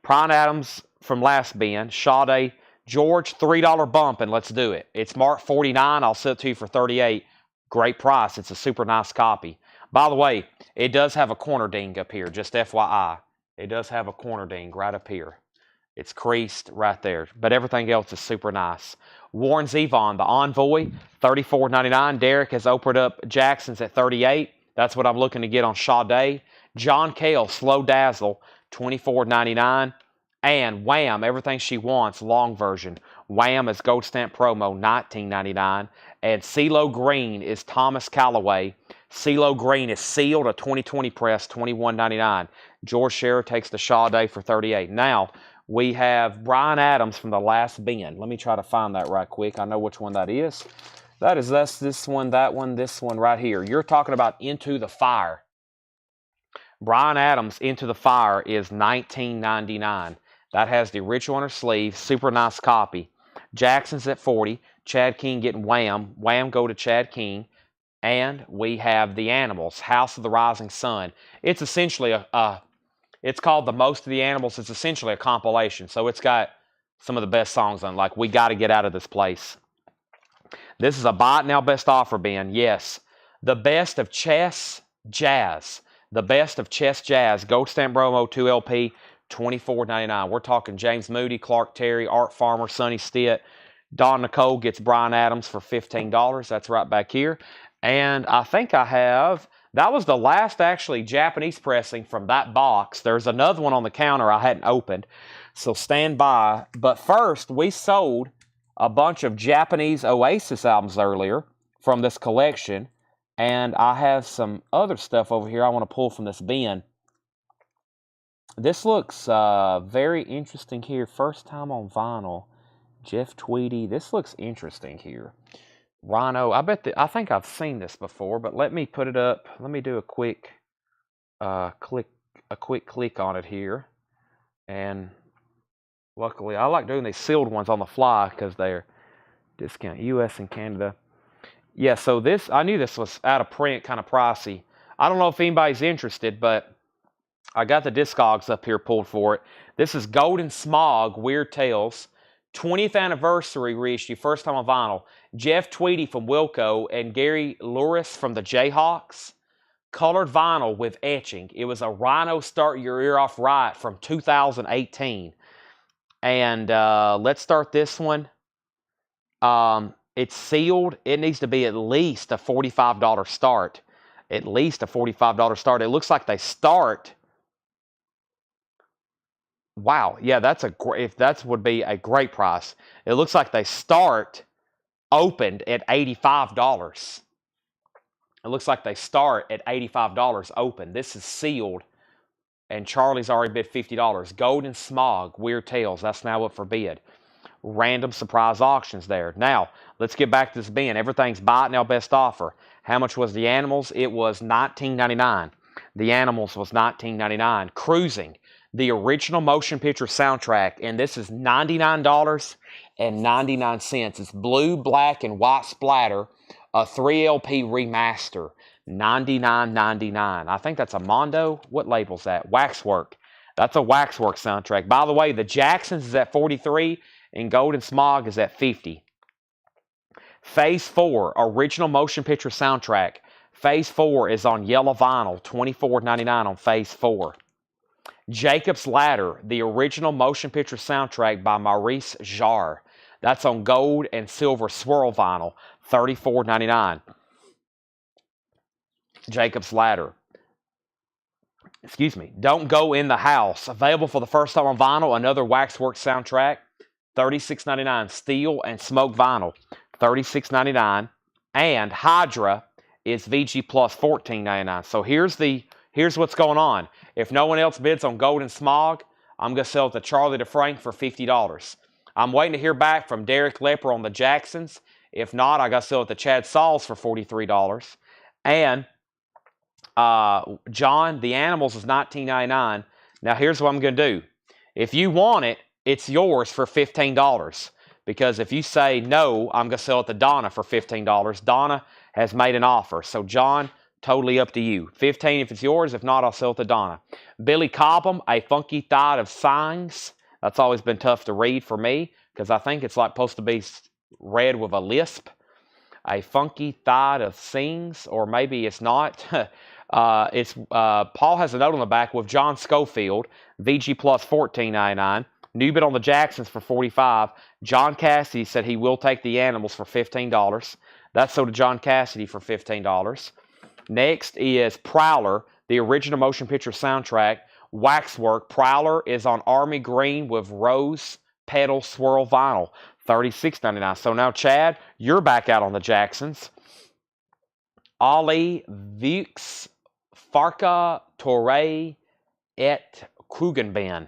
Prime Adams from last bin, Sade, George, $3 bump, and let's do it. It's marked $49. I'll sell it to you for $38. Great price. It's a super nice copy. By the way, it does have a corner ding up here, just FYI. It does have a corner ding right up here. It's creased right there, but everything else is super nice. Warren Zevon, the Envoy, $34.99. Derek has opened up Jackson's at $38. That's what I'm looking to get on Sade. John Cale, Slow Dazzle, $24.99. And Wham, Everything She Wants, long version. Wham is Gold Stamp Promo, $19.99. And CeeLo Green is Thomas Callaway. CeeLo Green is sealed, a 2020 press, $21.99. George Scherer takes the Sade for $38. Now, we have Brian Adams from the last bin. Let me try to find that right quick. I know which one that is. That's this one, that one, this one right here. You're talking about Into the Fire. Brian Adams, Into the Fire, is $19.99. That has the original on her sleeve. Super nice copy. Jackson's at $40. Chad King getting Wham. Wham go to Chad King. And we have The Animals, House of the Rising Sun. It's essentially It's called The Most of the Animals. It's essentially a compilation. So it's got some of the best songs on, like We Gotta Get Out of This Place. This is a buy it now best offer bin. Yes. The Best of Chess Jazz. The Best of Chess Jazz. Gold Stamp Promo 2 LP, $24.99. We're talking James Moody, Clark Terry, Art Farmer, Sonny Stitt. Don Nicole gets Bryan Adams for $15. That's right back here. And I think I have... That was the last, actually, Japanese pressing from that box. There's another one on the counter I hadn't opened, so stand by. But first, we sold a bunch of Japanese Oasis albums earlier from this collection, and I have some other stuff over here I want to pull from this bin. This looks very interesting here. First time on vinyl. Jeff Tweedy. This looks interesting here. Rhino, I think I've seen this before, but let me put it up. Let me do a quick click on it here. And luckily, I like doing these sealed ones on the fly because they're discount US and Canada. Yeah, so this, I knew this was out of print, kind of pricey. I don't know if anybody's interested, but I got the Discogs up here pulled for it. This is Golden Smog, Weird Tales. 20th anniversary reissue, first time on vinyl. Jeff Tweedy from Wilco and Gary Louris from the Jayhawks. Colored vinyl with etching. It was a Rhino Start Your Ear Off Right from 2018. And let's start this one. It's sealed. It needs to be at least a $45 start. At least a $45 start. It looks like they start... Wow, yeah, that would be a great price. It looks like they start opened at $85. It looks like they start at $85 open. This is sealed, and Charlie's already bid $50. Golden Smog, Weird Tales, that's now up for bid. Random surprise auctions there. Now, let's get back to this bin. Everything's buy it now best offer. How much was the Animals? It was $19.99. The Animals was $19.99. Cruising. The original motion picture soundtrack, and this is $99.99. It's blue, black, and white splatter, a 3LP remaster, $99.99. I think that's a Mondo. What label's that? Waxwork. That's a Waxwork soundtrack. By the way, the Jacksons is at $43, and Golden Smog is at $50. Phase 4, original motion picture soundtrack. Phase 4 is on yellow vinyl, $24.99 on Phase 4. Jacob's Ladder, the original motion picture soundtrack by Maurice Jarre. That's on gold and silver swirl vinyl, $34.99. Jacob's Ladder. Excuse me. Don't Go in the House. Available for the first time on vinyl. Another Waxwork soundtrack, $36.99. Steel and smoke vinyl, $36.99. And Hydra is VG Plus, $14.99. So here's what's going on. If no one else bids on Golden Smog, I'm going to sell it to Charlie DeFrank for $50. I'm waiting to hear back from Derek Lepper on the Jacksons. If not, I got to sell it to Chad Sauls for $43. And John, the Animals is $19.99. Now, here's what I'm going to do. If you want it, it's yours for $15. Because if you say no, I'm going to sell it to Donna for $15. Donna has made an offer. So, John... Totally up to you. $15 if it's yours. If not, I'll sell it to Donna. Billy Cobham, A Funky Thought of Signs. That's always been tough to read for me because I think it's like supposed to be read with a lisp. A Funky Thought of Sings, or maybe it's not. Paul has a note on the back with John Schofield, VG Plus $14.99. New bid on the Jacksons for $45. John Cassidy said he will take the Animals for $15. That's sold to John Cassidy for $15. Next is Prowler, the original motion picture soundtrack. Waxwork. Prowler is on army green with rose petal swirl vinyl, $36.99. So now, Chad, you're back out on the Jacksons. Ali Vix Farka Torre et Krugenben.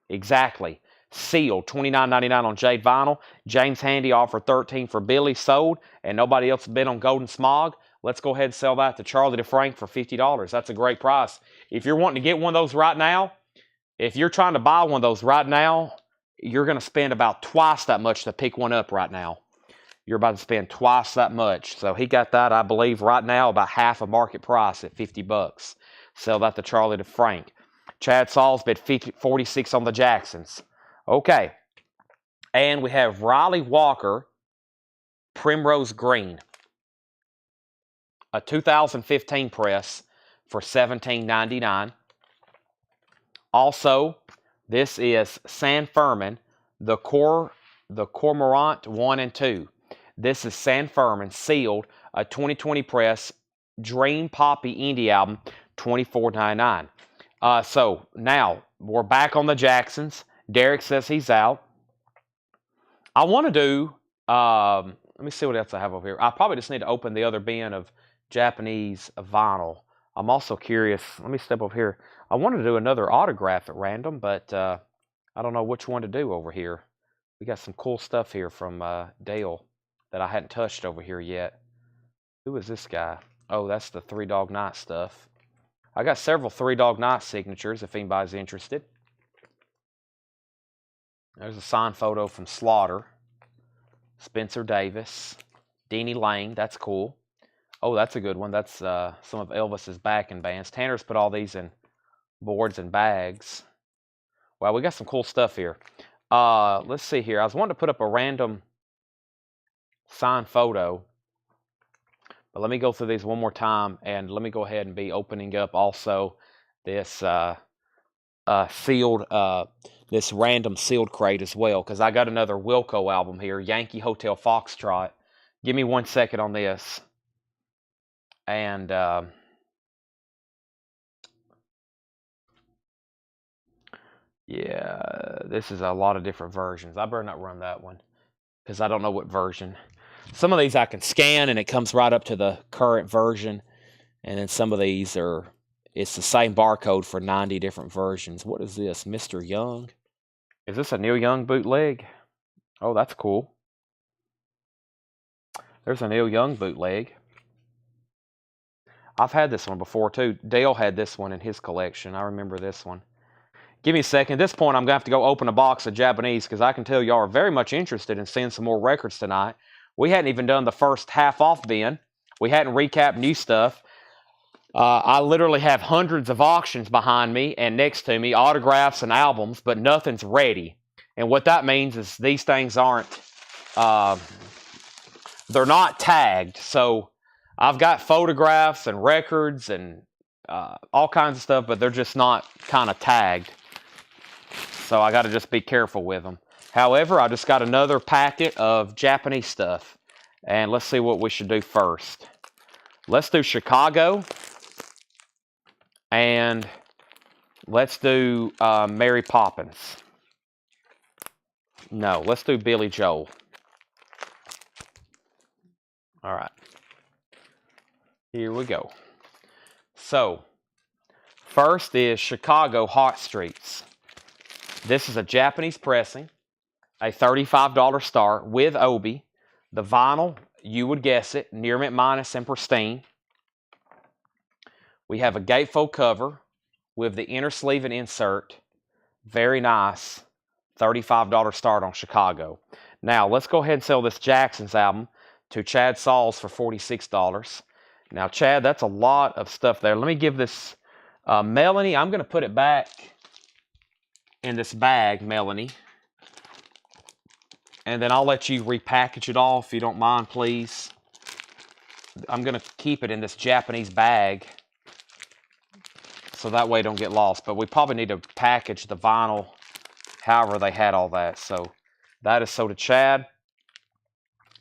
Exactly. Sealed, $29.99 on Jade Vinyl. James Handy offered $13 for Billy, sold, and nobody else bid on Golden Smog. Let's go ahead and sell that to Charlie DeFrank for $50. That's a great price. If you're wanting to get one of those right now, if you're trying to buy one of those right now, you're going to spend about twice that much to pick one up right now. You're about to spend twice that much. So he got that, I believe, right now about half a market price at $50. Sell that to Charlie DeFrank. Chad Saul's bid 46 on the Jacksons. Okay. And we have Riley Walker, Primrose Green, a 2015 press for $17.99. Also, this is San Fermin, the Cormorant 1 and 2. This is San Fermin, sealed, a 2020 press, Dream Poppy Indie album, $24.99. So, now, we're back on the Jacksons. Derek says he's out. I want to do, let me see what else I have over here. I probably just need to open the other bin of Japanese vinyl. I'm also curious. Let me step over here. I wanted to do another autograph at random, but I don't know which one to do over here. We got some cool stuff here from Dale that I hadn't touched over here yet. Who is this guy? Oh, that's the Three Dog Night stuff. I got several Three Dog Night signatures if anybody's interested. There's a signed photo from Slaughter. Spencer Davis. Deanie Lane. That's cool. Oh, that's a good one. That's some of Elvis's backing bands. Tanner's put all these in boards and bags. Wow, we got some cool stuff here. Let's see here. I was wanting to put up a random signed photo. But let me go through these one more time. And let me go ahead and be opening up also this sealed... this random sealed crate as well, because I got another Wilco album here, Yankee Hotel Foxtrot. Give me 1 second on this. And yeah, this is a lot of different versions. I better not run that one, because I don't know what version. Some of these I can scan, and it comes right up to the current version. And then some of these are... It's the same barcode for 90 different versions. What is this? Mr. Young? Is this a Neil Young bootleg? Oh, that's cool. There's a Neil Young bootleg. I've had this one before, too. Dale had this one in his collection. I remember this one. Give me a second. At this point, I'm going to have to go open a box of Japanese, because I can tell y'all are very much interested in seeing some more records tonight. We hadn't even done the first half off bin. We hadn't recapped new stuff. I literally have hundreds of auctions behind me and next to me, autographs and albums, but nothing's ready. And what that means is these things aren't, they're not tagged. So I've got photographs and records and all kinds of stuff, but they're just not kind of tagged. So I got to just be careful with them. However, I just got another packet of Japanese stuff. And let's see what we should do first. Let's do Chicago. And let's do Mary Poppins. No, let's do Billy Joel. All right. Here we go. So, first is Chicago Hot Streets. This is a Japanese pressing, a $35 start with Obi. The vinyl, you would guess it, near mint minus and pristine. We have a gatefold cover with the inner sleeve and insert. Very nice. $35 start on Chicago. Now, let's go ahead and sell this Jackson's album to Chad Sauls for $46. Now, Chad, that's a lot of stuff there. Let me give this Melanie. I'm going to put it back in this bag, Melanie. And then I'll let you repackage it all if you don't mind, please. I'm going to keep it in this Japanese bag, so that way it don't get lost. But we probably need to package the vinyl however they had all that. So that is so to Chad.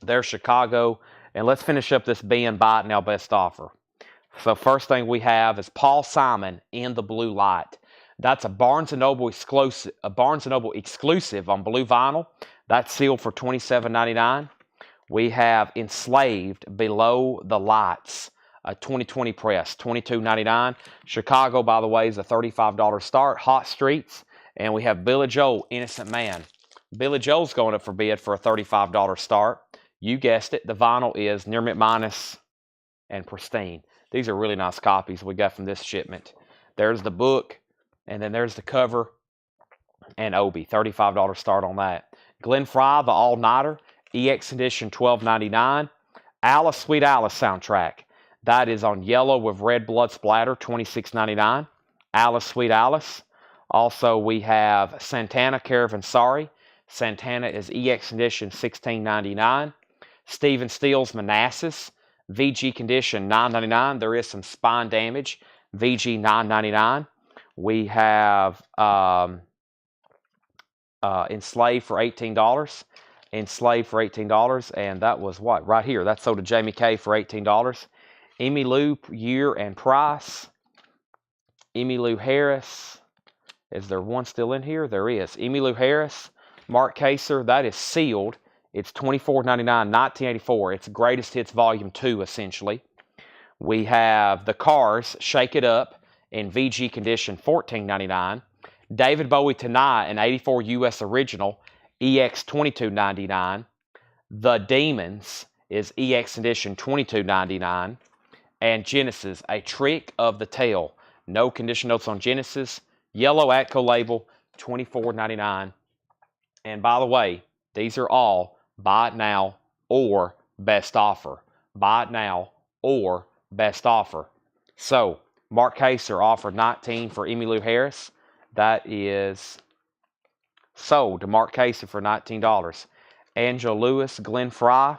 There's Chicago. And let's finish up this being Buy It Now Best Offer. So first thing we have is Paul Simon, In the Blue Light. That's a Barnes & Noble exclusive, on blue vinyl. That's sealed for $27.99. We have Enslaved, Below the Lights, a 2020 press, $22.99. Chicago, by the way, is a $35 start. Hot Streets. And we have Billy Joel, Innocent Man. Billy Joel's going up for bid for a $35 start. You guessed it. The vinyl is near mint minus and pristine. These are really nice copies we got from this shipment. There's the book, and then there's the cover and Obi. $35 start on that. Glenn Fry, The All-Nighter, EX Edition, $12.99. Alice, Sweet Alice soundtrack. That is on yellow with red blood splatter, $26.99. Alice Sweet Alice. Also, we have Santana Caravanserai. Santana is EX Condition $16.99. Stephen Steele's Manassas, VG Condition $9.99. There is some spine damage, VG $9.99. We have Enslaved for $18. Enslaved for $18, and that was what? Right here. That sold to Jamie K for $18. Emmylou Year and Price. Emmylou Harris. Is there one still in here? There is. Emmylou Harris. Mark Kaser. That is sealed. It's $24.99, 1984. It's Greatest Hits Volume 2, essentially. We have The Cars, Shake It Up, in VG Condition, $14.99. David Bowie Tonight, an 84 US original, EX $22.99. The Demons is EX Condition, $22.99. And Genesis, A Trick of the Tail. No condition notes on Genesis. Yellow Atco label, $24.99. And by the way, these are all buy it now or best offer. Buy it now or best offer. So, Mark Kaser offered 19 for Emmylou Harris. That is sold to Mark Kaser for $19. Angela Lewis, Glenn Fry,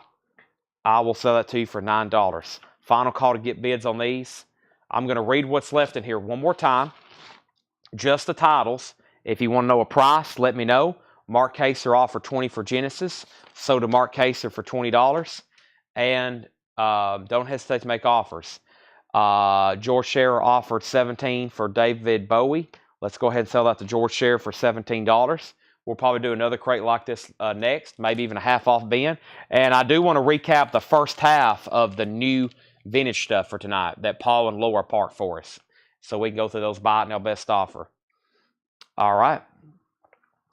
I will sell that to you for $9. Final call to get bids on these. I'm going to read what's left in here one more time. Just the titles. If you want to know a price, let me know. Mark Kaser offered 20 for Genesis. Sold to Mark Kaser for $20. And don't hesitate to make offers. George Scherer offered 17 for David Bowie. Let's go ahead and sell that to George Scherer for $17. We'll probably do another crate like this next, maybe even a half off bin. And I do want to recap the first half of the new vintage stuff for tonight that Paul and Laura parked for us. So we can go through those buy it now best offer. All right.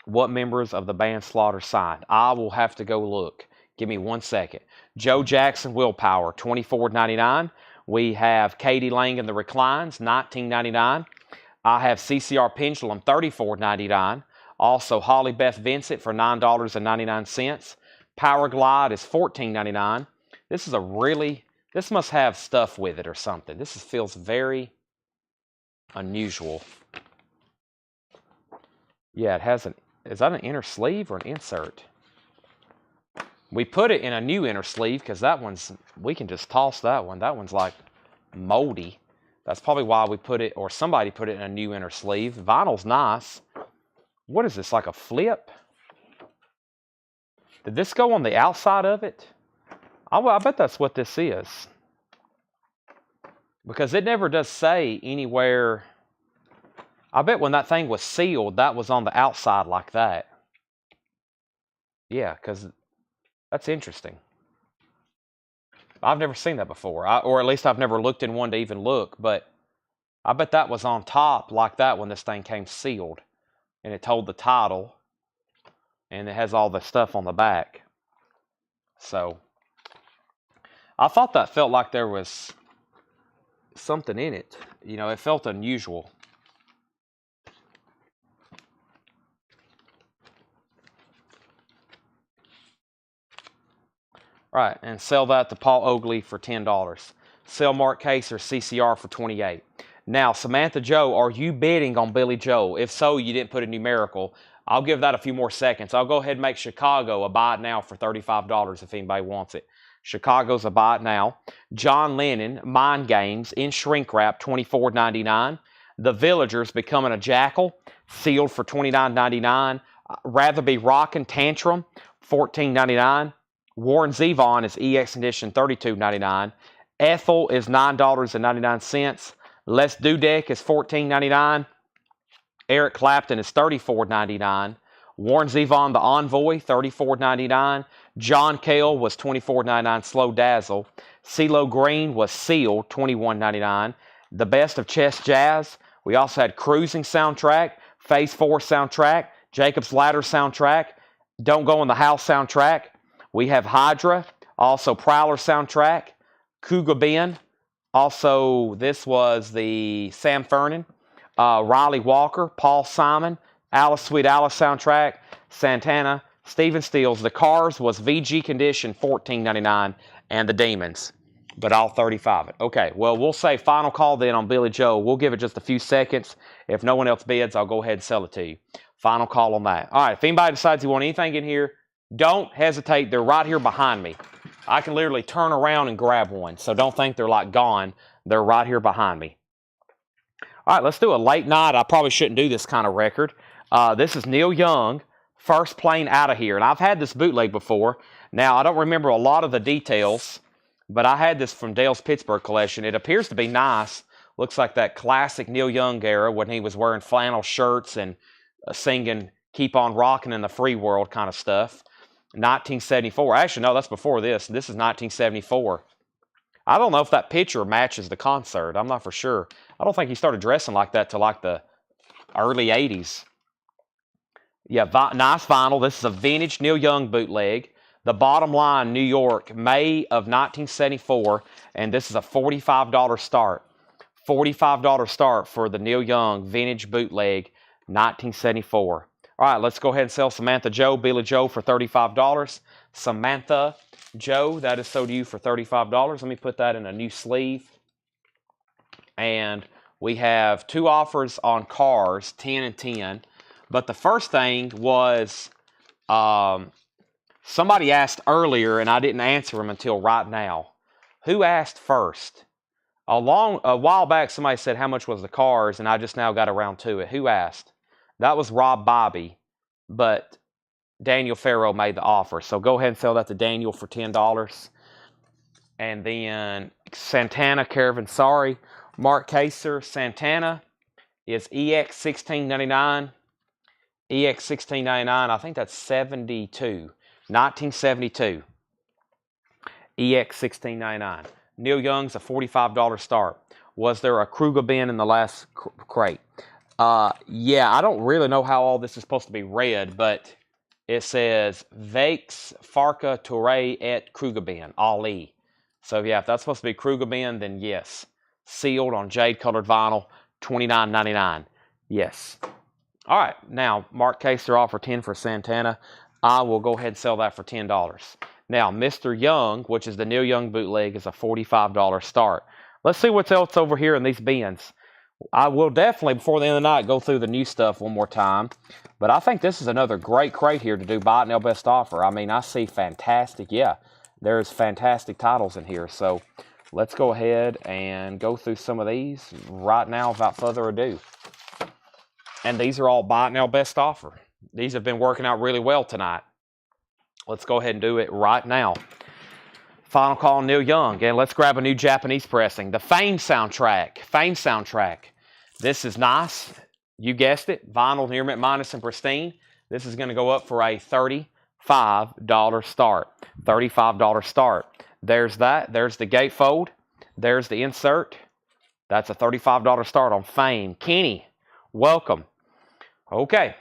What members of the band Slaughter signed? I will have to go look. Give me 1 second. Joe Jackson Willpower, $24.99. We have Katie Lang and the Reclines, $19.99. I have CCR Pendulum, $34.99. Also, Holly Beth Vincent for $9.99. Power Glide is $14.99. This is this must have stuff with it or something. This feels very unusual. Yeah, it has is that an inner sleeve or an insert? We put it in a new inner sleeve because we can just toss that one. That one's like moldy. That's probably why we put it, or somebody put it in a new inner sleeve. Vinyl's nice. What is this, like a flip? Did this go on the outside of it? I bet that's what this is. Because it never does say anywhere. I bet when that thing was sealed, that was on the outside like that. Yeah, because that's interesting. I've never seen that before. Or at least I've never looked in one to even look. But I bet that was on top like that when this thing came sealed. And it told the title. And it has all the stuff on the back. So, I thought that felt like there was something in it. You know, it felt unusual. Right, and sell that to Paul Oakley for $10. Sell Mark Kaser CCR for $28. Now, Samantha Joe, are you bidding on Billy Joel? If so, you didn't put a numerical. I'll give that a few more seconds. I'll go ahead and make Chicago a buy it now for $35 if anybody wants it. Chicago's a buy it now. John Lennon, Mind Games, in shrink wrap, $24.99. The Villagers, Becoming a Jackal, sealed for $29.99. Rather Be Rockin' Tantrum, $14.99. Warren Zevon is EX Condition, $32.99. Ethel is $9.99. Les Dudek is $14.99. Eric Clapton is $34.99. Warren Zevon, The Envoy, $34.99. John Cale was $24.99. Slow Dazzle. CeeLo Green was sealed, $21.99. The Best of Chess Jazz. We also had Cruising soundtrack, Phase 4 soundtrack, Jacob's Ladder soundtrack, Don't Go in the House soundtrack. We have Hydra, also Prowler soundtrack, Cougar Ben. Also, this was the Sam Fernan, Riley Walker, Paul Simon, Alice Sweet Alice soundtrack, Santana, Stephen Stills. The Cars was VG Condition, $14.99, and The Demons. but I'll 35 it. Okay, well, we'll say final call then on Billy Joe. We'll give it just a few seconds. If no one else bids, I'll go ahead and sell it to you. Final call on that. All right, if anybody decides you want anything in here, don't hesitate. They're right here behind me. I can literally turn around and grab one, so don't think they're like gone. They're right here behind me. All right, let's do a late night. I probably shouldn't do this kind of record. This is Neil Young, First Plane Out of Here. And I've had this bootleg before. Now, I don't remember a lot of the details, but I had this from Dale's Pittsburgh collection. It appears to be nice. Looks like that classic Neil Young era when he was wearing flannel shirts and singing Keep On Rockin' in the Free World kind of stuff. 1974. Actually, no, that's before this. This is 1974. I don't know if that picture matches the concert. I'm not for sure. I don't think he started dressing like that till like the early 80s. Yeah, nice vinyl. This is a vintage Neil Young bootleg. The Bottom Line, New York, May of 1974. And this is a $45 start. $45 start for the Neil Young vintage bootleg, 1974. All right, let's go ahead and sell Samantha Joe, Billy Joe for $35. Samantha Joe, that is sold to you for $35. Let me put that in a new sleeve. And we have two offers on cars, 10 and 10. But the first thing was somebody asked earlier, and I didn't answer them until right now. Who asked first? A while back, somebody said how much was the cars, and I just now got around to it. Who asked? That was Rob Bobby, but Daniel Farrow made the offer. So go ahead and sell that to Daniel for $10. And then Santana Caravan, sorry. Mark Kaser, Santana is EX1699. EX1699, I think that's 72. 1972. EX1699. Neil Young's a $45 start. Was there a Kruger bin in the last crate? Yeah, I don't really know how all this is supposed to be read, but it says Vakes Farka Touré et Krugerben, Ali. So yeah, if that's supposed to be Krugerben, then yes. Sealed on jade colored vinyl, $29.99. Yes. All right, now Mark Kaser offered 10 for Santana. I will go ahead and sell that for $10. Now, Mr. Young, which is the Neil Young bootleg, is a $45 start. Let's see what's else over here in these bins. I will definitely, before the end of the night, go through the new stuff one more time. But I think this is another great crate here to do Buy It Now Best Offer. I mean, I see fantastic, yeah, there's fantastic titles in here. So let's go ahead and go through some of these right now without further ado. And these are all Buy It Now Best Offer. These have been working out really well tonight. Let's go ahead and do it right now. Final call on Neil Young. And let's grab a new Japanese pressing. The Fame soundtrack. Fame soundtrack. This is nice. You guessed it. Vinyl, near mint minus, and pristine. This is going to go up for a $35 start. $35 start. There's that. There's the gatefold. There's the insert. That's a $35 start on Fame. Kenny, welcome. Okay.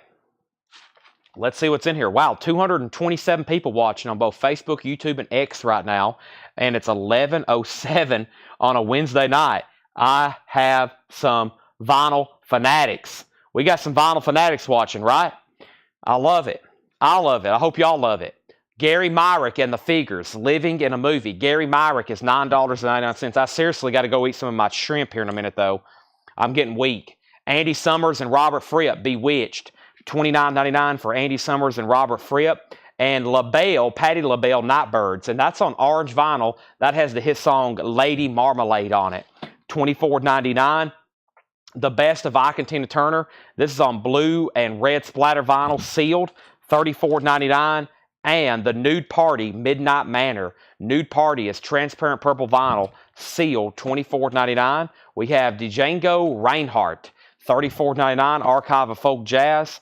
Let's see what's in here. Wow, 227 people watching on both Facebook, YouTube, and X right now. And it's 11:07 on a Wednesday night. I have some vinyl fanatics. We got some vinyl fanatics watching, right? I love it. I love it. I hope y'all love it. Gary Myrick and the Figures, Living in a Movie. Gary Myrick is $9.99. I seriously got to go eat some of my shrimp here in a minute, though. I'm getting weak. Andy Summers and Robert Fripp, Bewitched. $29.99 for Andy Summers and Robert Fripp. And LaBelle, Patti LaBelle, Nightbirds. And that's on orange vinyl. That has the hit song Lady Marmalade on it. $24.99. The Best of Ike and Tina Turner. This is on blue and red splatter vinyl, sealed. $34.99. And the Nude Party, Midnight Manor. Nude Party is transparent purple vinyl, sealed. $24.99. We have Django Reinhardt. $34.99. Archive of Folk Jazz.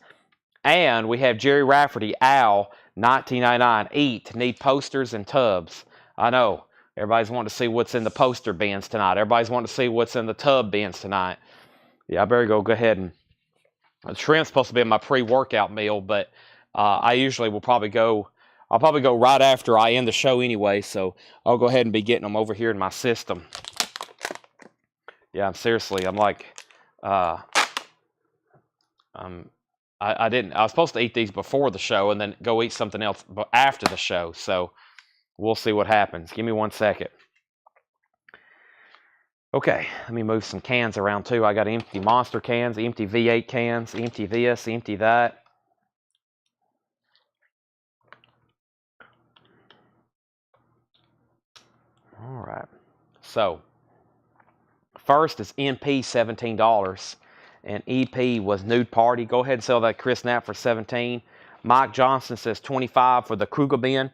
And we have Jerry Rafferty, Owl, $19.99. Eat, need posters and tubs. I know. Everybody's wanting to see what's in the poster bins tonight. Everybody's wanting to see what's in the tub bins tonight. Yeah, I better go ahead and... The shrimp's supposed to be in my pre-workout meal, but I usually will probably go... I'll probably go right after I end the show anyway, so I'll go ahead and be getting them over here in my system. Yeah, I'm seriously, I'm like... I was supposed to eat these before the show and then go eat something else after the show. So we'll see what happens. Give me 1 second. Okay, let me move some cans around too. I got empty Monster cans, empty V8 cans, empty this, empty that. All right. So, first is NP $17, and EP was Nude Party. Go ahead and sell that Chris Knapp for 17. Mike Johnson says 25 for the Kruger bin.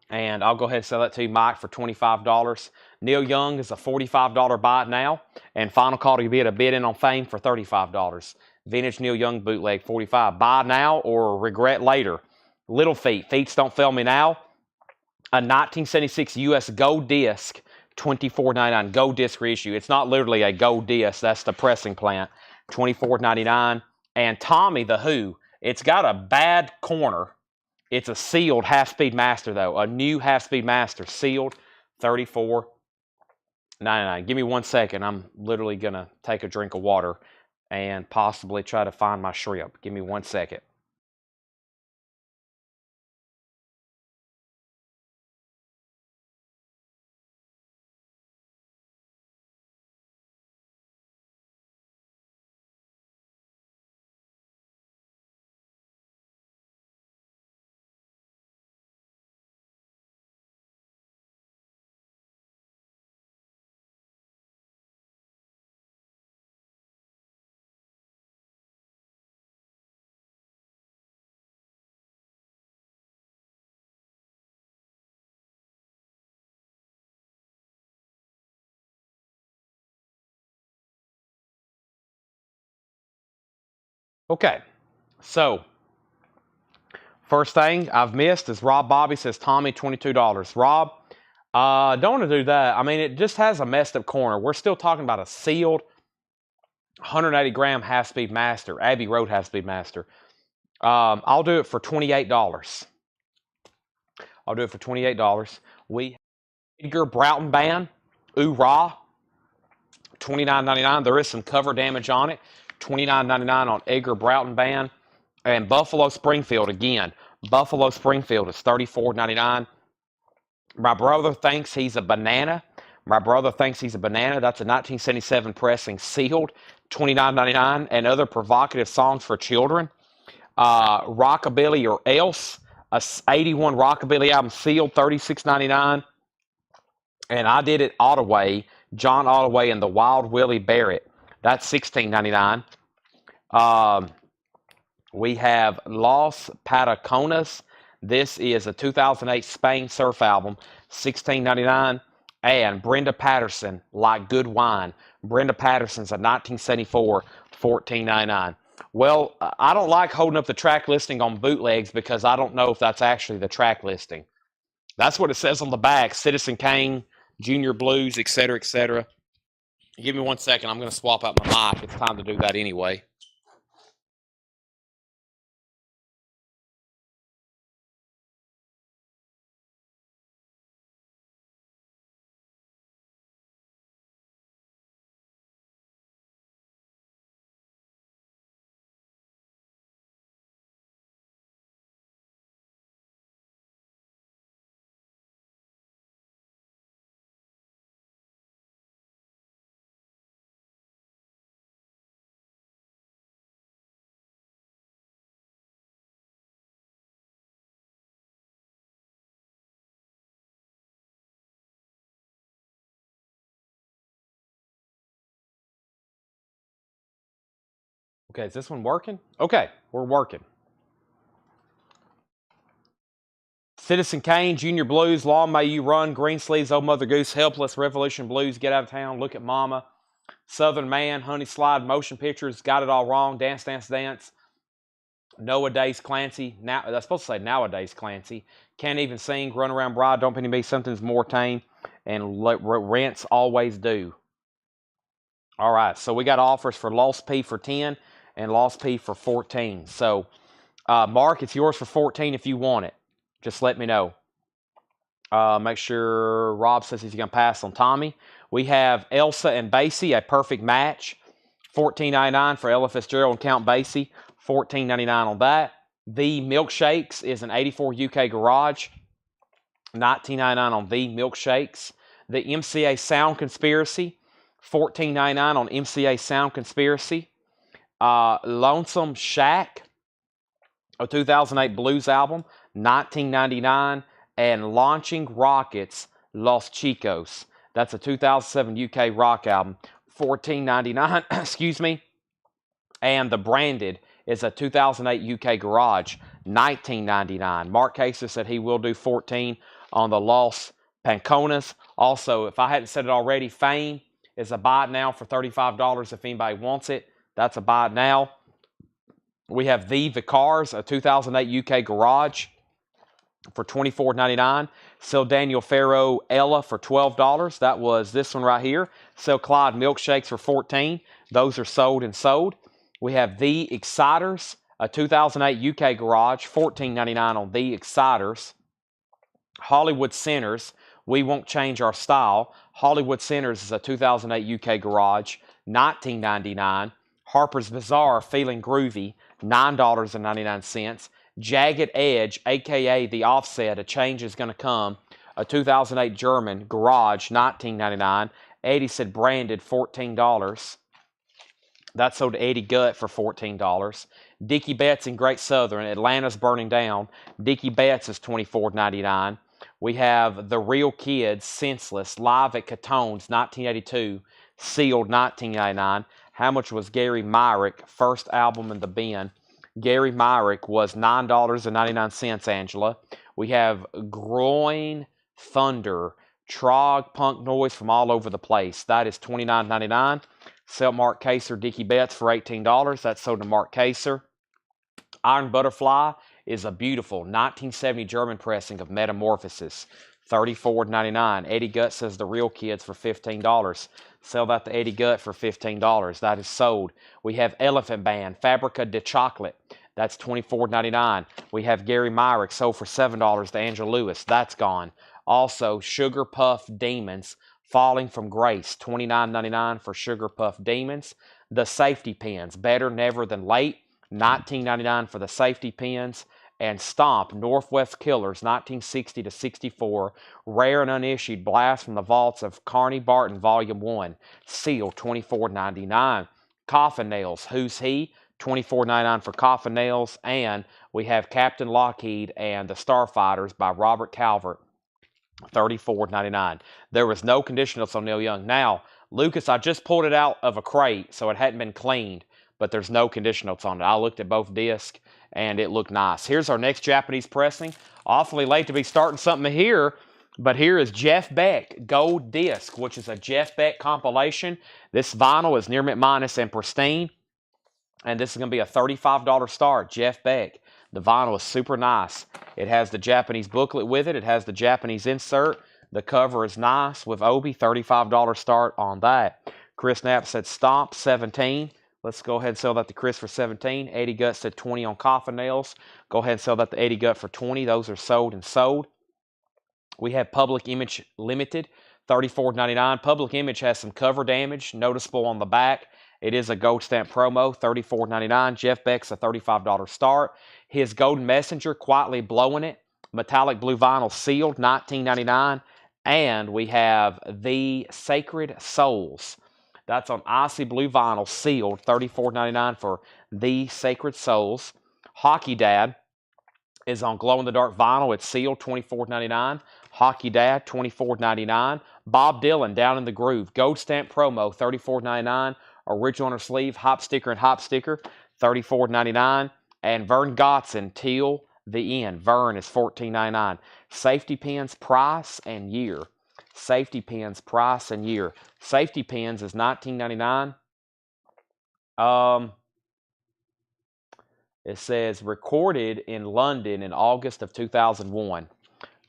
And I'll go ahead and sell that to you, Mike, for $25. Neil Young is a $45 buy it now. And Final Call to be at a bid in on Fame for $35. Vintage Neil Young bootleg, $45. Buy now or regret later. Little Feet. Feets Don't Fail Me Now. A 1976 US gold disc, $24.99. Gold disc reissue. It's not literally a gold disc. That's the pressing plant. $24.99. And Tommy the Who. It's got a bad corner. It's a sealed half-speed master, though. A new half-speed master, sealed, $34.99. Give me 1 second. I'm literally going to take a drink of water and possibly try to find my shrimp. Give me 1 second. Okay, so first thing I've missed is Rob Bobby says, Tommy, $22. Rob, don't want to do that. I mean, it just has a messed up corner. We're still talking about a sealed 180-gram half-speed master, Abbey Road half-speed master. I'll do it for $28. I'll do it for $28. We Edgar Broughton Band, Ooh Rah, $29.99. There is some cover damage on it. $29.99 on Edgar Broughton Band. And Buffalo Springfield again. Buffalo Springfield is $34.99. My brother thinks he's a banana. My brother thinks he's a banana. That's a 1977 pressing, sealed, $29.99. And other provocative songs for children. Rockabilly or Else, a 81 Rockabilly album, sealed, $36.99. And I did it Ottaway, John Ottaway and the Wild Willie Barrett. That's $16.99. We have Los Patacones. This is a 2008 Spain surf album, $16.99. And Brenda Patterson, Like Good Wine. Brenda Patterson's a 1974, $14.99. Well, I don't like holding up the track listing on bootlegs because I don't know if that's actually the track listing. That's what it says on the back. Citizen Kane, Junior Blues, etc., etc. Give me 1 second. I'm going to swap out my mic. It's time to do that anyway. Okay, is this one working? Okay, we're working. Citizen Kane, Junior Blues, Long May You Run, Green Sleeves, Old Mother Goose, Helpless, Revolution Blues, Get Out of Town, Look at Mama, Southern Man, Honey Slide, Motion Pictures, Got It All Wrong, Dance, Dance, Dance, Nowadays Clancy, now that's supposed to say Nowadays Clancy, Can't Even Sing, Run Around Bride, Don't Pity Me, Something's More Tame, and Rents Always Do. All right, so we got offers for Lost P for 10 and Lost P for 14. So, Mark, it's yours for 14 if you want it. Just let me know. Make sure Rob says he's going to pass on Tommy. We have Elsa and Basie, a perfect match. $14.99 for Ella Fitzgerald and Count Basie. $14.99 on that. The Milkshakes is an 84 UK Garage. $19.99 on the Milkshakes. the MCA Sound Conspiracy, $14.99 on MCA Sound Conspiracy. Lonesome Shack, a 2008 blues album, $19.99. And Launching Rockets, Los Chicos. That's a 2007 UK rock album, $14.99. Excuse me. And The Branded is a 2008 UK Garage, $19.99. Mark Caser said he will do 14 on the Los Panconas. Also, if I hadn't said it already, Fame is a buy it now for $35 if anybody wants it. That's a buy it now. We have The Vicars, a 2008 UK Garage, for $24.99. Sell Daniel Farrow Ella for $12. That was this one right here. Sell Clyde Milkshakes for $14. Those are sold and sold. We have The Exciters, a 2008 UK Garage, $14.99 on The Exciters. Hollywood Sinners, We Won't Change Our Style. Hollywood Sinners is a 2008 UK Garage, $19.99. Harper's Bazaar, Feeling Groovy, $9.99. Jagged Edge, a.k.a. The Offset, A Change Is Gonna Come, a 2008 German Garage, $19.99. Eddie said Branded, $14. That sold to Eddie Gutt for $14. Dickie Betts in Great Southern, Atlanta's Burning Down. Dickie Betts is $24.99. We have The Real Kids, Senseless, live at Catone's, 1982, sealed, $19.99. How much was Gary Myrick, first album in the bin? Gary Myrick was $9.99, Angela. We have Groin Thunder, Trog punk noise from all over the place. That is $29.99. Sell Mark Caser, Dickie Betts for $18. That's sold to Mark Caser. Iron Butterfly is a beautiful 1970 German pressing of Metamorphosis, $34.99. Eddie Gutt says The Real Kids for $15. Sell that to Eddie Gutt for $15. That is sold. We have Elephant Band, Fabrica de Chocolate. That's $24.99. We have Gary Myrick, sold for $7 to Angela Lewis. That's gone. Also, Sugar Puff Demons, Falling from Grace, $29.99 for Sugar Puff Demons. The Safety Pins, Better Never Than Late, $19.99 for the Safety Pins. And Stomp, Northwest Killers, 1960 to 64, Rare and Unissued, Blast from the Vaults of Carney Barton, Volume 1, sealed, $24.99. Coffin Nails, Who's He, $24.99 for Coffin Nails. And we have Captain Lockheed and the Starfighters by Robert Calvert, $34.99. There was no conditionals on Neil Young. Now, Lucas, I just pulled it out of a crate, so it hadn't been cleaned, but there's no conditionals on it. I looked at both discs, and it looked nice. Here's our next Japanese pressing. Awfully late to be starting something here, but here is Jeff Beck Gold Disc, which is a Jeff Beck compilation. This vinyl is near mint minus and pristine, and this is going to be a $35 start. Jeff Beck. The vinyl is super nice. It has the Japanese booklet with it. It has the Japanese insert. The cover is nice with Obi. $35 start on that. Chris Knapp said Stomp, $17. Let's go ahead and sell that to Chris for $17. Eddie Gutt said $20 on Coffin Nails. Go ahead and sell that to Eddie Gutt for $20. Those are sold and sold. We have Public Image Limited, $34.99. Public Image has some cover damage noticeable on the back. It is a gold stamp promo, $34.99. Jeff Beck's a $35 start. His Golden Messenger, Quietly Blowing It, metallic blue vinyl sealed, $19.99. And we have The Sacred Souls. That's on icy blue vinyl sealed, $34.99 for The Sacred Souls. Hockey Dad is on glow-in-the-dark vinyl. It's sealed, $24.99. Hockey Dad, $24.99. Bob Dylan, Down in the Groove. Gold stamp promo, $34.99. Original on her sleeve, Hop Sticker and Hop Sticker, $34.99. And Vern Gotson, Till the End. Vern is $14.99. Safety Pins, price and year. Safety Pins, price and year. Safety Pins is $19.99. It says recorded in London in August of 2001,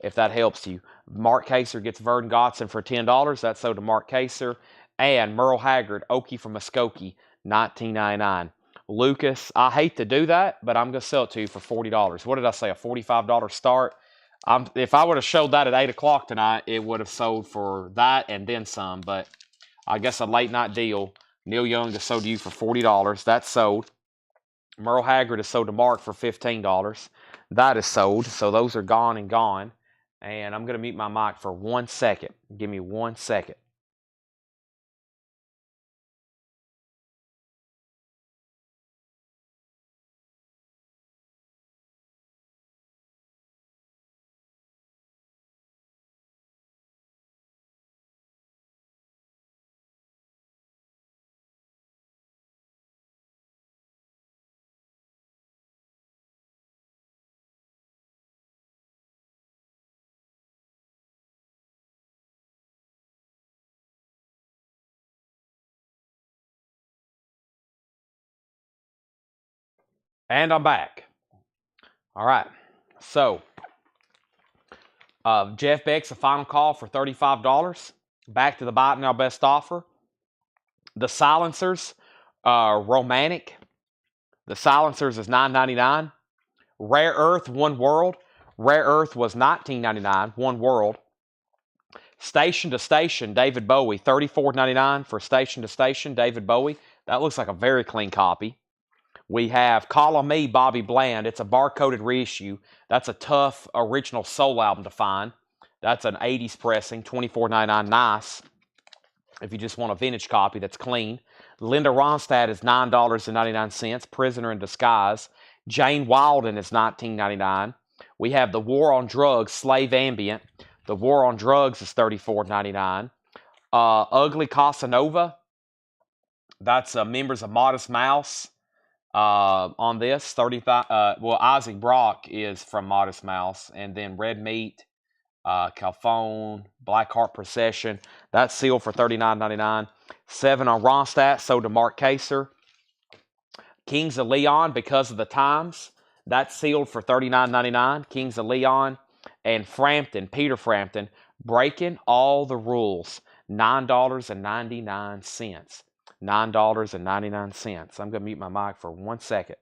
if that helps you. Mark Caser gets Vern Gotson for $10. That's sold to Mark Caser. And Merle Haggard, Okie from Muskogee, $19.99. Lucas, I hate to do that, but I'm going to sell it to you for $40. What did I say, a $45 start? If I would have showed that at 8 o'clock tonight, it would have sold for that and then some. But I guess a late night deal. Neil Young is sold to you for $40. That's sold. Merle Haggard is sold to Mark for $15. That is sold. So those are gone and gone. And I'm going to mute my mic for 1 second. Give me 1 second. And I'm back. All right. So, Jeff Beck's a final call for $35. Back to the Buy It Now best offer. The Silencers, Romantic. The Silencers is $9.99. Rare Earth, One World. Rare Earth was $19.99. One World. Station to Station, David Bowie, $34.99 for Station to Station, David Bowie. That looks like a very clean copy. We have Call on Me, Bobby Bland. It's a barcoded reissue. That's a tough original soul album to find. That's an 80s pressing, $24.99. Nice. If you just want a vintage copy that's clean. Linda Ronstadt is $9.99. Prisoner in Disguise. Jane Wilden is $19.99. We have The War on Drugs, Slave Ambient. The War on Drugs is $34.99. Ugly Casanova. That's members of Modest Mouse. On this, 35. Well, Isaac Brock is from Modest Mouse, and then Red Meat, Calphone, Blackheart Procession. That's sealed for $39.99. 7 on Ronstadt, sold to Mark Kaser. Kings of Leon, Because of the Times. That's sealed for $39.99. Kings of Leon. And Frampton, Peter Frampton, Breaking All the Rules, $9.99. $9.99. I'm going to mute my mic for 1 second.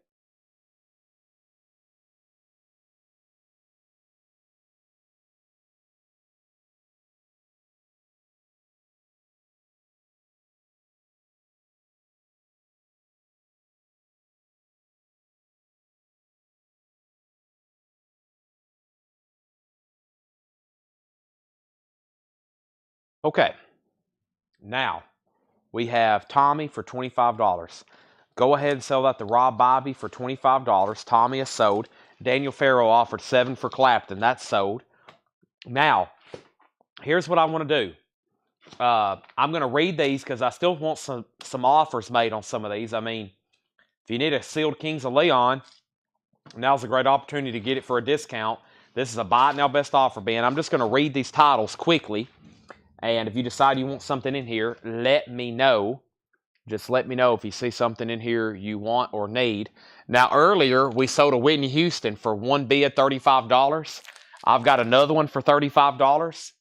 Okay. Now, we have Tommy for $25. Go ahead and sell that to Rob Bobby for $25. Tommy is sold. Daniel Farrow offered 7 for Clapton. That's sold. Now, here's what I want to do. I'm going to read these because I still want some offers made on some of these. I mean, if you need a sealed Kings of Leon, now's a great opportunity to get it for a discount. This is a Buy It Now best offer bin. I'm just going to read these titles quickly. And if you decide you want something in here, let me know. Just let me know if you see something in here you want or need. Now, earlier, we sold a Whitney Houston for one bid, $35. I've got another one for $35.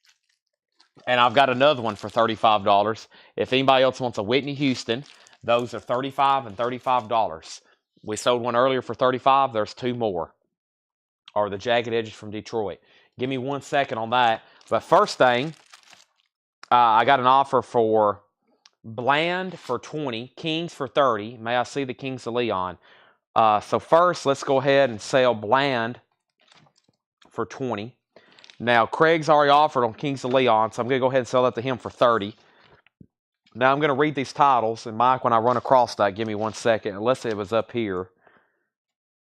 And I've got another one for $35. If anybody else wants a Whitney Houston, those are $35 and $35. We sold one earlier for $35. There's 2 more. Or the Jagged Edges from Detroit. Give me 1 second on that. But first thing, I got an offer for Bland for 20, Kings for 30. May I see the Kings of Leon? So first, let's go ahead and sell Bland for 20. Now, Craig's already offered on Kings of Leon, so I'm going to go ahead and sell that to him for 30. Now, I'm going to read these titles, and Mike, when I run across that, give me 1 second. Unless it was up here.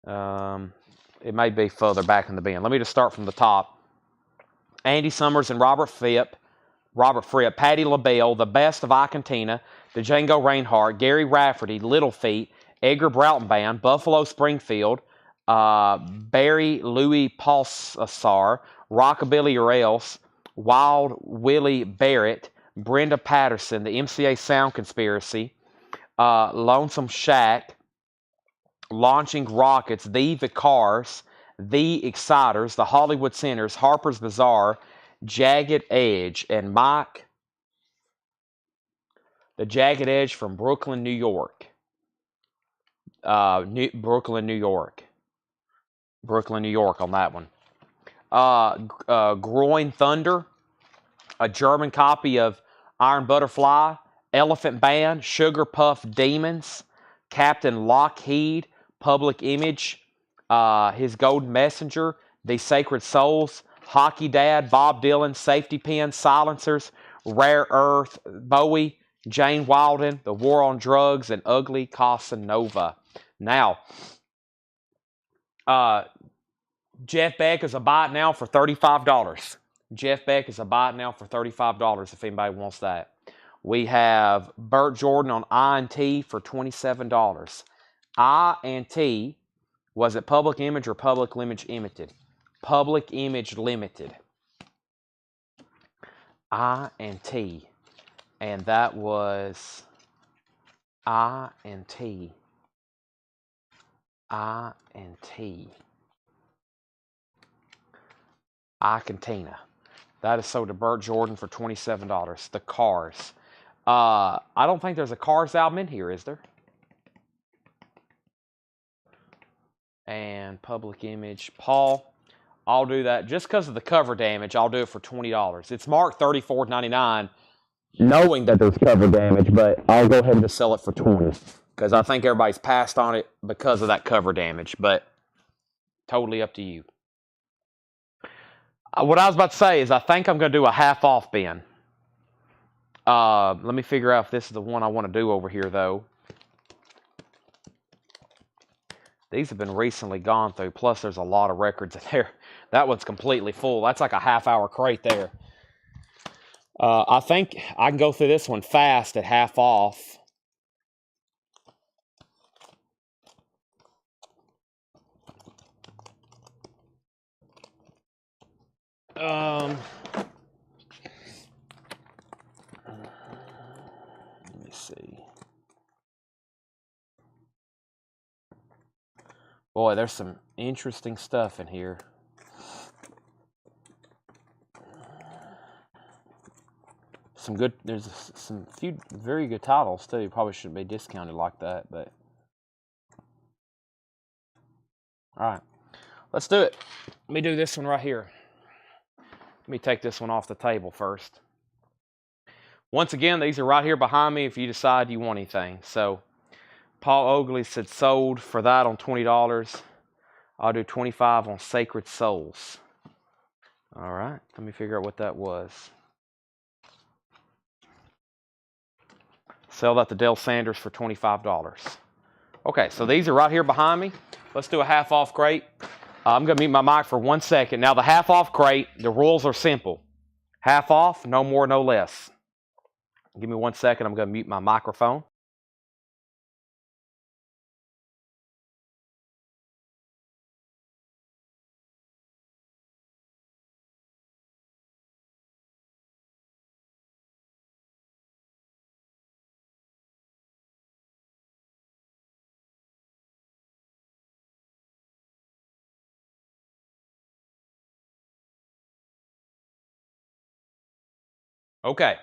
It may be further back in the bin. Let me just start from the top. Andy Summers and Robert Fripp, Patti LaBelle, The Best of Icontina, the Django Reinhardt, Gary Rafferty, Little Feat, Edgar Broughton Band, Buffalo Springfield, Barry Louis Pulsar, Rockabilly or Else, Wild Willie Barrett, Brenda Patterson, the MCA Sound Conspiracy, Lonesome Shack, Launching Rockets, The Cars, The Exciters, The Hollywood Sinners, Harper's Bazaar, Jagged Edge, and Mike, the Jagged Edge from Brooklyn, New York. Brooklyn, New York on that one. Groin Thunder, a German copy of Iron Butterfly, Elephant Band, Sugar Puff Demons, Captain Lockheed, Public Image, His Golden Messenger, The Sacred Souls, Hockey Dad, Bob Dylan, Safety Pin, Silencers, Rare Earth, Bowie, Jane Wilden, The War on Drugs, and Ugly Casanova. Now, Jeff Beck is a buy it now for $35. Jeff Beck is a buy it now for $35 if anybody wants that. We have Burt Jordan on I&T for $27. I&T, was it Public Image or Public Image Limited? Public Image Limited. I&T. And that was I&T. I&T. I-Cantina. That is sold to Burt Jordan for $27. The Cars. I don't think there's a Cars album in here, is there? And Public Image. Paul, I'll do that. Just because of the cover damage, I'll do it for $20. It's marked $34.99, knowing that there's cover damage, but I'll go ahead and just sell it for $20. Because I think everybody's passed on it because of that cover damage, but totally up to you. What I was about to say is I think I'm going to do a half-off bin. Let me figure out if this is the one I want to do over here, though. These have been recently gone through, plus there's a lot of records in there. That one's completely full. That's like a half-hour crate there. I think I can go through this one fast at half off. Let me see. Boy, there's some interesting stuff in here. There's some few very good titles too. Probably shouldn't be discounted like that, but all right, let's do it. Let me do this one right here. Let me take this one off the table first. Once again, these are right here behind me if you decide you want anything. So Paul Oakley said sold for that on $20. I'll do $25 on Sacred Souls. All right, let me figure out what that was. Sell that to Dale Sanders for $25. Okay, so these are right here behind me. Let's do a half-off crate. I'm going to mute my mic for 1 second. Now, the half-off crate, the rules are simple. Half off, no more, no less. Give me 1 second. I'm going to mute my microphone. Okay.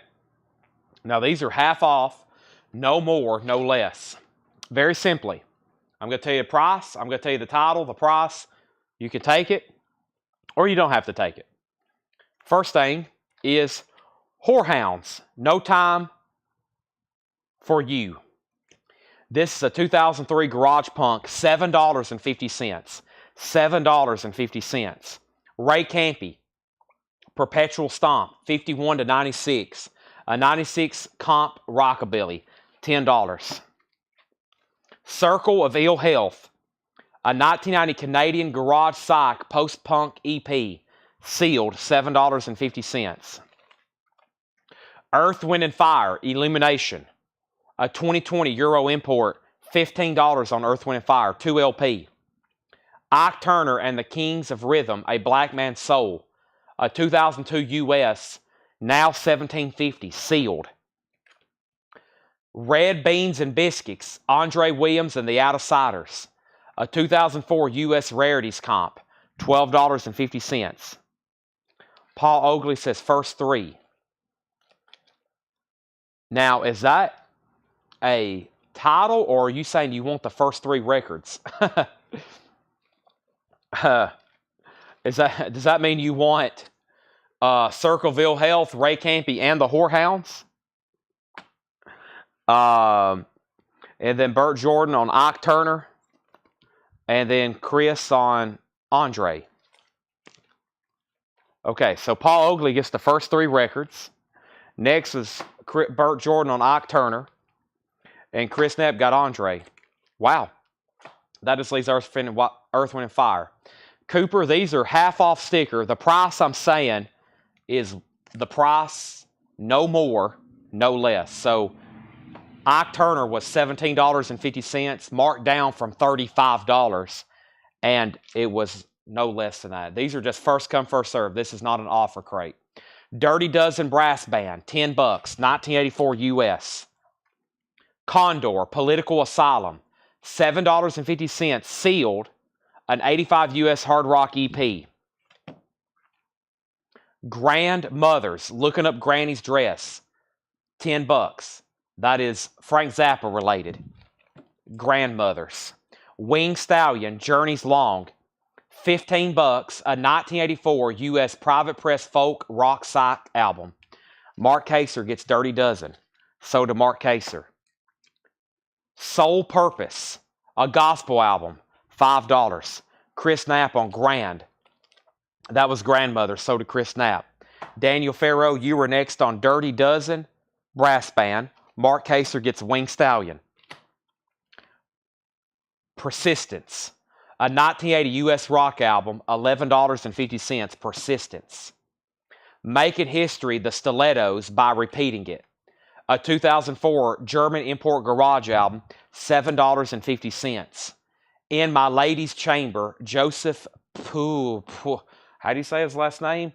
Now, these are half off, no more, no less. Very simply, I'm going to tell you the price. I'm going to tell you the title, the price. You can take it, or you don't have to take it. First thing is Whorehounds, No Time for You. This is a 2003 Garage Punk, $7.50. $7.50. Ray Campy, Perpetual Stomp, 51 to 96. A 96 comp rockabilly, $10. Circle of Ill Health, a 1990 Canadian garage psych post-punk EP, sealed, $7.50. Earth, Wind and Fire, Illumination, a 2020 Euro import, $15 on Earth, Wind and Fire, 2 LP. Ike Turner and the Kings of Rhythm, A Black Man's Soul, a 2002 US, now $17.50, sealed. Red Beans and Biscuits, Andre Williams and the Out-of-Siders, a 2004 US Rarities comp, $12.50. Paul Oakley says first three. Now, is that a title, or are you saying you want the first three records? Does that mean you want Circleville Health, Ray Campy, and the Whorehounds? And then Burt Jordan on Ike Turner, and then Chris on Andre. Okay, so Paul Oakley gets the first 3 records. Next is Burt Jordan on Ike Turner. And Chris Knapp got Andre. Wow. That just leaves Earth, Wind, and Fire. Cooper, these are half off sticker. The price I'm saying is the price, no more, no less. So Ike Turner was $17.50, marked down from $35, and it was no less than that. These are just first come, first serve. This is not an offer crate. Dirty Dozen Brass Band, $10, 1984 US. Condor, Political Asylum, $7.50, sealed, an 85 US hard rock EP. Grandmothers, Looking Up Granny's Dress, $10. That is Frank Zappa related. Grandmothers. Winged Stallion, Journeys Long, $15, a 1984 US private press folk rock psych album. Mark Kaser gets Dirty Dozen. So to Mark Kaser. Soul Purpose, a gospel album, $5. Chris Knapp on Grand. That was Grandmother, so to Chris Knapp. Daniel Farrow, You Were Next on Dirty Dozen, Brass Band. Mark Kaser gets Winged Stallion. Persistence, a 1980 US rock album, $11.50, Persistence. Making History, The Stilettos, by Repeating It. A 2004 German import garage album, $7.50. In My Lady's Chamber, Joseph how do you say his last name?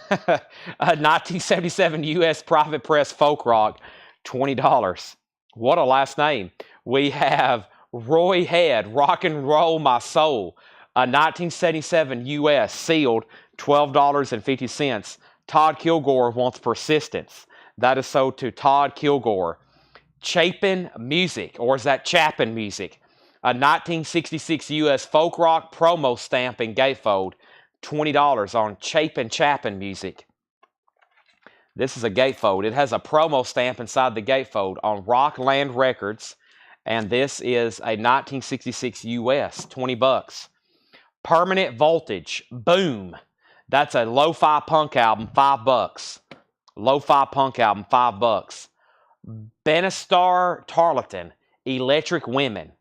A 1977 U.S. private press folk rock, $20. What a last name. We have Roy Head, Rock and Roll My Soul, a 1977 U.S. sealed, $12.50. Todd Kilgore wants Persistence. That is so to Todd Kilgore. Chapin Music, or is that Chapin Music? A 1966 U.S. folk rock promo stamp and gatefold, $20 on Chapin Music. This is a gatefold. It has a promo stamp inside the gatefold on Rockland Records, and this is a 1966 U.S., $20. Permanent Voltage, Boom. That's a lo-fi punk album, $5. Lo-fi punk album, $5. Benistar Tarleton, Electric Women.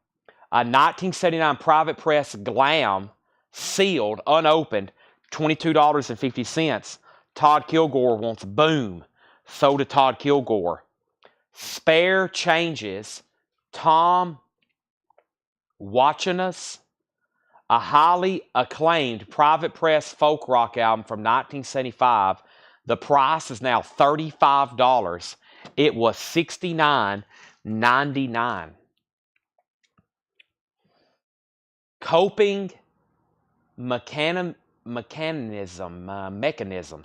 A 1979 private press glam, sealed, unopened, $22.50. Todd Kilgore wants Boom. So did Todd Kilgore. Spare Changes, Tom Watching Us. A highly acclaimed private press folk rock album from 1975. The price is now $35. It was $69.99. Coping Mechanism.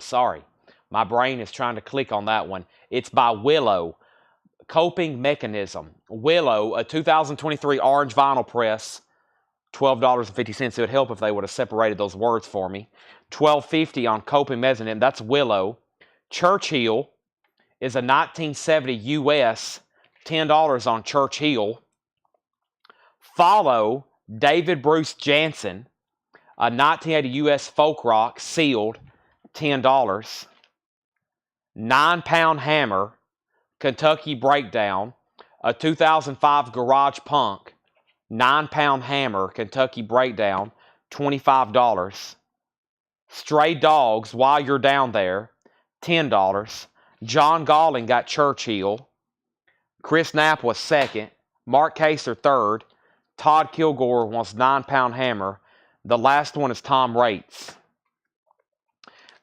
Sorry. My brain is trying to click on that one. It's by Willow. Coping Mechanism. Willow, a 2023 orange vinyl press, $12.50. It would help if they would have separated those words for me. $12.50 on Coping Mechanism. That's Willow. Churchill is a 1970 US, $10 on Churchill. Follow, David Bruce Jansen, a 1980 US folk rock, sealed, $10. 9 Pound Hammer, Kentucky Breakdown, a 2005 garage punk, 9 Pound Hammer, Kentucky Breakdown, $25. Stray Dogs, While You're Down There, $10. John Galling got Churchill. Chris Knapp was second. Mark Kaser third. Todd Kilgore wants 9 Pound Hammer. The last one is Tom Waits.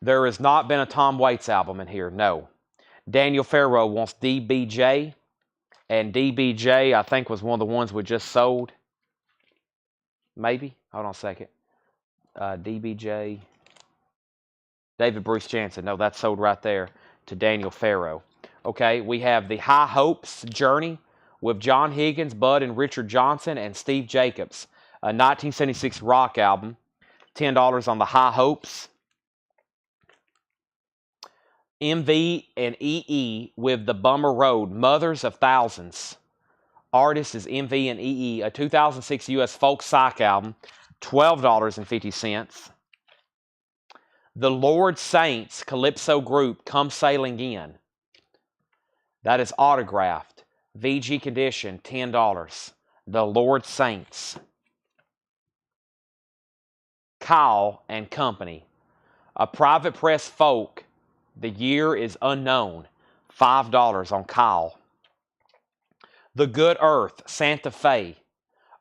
There has not been a Tom Waits album in here, no. Daniel Farrow wants DBJ. And DBJ, I think, was one of the ones we just sold. Maybe. Hold on a second. DBJ. David Bruce Jansen. No, that's sold right there to Daniel Farrow. Okay, we have the High Hopes Journey with John Higgins, Bud and Richard Johnson, and Steve Jacobs. A 1976 rock album. $10 on the High Hopes. MV and EE with The Bummer Road, Mothers of Thousands. Artist is MV and EE, a 2006 U.S. folk psych album, $12.50. The Lord Saints Calypso Group, Come Sailing In. That is autographed. VG condition, $10. The Lord Saints. Kyle and Company. A private press folk. The year is unknown. $5 on Kyle. The Good Earth, Santa Fe.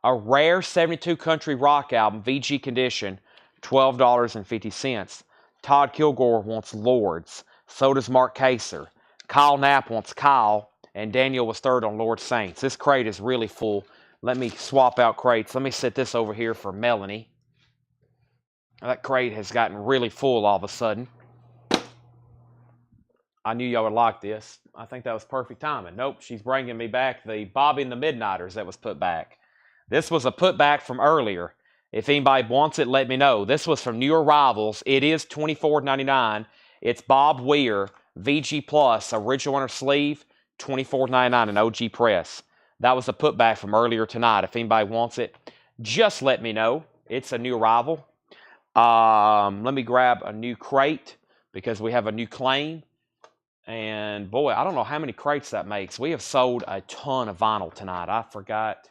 A rare 72 country rock album, VG condition, $12.50. Todd Kilgore wants Lords. So does Mark Kaser. Kyle Knapp wants Kyle. And Daniel was third on Lord Saints. This crate is really full. Let me swap out crates. Let me set this over here for Melanie. That crate has gotten really full all of a sudden. I knew y'all would like this. I think that was perfect timing. Nope, she's bringing me back the Bobby and the Midnighters that was put back. This was a putback from earlier. If anybody wants it, let me know. This was from New Arrivals. It is $24.99. It's Bob Weir, VG Plus, original inner sleeve, $24.99 in OG Press. That was a putback from earlier tonight. If anybody wants it, just let me know. It's a new arrival. Let me grab a new crate because we have a new claim. And boy, I don't know how many crates that makes. We have sold a ton of vinyl tonight. I forgot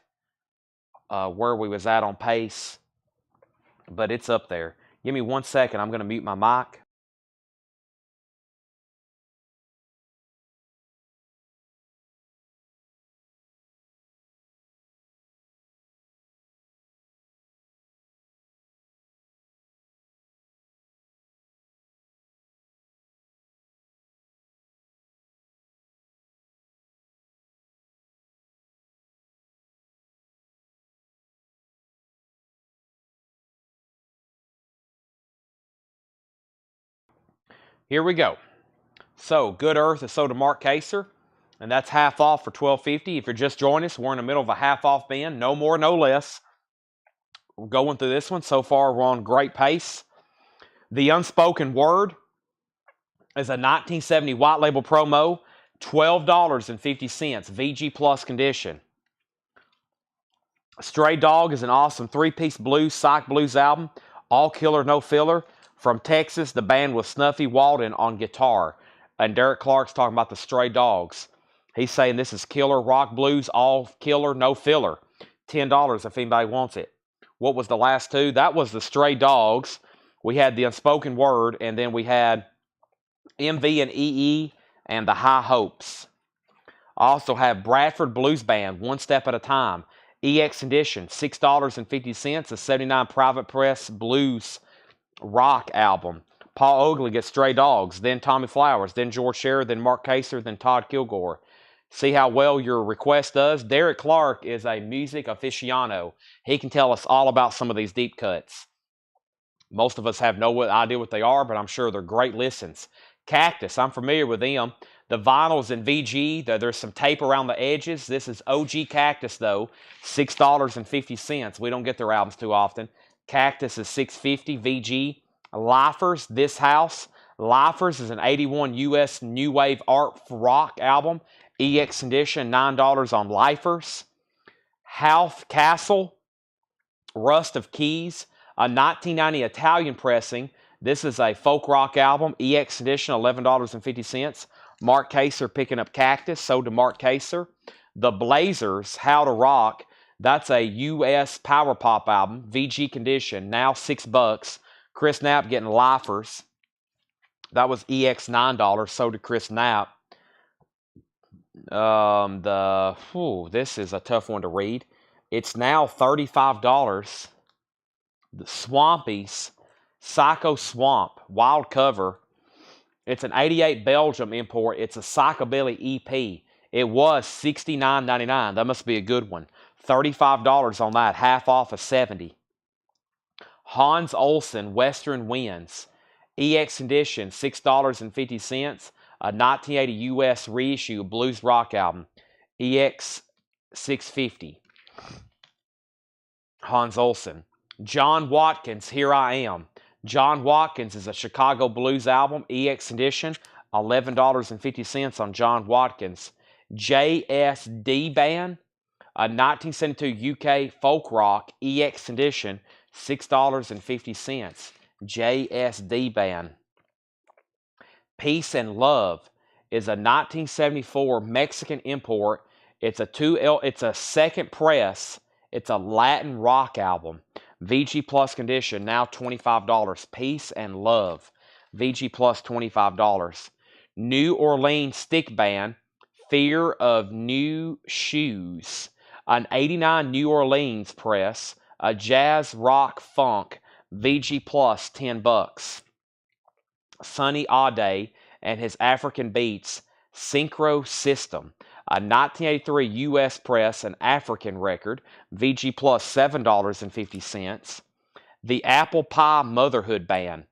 where we was at on pace, but it's up there. Give me 1 second. I'm going to mute my mic. Here we go. So, Good Earth is sold to Mark Kaser, and that's half off for $12.50. If you're just joining us, we're in the middle of a half off bin. No more, no less. We're going through this one. So far, we're on great pace. The Unspoken Word is a 1970 white label promo, $12.50, VG Plus condition. Stray Dog is an awesome three-piece blues, psych blues album, all killer, no filler. From Texas, the band was Snuffy Walden on guitar. And Derek Clark's talking about the Stray Dogs. He's saying this is killer rock blues, all killer, no filler. $10 if anybody wants it. What was the last two? That was the Stray Dogs. We had the Unspoken Word, and then we had MV and EE and the High Hopes. I also have Bradford Blues Band, One Step at a Time. EX edition, $6.50, a 79 private press blues rock album. Paul Oakley gets Stray Dogs, then Tommy Flowers, then George Sherrod, then Mark Kaser, then Todd Kilgore. See how well your request does? Derek Clark is a music aficionado. He can tell us all about some of these deep cuts. Most of us have no idea what they are, but I'm sure they're great listens. Cactus, I'm familiar with them. The vinyl's in VG. There's some tape around the edges. This is OG Cactus, though. $6.50. We don't get their albums too often. Cactus is $6.50. VG. Lifers, This House. Lifers is an 81 U.S. New Wave Art Rock album. EX edition, $9 on Lifers. Houth Castle, Rust of Keys, a 1990 Italian pressing. This is a folk rock album. EX edition, $11.50. Mark Kaser picking up Cactus, sold to Mark Kaser. The Blazers, How to Rock. That's a U.S. power pop album. VG condition, now $6. Chris Knapp getting Lifers. That was EX $9, sold to Chris Knapp. This is a tough one to read. It's now $35. The Swampies, Psycho Swamp, wild cover. It's an 88 Belgium import. It's a Psychobilly EP. It was $69.99. That must be a good one. $35 on that, half off of $70. Hans Olsen, Western Winds. EX edition, $6.50. A 1980 U.S. reissue blues rock album. EX $6.50. Hans Olsen. John Watkins, Here I Am. John Watkins is a Chicago blues album. EX edition, $11.50 on John Watkins. JSD Band, a 1972 UK folk rock. EX edition, $6.50. JSD band. Peace and Love is a 1974 Mexican import. It's a second press. It's a Latin rock album. VG Plus condition, now $25. Peace and Love. VG Plus $25. New Orleans stick band, Fear of New Shoes. An 89 New Orleans press, a jazz rock funk, VG Plus $10. Sonny Ade and his African Beats Synchro System, a 1983 U.S. press and African record, VG Plus $7.50. The Apple Pie Motherhood Band,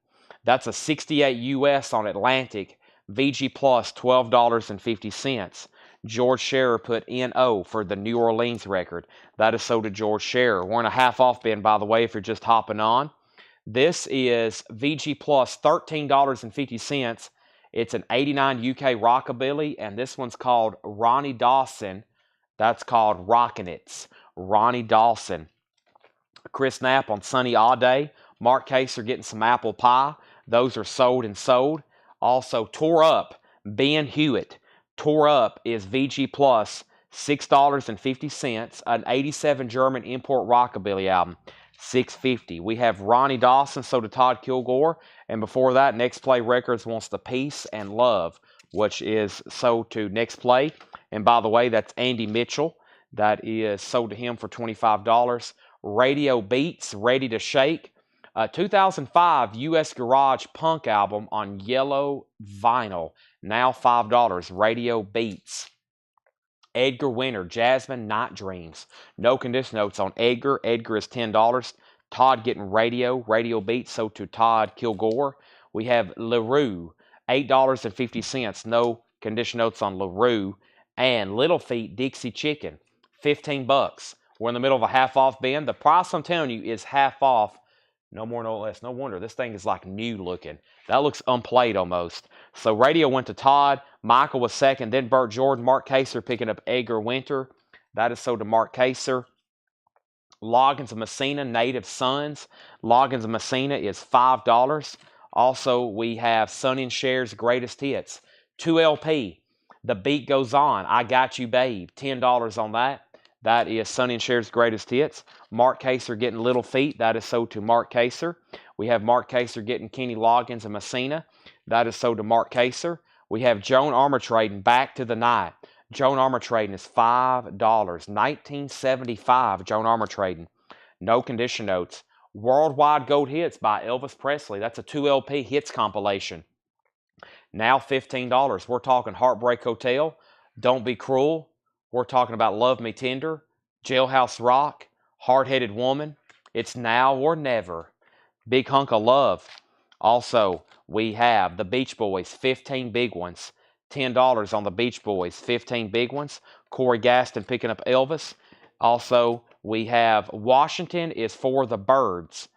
that's a 68 U.S. on Atlantic, VG Plus $12.50. George Scherer put NO for the New Orleans record. That is sold to George Scherer. We're in a half off bin, by the way, if you're just hopping on. This is VG Plus $13.50. It's an 89 UK rockabilly, and this one's called Ronnie Dawson. That's called Rockin' It's. Ronnie Dawson. Chris Knapp on Sunny Ade. Mark Kaser getting some apple pie. Those are sold and sold. Also, Tore Up, Ben Hewitt. Tore Up is VG Plus $6.50. An 87 German import rockabilly album. $6.50. We have Ronnie Dawson sold to Todd Kilgore, and before that, Next Play Records wants the Peace and Love, which is sold to Next Play. And by the way, that's Andy Mitchell. That is sold to him for $25. Radio Beats, Ready to Shake. 2005 U.S. Garage Punk album on yellow vinyl. Now $5. Radio Beats. Edgar Winter, Jasmine Night Dreams. No condition notes on Edgar. Edgar is $10. Todd getting Radio Beats, sold to Todd Kilgore. We have LaRue, $8.50. No condition notes on LaRue. And Little Feat Dixie Chicken, $15. We're in the middle of a half off bin. The price I'm telling you is half off. No more, no less. No wonder. This thing is like new looking. That looks unplayed almost. So radio went to Todd. Michael was second. Then Burt Jordan. Mark Kaser picking up Edgar Winter. That is sold to Mark Kaser. Loggins of Messina, Native Sons. Loggins of Messina is $5. Also, we have Sonny and Cher's Greatest Hits. 2LP. The Beat Goes On. I Got You Babe. $10 on that. That is Sonny and Cher's Greatest Hits. Mark Kaser getting Little Feat. That is sold to Mark Kaser. We have Mark Kaser getting Kenny Loggins of Messina. That is sold to Mark Kaser. We have Joan Armatrading Back to the Night. Joan Armatrading is $5. 1975 Joan Armatrading. No condition notes. Worldwide Gold Hits by Elvis Presley. That's a 2LP hits compilation. Now $15. We're talking Heartbreak Hotel, Don't Be Cruel. We're talking about Love Me Tender, Jailhouse Rock, Hard-Headed Woman, It's Now or Never, Big Hunk of Love. Also, we have the Beach Boys, 15 Big Ones. $10 on the Beach Boys, 15 Big Ones. Corey Gaston picking up Elvis. Also, we have Washington is for the Birds.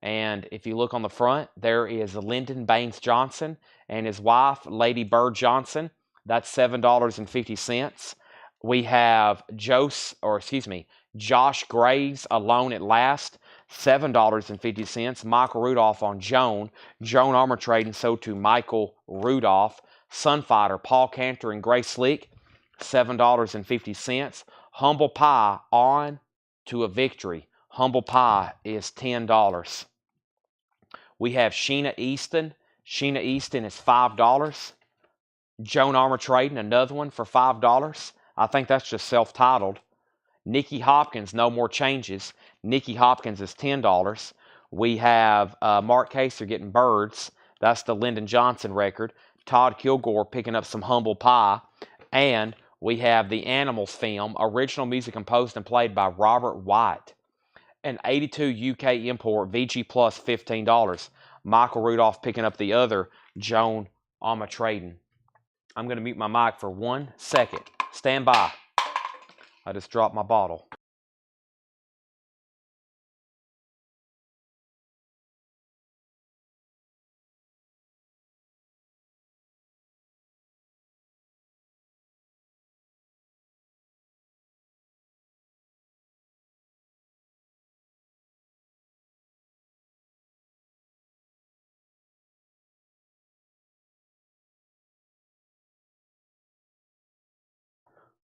And if you look on the front, there is Lyndon Baines Johnson and his wife, Lady Bird Johnson. That's $7.50. We have Josh Graves, Alone at Last, $7.50. Michael Rudolph on Joan. Joan Armatrading sold to Michael Rudolph. Sunfighter, Paul Cantor and Grace Slick, $7.50. Humble Pie, On to a Victory. Humble Pie is $10. We have Sheena Easton. Sheena Easton is $5. Joan Armatrading, another one for $5. I think that's just self-titled. Nicky Hopkins, No More Changes. Nicky Hopkins is $10. We have Mark Kaser getting Birds. That's the Lyndon Johnson record. Todd Kilgore picking up some Humble Pie. And we have the Animals film, original music composed and played by Robert White. An 82 UK import, VG Plus $15. Michael Rudolph picking up the other Joan Armatrading. I'm going to mute my mic for 1 second. Stand by. I just dropped my bottle.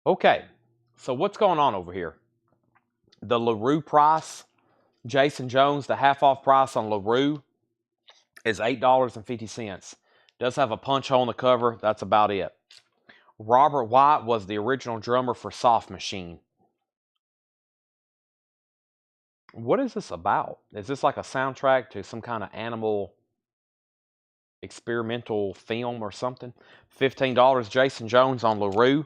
Okay, so what's going on over here? The LaRue price, Jason Jones, the half-off price on LaRue is $8.50. Does have a punch hole in the cover. That's about it. Robert White was the original drummer for Soft Machine. What is this about? Is this like a soundtrack to some kind of animal experimental film or something? $15, Jason Jones on LaRue.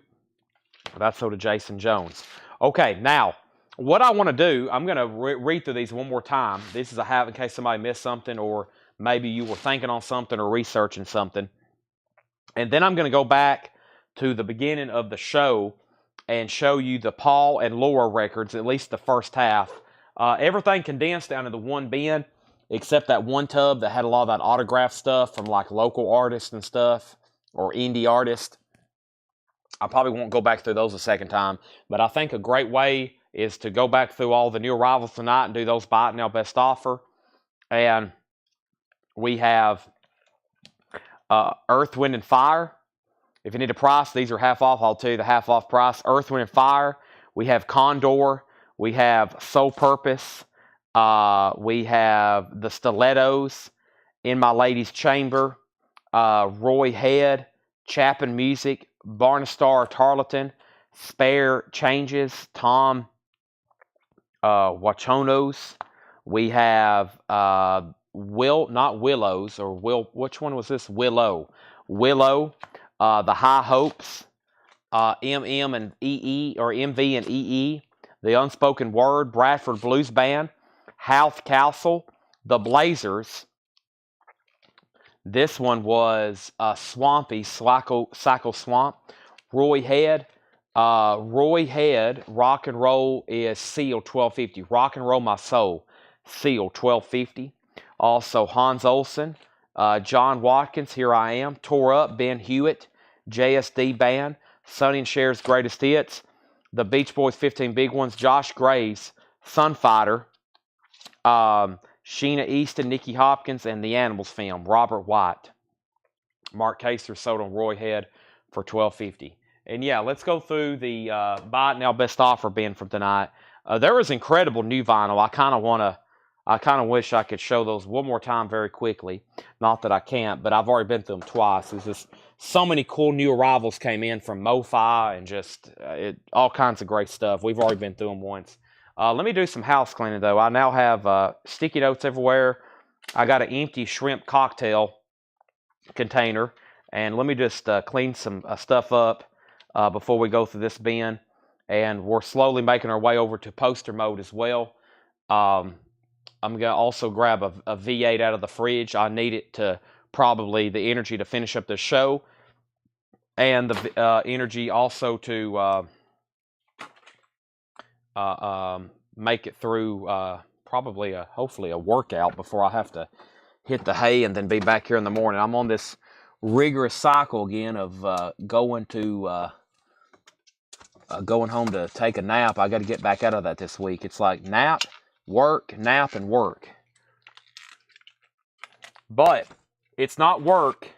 That's so to Jason Jones. Okay, now, what I want to do, I'm going to read through these one more time. This is a have in case somebody missed something, or maybe you were thinking on something or researching something. And then I'm going to go back to the beginning of the show and show you the Paul and Laura records, at least the first half. Everything condensed down into one bin, except that one tub that had a lot of that autograph stuff from like local artists and stuff, or indie artists. I probably won't go back through those a second time, but I think a great way is to go back through all the new arrivals tonight and do those buy it now best offer. And we have Earth, Wind, and Fire. If you need a price, these are half off. I'll tell you the half off price. Earth, Wind, and Fire. We have Condor. We have Soul Purpose. We have the Stilettos. In My Lady's Chamber. Roy Head. Chapin Music. Barnstar Tarleton. Spare Changes. Tom Wachonos. We have not Willows, or which one was this? Willow. The High Hopes, MM and EE, or MV and EE, The Unspoken Word, Bradford Blues Band, Houth Castle, The Blazers. This one was Swampy, Psycho Swamp, Roy Head. Rock and Roll is Seal 1250. Rock and Roll My Soul, Seal 1250. Also Hans Olsen, John Watkins, Here I Am, Tore Up, Ben Hewitt, JSD Band, Sonny and Cher's Greatest Hits, the Beach Boys 15 Big Ones, Josh Graves, Sunfighter, Sheena Easton, Nicky Hopkins, and The Animals Film, Robert White. Mark Kaser sold on Roy Head for $12.50. And yeah, let's go through the buy it now best offer bin from tonight. There was incredible new vinyl. I kind of wish I could show those one more time very quickly. Not that I can't, but I've already been through them twice. There's just so many cool new arrivals came in from MoFi and just all kinds of great stuff. We've already been through them once. Let me do some house cleaning, though. I now have sticky notes everywhere. I got an empty shrimp cocktail container. And let me just clean some stuff up before we go through this bin. And we're slowly making our way over to poster mode as well. I'm going to also grab a V8 out of the fridge. I need it to probably the energy to finish up the show. And the energy also to make it through probably hopefully a workout before I have to hit the hay and then be back here in the morning. I'm on this rigorous cycle again of going home to take a nap. I got to get back out of that this week. It's like nap, nap, and work. But it's not work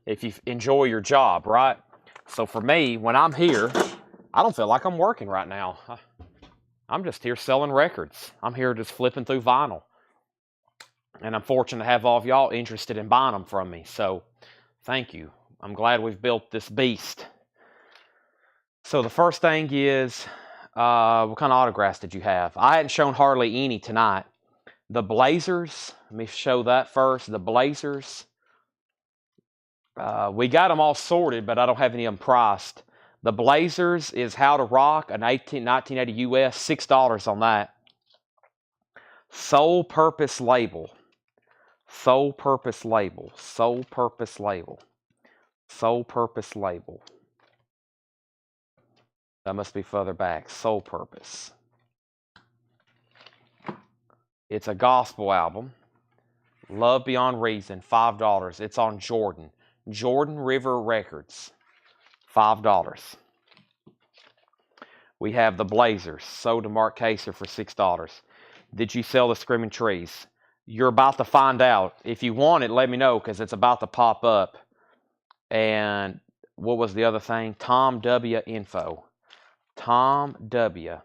if you enjoy your job, right? So for me, when I'm here, I don't feel like I'm working right now. I'm just here selling records. I'm here just flipping through vinyl. And I'm fortunate to have all of y'all interested in buying them from me. So thank you. I'm glad we've built this beast. So the first thing is, what kind of autographs did you have? I hadn't shown hardly any tonight. The Blazers, let me show that first. The Blazers, we got them all sorted, but I don't have any of them priced. The Blazers is How to Rock, an 1980 US, $6 on that. Soul Purpose Label. Soul Purpose Label. Soul Purpose Label. Soul Purpose Label. That must be further back. Soul Purpose. It's a gospel album. Love Beyond Reason, $5. It's on Jordan. Jordan River Records, $5. We have the Blazers, sold to Mark Kaser for $6. Did you sell the Screaming Trees? You're about to find out. If you want it, let me know, because it's about to pop up. And what was the other thing? Tom W. Info. Tom W.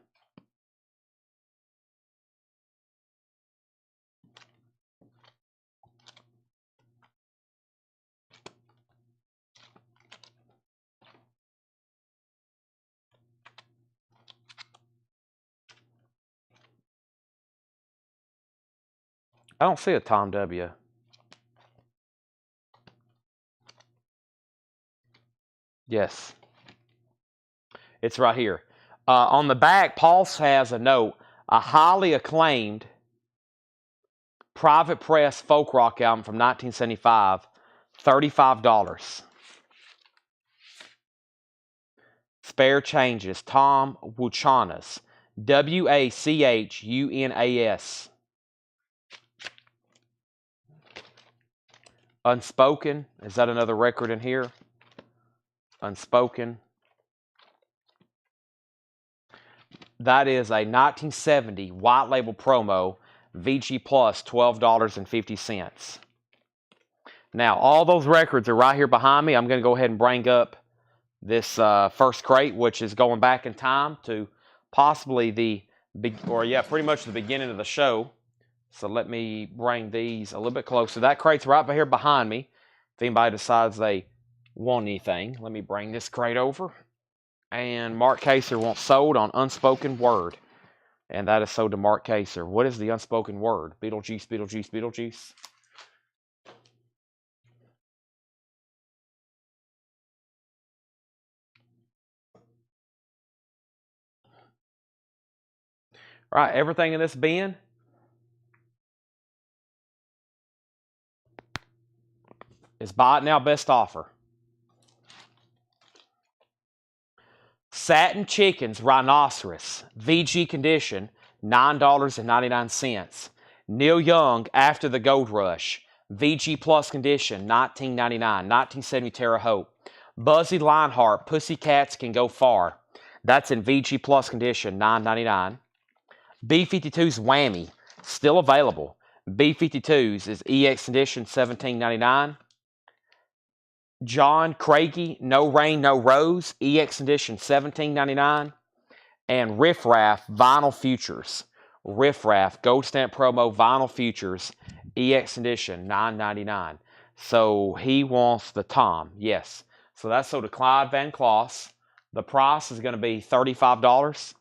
I don't see a Tom W. Yes. It's right here. On the back, Pulse has a note, a highly acclaimed private press folk rock album from 1975, $35. Spare changes, Tom Wachunas, Wachunas. Unspoken, is that another record in here? Unspoken. That is a 1970 white label promo, VG Plus, $12.50. Now, all those records are right here behind me. I'm going to go ahead and bring up this first crate, which is going back in time to possibly pretty much the beginning of the show. So let me bring these a little bit closer. That crate's right here behind me. If anybody decides they want anything, let me bring this crate over. And Mark Kaser wants sold on Unspoken Word. And that is sold to Mark Kaser. What is the unspoken word? Beetlejuice, Beetlejuice, Beetlejuice. All right, everything in this bin is buy it now, best offer. Satin Chickens Rhinoceros, VG condition, $9.99. Neil Young, After the Gold Rush, VG Plus condition, $19.99. 1970 Terre Haute. Buzzy Lionheart, Pussycats Can Go Far. That's in VG Plus condition, $9.99. B-52's Whammy, still available. B-52's is EX condition, $17.99. John Craigie, No Rain, No Rose, EX edition, $17.99. And Riff Raff Vinyl Futures. Riff Raff Gold Stamp Promo Vinyl Futures, EX edition, $9.99. So he wants the Tom, yes. So that's sold to Clyde Van Kloss. The price is going to be $35.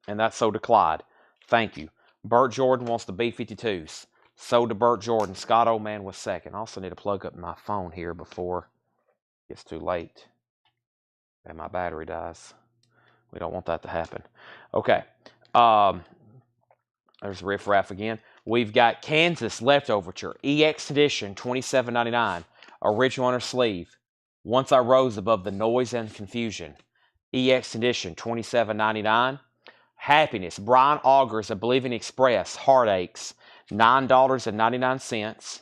And that's sold to Clyde. Thank you. Burt Jordan wants the B-52s. Sold to Burt Jordan. Scott Oldman was second. I also need to plug up my phone here before it gets too late and my battery dies. We don't want that to happen. Okay. There's Riff Raff again. We've got Kansas Leftoverture, EX edition, $27.99. Original on her sleeve. Once I Rose Above the Noise and Confusion, EX edition, $27.99. Happiness, Brian Augers, A Believing Express, Heartaches, $9.99.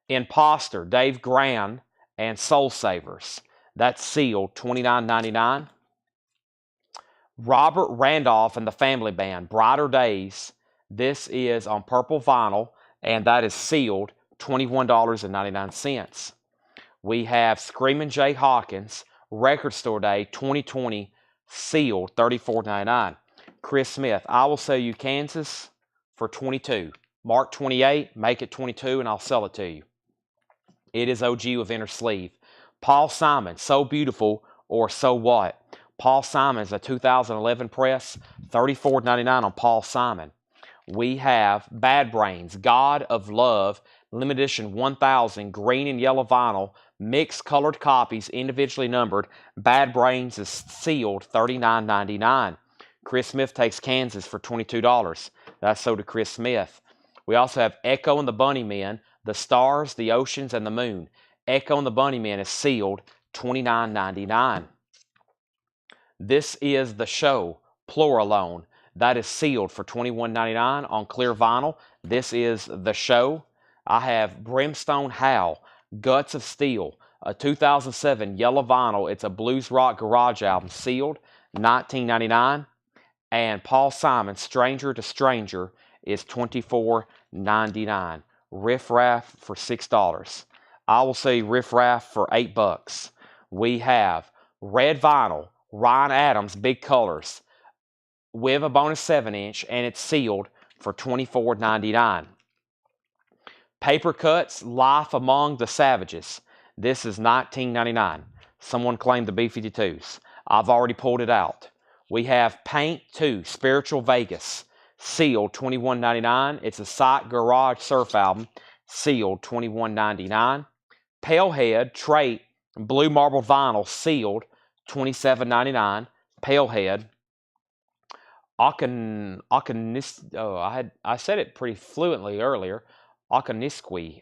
Imposter, Dave Graham and Soul Savers. That's sealed, $29.99. Robert Randolph and the Family Band, Brighter Days. This is on purple vinyl, and that is sealed, $21.99. We have Screamin' Jay Hawkins, Record Store Day 2020, sealed, $34.99. Chris Smith, I Will Sell You Kansas for $22. Mark 28, make it 22, and I'll sell it to you. It is OG with inner sleeve. Paul Simon, So Beautiful or So What? Paul Simon's a 2011 press, $34.99 on Paul Simon. We have Bad Brains, God of Love, limited edition 1000, green and yellow vinyl, mixed colored copies, individually numbered. Bad Brains is sealed, $39.99. Chris Smith takes Kansas for $22. That's sold to Chris Smith. We also have Echo and the Bunnymen, The Stars, the Oceans, and the Moon. Echo and the Bunnymen is sealed, $29.99. This is The Show, Pluralone. That is sealed for $21.99 on clear vinyl. This is The Show. I have Brimstone Howl, Guts of Steel, a 2007 yellow vinyl. It's a blues rock garage album, sealed, $19.99. And Paul Simon, Stranger to Stranger, is $24.99. Riff Raff for $6. I will say Riff Raff for $8. We have red vinyl, Ryan Adams, Big Colors, with a bonus 7-inch, and it's sealed for $24.99. Paper Cuts, Life Among the Savages. This is $19.99. Someone claimed the B-52s. I've already pulled it out. We have Paint 2, Spiritual Vegas, sealed $21.99. It's a Sight Garage Surf album, sealed $21.99. Palehead, Trait, Blue Marble Vinyl, sealed $27.99. Palehead. I said it pretty fluently earlier. Okoniski,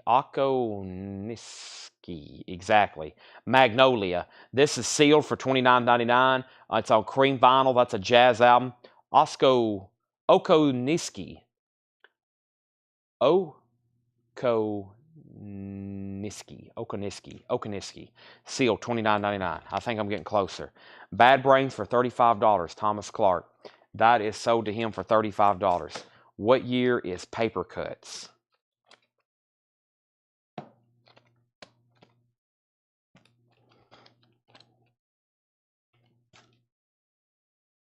exactly. Magnolia. This is sealed for $29.99. It's on cream vinyl. That's a jazz album. Okoniski. Okoniski. Sealed $29.99. I think I'm getting closer. Bad Brains for $35. Thomas Clark. That is sold to him for $35. What year is Paper Cuts?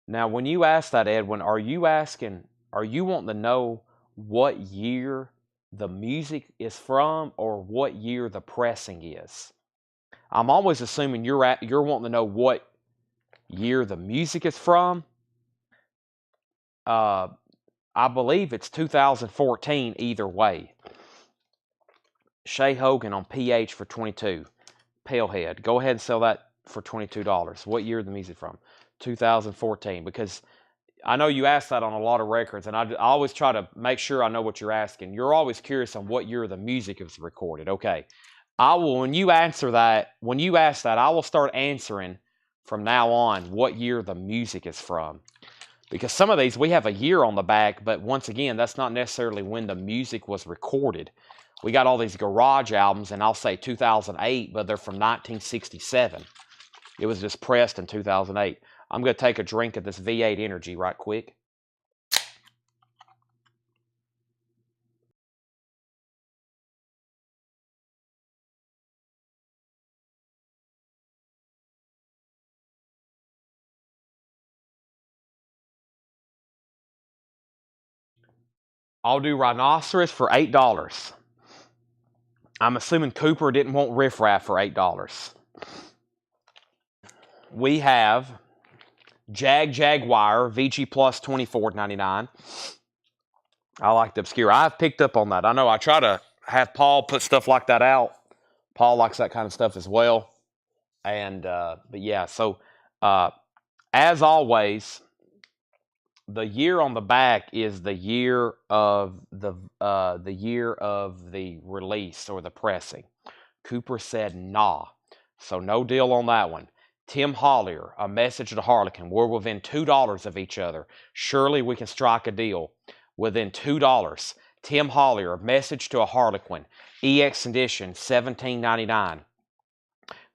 Now, when you ask that, Edwin, are you wanting to know what year the music is from or what year the pressing is? I'm always assuming you're wanting to know what year the music is from. I believe it's 2014 either way. Shay Hogan on PH for $22. Palehead. Go ahead and sell that for $22. What year the music from? 2014. Because I know you asked that on a lot of records, and I always try to make sure I know what you're asking. You're always curious on what year the music is recorded. Okay. When you ask that, I will start answering from now on what year the music is from. Because some of these, we have a year on the back, but once again, that's not necessarily when the music was recorded. We got all these garage albums, and I'll say 2008, but they're from 1967. It was just pressed in 2008. I'm going to take a drink of this V8 Energy right quick. I'll do Rhinoceros for $8. I'm assuming Cooper didn't want Riff Raff for $8. We have Jaguar VG Plus $24.99. I like the obscure. I've picked up on that. I know I try to have Paul put stuff like that out. Paul likes that kind of stuff as well. And but yeah, so as always, the year on the back is the year of the release or the pressing. Cooper said nah, so no deal on that one. Tim Hollier, A Message to Harlequin. We're within $2 of each other. Surely we can strike a deal within $2. Tim Hollier, Message to a Harlequin. EX edition, $17.99.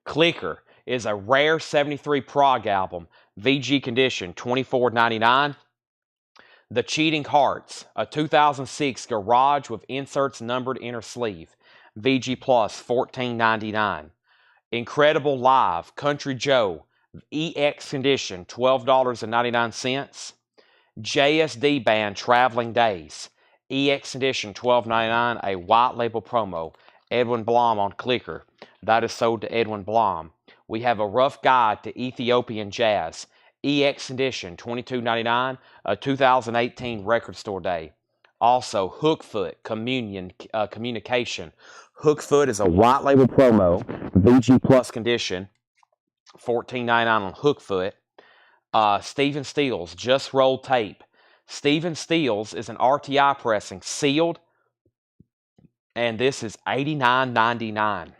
Clicker is a rare 73 prog album. VG condition, $24.99. The Cheating Hearts, a 2006 garage with inserts numbered inner sleeve. VG Plus, $14.99. Incredible Live, Country Joe, EX condition, $12.99. JSD Band, Traveling Days, EX edition, $12.99, a white label promo. Edwin Blom on Clicker. That is sold to Edwin Blom. We have A Rough Guide to Ethiopian Jazz, EX edition, $22.99, a 2018 record store day. Also, Hookfoot, Communication. Hookfoot is a white label promo, VG Plus condition, $14.99 on Hookfoot. Stephen Stills, Just Roll Tape. Stephen Stills is an RTI pressing, sealed, and this is $89.99.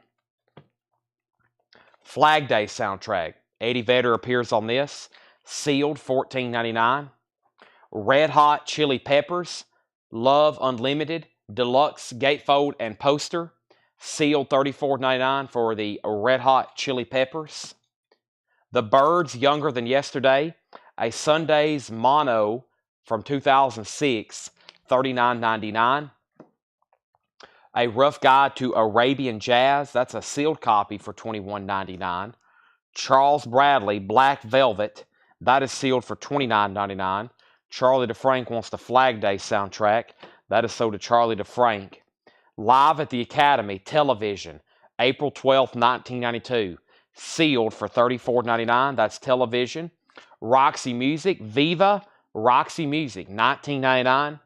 Flag Day soundtrack. Eddie Vedder appears on this, sealed, $14.99. Red Hot Chili Peppers, Love Unlimited, Deluxe Gatefold and Poster, sealed, $34.99 for the Red Hot Chili Peppers. The Byrds, Younger Than Yesterday, a Sunday's Mono from 2006, $39.99. A Rough Guide to Arabian Jazz, that's a sealed copy for $21.99. Charles Bradley, Black Velvet. That is sealed for $29.99. Charlie DeFrank wants the Flag Day soundtrack. That is sold to Charlie DeFrank. Live at the Academy, Television, April 12th, 1992. Sealed for $34.99. That's Television. Roxy Music, Viva, Roxy Music, $19.99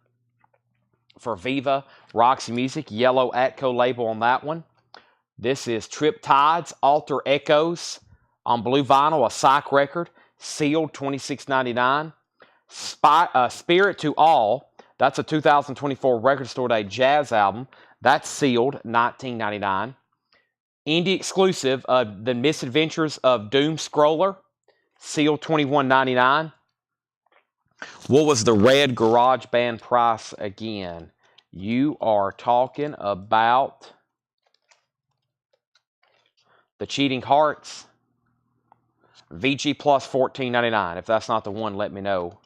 for Viva, Roxy Music. Yellow Atco label on that one. This is Triptides, Alter Echoes on blue vinyl, a psych record, sealed $26.99. Spirit to All, that's a 2024 Record Store Day jazz album. That's sealed $19.99. Indie exclusive of The Misadventures of Doom Scroller, sealed $21.99. What was the red garage band price again? You are talking about the Cheating Hearts. VG Plus $14.99. If that's not the one, let me know.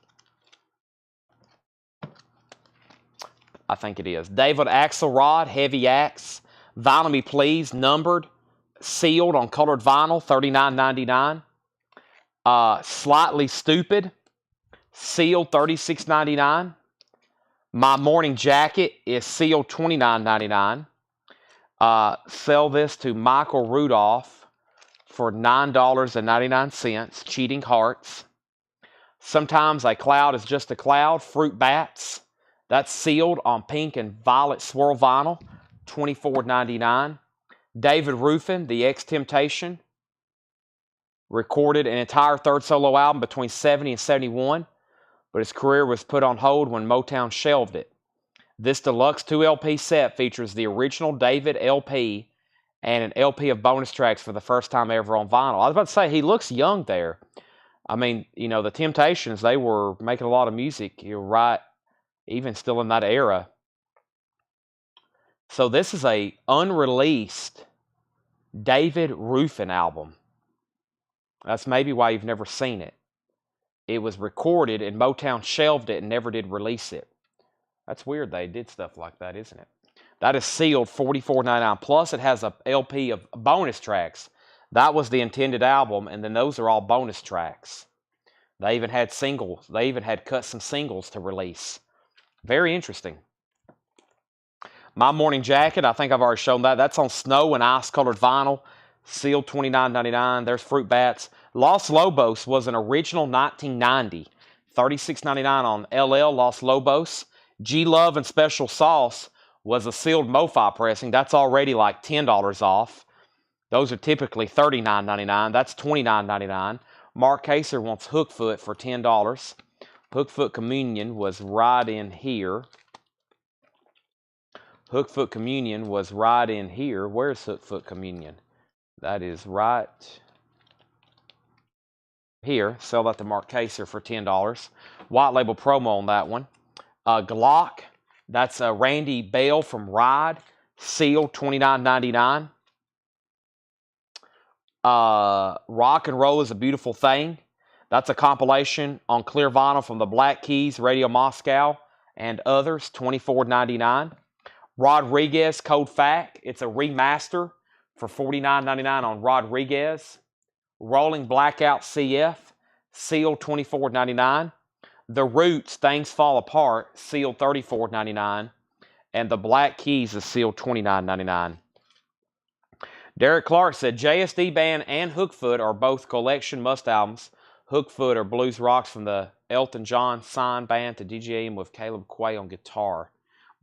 I think it is. David Axelrod, Heavy Axe. Vinyl Me Please, numbered, sealed on colored vinyl, $39.99. Slightly Stupid, sealed $36.99. My Morning Jacket is sealed $29.99. Sell this to Michael Rudolph for $9.99. Cheating Hearts. Sometimes a Cloud is Just a Cloud, Fruit Bats. That's sealed on pink and violet swirl vinyl, $24.99. David Ruffin, The X-Temptation, recorded an entire third solo album between 70 and 71, but his career was put on hold when Motown shelved it. This deluxe 2-LP set features the original David LP and an LP of bonus tracks for the first time ever on vinyl. I was about to say, he looks young there. I mean, you know, the Temptations, they were making a lot of music. You're right. Even still in that era. So this is a unreleased David Ruffin album. That's maybe why you've never seen it. It was recorded and Motown shelved it and never did release it. That's weird they did stuff like that, isn't it? That is sealed $44.99. Plus it has a LP of bonus tracks. That was the intended album, and then those are all bonus tracks. They even had singles. They even had cut some singles to release. Very interesting. My Morning Jacket, I think I've already shown that. That's on snow and ice colored vinyl. Sealed $29.99. There's Fruit Bats. Los Lobos was an original 1990. $36.99 on LL Los Lobos. G Love and Special Sauce was a sealed MoFi pressing. That's already like $10 off. Those are typically $39.99. That's $29.99. Mark Kaser wants Hookfoot for $10. Hookfoot Communion was right in here. Hookfoot Communion was right in here. Where's Hookfoot Communion? That is right here. Sell that to Mark Kaser for $10. White label promo on that one. Glock, that's Randy Bell from Ride. Sealed $29.99. Rock and Roll is a Beautiful Thing. That's a compilation on clear vinyl from the Black Keys, Radio Moscow, and others, $24.99. Rodriguez, Code Fact. It's a remaster for $49.99 on Rodriguez. Rolling Blackout CF, sealed $24.99. The Roots, Things Fall Apart, sealed $34.99. And the Black Keys is sealed $29.99. Derek Clark said, JSD Band and Hookfoot are both collection must albums. Hookfoot or Blues Rocks from the Elton John signed band to DJing with Caleb Quay on guitar.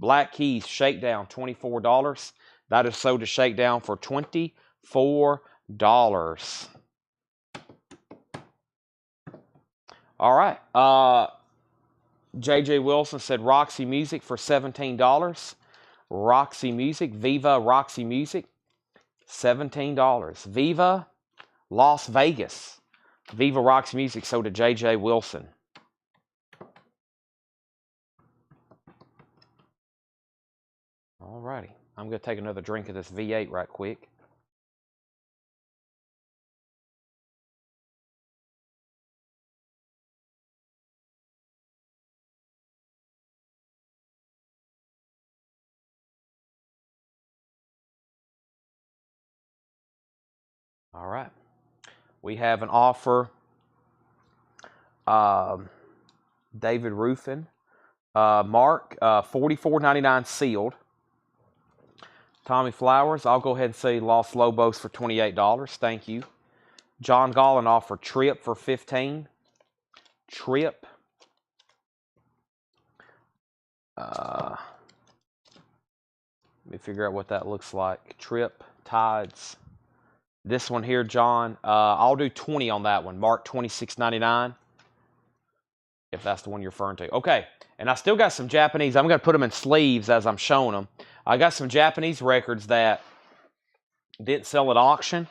Black Keys, Shakedown, $24. That is sold to Shakedown for $24. All right. JJ Wilson said Roxy Music for $17. Roxy Music, Viva Roxy Music, $17. Viva Las Vegas. Viva Roxy Music sold to JJ Wilson. All righty. I'm going to take another drink of this V8 right quick. All right. We have an offer. David Ruffin. Mark, $44.99 sealed. Tommy Flowers, I'll go ahead and say Los Lobos for $28. Thank you. John Gallen offered Trip for $15. Trip. Let me figure out what that looks like. Trip, Tides. This one here, John, I'll do 20 on that one. Mark, $26.99. If that's the one you're referring to. Okay, and I still got some Japanese. I'm going to put them in sleeves as I'm showing them. I got some Japanese records that didn't sell at auction.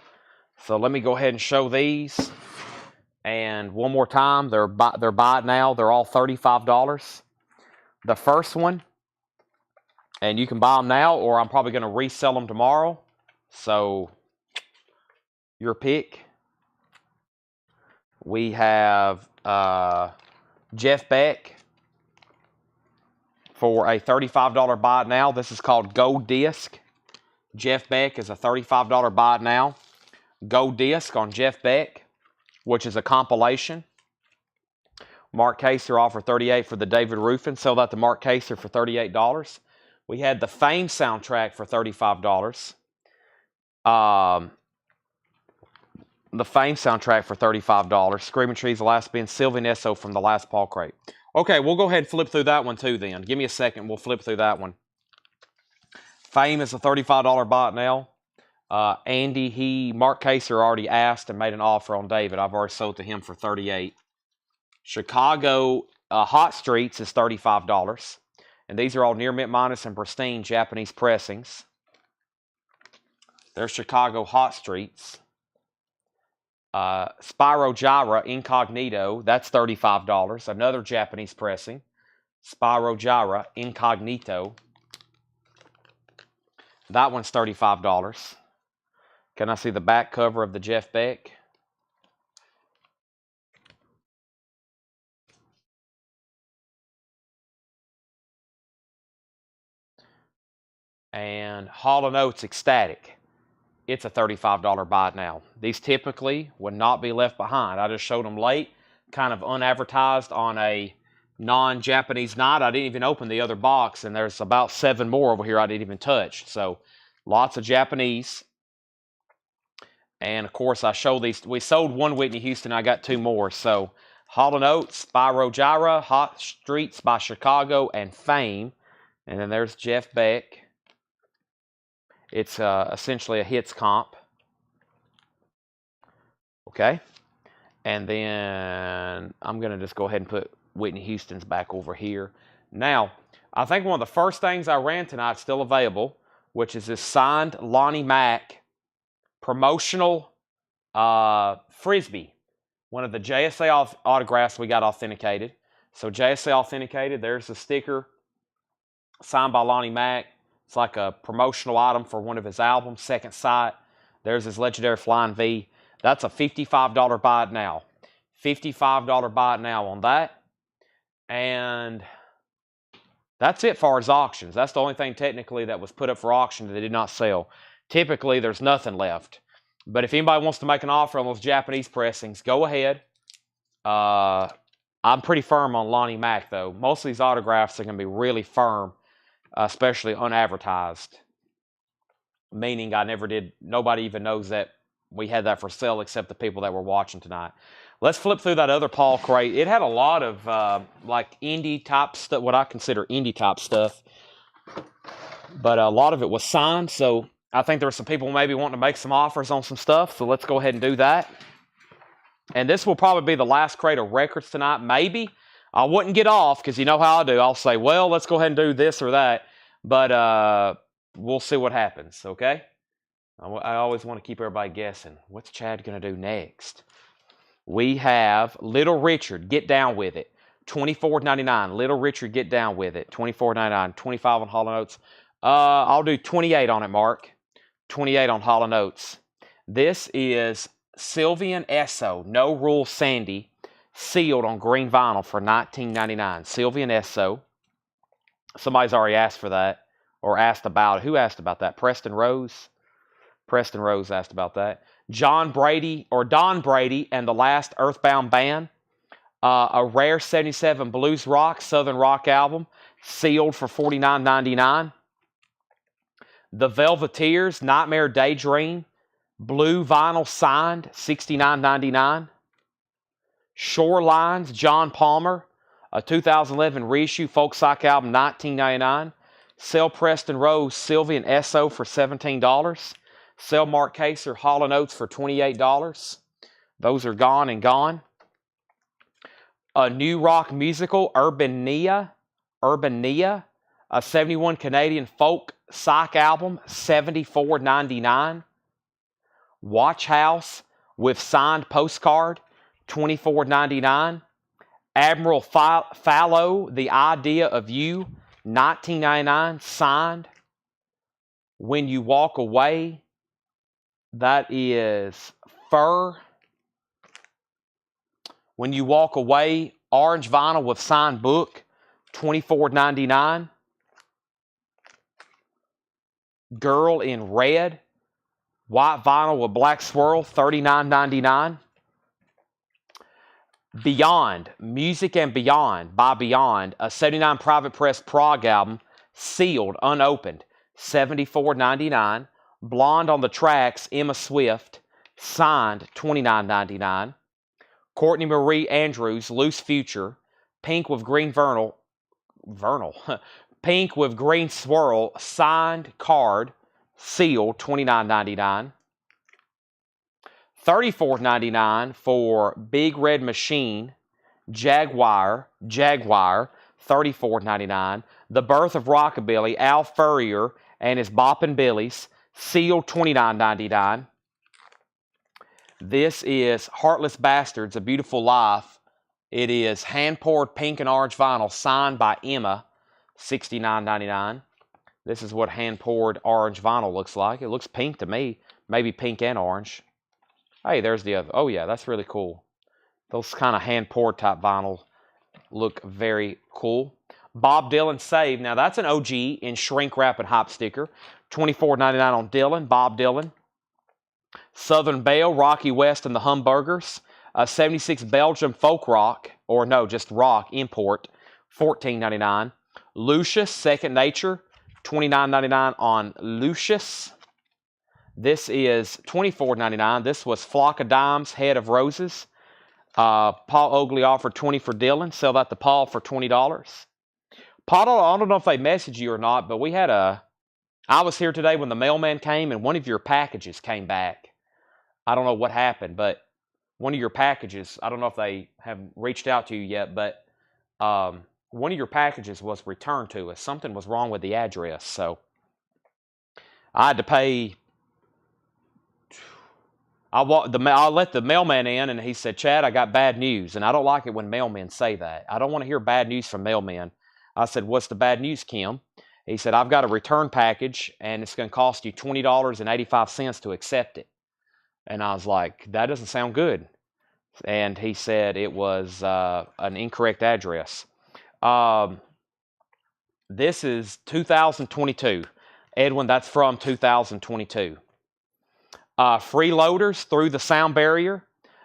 So let me go ahead and show these. And one more time, they're buy it now. They're all $35. The first one, and you can buy them now, or I'm probably going to resell them tomorrow. So your pick. We have Jeff Beck for a $35 buy it now. This is called Gold Disc. Jeff Beck is a $35 buy it now. Gold Disc on Jeff Beck, which is a compilation. Mark Kaser offered $38 for the David Ruffin. Sell that to Mark Kaser for $38. We had the Fame soundtrack for $35. The Fame soundtrack for $35. Screaming Trees, The Last Spin, Sylvan Esso from the last Paul crate. Okay, we'll go ahead and flip through that one too then. Give me a second. We'll flip through that one. Fame is a $35 buy it now. Mark Kaser already asked and made an offer on David. I've already sold to him for $38. Chicago Hot Streets is $35. And these are all near mint minus and pristine Japanese pressings. There's Chicago Hot Streets. Spyro Gyra Incognito, that's $35. Another Japanese pressing. Spyro Gyra Incognito. That one's $35. Can I see the back cover of the Jeff Beck? And Hall & Oates Ecstatic. It's a $35 buy it now. These typically would not be left behind. I just showed them late, kind of unadvertised on a non-Japanese night. I didn't even open the other box, and there's about 7 more over here I didn't even touch. So lots of Japanese. And, of course, I showed these. We sold one Whitney Houston. I got 2 more. So Hall & Oates, Spyro Gyra, Hot Streets by Chicago, and Fame. And then there's Jeff Beck. It's essentially a hits comp. Okay. And then I'm going to just go ahead and put Whitney Houston's back over here. Now, I think one of the first things I ran tonight is still available, which is this signed Lonnie Mack promotional Frisbee. One of the JSA autographs we got authenticated. So JSA authenticated. There's the sticker signed by Lonnie Mack. It's like a promotional item for one of his albums, Second Sight. There's his legendary Flying V. That's a $55 buy it now. $55 buy it now on that. And that's it for his auctions. That's the only thing technically that was put up for auction that did not sell. Typically, there's nothing left. But if anybody wants to make an offer on those Japanese pressings, go ahead. I'm pretty firm on Lonnie Mack, though. Most of these autographs are going to be really firm. Especially unadvertised, meaning I never did, nobody even knows that we had that for sale except the people that were watching tonight. Let's flip through that other Paul crate. It had a lot of like indie type stuff, what I consider indie type stuff, but a lot of it was signed, so I think there were some people maybe wanting to make some offers on some stuff, so let's go ahead and do that. And this will probably be the last crate of records tonight, maybe. I wouldn't get off because you know how I do. I'll say, well, let's go ahead and do this or that. But we'll see what happens, okay? I always want to keep everybody guessing. What's Chad going to do next? We have Little Richard, Get Down With It. $24.99. Little Richard, Get Down With It. $24.99. $25 on Hall & Oates. I'll do $28 on it, Mark. $28 on Hall & Oates. This is Sylvan Esso, No Rule Sandy. Sealed on green vinyl for $19.99. Sylvan Esso. Somebody's already asked for that. Or asked about it. Who asked about that? Preston Rose? Preston Rose asked about that. Don Brady and the Last Earthbound Band. A rare 77 blues rock, Southern rock album, sealed for $49.99. The Velveteers, Nightmare Daydream, blue vinyl signed, $69.99. Shorelines, John Palmer, a 2011 reissue folk psych album, $19.99. Sell Preston Rose, Sylvian Esso for $17. Sell Mark Kaser, Hall & Oates for $28. Those are gone and gone. A new rock musical, Urbania, a 71 Canadian folk psych album, $74.99. Watch House with signed postcard, $24.99. Admiral Fallow, The Idea of You, $19.99, signed. When You Walk Away, that is Fur. When You Walk Away, orange vinyl with signed book, $24.99. Girl in Red, white vinyl with black swirl, $39.99. Beyond, Music and Beyond by Beyond, a 79 Private Press Prague album, sealed, unopened, $74.99. Blonde on the Tracks, Emma Swift, signed, $29.99. Courtney Marie Andrews, Loose Future, Pink with Green Pink with Green Swirl, signed card, sealed, $29.99. $34.99 for Big Red Machine, Jaguar, $34.99. The Birth of Rockabilly, Al Furrier and his Boppin' Billies, sealed, $29.99. This is Heartless Bastards, A Beautiful Life. It is hand-poured pink and orange vinyl, signed by Emma, $69.99. This is what hand-poured orange vinyl looks like. It looks pink to me, maybe pink and orange. Hey, there's the other. Oh, yeah, that's really cool. Those kind of hand-poured type vinyl look very cool. Bob Dylan Save. Now, that's an OG in shrink wrap and hop sticker. $24.99 on Dylan, Bob Dylan. Southern Belle, Rocky West and the Humburgers. 76 Belgium folk rock, or no, just rock, import, $14.99. Lucius, Second Nature, $29.99 on Lucius. This is $24.99. This was Flock of Dimes, Head of Roses. Paul Oakley offered $20 for Dylan. Sell that to Paul for $20. Paul, I don't know if they messaged you or not, but we had I was here today when the mailman came and one of your packages came back. I don't know what happened, but one of your packages, I don't know if they have reached out to you yet, but one of your packages was returned to us. Something was wrong with the address, so I had to pay. I let the mailman in, and he said, Chad, I got bad news. And I don't like it when mailmen say that. I don't want to hear bad news from mailmen. I said, what's the bad news, Kim? He said, I've got a return package, and it's going to cost you $20.85 to accept it. And I was like, that doesn't sound good. And he said it was an incorrect address. This is 2022. Edwin, that's from 2022. Freeloaders, Through the Sound Barrier,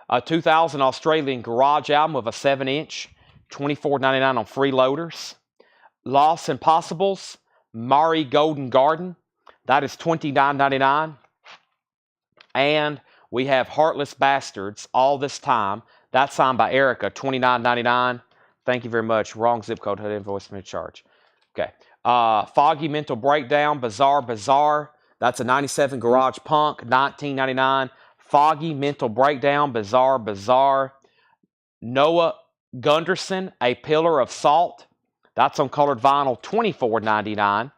a 2000 Australian garage album with a 7-inch, $24.99 on Freeloaders. Lost Impossibles, Mari Golden Garden, that is $29.99. And we have Heartless Bastards, All This Time, that's signed by Erica, $29.99. Thank you very much. Wrong zip code, had invoice me charge. Okay. Foggy Mental Breakdown, Bazaar. That's a 97 Garage Punk, $19.99. Foggy Mental Breakdown, Bazaar. Noah Gunderson, A Pillar of Salt. That's on colored vinyl, $24.99.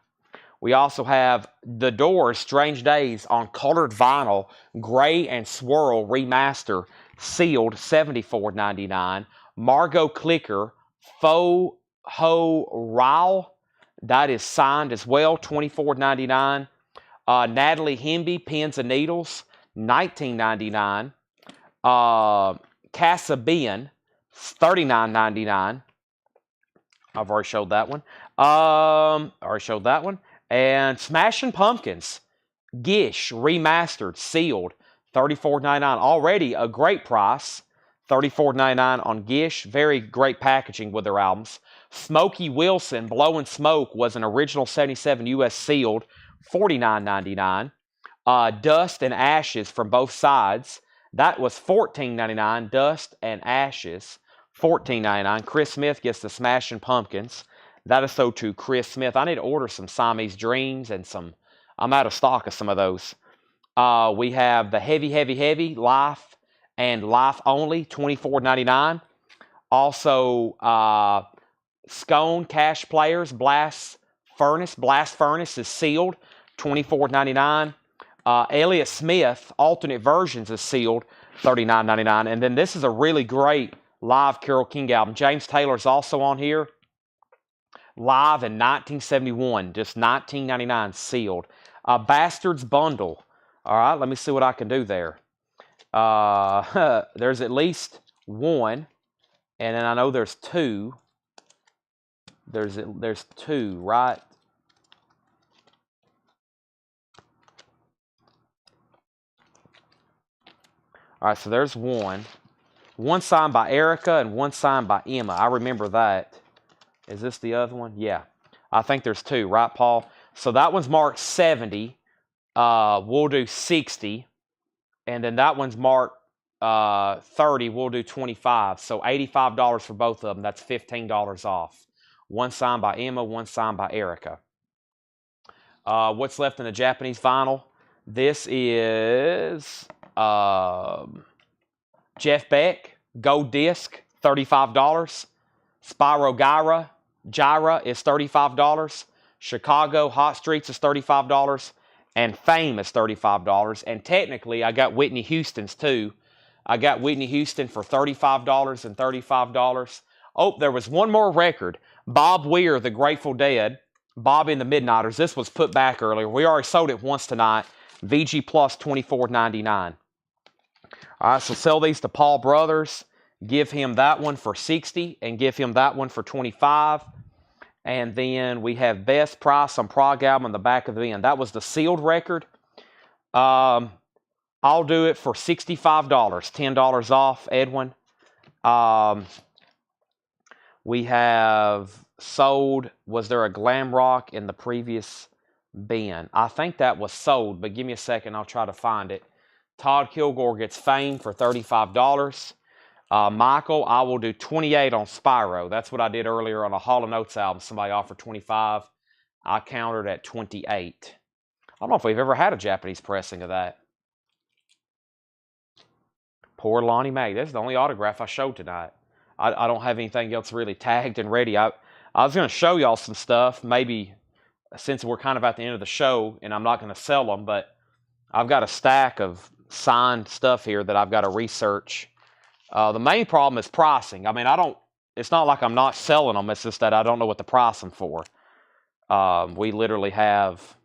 We also have The Doors, Strange Days on colored vinyl, gray and swirl remaster, sealed, $74.99. Margot Clicker, Faux Ho Rao, that is signed as well, $24.99. Natalie Hemby, Pins and Needles, $19.99. Casabian, $39.99. I've already showed that one. And Smashing Pumpkins, Gish, remastered, sealed, $34.99. Already a great price. $34.99 on Gish. Very great packaging with their albums. Smokey Wilson, Blowin' Smoke, was an original 77 US sealed. $49.99. Dust and Ashes from both sides. That was $14.99. Dust and Ashes. $14.99. Chris Smith gets the Smashing Pumpkins. That is so to Chris Smith. I need to order some Siamese Dreams and some. I'm out of stock of some of those. We have the Heavy Life and Life Only, $24.99. Also, Scone Cash Players Blast Furnace. Blast Furnace is sealed, $24.99. Elliott Smith Alternate Versions is sealed, $39.99. And then this is a really great live Carole King album. James Taylor's also on here. Live in 1971, just $19.99 sealed. Bastards Bundle. All right, let me see what I can do there. There's at least one, and then I know there's two. There's two, right? All right, so there's one. One signed by Erica and one signed by Emma. I remember that. Is this the other one? Yeah. I think there's two, right, Paul? So that one's marked 70. We'll do 60. And then that one's marked 30. We'll do 25. So $85 for both of them. That's $15 off. One signed by Emma, one signed by Erica. What's left in the Japanese vinyl? This is Jeff Beck, Gold Disc, $35. Spyro Gyra is $35. Chicago Hot Streets is $35. And Fame is $35. And technically, I got Whitney Houston's too. I got Whitney Houston for $35 and $35. Oh, there was one more record. Bob Weir, The Grateful Dead. Bob and the Midnighters. This was put back earlier. We already sold it once tonight. VG Plus, $24.99. All right, so sell these to Paul Brothers. Give him that one for $60 and give him that one for $25. And then we have Best Price on Prog Album in the back of the end. That was the sealed record. I'll do it for $65. $10 off, Edwin. We have sold. Was there a Glam Rock in the previous bin? I think that was sold, but give me a second. I'll try to find it. Todd Kilgore gets Fame for $35. Michael, I will do 28 on Spyro. That's what I did earlier on a Hall & Oates album. Somebody offered 25. I countered at 28. I don't know if we've ever had a Japanese pressing of that. Poor Lonnie Mack. That's the only autograph I showed tonight. I don't have anything else really tagged and ready. I was going to show y'all some stuff, maybe since we're kind of at the end of the show, and I'm not going to sell them, but I've got a stack of signed stuff here that I've got to research. The main problem is pricing. I mean, it's not like I'm not selling them. It's just that I don't know what to price them for. We literally have,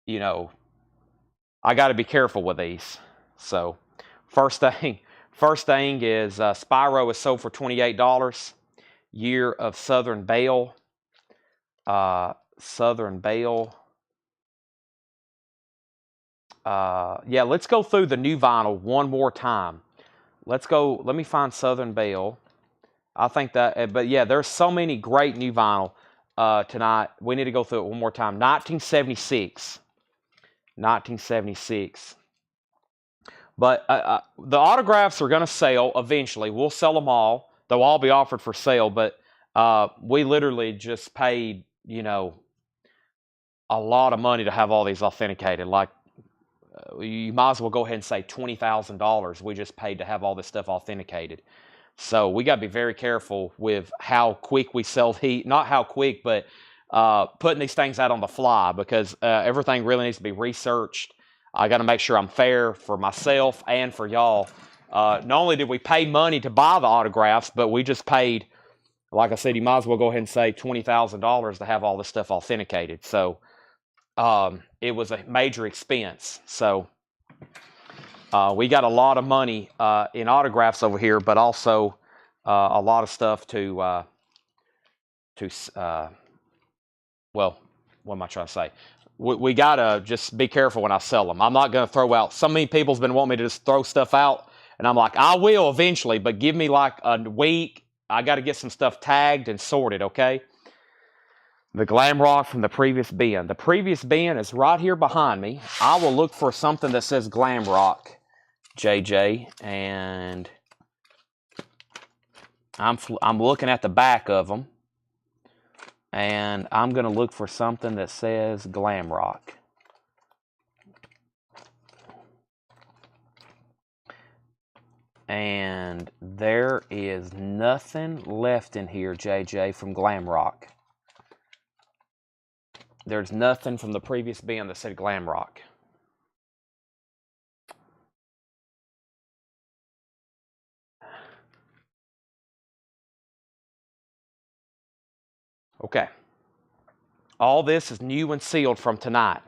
you know, I got to be careful with these. So first thing is Spyro is sold for $28. Year of Southern Belle. Southern Belle. Yeah, let's go through the new vinyl one more time. Let's go. Let me find Southern Belle. I think that, but yeah, there's so many great new vinyl tonight. We need to go through it one more time. 1976. 1976. But the autographs are going to sell eventually. We'll sell them all. They'll all be offered for sale. But we literally just paid, you know, a lot of money to have all these authenticated. Like, you might as well go ahead and say $20,000 we just paid to have all this stuff authenticated. So we got to be very careful with how quick we sell heat. Not how quick, but putting these things out on the fly, because everything really needs to be researched. I got to make sure I'm fair for myself and for y'all. Not only did we pay money to buy the autographs, but we just paid, like I said, you might as well go ahead and say $20,000 to have all this stuff authenticated. So it was a major expense. So we got a lot of money in autographs over here, but also a lot of stuff to well, what am I trying to say? we gotta just be careful when I sell them. I'm not gonna throw out. So many people's been wanting me to just throw stuff out, and I'm like, I will eventually, but give me like a week. I got to get some stuff tagged and sorted. Okay. The glam rock from the previous bin. The previous bin is right here behind me. I will look for something that says glam rock, JJ, and I'm looking at the back of them, and I'm gonna look for something that says glam rock. And there is nothing left in here, JJ, from glam rock. There's nothing from the previous bin that said glam rock. Okay. All this is new and sealed from tonight.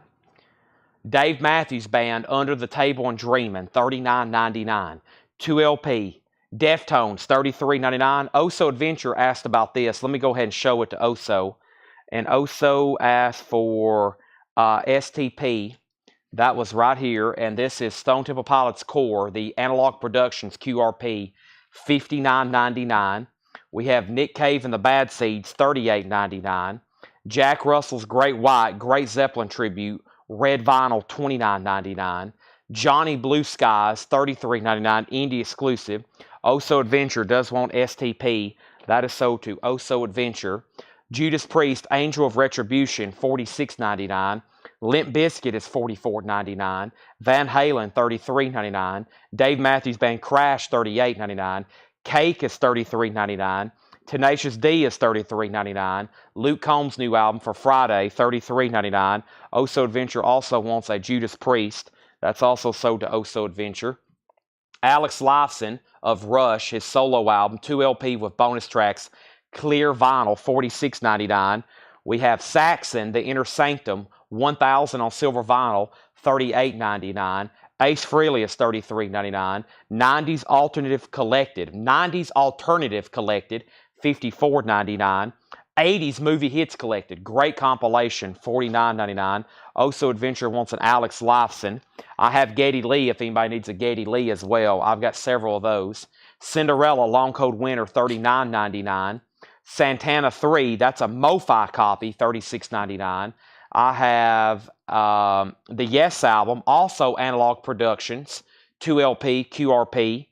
Dave Matthews Band, Under the Table and Dreamin', $39.99. 2LP. Deftones, $33.99. Oso Adventure asked about this. Let me go ahead and show it to Oso. And Oso asked for STP. That was right here. And this is Stone Temple Pilots Core, the Analog Productions QRP, $59.99. We have Nick Cave and the Bad Seeds, $38.99. Jack Russell's Great White, Great Zeppelin Tribute, red vinyl, $29.99. Johnny Blue Skies, $33.99, indie exclusive. Oso Adventure does want STP. That is sold to Oso Adventure. Judas Priest, Angel of Retribution, $46.99. Limp Bizkit is $44.99. Van Halen, $33.99. Dave Matthews Band Crash, $38.99. Cake is $33.99. Tenacious D is $33.99. Luke Combs' new album for Friday, $33.99. Oso Adventure also wants a Judas Priest. That's also sold to Oso Adventure. Alex Lifeson of Rush, his solo album, 2LP with bonus tracks, clear vinyl, $46.99. We have Saxon, The Inner Sanctum, 1000 on silver vinyl, $38.99. Ace Frehley is $33.99. 90s Alternative Collected, $54.99. 80s Movie Hits Collected, great compilation, $49.99. Oso Adventure wants an Alex Lifeson. I have Geddy Lee if anybody needs a Geddy Lee as well. I've got several of those. Cinderella Long Cold Winter, $39.99. Santana 3, that's a MoFi copy, $36.99. I have the Yes album, also Analog Productions, 2LP, QRP,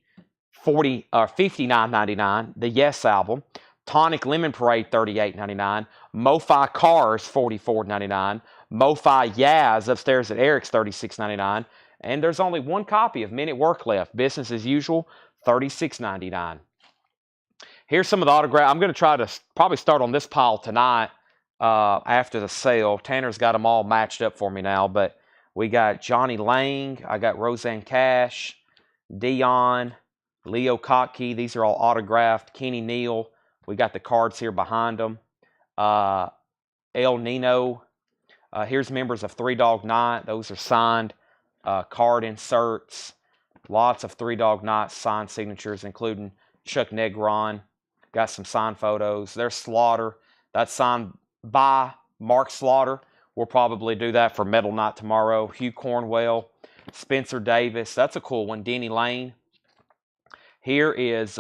$59.99. The Yes album. Tonic Lemon Parade, $38.99. MoFi Cars, $44.99. MoFi Yaz upstairs at Eric's, $36.99. And there's only one copy of Men at Work left. Business as usual, $36.99. Here's some of the autograph. I'm going to try to probably start on this pile tonight after the sale. Tanner's got them all matched up for me now, but we got Johnny Lang. I got Roseanne Cash, Dion, Leo Kottke. These are all autographed. Kenny Neal. We got the cards here behind them. El Nino. Here's members of Three Dog Night. Those are signed card inserts. Lots of Three Dog Night signed signatures, including Chuck Negron. Got some signed photos. There's Slaughter. That's signed by Mark Slaughter. We'll probably do that for Metal Night tomorrow. Hugh Cornwell. Spencer Davis. That's a cool one. Denny Lane. Here is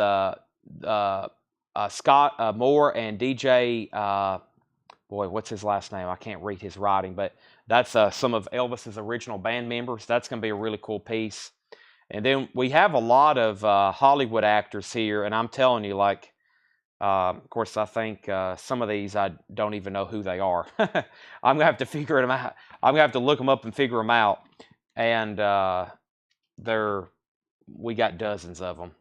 Scott Moore and DJ, boy, what's his last name? I can't read his writing, but that's some of Elvis's original band members. That's going to be a really cool piece. And then we have a lot of Hollywood actors here, and I'm telling you, like, of course, I think some of these I don't even know who they are. I'm going to have to figure them out. I'm going to have to look them up and figure them out. And we got dozens of them.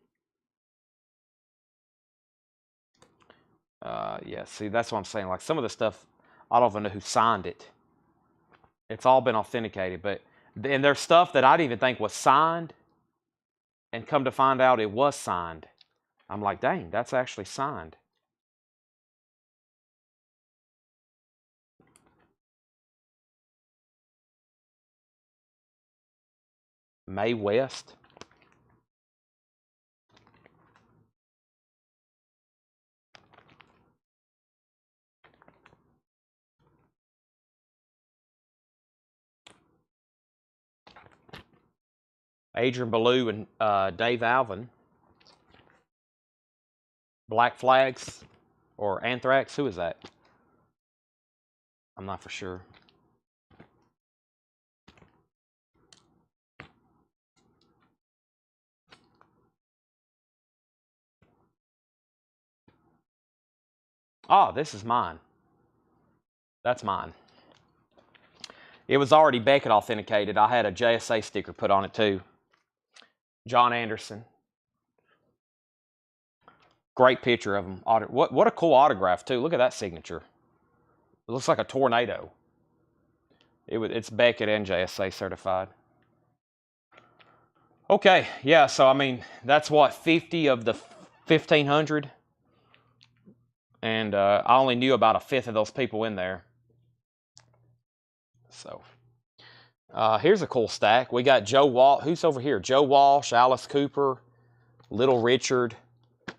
Yeah, see, that's what I'm saying. Like, some of the stuff, I don't even know who signed it. It's all been authenticated, and there's stuff that I didn't even think was signed, and come to find out it was signed. I'm like, dang, that's actually signed. Mae West. Adrian Belew and Dave Alvin. Black Flags or Anthrax. Who is that? I'm not for sure. Oh, this is mine. That's mine. It was already Beckett authenticated. I had a JSA sticker put on it too. John Anderson. Great picture of him. What a cool autograph too. Look at that signature. It looks like a tornado. It's Beckett and JSA certified. Okay, yeah, so I mean, that's what, 50 of the 1,500? And I only knew about a fifth of those people in there. So, here's a cool stack. We got Joe Walsh. Who's over here? Joe Walsh, Alice Cooper, Little Richard,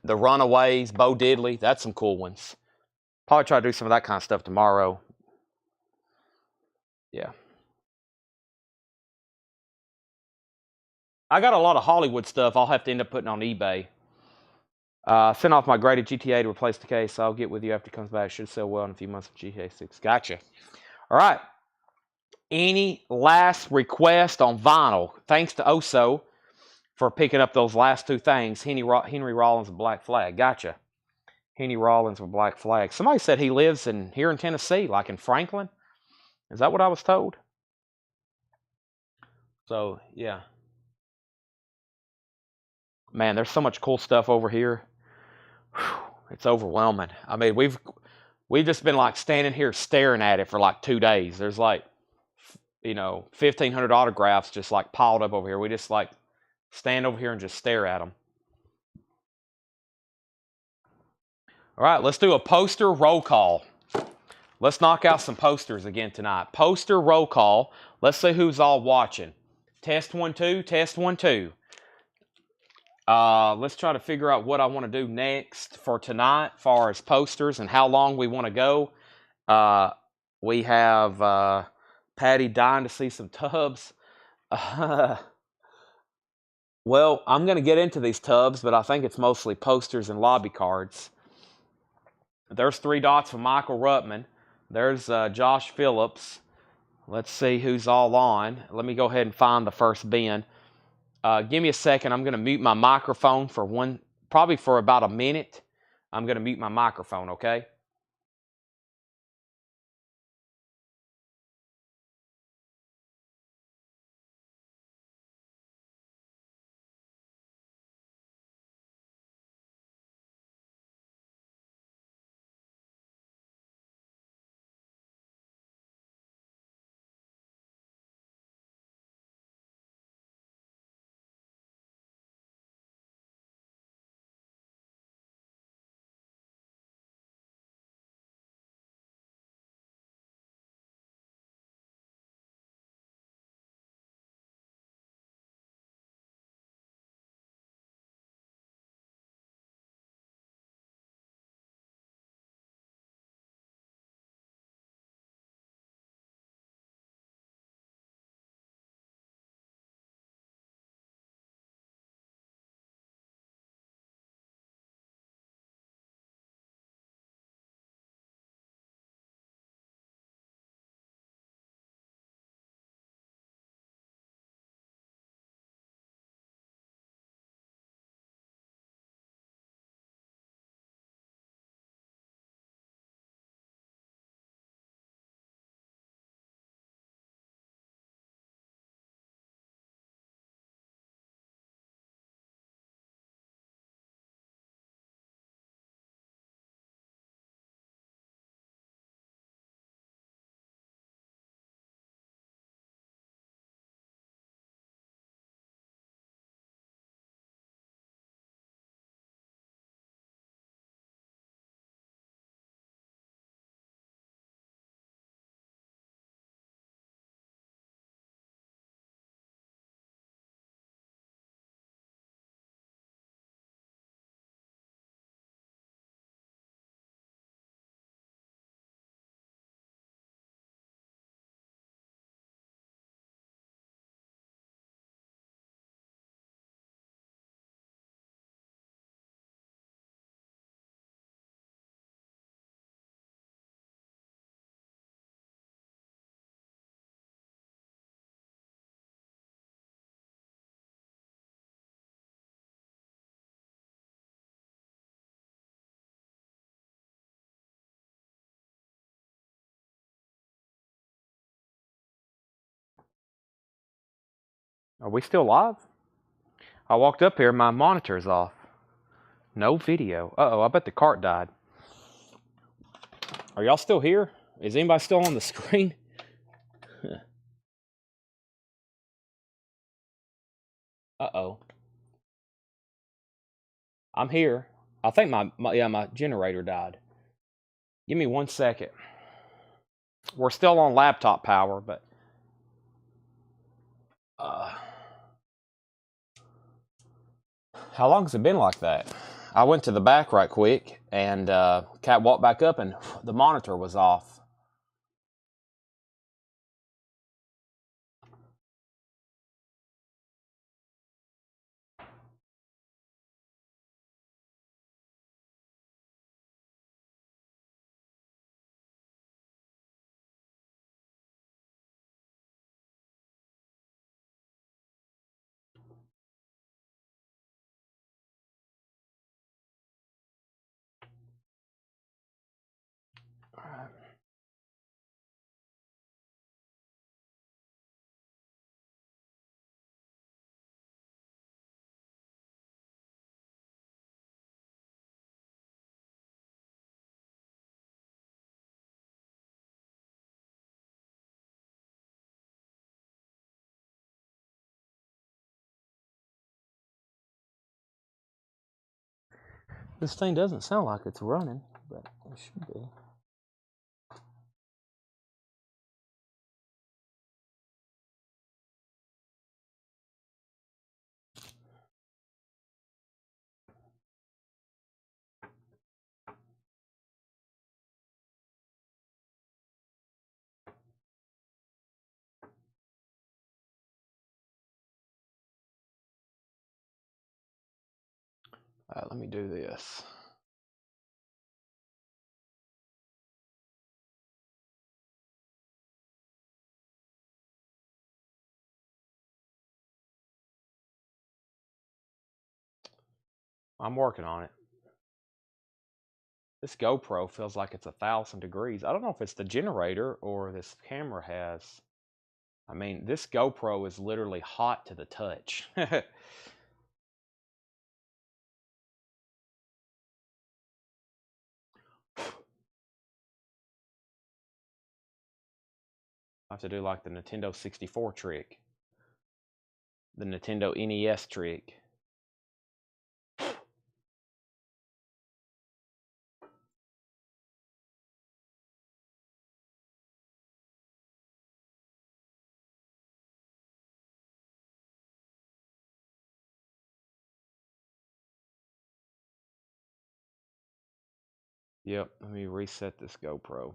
The Runaways, Bo Diddley. That's some cool ones. Probably try to do some of that kind of stuff tomorrow. Yeah. I got a lot of Hollywood stuff I'll have to end up putting on eBay. Sent off my graded GTA to replace the case. So I'll get with you after it comes back. Should sell well in a few months of GTA 6. Gotcha. All right. Any last request on vinyl? Thanks to Oso for picking up those last two things. Henry Rollins and Black Flag. Gotcha. Henry Rollins with Black Flag. Somebody said he lives here in Tennessee, like in Franklin. Is that what I was told? So, yeah. Man, there's so much cool stuff over here. Whew, it's overwhelming. I mean, we've just been like standing here staring at it for like 2 days. There's like, 1,500 autographs just like piled up over here. We just like stand over here and just stare at them. All right, let's do a poster roll call. Let's knock out some posters again tonight. Poster roll call. Let's see who's all watching. Test 1, 2, test 1, 2. Let's try to figure out what I want to do next for tonight as far as posters and how long we want to go. We have Patty dying to see some tubs. Well, I'm going to get into these tubs, but I think it's mostly posters and lobby cards. There's 3 dots from Michael Ruttman. There's Josh Phillips. Let's see who's all on. Let me go ahead and find the first bin. Give me a second. I'm going to mute my microphone probably for about a minute. I'm going to mute my microphone, okay? Are we still live? I walked up here, my monitor's off. No video. Uh-oh, I bet the cart died. Are y'all still here? Is anybody still on the screen? Uh-oh. I'm here. I think my generator died. Give me 1 second. We're still on laptop power, but how long has it been like that? I went to the back right quick, and Kat walked back up, and the monitor was off. This thing doesn't sound like it's running, but it should be. All right, let me do this. I'm working on it. This GoPro feels like it's 1,000 degrees. I don't know if it's the generator or this camera has. I mean, this GoPro is literally hot to the touch. I have to do like the Nintendo 64 trick. The Nintendo NES trick. Yep, let me reset this GoPro.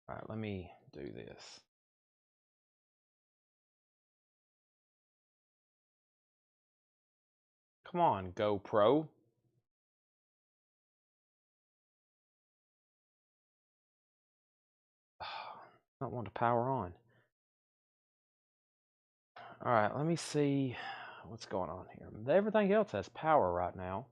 All right, let me do this. Come on, GoPro. Not want to power on. All right, let me see what's going on here. Everything else has power right now.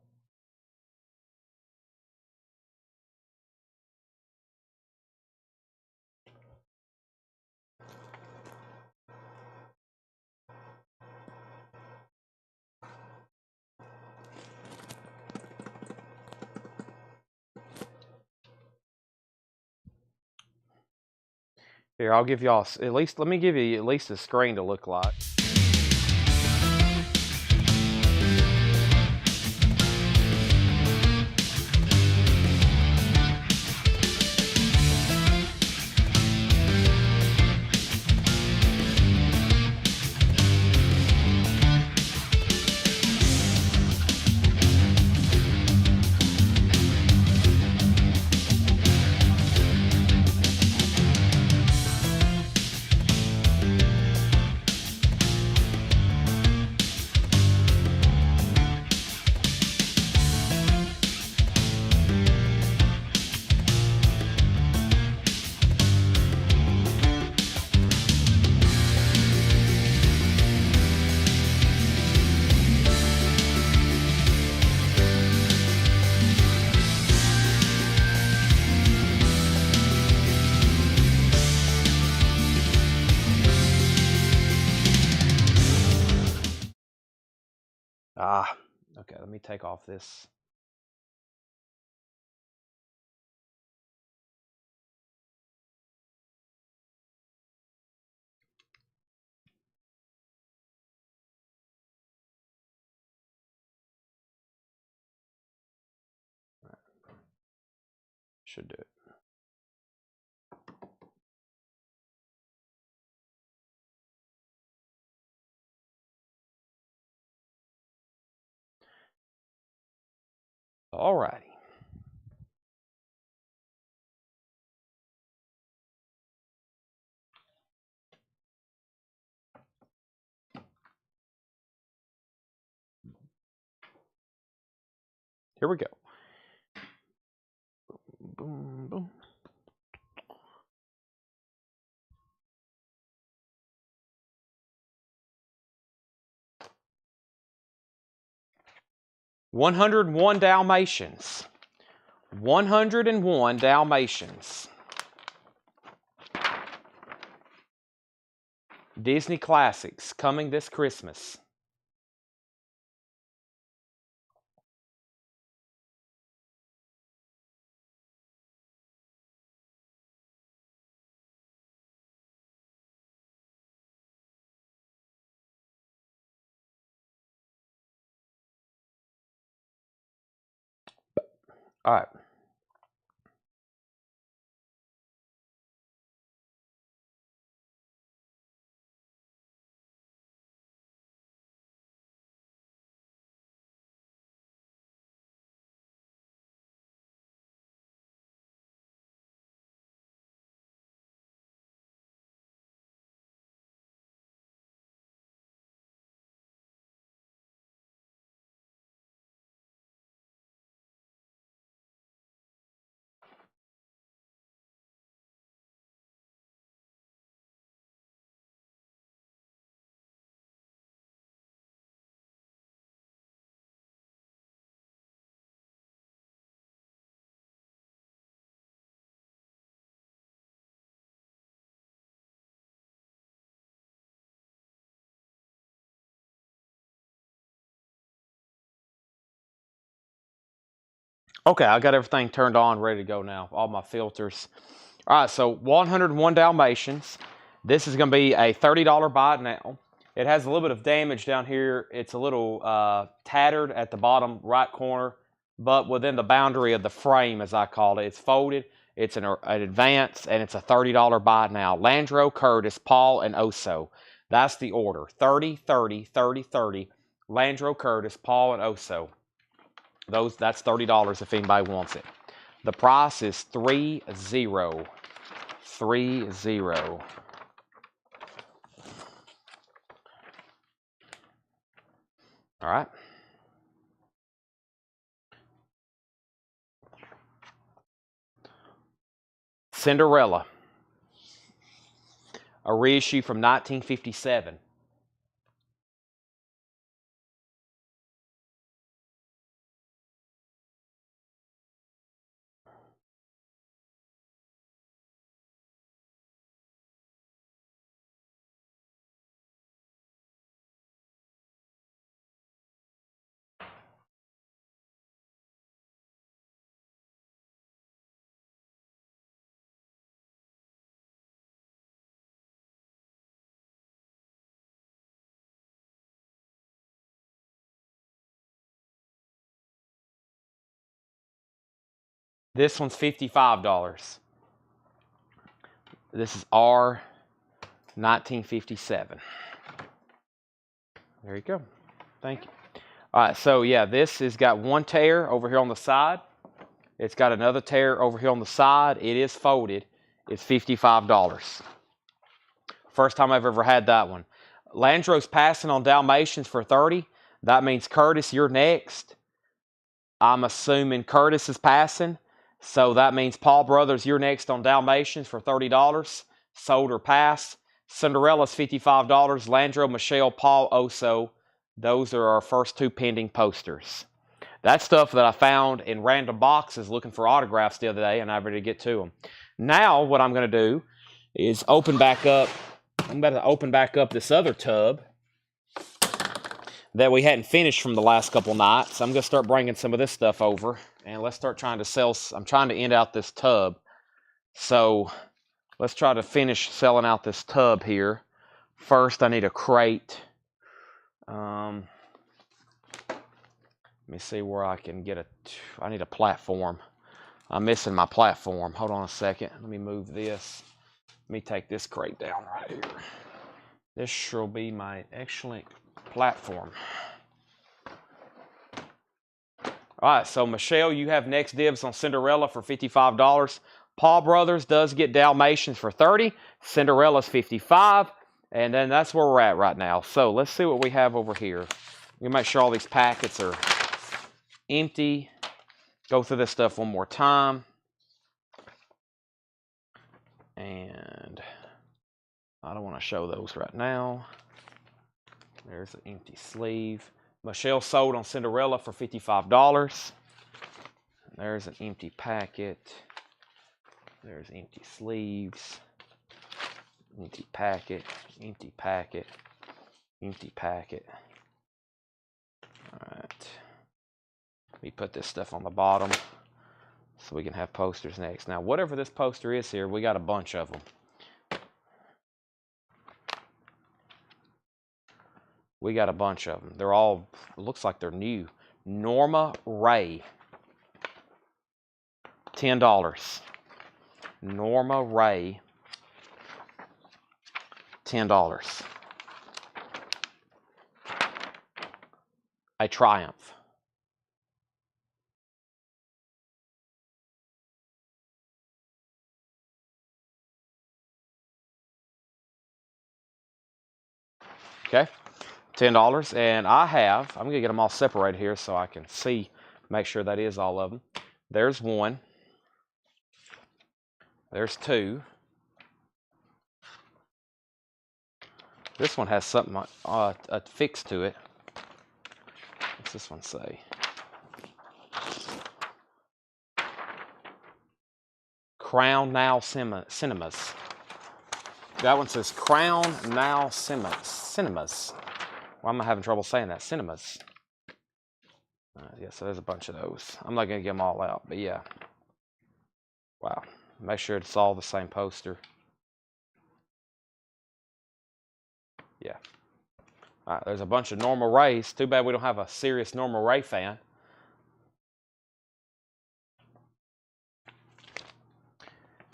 Here, I'll give y'all at least, let me give you at least a screen to look like. Okay, let me take off this. Should do it. All righty. Here we go. Boom, boom. "101 Dalmatians." 101 Dalmatians. Disney Classics coming this Christmas. All right. Okay, I got everything turned on, ready to go now. All my filters. All right, so 101 Dalmatians. This is going to be a $30 buy now. It has a little bit of damage down here. It's a little tattered at the bottom right corner, but within the boundary of the frame, as I call it. It's folded. It's an advance, and it's a $30 buy now. Landro, Curtis, Paul, and Oso. That's the order. 30, 30, 30, 30. Landro, Curtis, Paul, and Oso. That's $30 if anybody wants it. The price is 30. 30. All right. Cinderella. A reissue from 1957. This one's $55. This is R 1957. There you go. Thank you. All right, so yeah, this has got one tear over here on the side. It's got another tear over here on the side. It is folded. It's $55. First time I've ever had that one. Landro's passing on Dalmatians for 30. That means, Curtis, you're next. I'm assuming Curtis is passing. So that means, Paul Brothers, you're next on Dalmatians for $30. Sold or passed. Cinderella's $55. Landro, Michelle, Paul, Oso. Those are our first two pending posters. That's stuff that I found in random boxes looking for autographs the other day, and I'm ready to get to them. Now what I'm going to do is open back up. I'm about to open back up this other tub. that we hadn't finished from the last couple nights. I'm going to start bringing some of this stuff over, and let's start trying to sell. I'm trying to end out this tub. So let's try to finish selling out this tub here. First, I need a crate. Let me see where I can get I need a platform. I'm missing my platform. Hold on a second. Let me move this. Let me take this crate down right here. This shall be my excellent platform. All right, so Michelle, you have next dibs on Cinderella for $55. Paul Brothers does get Dalmatians for $30. Cinderella's $55. And then that's where we're at right now. So let's see what we have over here. We make sure all these packets are empty. Go through this stuff one more time. And I don't want to show those right now. There's an empty sleeve. Michelle sold on Cinderella for $55. There's an empty packet. There's empty sleeves. Empty packet. Empty packet. Empty packet. All right. Let me put this stuff on the bottom so we can have posters next. Now, whatever this poster is here, we got a bunch of them. We got a bunch of them. They're all, looks like they're new. Norma Ray. $10. Norma Ray. $10. A Triumph. Okay. $10, and I'm going to get them all separated here so I can see, make sure that is all of them. There's one. There's two. This one has something affixed to it. What's this one say? Crown Now Cinemas. That one says Crown Now Cinemas. Why am I having trouble saying that? Cinemas. Yeah, so there's a bunch of those. I'm not going to get them all out, but yeah. Wow. Make sure it's all the same poster. Yeah. All right, there's a bunch of Norma Rays. Too bad we don't have a serious Norma Ray fan.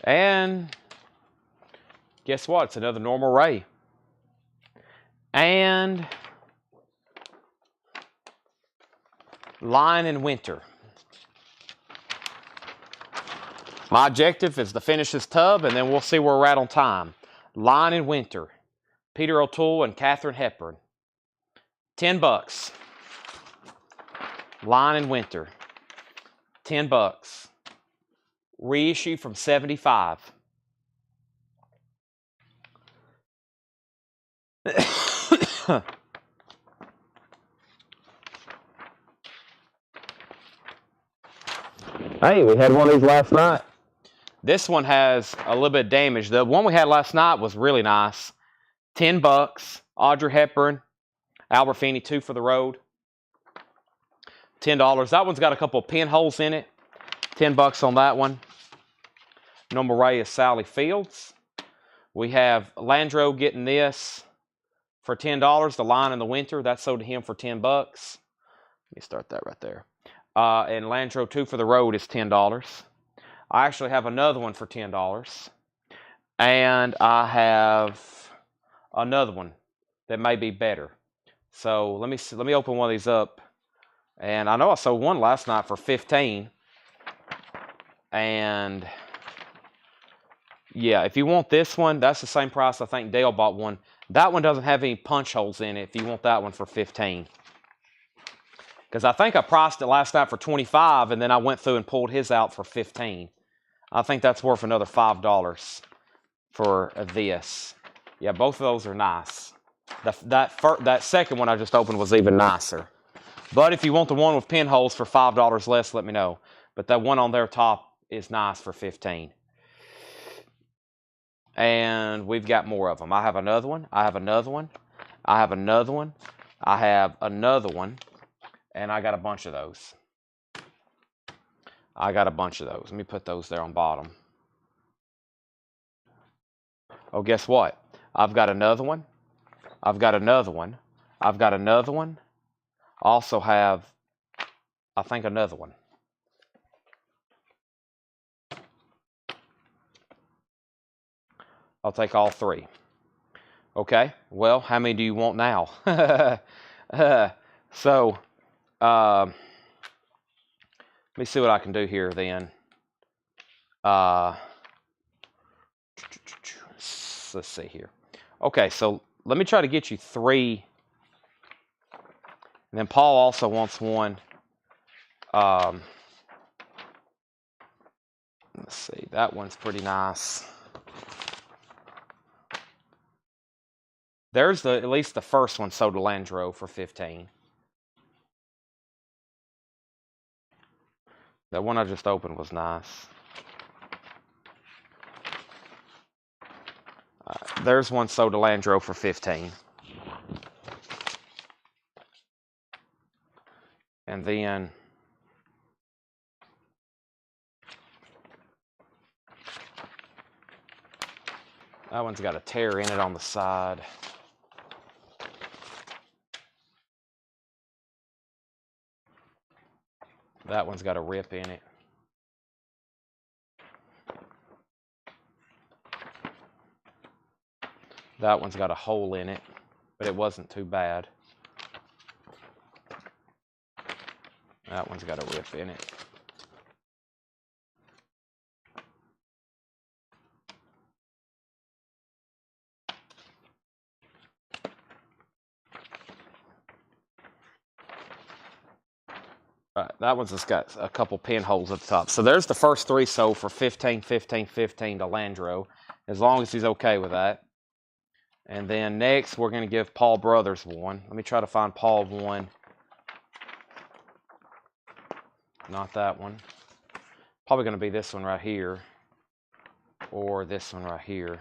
And guess what? It's another Norma Ray. And Lion in Winter. My objective is to finish this tub, and then we'll see where we're at on time. Lion in Winter. Peter O'Toole and Katharine Hepburn. $10. Lion in Winter. $10. Reissue from 75. Hey, we had one of these last night. This one has a little bit of damage. The one we had last night was really nice. $10. Audrey Hepburn. Albert Finney, 2 for the Road. $10. That one's got a couple of pinholes in it. $10 on that one. Norma Ray is Sally Fields. We have Landreau getting this for $10. The Lion in the Winter. That's sold to him for $10. Let me start that right there. And Landreau 2 for the Road is $10. I actually have another one for $10. And I have another one that may be better. So let me open one of these up. And I know I sold one last night for $15. And yeah, if you want this one, that's the same price I think Dale bought one. That one doesn't have any punch holes in it if you want that one for $15. Because I think I priced it last night for $25, and then I went through and pulled his out for $15. I think that's worth another $5 for this. Yeah, both of those are nice. That second one I just opened was even nicer. But if you want the one with pinholes for $5 less, let me know. But that one on their top is nice for $15. And we've got more of them. I have another one. I have another one. I have another one. I have another one, and I got a bunch of those. Let me put those there on bottom. Oh, guess what? I've got another one. I've got another one. I've got another one. Also have, I think, another one. I'll take all three. Okay, well, how many do you want now? So, let me see what I can do here then. Let's see here. Okay, so let me try to get you three. And then Paul also wants one. Let's see, that one's pretty nice. There's at least the first one, Soda Landro, for 15. That one I just opened was nice. There's one Soda Landro for 15. And then that one's got a tear in it on the side. That one's got a rip in it. That one's got a hole in it, but it wasn't too bad. That one's got a rip in it. Right, that one's just got a couple pinholes at the top. So there's the first three sold for 15, 15, 15 to Landro, as long as he's okay with that. And then next, we're going to give Paul Brothers one. Let me try to find Paul one. Not that one. Probably going to be this one right here, or this one right here.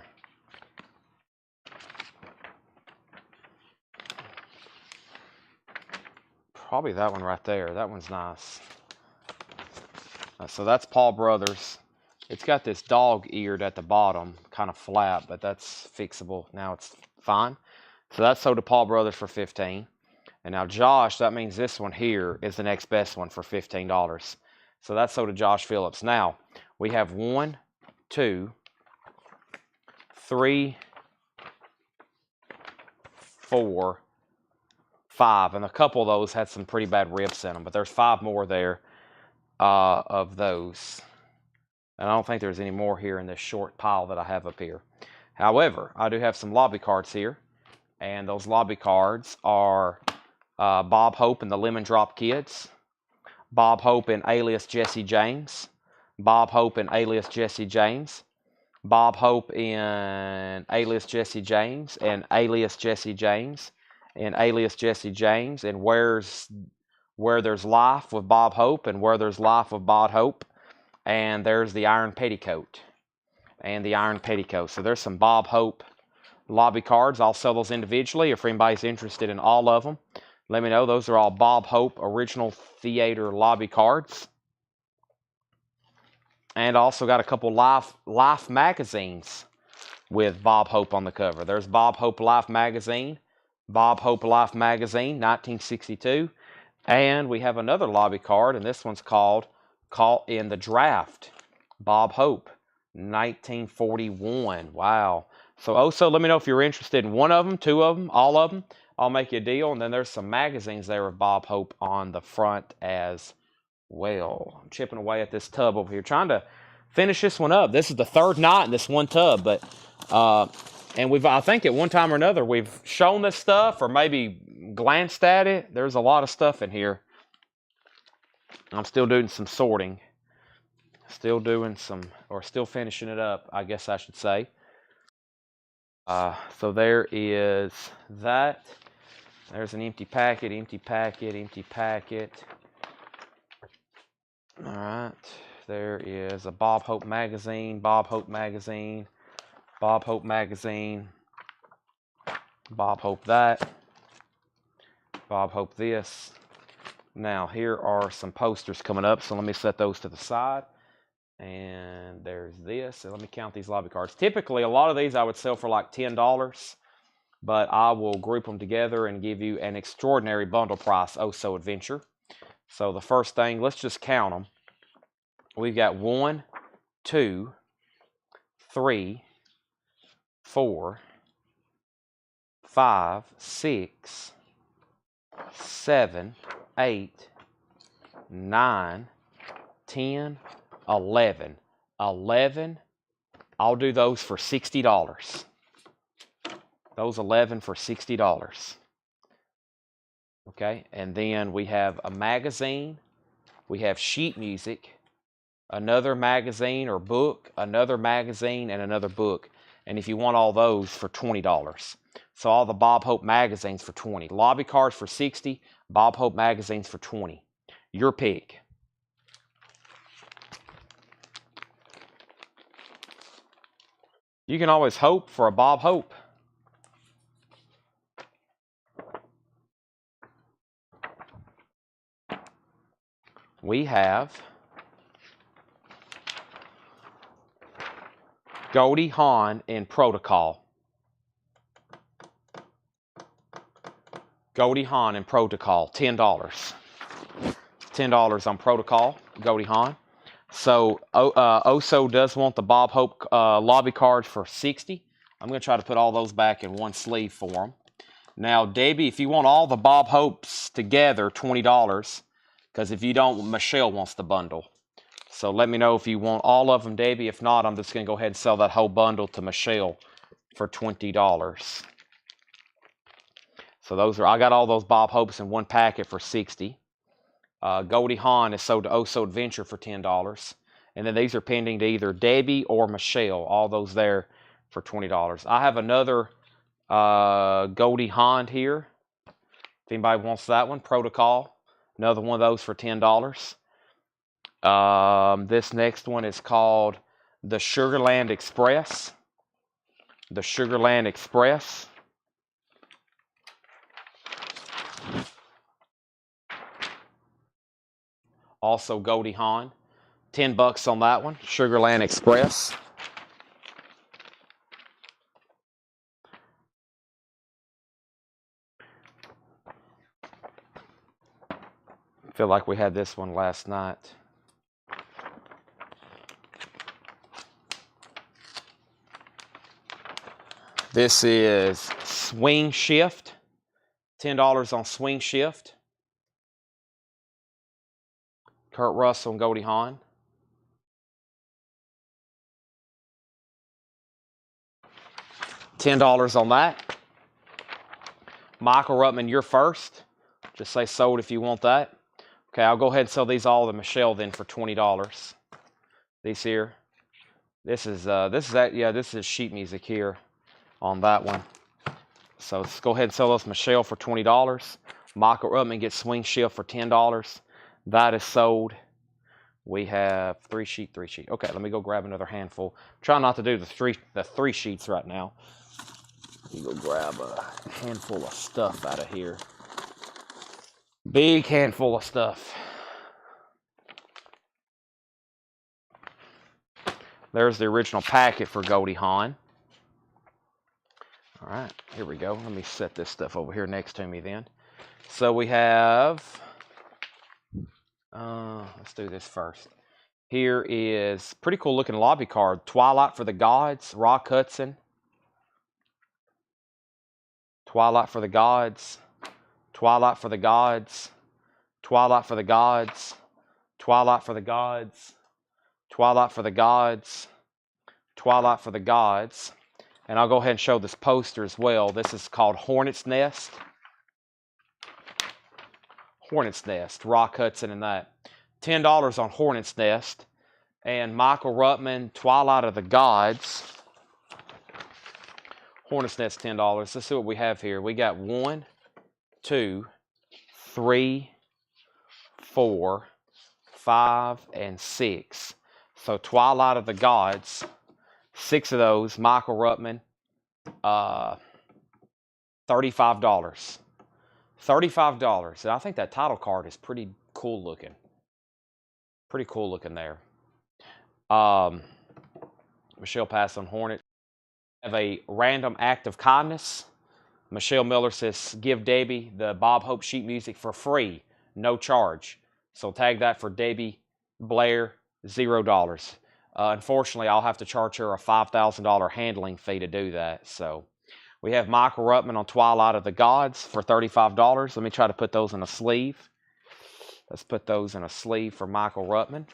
Probably that one right there. That one's nice. So that's Paul Brothers. It's got this dog-eared at the bottom, kind of flat, but that's fixable. Now it's fine. So that's sold to Paul Brothers for 15. And now Josh, that means this one here is the next best one for $15. So that's sold to Josh Phillips. Now, we have 1, 2, 3, 4, 5. And a couple of those had some pretty bad rips in them, but there's 5 more there of those. And I don't think there's any more here in this short pile that I have up here. However, I do have some lobby cards here. And those lobby cards are Bob Hope and the Lemon Drop Kids. Bob Hope and alias Jesse James. Bob Hope and alias Jesse James. Bob Hope and alias Jesse James. And alias Jesse James. And alias Jesse James. And Where There's Life with Bob Hope. And Where There's Life with Bob Hope. And there's the Iron Petticoat. And the Iron Petticoat. So there's some Bob Hope lobby cards. I'll sell those individually. If anybody's interested in all of them, let me know. Those are all Bob Hope Original Theater lobby cards. And also got a couple Life magazines with Bob Hope on the cover. There's Bob Hope Life magazine. Bob Hope Life magazine, 1962. And we have another lobby card, and this one's called Caught in the Draft. Bob Hope, 1941. Wow. So also let me know if you're interested in one of them, 2 of them, all of them. I'll make you a deal. And then there's some magazines there with Bob Hope on the front as well. I'm chipping away at this tub over here, trying to finish this one up. This is the 3rd night in this one tub, but and I think at one time or another we've shown this stuff or maybe glanced at it. There's a lot of stuff in here. I'm still doing some sorting. Still finishing it up, I guess I should say. So there is that. There's an empty packet, empty packet, empty packet. All right. There is a Bob Hope magazine, Bob Hope magazine, Bob Hope magazine, Bob Hope that. Bob Hope this. Now, here are some posters coming up, so let me set those to the side. And there's this. And let me count these lobby cards. Typically, a lot of these I would sell for like $10, but I will group them together and give you an extraordinary bundle price, Oh So Adventure. So the first thing, let's just count them. We've got 1, 2, 3, 4, 5, 6, 7, 8, 9, 10, 11. 11, I'll do those for $60. Those 11 for $60. Okay, and then we have a magazine. We have sheet music, another magazine or book, another magazine, and another book. And if you want all those for $20. So all the Bob Hope magazines for $20. Lobby cards for $60, Bob Hope magazines for $20. Your pick. You can always hope for a Bob Hope. We have Goldie Hawn in Protocol. Goldie Hawn in Protocol, $10. $10 on Protocol, Goldie Hawn. So Oso does want the Bob Hope lobby cards for $60. I'm going to try to put all those back in one sleeve for them. Now, Debbie, if you want all the Bob Hopes together, $20. Because if you don't, Michelle wants the bundle. So let me know if you want all of them, Debbie. If not, I'm just going to go ahead and sell that whole bundle to Michelle for $20. So those are, I got all those Bob Hopes in one packet for $60. Goldie Hawn is sold to Oh So Adventure for $10. And then these are pending to either Debbie or Michelle. All those there for $20. I have another Goldie Hawn here. If anybody wants that one, Protocol. Another one of those for $10. This next one is called the Sugarland Express. The Sugarland Express. Also Goldie Hawn. $10 on that one. Sugarland Express. I feel like we had this one last night. This is Swing Shift. $10 on Swing Shift. Kurt Russell and Goldie Hawn. $10 on that. Michael Ruttman, you're first. Just say sold if you want that. Okay, I'll go ahead and sell these all to Michelle then for $20. These here. This is sheet music here on that one. So let's go ahead and sell those to Michelle for $20. Michael Ruttman gets Swing Shift for $10. That is sold. We have three sheet. Okay, let me go grab another handful. Try not to do the three sheets right now. Let me go grab a handful of stuff out of here. Big handful of stuff. There's the original packet for Goldie Hawn. All right, here we go. Let me set this stuff over here next to me then. So we have, let's do this first. Here is pretty cool looking lobby card. Twilight for the Gods, Rock Hudson. Twilight for the Gods. Twilight for the Gods. Twilight for the Gods. Twilight for the Gods. Twilight for the Gods. Twilight for the Gods. And I'll go ahead and show this poster as well. This is called Hornet's Nest. Hornet's Nest, Rock Hudson and that. $10 on Hornet's Nest. And Michael Ruttman, Twilight of the Gods. Hornet's Nest, $10. Let's see what we have here. We got 1, 2, 3, 4, 5, and 6. So Twilight of the Gods. 6 of those. Michael Ruttman. $35. $35. And I think that title card is pretty cool looking. Pretty cool looking there. Michelle passed on Hornet. Have a random act of kindness. Michelle Miller says, give Debbie the Bob Hope sheet music for free, no charge. So tag that for Debbie Blair, $0. Unfortunately, I'll have to charge her a $5,000 handling fee to do that. So we have Michael Ruttman on Twilight of the Gods for $35. Let me try to put those in a sleeve. Let's put those in a sleeve for Michael Ruttman.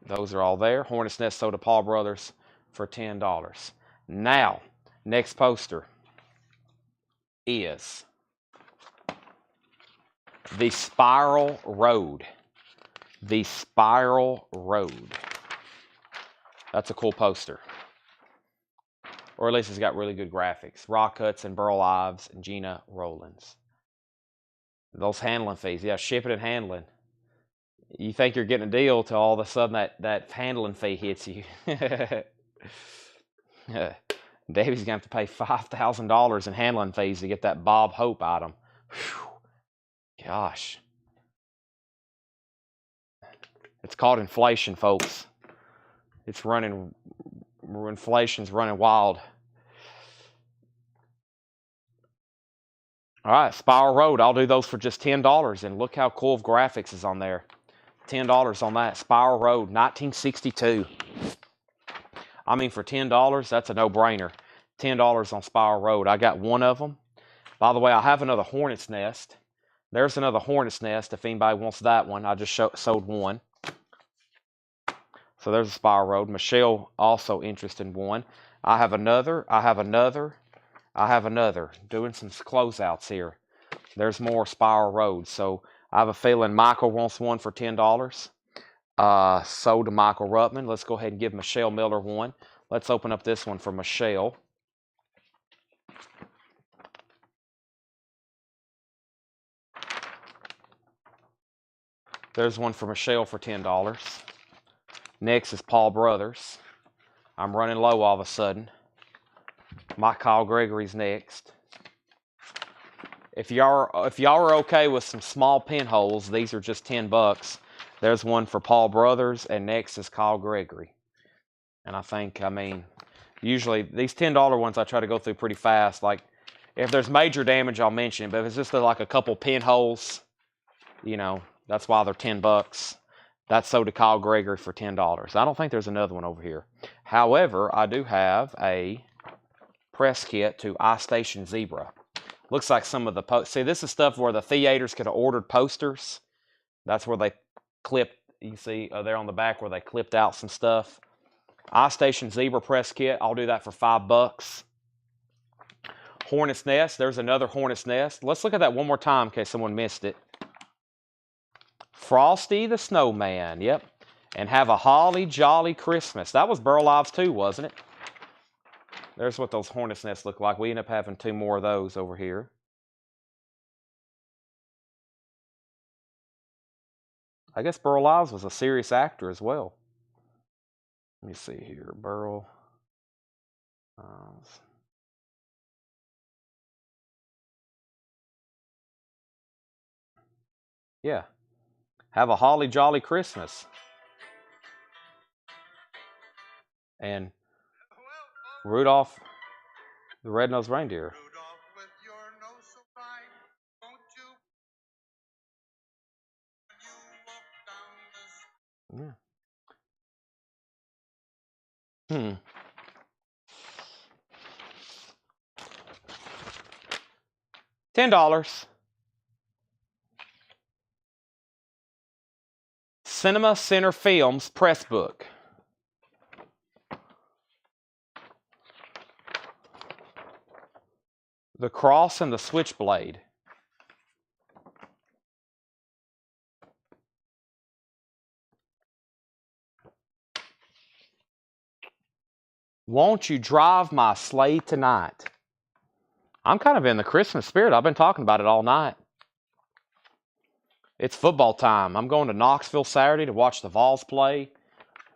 Those are all there. Hornet's Nest sold to Paul Brothers for $10. Now, next poster is the Spiral Road. The Spiral Road. That's a cool poster. Or at least it's got really good graphics. Rock Hudson, Burl Ives, and Gina Rollins. Those handling fees. Yeah, shipping and handling. You think you're getting a deal till all of a sudden that handling fee hits you. Davy's going to have to pay $5,000 in handling fees to get that Bob Hope item. Whew. Gosh. It's called inflation, folks. It's running, inflation's running wild. All right, Spiral Road. I'll do those for just $10. And look how cool graphics is on there. $10 on that. Spiral Road, 1962. I mean, for $10, that's a no-brainer. $10 on Spiral Road. I got one of them. By the way, I have another Hornet's Nest. There's another Hornet's Nest if anybody wants that one. I just sold one. So there's a Spiral Road. Michelle also interested in one. I have another. I have another. I have another. Doing some closeouts here. There's more Spiral Road. So I have a feeling Michael wants one for $10. Sold to Michael Ruttman. Let's go ahead and give Michelle Miller one. Let's open up this one for Michelle. There's one for Michelle for $10. Next is Paul Brothers. I'm running low all of a sudden. Mike Kyle Gregory's next. If y'all are okay with some small pinholes, these are just $10. There's one for Paul Brothers, and next is Kyle Gregory. And I mean, usually these $10 ones I try to go through pretty fast. Like, if there's major damage, I'll mention it. But if it's just like a couple pinholes, you know, that's why they're $10. That's sold to Kyle Gregory for $10. I don't think there's another one over here. However, I do have a press kit to iStation Zebra. Looks like some of the see, this is stuff where the theaters could have ordered posters. That's where they clipped. You can see there on the back where they clipped out some stuff. iStation Zebra press kit. I'll do that for $5. Hornet's Nest. There's another Hornet's Nest. Let's look at that one more time in case someone missed it. Frosty the Snowman. Yep. And have a holly jolly Christmas. That was Burl Ives too, wasn't it? There's what those Hornet's Nests look like. We end up having two more of those over here. I guess Burl Ives was a serious actor as well. Let me see here. Burl Ives. Yeah. Have a holly jolly Christmas. And Rudolph the Red-Nosed Reindeer. Rudolph, with your nose so bright, won't you, when you walk down the $10. Cinema Center Films press book. The Cross and the Switchblade. Won't you drive my sleigh tonight? I'm kind of in the Christmas spirit. I've been talking about it all night. It's football time. I'm going to Knoxville Saturday to watch the Vols play.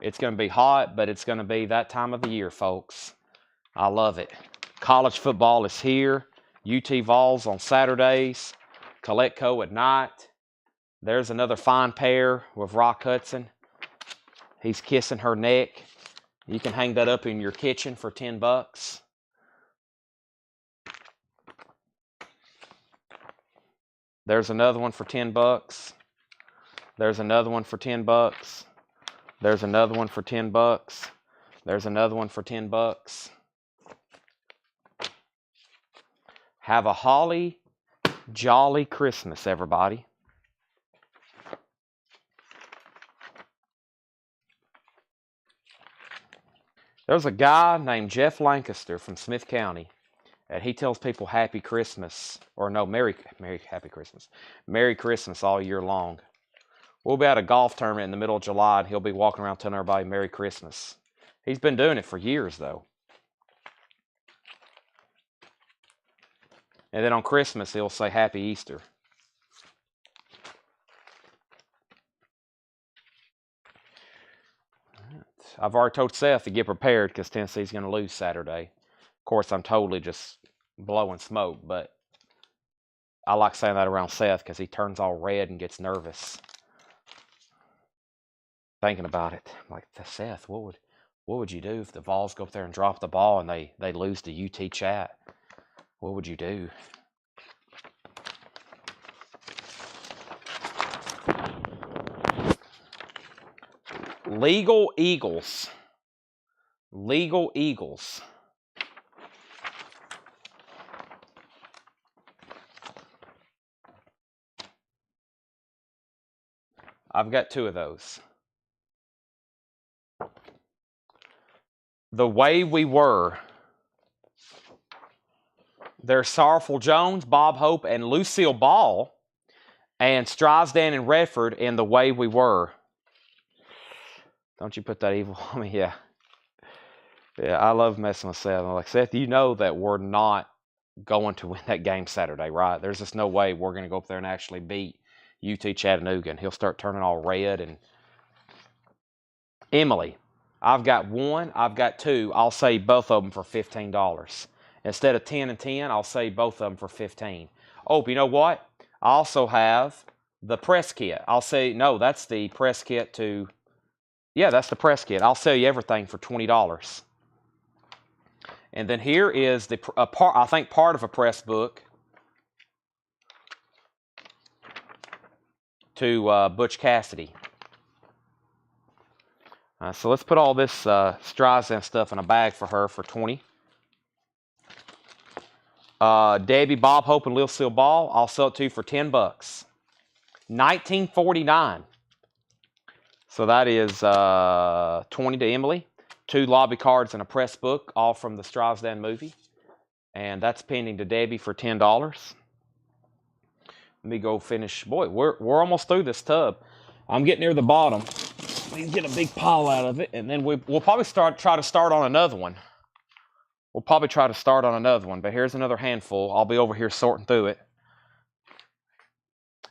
It's going to be hot, but it's going to be that time of the year, folks. I love it. College football is here. UT Vols on Saturdays. Coletco at night. There's another fine pair with Rock Hudson. He's kissing her neck. You can hang that up in your kitchen for $10. There's another one for $10. There's another one for $10. There's another one for $10. There's another one for $10. Have a holly jolly Christmas, everybody. There's a guy named Jeff Lancaster from Smith County, and he tells people Happy Christmas, or no, Happy Christmas, Merry Christmas all year long. We'll be at a golf tournament in the middle of July, and he'll be walking around telling everybody Merry Christmas. He's been doing it for years, though. And then on Christmas, he'll say Happy Easter. I've already told Seth to get prepared because Tennessee's going to lose Saturday. Of course, I'm totally just blowing smoke, but I like saying that around Seth because he turns all red and gets nervous. Thinking about it, I'm like, Seth, what would you do if the Vols go up there and drop the ball and they lose to UT Chat? What would you do? Legal Eagles. Legal Eagles. I've got 2 of those. The Way We Were. There's Sorrowful Jones, Bob Hope, and Lucille Ball, and Strisdan and Redford in The Way We Were. Don't you put that evil on me? Yeah. Yeah, I love messing with Seth. I'm like, Seth, you know that we're not going to win that game Saturday, right? There's just no way we're going to go up there and actually beat UT Chattanooga. And he'll start turning all red. And Emily, I've got 1, I've got 2. I'll save both of them for $15. Instead of 10 and 10, I'll save both of them for 15. Oh, but you know what? I also have the press kit. I'll say, no, that's the press kit to, yeah, that's the press kit. I'll sell you everything for $20. And then here is the I think part of a press book to Butch Cassidy. So let's put all this Streisand stuff in a bag for her for $20. Debbie, Bob Hope, and Lucille Ball, I'll sell it to you for $10. $19.49. So that is 20 to Emily. 2 lobby cards and a press book, all from the Streisand movie. And that's pending to Debbie for $10. Let me go finish. Boy, we're almost through this tub. I'm getting near the bottom. Let me get a big pile out of it, and then we'll probably try to start on another one. We'll probably try to start on another one, but here's another handful. I'll be over here sorting through it.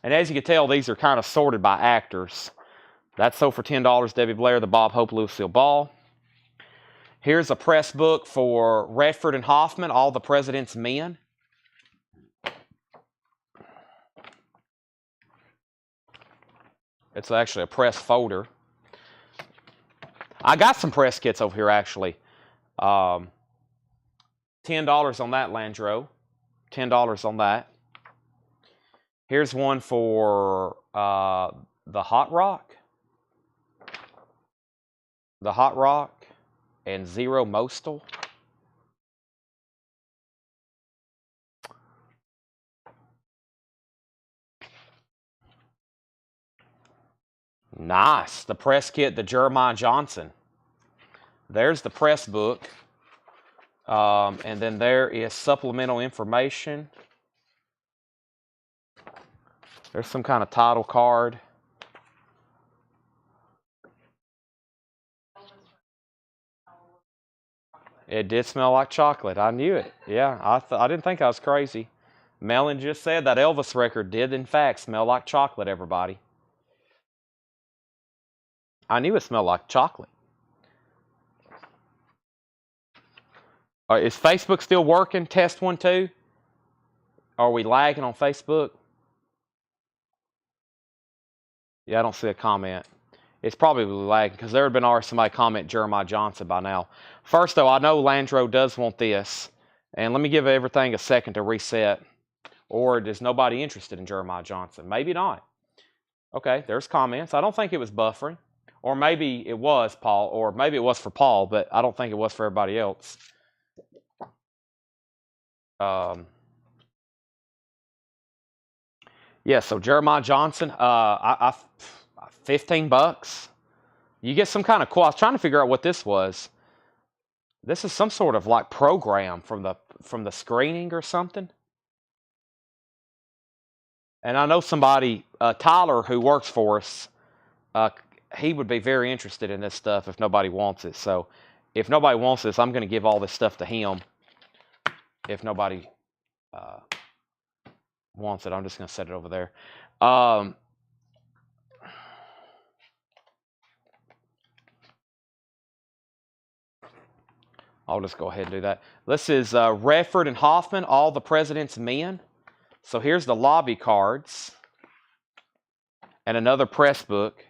And as you can tell, these are kind of sorted by actors. That's sold for $10, Debbie Blair, the Bob Hope, Lucille Ball. Here's a press book for Redford and Hoffman, All the President's Men. It's actually a press folder. I got some press kits over here, actually. $10 on that, Landreau. $10 on that. Here's one for the Hot Rock. The Hot Rock and Zero Mostel. Nice. The press kit, the Jeremiah Johnson. There's the press book. And then there is supplemental information. There's some kind of title card. It did smell like chocolate. I knew it. Yeah, I didn't think I was crazy. Melon just said that Elvis record did, in fact, smell like chocolate, everybody. I knew it smelled like chocolate. Is Facebook still working? Test 1, 2. Are we lagging on Facebook? Yeah, I don't see a comment. It's probably lagging because there had been already somebody comment Jeremiah Johnson by now. First, though, I know Landro does want this. And let me give everything a second to reset. Or is nobody interested in Jeremiah Johnson? Maybe not. Okay, there's comments. I don't think it was buffering. Or maybe it was, Paul. Or maybe it was for Paul, but I don't think it was for everybody else. Yeah, so Jeremiah Johnson, 15 bucks. You get some kind of cool. I was trying to figure out what this was. This is some sort of like program from the screening or something. And I know somebody, Tyler, who works for us, he would be very interested in this stuff if nobody wants it. So if nobody wants this, I'm going to give all this stuff to him. If nobody wants it, I'm just going to set it over there. I'll just go ahead and do that. This is Redford and Hoffman, All the President's Men. So here's the lobby cards and another press book.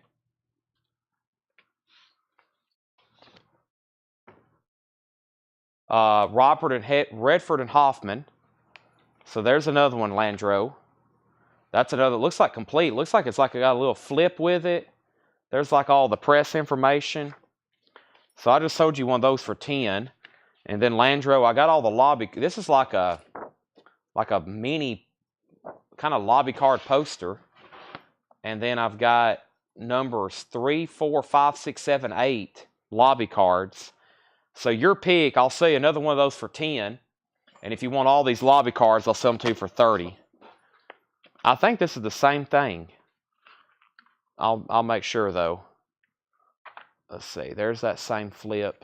Redford and Hoffman. So there's another one, Landro. That's another. Looks like complete. Looks like it's like it got a little flip with it. There's like all the press information. So I just sold you one of those for 10. And then Landro, I got all the lobby. This is like a mini kind of lobby card poster. And then I've got numbers 3, 4, 5, 6, 7, 8 lobby cards. So your pick, I'll say another one of those for 10. And if you want all these lobby cards, I'll sell them to you for 30. I think this is the same thing. I'll make sure though. Let's see. There's that same flip.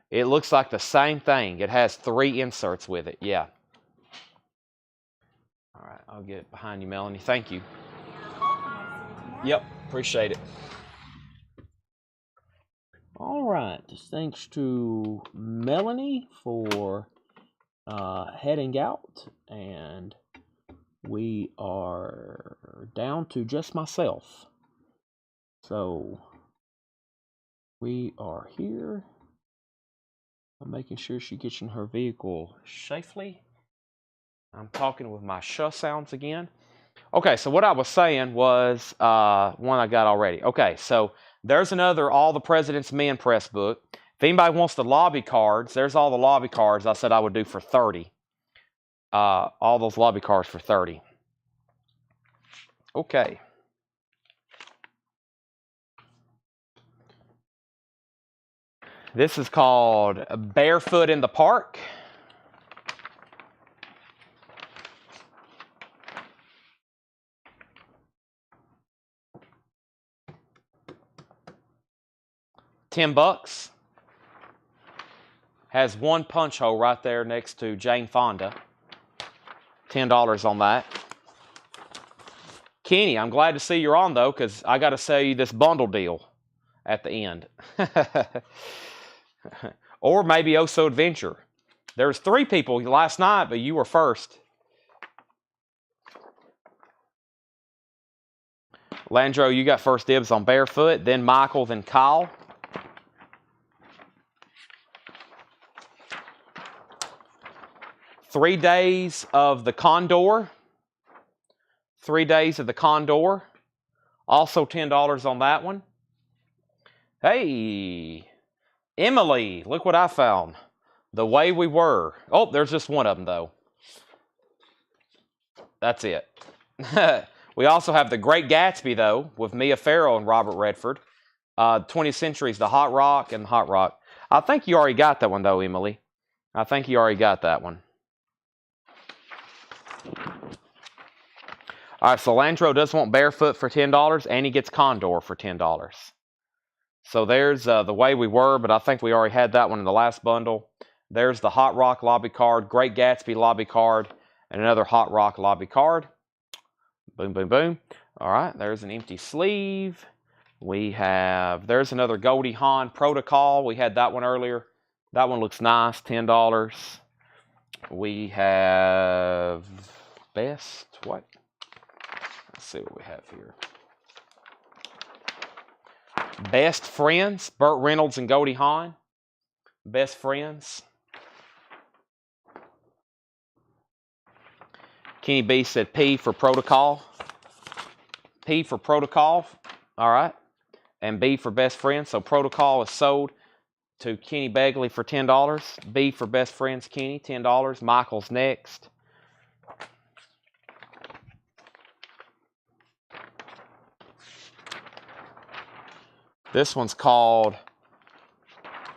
It looks like the same thing. It has 3 inserts with it. Yeah. All right. I'll get it behind you, Melanie. Thank you. Yep. Appreciate it. All right. Thanks to Melanie for heading out. And we are down to just myself. So we are here. I'm making sure she gets in her vehicle safely. I'm talking with my shuh sounds again. Okay, so what I was saying was one I got already. Okay, so there's another All the President's Men press book. If anybody wants the lobby cards, there's all the lobby cards I said I would do for 30. All those lobby cards for 30. Okay. This is called Barefoot in the Park. $10. Has one punch hole right there next to Jane Fonda. $10 on that. Kenny, I'm glad to see you're on though, because I got to sell you this bundle deal at the end. Or maybe Oso Adventure. There's 3 people last night, but you were first. Landro, you got first dibs on Barefoot, then Michael, then Kyle. "3 Days of the Condor." 3 Days of the Condor. Also $10 on that one. Hey, Emily, look what I found. The Way We Were. Oh, there's just one of them, though. That's it. We also have The Great Gatsby, though, with Mia Farrow and Robert Redford. 20th Century's The Hot Rock and the Hot Rock. I think you already got that one, though, Emily. I think you already got that one. All right, so Landro does want Barefoot for $10, and he gets Condor for $10. So there's The Way We Were, but I think we already had that one in the last bundle. There's the Hot Rock lobby card, Great Gatsby lobby card, and another Hot Rock lobby card. Boom, boom, boom. All right, there's an empty sleeve. There's another Goldie Hawn Protocol. We had that one earlier. That one looks nice, $10. We have best, what? Let's see what we have here. Best Friends, Burt Reynolds and Goldie Hawn. Best Friends. Kenny B said P for Protocol. P for Protocol, all right. And B for Best Friends. So Protocol is sold to Kenny Begley for $10. B for Best Friends, Kenny, $10. Michael's next. This one's called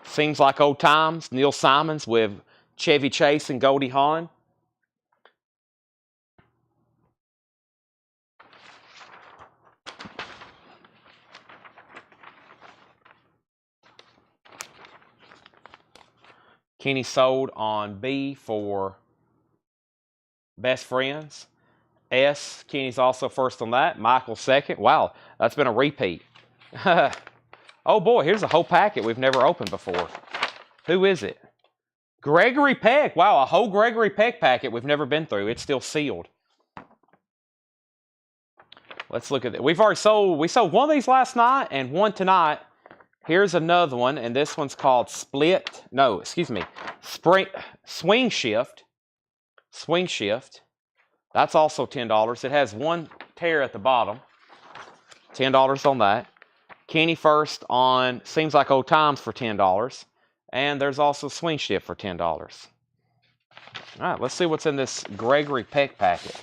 Seems Like Old Times, Neil Simons with Chevy Chase and Goldie Hawn. Kenny sold on B for Best Friends. S, Kenny's also first on that. Michael second. Wow, that's been a repeat. Oh boy, here's a whole packet we've never opened before. Who is it? Gregory Peck. Wow, a whole Gregory Peck packet we've never been through. It's still sealed. Let's look at it. We sold one of these last night and one tonight. Here's another one, and this one's called Swing Shift. Swing Shift. That's also $10. It has one tear at the bottom. $10 on that. Kenny first on Seems Like Old Times for $10. And there's also Swing Shift for $10. All right, let's see what's in this Gregory Peck packet.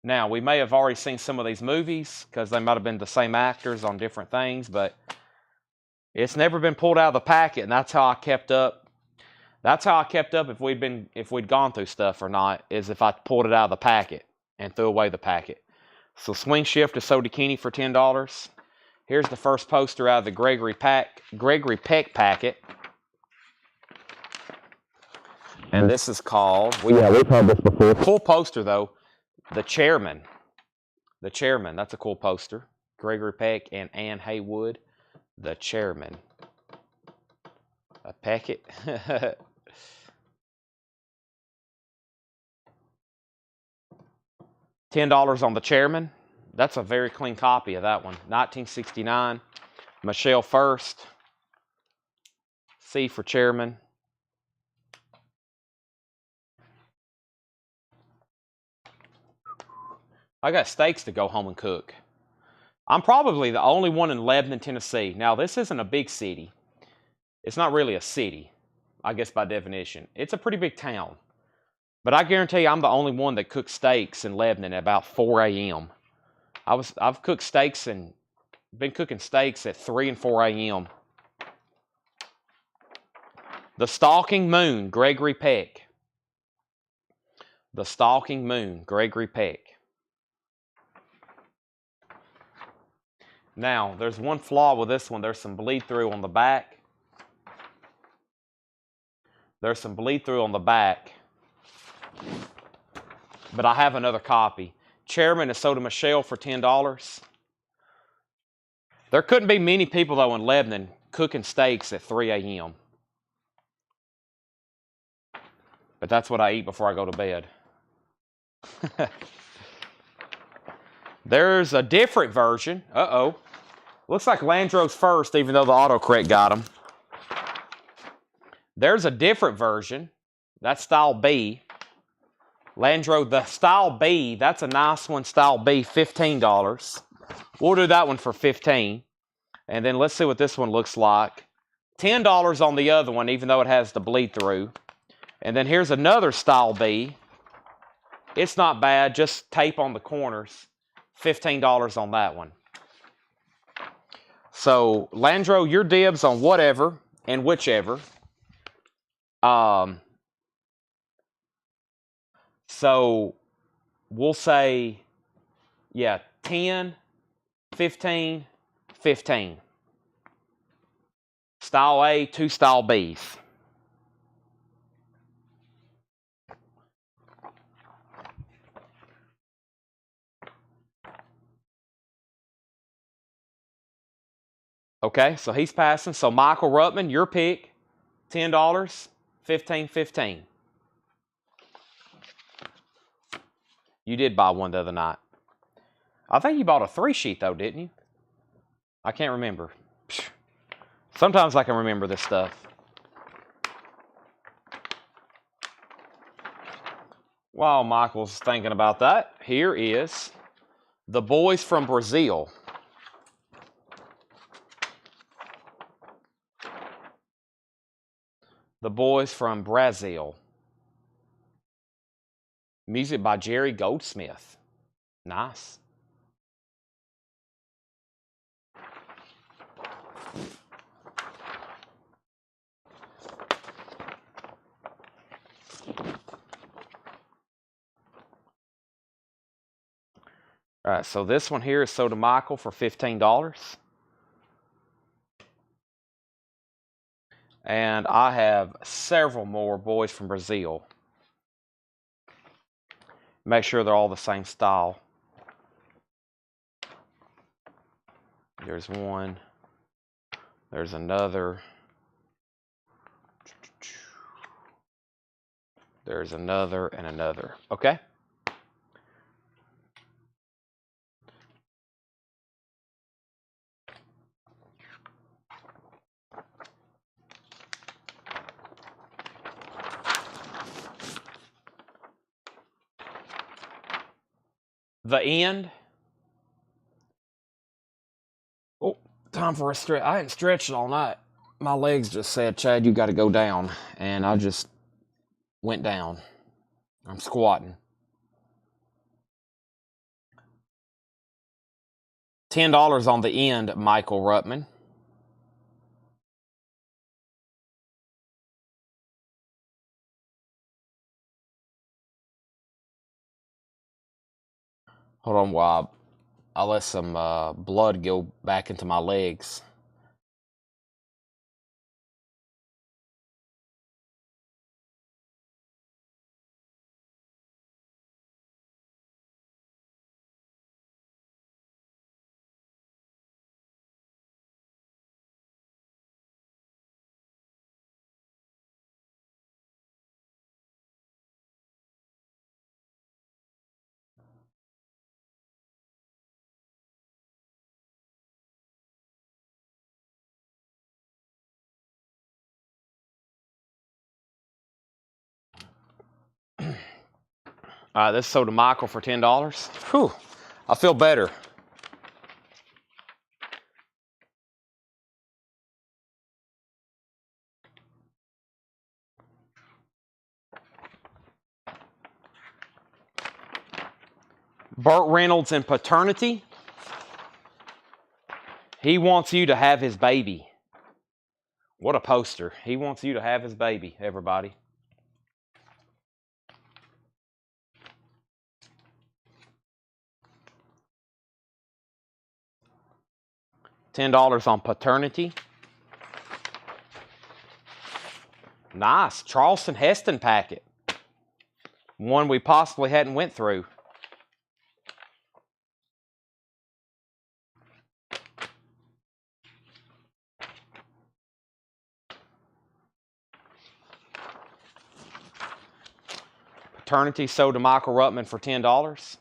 Now, we may have already seen some of these movies because they might have been the same actors on different things, but it's never been pulled out of the packet, and that's how I kept up. That's how I kept up if we'd gone through stuff or not, is if I pulled it out of the packet and threw away the packet. So Swing Shift is sold to Kenny for $10. Here's the first poster out of the Gregory Peck packet. And this is called, we've had this before. Cool poster though. The Chairman. The Chairman, that's a cool poster. Gregory Peck and Anne Haywood. The Chairman. A packet. $10 on The Chairman. That's a very clean copy of that one. 1969. Michelle first. C for Chairman. I got steaks to go home and cook. I'm probably the only one in Lebanon, Tennessee. Now, this isn't a big city. It's not really a city, I guess by definition. It's a pretty big town. But I guarantee you I'm the only one that cooks steaks in Lebanon at about 4 a.m. I've cooked steaks and been cooking steaks at 3 and 4 a.m. The Stalking Moon, Gregory Peck. The Stalking Moon, Gregory Peck. Now, there's one flaw with this one. There's some bleed through on the back. There's some bleed through on the back. But I have another copy. Chairman is sold to Michelle for $10. There couldn't be many people, though, in Lebanon cooking steaks at 3 a.m. But that's what I eat before I go to bed. There's a different version. Uh-oh. Looks like Landro's first, even though the autocorrect got him. There's a different version. That's Style B. Landro, the Style B, that's a nice one, Style B, $15. We'll do that one for $15. And then let's see what this one looks like. $10 on the other one, even though it has the bleed through. And then here's another Style B. It's not bad, just tape on the corners. $15 on that one. So, Landro, your dibs on whatever and whichever. So, we'll say, yeah, 10, 15, 15. Style A, 2 Style Bs. Okay, so he's passing. So Michael Ruttman, your pick. $10, $15.15. You did buy one the other night. I think you bought a 3-sheet though, didn't you? I can't remember. Sometimes I can remember this stuff. While Michael's thinking about that, here is The Boys from Brazil. The Boys from Brazil. Music by Jerry Goldsmith. Nice. All right, so this one here is sold to Michael for $15. And I have several more Boys from Brazil. Make sure they're all the same style. There's one. There's another. There's another and another. Okay? The End. Oh, time for a stretch. I hadn't stretched all night. My legs just said, Chad, you got to go down. And I just went down. I'm squatting. $10 on The End, Michael Ruttman. Hold on while I let some blood go back into my legs. This sold to Michael for $10. Whew, I feel better. Burt Reynolds in Paternity. He wants you to have his baby. What a poster. He wants you to have his baby, everybody. $10 on Paternity. Nice. Charleston Heston packet. One we possibly hadn't went through. Paternity sold to Michael Ruttman for $10.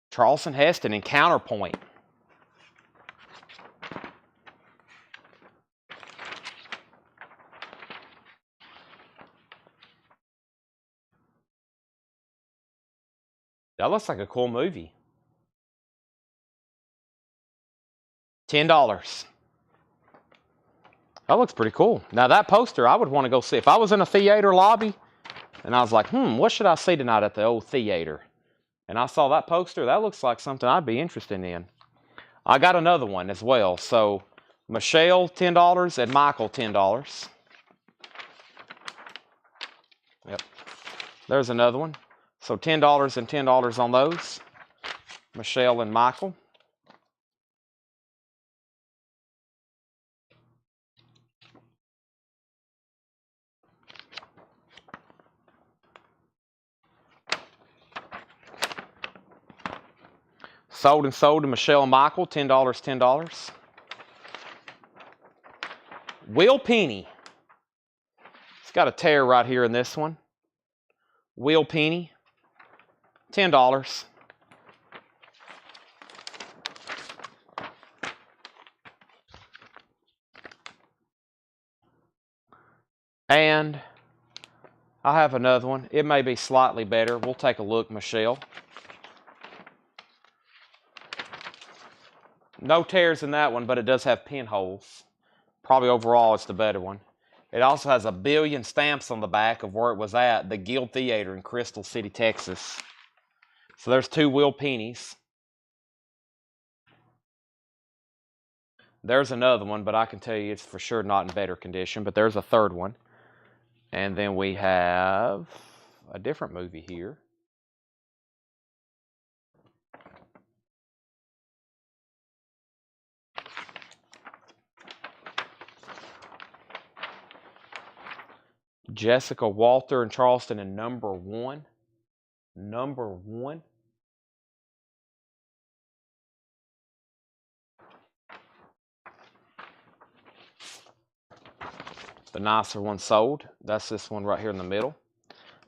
Charleston Heston in Counterpoint. That looks like a cool movie. $10. That looks pretty cool. Now that poster I would want to go see. If I was in a theater lobby and I was like, what should I see tonight at the old theater? And I saw that poster, that looks like something I'd be interested in. I got another one as well. So Michelle, $10, and Michael, $10. Yep. There's another one. So $10 and $10 on those. Michelle and Michael. Sold and sold to Michelle and Michael, $10, $10. Will Penny. It's got a tear right here in this one. Will Penny. $10. And I have another one. It may be slightly better. We'll take a look, Michelle. No tears in that one, but it does have pinholes. Probably overall it's the better one. It also has a billion stamps on the back of where it was at, the Guild Theater in Crystal City, Texas. So there's 2 Will Pennies. There's another one, but I can tell you it's for sure not in better condition. But there's a third one. And then we have a different movie here. Jessica Walter in Charleston in number 1. Number 1. The nicer one sold. That's this one right here in the middle.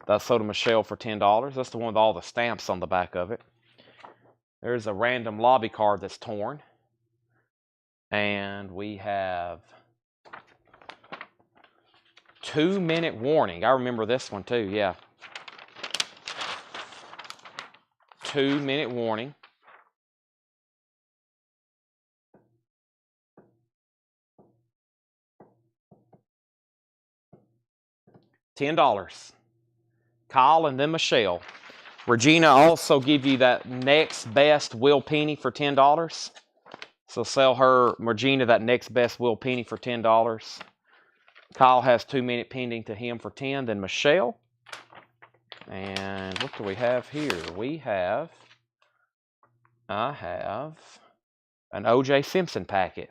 That sold to Michelle for $10. That's the one with all the stamps on the back of it. There's a random lobby card that's torn. And we have 2-minute warning. I remember this one too, yeah. 2-minute warning. $10. Kyle and then Michelle. Regina also give you that next best Will Penny for $10. So sell her, Regina, that next best Will Penny for $10. Kyle has 2-minute pending to him for $10. Then Michelle. And what do we have here? I have an O.J. Simpson packet.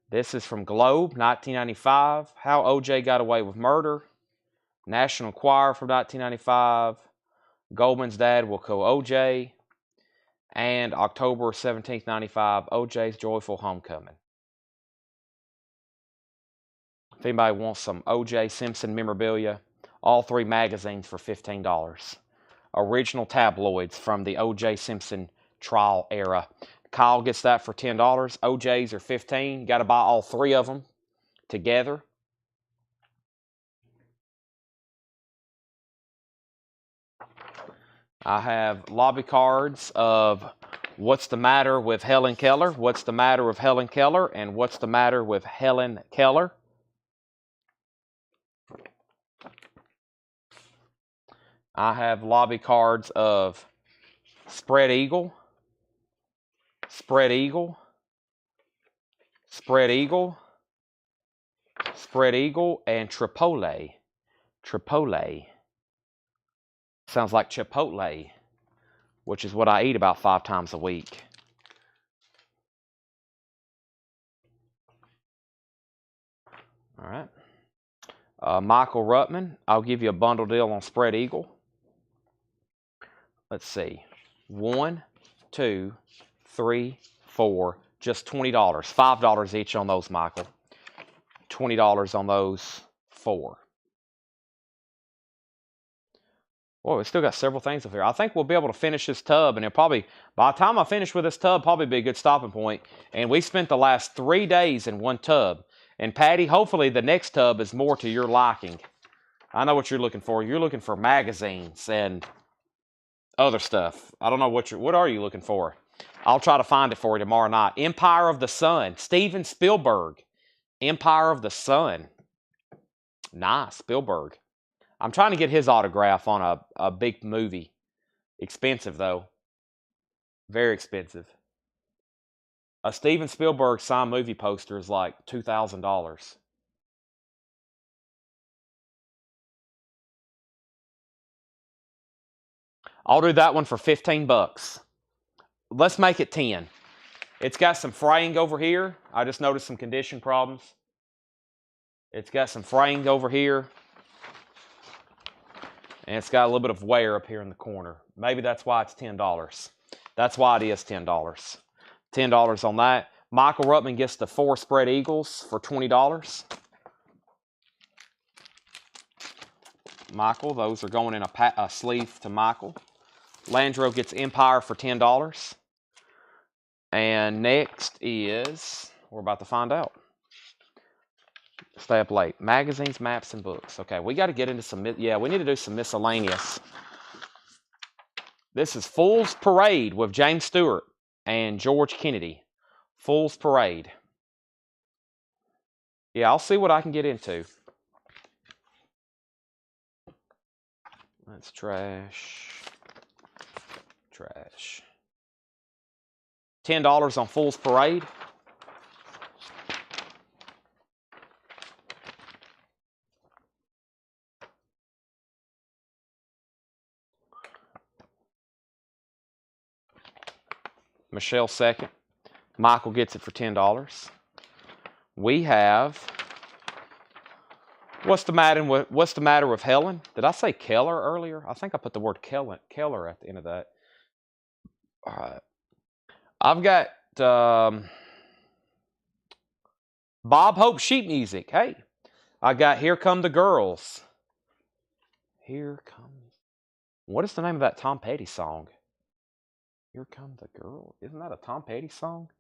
This is from Globe, 1995. How O.J. Got Away with Murder. National Enquirer from 1995. Goldman's Dad Will Kill O.J. And October 17th, 95, O.J.'s Joyful Homecoming. If anybody wants some O.J. Simpson memorabilia, all 3 magazines for $15. Original tabloids from the O.J. Simpson trial era. Kyle gets that for $10. O.J.'s are $15. You got to buy all 3 of them together. I have lobby cards of What's the Matter with Helen Keller, What's the Matter with Helen Keller, and What's the Matter with Helen Keller. I have lobby cards of Spread Eagle, Spread Eagle, Spread Eagle, Spread Eagle, and Chipotle. Chipotle. Sounds like Chipotle, which is what I eat about 5 times a week. All right. Michael Ruttman, I'll give you a bundle deal on Spread Eagle. Let's see. 1, 2, 3, 4. Just $20. $5 each on those, Michael. $20 on those 4. Boy, we still got several things up here. I think we'll be able to finish this tub, and it'll probably, by the time I finish with this tub, probably be a good stopping point. And we spent the last 3 days in one tub. And Patty, hopefully the next tub is more to your liking. I know what you're looking for. You're looking for magazines and other stuff. I don't know what are you looking for? I'll try to find it for you tomorrow night. Empire of the Sun. Steven Spielberg. Empire of the Sun. Nice, Spielberg. I'm trying to get his autograph on a big movie. Expensive, though. Very expensive. A Steven Spielberg signed movie poster is like $2,000. I'll do that one for 15 bucks. Let's make it 10. It's got some fraying over here. I just noticed some condition problems. It's got some fraying over here. And it's got a little bit of wear up here in the corner. Maybe that's why it's $10. That's why it is $10. $10 on that. Michael Ruttman gets the 4 Spread Eagles for $20. Michael. Those are going in a sleeve to Michael. Landro gets Empire for $10. And next is, we're about to find out. Stay up late. Magazines, maps, and books. Okay, we got to get into some, yeah, we need to do some miscellaneous. This is Fool's Parade with James Stewart and George Kennedy. Fool's Parade. Yeah, I'll see what I can get into. That's trash. Trash. $10 on Fool's Parade. Michelle second. Michael gets it for $10. We have, what's the matter with Helen? Did I say Keller earlier? I think I put the word Keller at the end of that. All right. I've got Bob Hope sheet music. Hey, I got Here Come the Girls. Here comes. What is the name of that Tom Petty song? Here Come the Girl. Isn't that a Tom Petty song?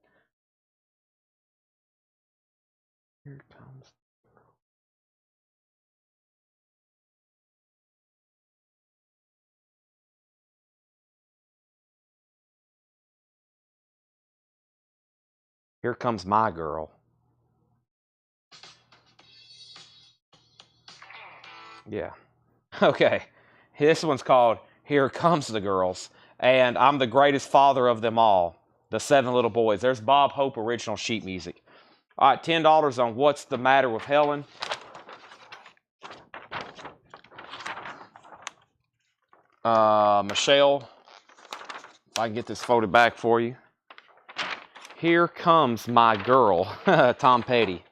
Here comes. Here Comes My Girl. Yeah. Okay. This one's called Here Comes the Girls. And I'm the greatest father of them all. The 7 Little Boys. There's Bob Hope original sheet music. All right, $10 on What's the Matter with Helen. Michelle, if I can get this folded back for you. Here Comes My Girl. Tom Petty.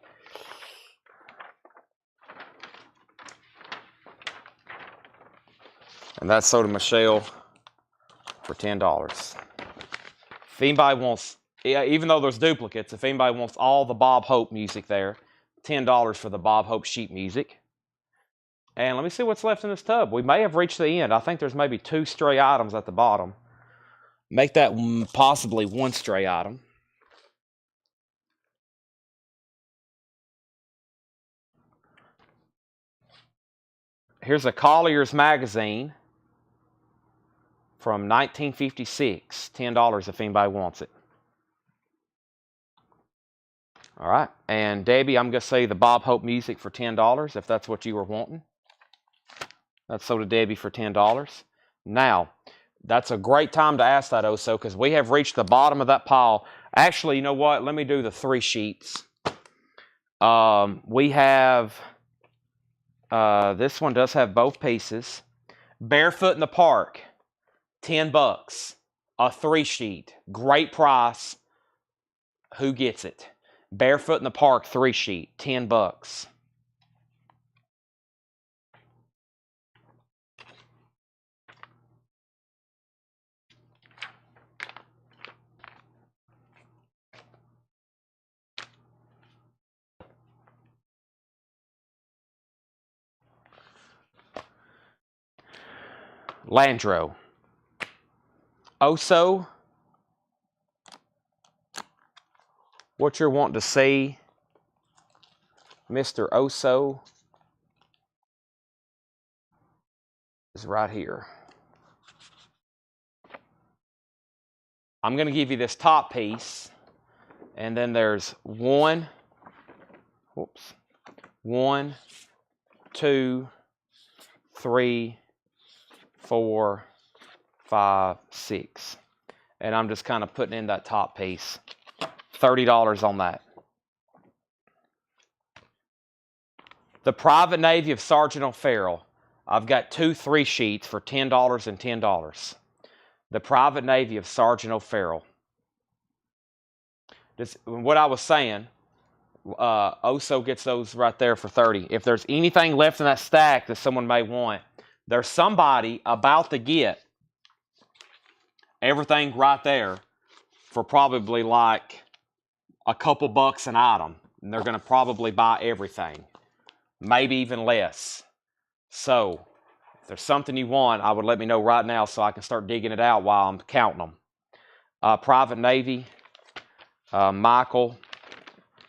And that's sold to Michelle for $10. If anybody wants, even though there's duplicates, if anybody wants all the Bob Hope music there, $10 for the Bob Hope sheet music. And let me see what's left in this tub. We may have reached the end. I think there's maybe 2 stray items at the bottom. Make that possibly 1 stray item. Here's a Collier's magazine from 1956. $10 if anybody wants it. All right. And Debbie, I'm going to say the Bob Hope music for $10 if that's what you were wanting. That's sold to Debbie for $10. Now, that's a great time to ask that, Oso, because we have reached the bottom of that pile. Actually, you know what? Let me do the 3 sheets. We have, this one does have both pieces. Barefoot in the Park, $10. A 3 sheet. Great price. Who gets it? Barefoot in the Park 3 sheet, $10. Landro. Oso. What you're wanting to see, Mr. Oso, is right here. I'm going to give you this top piece, and then there's 1, 2, 3, 4, 5, 6. And I'm just kind of putting in that top piece. $30 on that. The Private Navy of Sergeant O'Farrell. I've got 2 3 sheets for $10 and $10. The Private Navy of Sergeant O'Farrell. What I was saying, Oso gets those right there for $30. If there's anything left in that stack that someone may want, there's somebody about to get everything right there for probably like a couple bucks an item. And they're going to probably buy everything. Maybe even less. So, there's something you want, I would let me know right now so I can start digging it out while I'm counting them. Private Navy, Michael.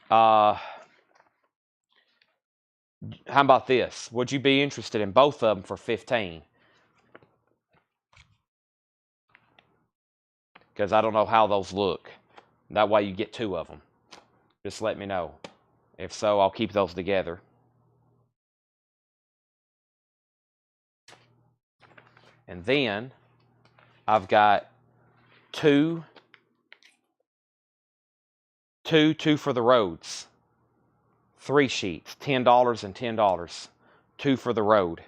How about this? Would you be interested in both of them for 15? Because I don't know how those look. That way you get 2 of them. Just let me know. If so, I'll keep those together. And then I've got two for the roads. 3 sheets, $10 and $10. 2 for the road.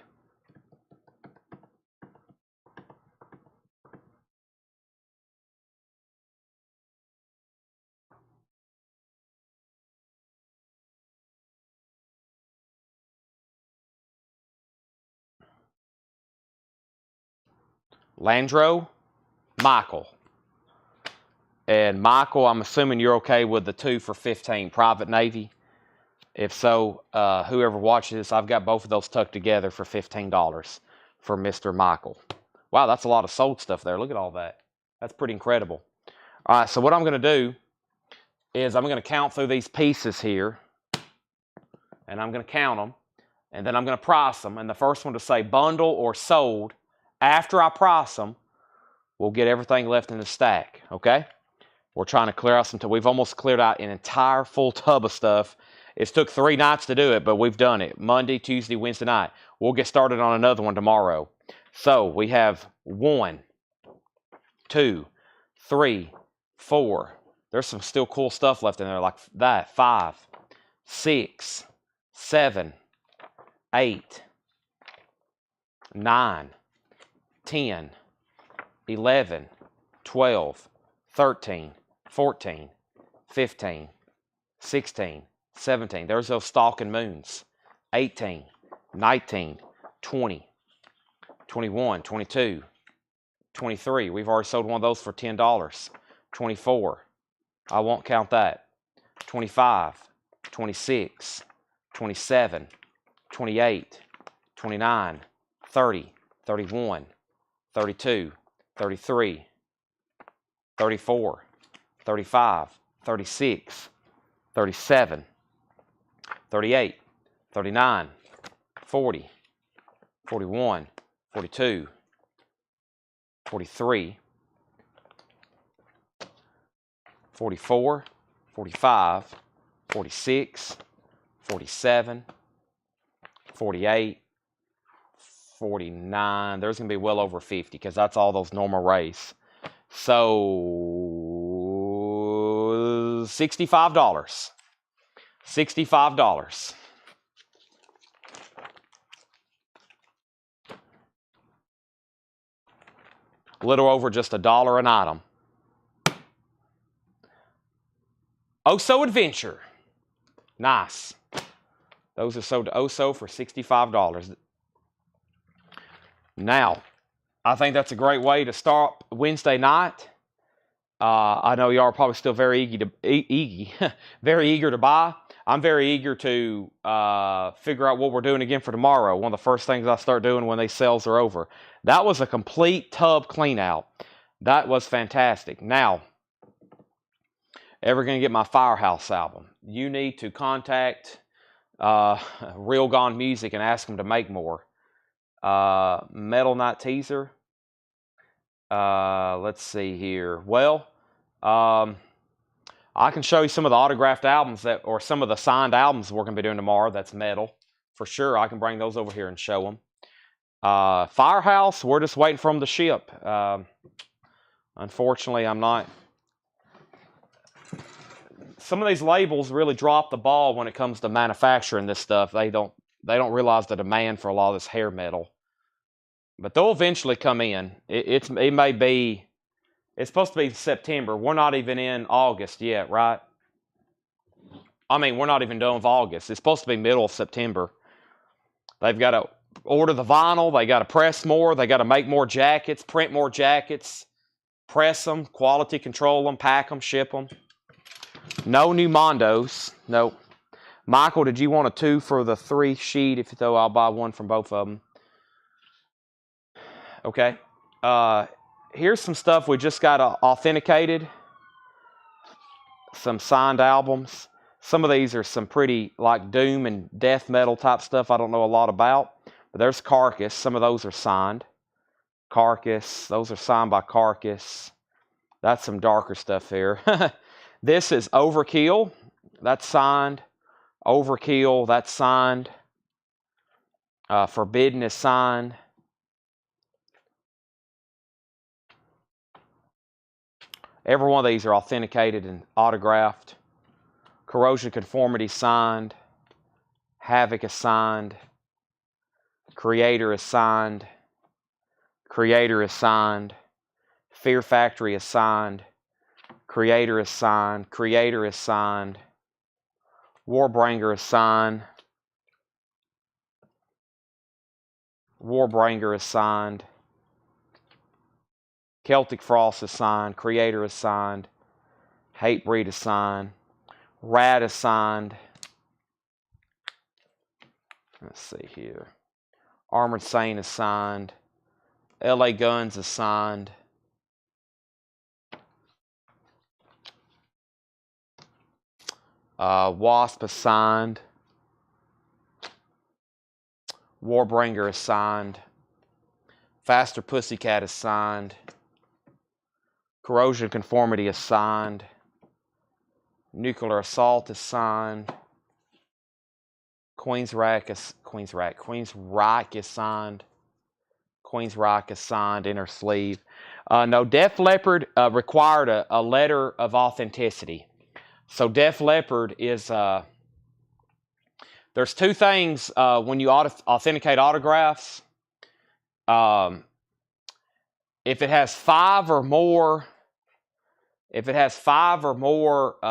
Landro, Michael. And Michael, I'm assuming you're okay with the 2 for 15, Private Navy. If so, whoever watches this, I've got both of those tucked together for $15 for Mr. Michael. Wow, that's a lot of sold stuff there. Look at all that. That's pretty incredible. All right, so what I'm going to do is I'm going to count through these pieces here. And I'm going to count them. And then I'm going to price them. And the first one to say bundle or sold after I price them will get everything left in the stack. Okay? We're trying to clear out some. We've almost cleared out an entire full tub of stuff. It's took 3 nights to do it, but we've done it. Monday, Tuesday, Wednesday night. We'll get started on another one tomorrow. So we have 1, 2, 3, 4. There's some still cool stuff left in there like that. 5, 6, 7, 8, 9, 10, 11, 12, 13, 14, 15, 16, 17. There's those stalking moons. 18, 19, 20, 21, 22, 23. We've already sold one of those for $10. 24. I won't count that. 25, 26, 27, 28, 29, 30, 31, 32, 33, 34, 35, 36, 37, 38, 39, 40, 41, 42, 43, 44, 45, 46, 47, 48, 49. There's going to be well over 50 because that's all those normal race. So $65. $65. A little over just $1 an item. Oso Adventure. Nice. Those are sold to Oso for $65. Now, I think that's a great way to start Wednesday night. I know y'all are probably still very very eager to buy. I'm very eager to figure out what we're doing again for tomorrow. One of the first things I start doing when these sales are over. That was a complete tub clean out. That was fantastic. Now, ever going to get my Firehouse album? You need to contact Real Gone Music and ask them to make more. Metal Night Teaser. Let's see here. Well, I can show you some of the autographed albums or some of the signed albums we're going to be doing tomorrow. That's metal. For sure, I can bring those over here and show them. Firehouse, we're just waiting for them to ship. Unfortunately, I'm not. Some of these labels really drop the ball when it comes to manufacturing this stuff. They don't realize the demand for a lot of this hair metal. But they'll eventually come in. It may be. It's supposed to be September. We're not even in August yet, right? I mean, we're not even done with August. It's supposed to be middle of September. They've got to order the vinyl. They got to press more. They got to make more jackets, print more jackets, press them, quality control them, pack them, ship them. No new Mondos. Nope. Michael, did you want a 2 for the 3 sheet? If so, I'll buy 1 from both of them. Okay. Here's some stuff we just got authenticated. Some signed albums. Some of these are some pretty like doom and death metal type stuff I don't know a lot about. But there's Carcass. Some of those are signed. Carcass. Those are signed by Carcass. That's some darker stuff here. This is Overkill. That's signed. Overkill. That's signed. Forbidden is signed. Every one of these are authenticated and autographed. Corrosion Conformity signed. Havoc is signed. Creator is signed. Creator is signed. Fear Factory is signed. Creator is signed. Creator is signed. Warbringer is signed. Warbringer is signed. Celtic Frost is signed. Creator is signed. Hatebreed is signed. Rat is signed. Let's see here. Armored Saint is signed. LA Guns is signed. Wasp is signed. Warbringer is signed. Faster Pussycat is signed. Corrosion Conformity is signed. Nuclear Assault is signed. Queensryche is signed. Queensryche is signed. Inner Sleeve. No, Def Leppard required a letter of authenticity. So Def Leppard is, there's two things when you authenticate autographs. If it has five or more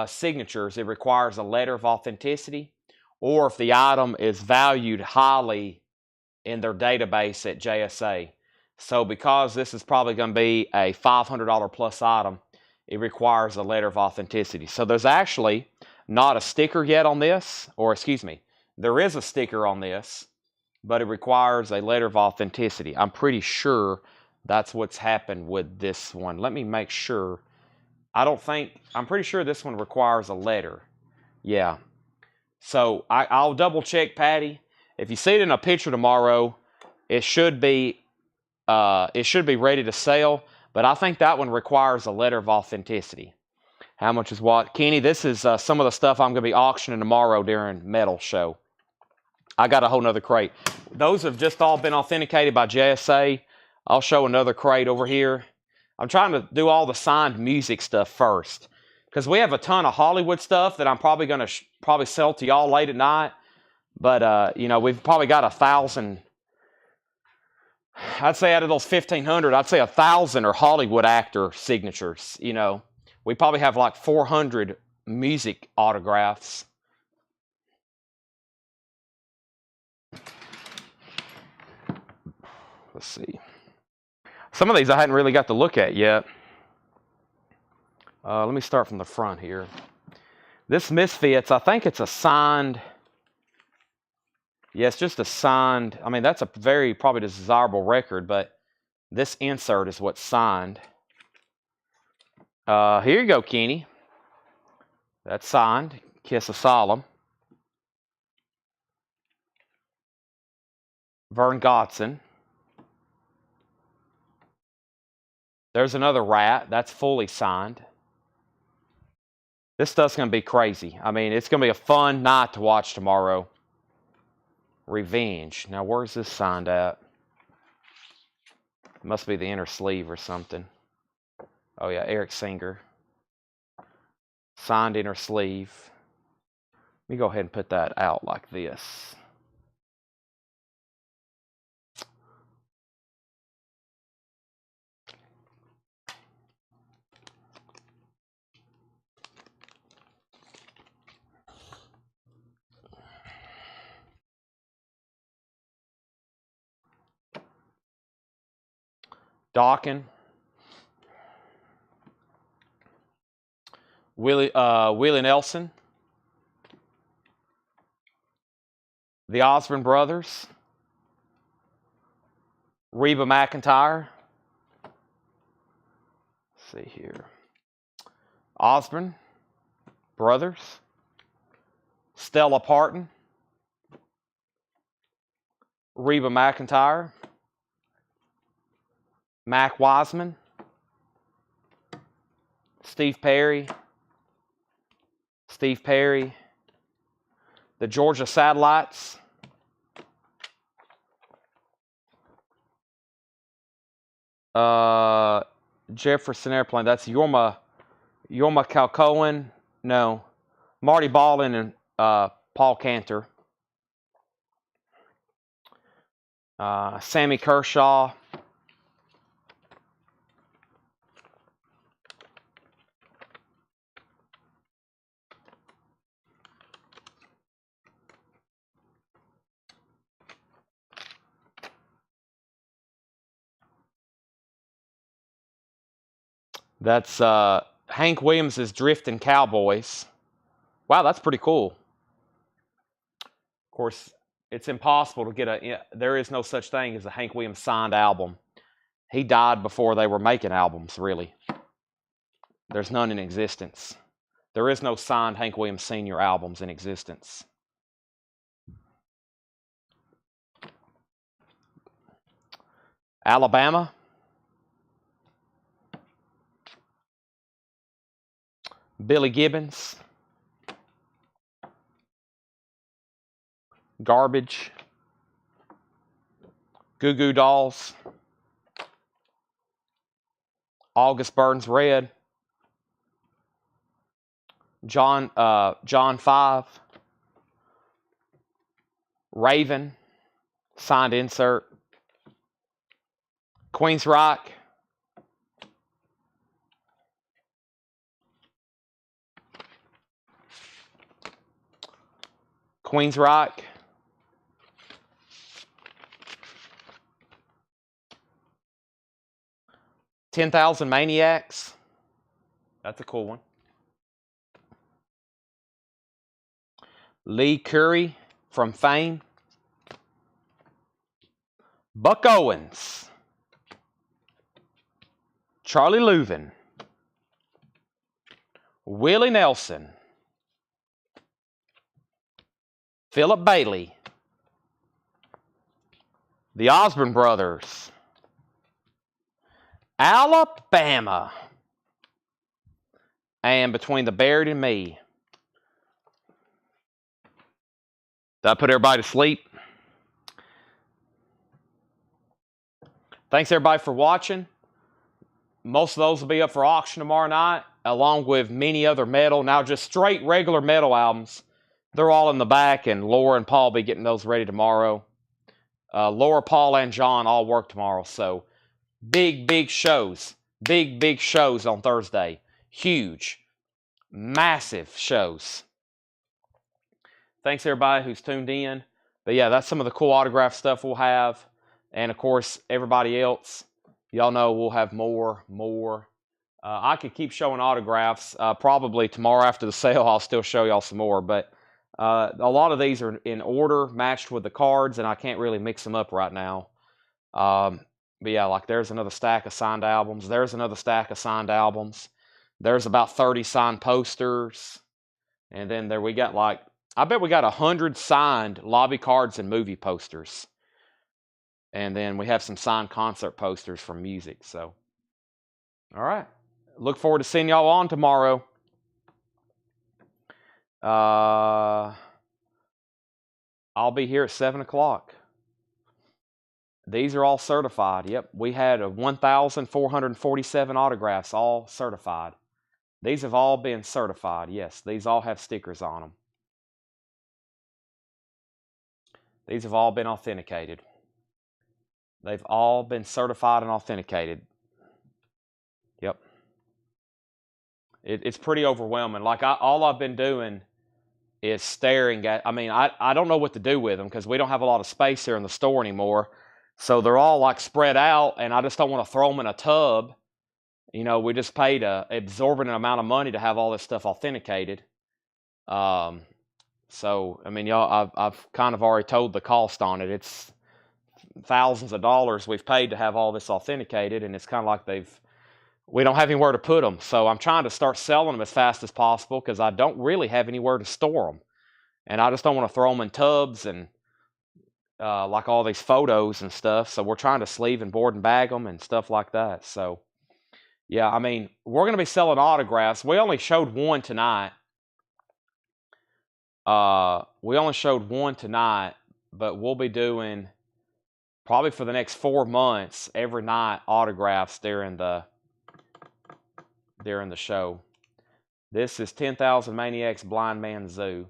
signatures, it requires a letter of authenticity. Or if the item is valued highly in their database at JSA. So because this is probably going to be a $500 plus item, it requires a letter of authenticity. So there's actually not a sticker yet on this, or excuse me, there is a sticker on this, but it requires a letter of authenticity. I'm pretty sure that's what's happened with this one. Let me make sure. I'm pretty sure this one requires a letter. Yeah. So I'll double check, Patty. If you see it in a picture tomorrow, it should be ready to sell. But I think that one requires a letter of authenticity. How much is what? Kenny, this is some of the stuff I'm going to be auctioning tomorrow during Metal Show. I got a whole nother crate. Those have just all been authenticated by JSA. I'll show another crate over here. I'm trying to do all the signed music stuff first. Because we have a ton of Hollywood stuff that I'm probably going to sell to y'all late at night. But, you know, we've probably got 1,000. I'd say out of those 1,500, I'd say 1,000 are Hollywood actor signatures. You know, we probably have like 400 music autographs. Let's see. Some of these I hadn't really got to look at yet. Let me start from the front here. This Misfits, I think it's a signed. Yeah, it's just a signed. I mean, that's a very probably desirable record, but this insert is what's signed. Here you go, Kenny. That's signed. Kiss of Solemn. Vern Gotson. There's another Rat. That's fully signed. This stuff's going to be crazy. I mean, it's going to be a fun night to watch tomorrow. Revenge. Now, where's this signed at? It must be the inner sleeve or something. Oh, yeah, Eric Singer. Signed inner sleeve. Let me go ahead and put that out like this. Dawkins. Willie Nelson. The Osborne Brothers. Reba McEntire. Let's see here. Osborne Brothers. Stella Parton. Reba McEntire. Mac Wiseman. Steve Perry. Steve Perry. The Georgia Satellites. Jefferson Airplane. That's Yorma Calcoen. No. Marty Ballin and Paul Cantor. Sammy Kershaw. That's Hank Williams' Drifting Cowboys. Wow, that's pretty cool. Of course, it's impossible to get there is no such thing as a Hank Williams signed album. He died before they were making albums, really. There's none in existence. There is no signed Hank Williams Sr. albums in existence. Alabama. Billy Gibbons. Garbage. Goo Goo Dolls. August Burns Red. John 5. Raven. Signed insert. Queen's Rock. Queen's Rock. $10,000 Maniacs. That's a cool one. Lee Curry from Fame. Buck Owens. Charlie Louvin. Willie Nelson. Philip Bailey. The Osborne Brothers. Alabama. And Between the Buried and Me. Did I put everybody to sleep? Thanks everybody for watching. Most of those will be up for auction tomorrow night, along with many other metal. Now just straight regular metal albums. They're all in the back, and Laura and Paul will be getting those ready tomorrow. Laura, Paul, and John all work tomorrow, so big shows. Big shows on Thursday. Huge, massive shows. Thanks everybody who's tuned in. But yeah, that's some of the cool autograph stuff we'll have. And of course, everybody else, y'all know we'll have more. I could keep showing autographs. Probably tomorrow after the sale, I'll still show y'all some more. But a lot of these are in order, matched with the cards, and I can't really mix them up right now. But yeah, like there's another stack of signed albums. There's another stack of signed albums. There's about 30 signed posters. And then there we got like, I bet we got 100 signed lobby cards and movie posters. And then we have some signed concert posters from music. So, all right. Look forward to seeing y'all on tomorrow. I'll be here at 7 o'clock. These are all certified. Yep, we had 1,447 autographs, all certified. These have all been certified. Yes, these all have stickers on them. These have all been authenticated. They've all been certified and authenticated. Yep. It's pretty overwhelming. Like all I've been doing is staring at, I don't know what to do with them because we don't have a lot of space here in the store anymore. So they're all like spread out, and I just don't want to throw them in a tub. You know, we just paid an exorbitant amount of money to have all this stuff authenticated. So, I mean, y'all, I've kind of already told the cost on it. It's thousands of dollars we've paid to have all this authenticated, and it's kind of like we don't have anywhere to put them. So I'm trying to start selling them as fast as possible because I don't really have anywhere to store them. And I just don't want to throw them in tubs and like all these photos and stuff. So we're trying to sleeve and board and bag them and stuff like that. So yeah, I mean, we're going to be selling autographs. We only showed one tonight. We only showed one tonight, but we'll be doing probably for the next 4 months every night autographs during the show. This is 10,000 Maniacs Blind Man Zoo.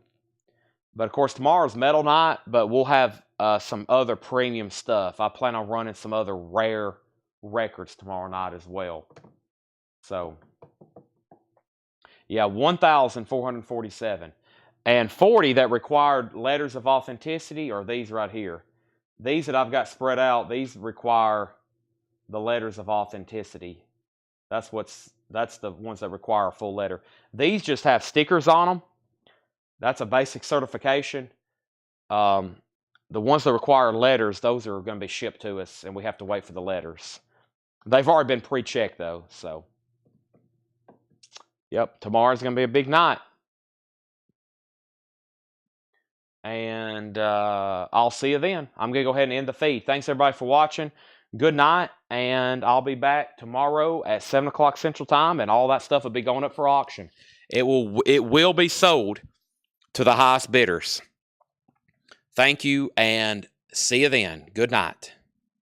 But of course tomorrow's metal night, but we'll have some other premium stuff. I plan on running some other rare records tomorrow night as well. So yeah, 1,447. And 40 that required letters of authenticity are these right here. These that I've got spread out, these require the letters of authenticity. That's the ones that require a full letter. These just have stickers on them. That's a basic certification. The ones that require letters, those are going to be shipped to us, and we have to wait for the letters. They've already been pre-checked, though. So, yep, tomorrow's going to be a big night. And I'll see you then. I'm going to go ahead and end the feed. Thanks, everybody, for watching. Good night, and I'll be back tomorrow at 7 o'clock Central Time, and all that stuff will be going up for auction. It will be sold to the highest bidders. Thank you, and see you then. Good night.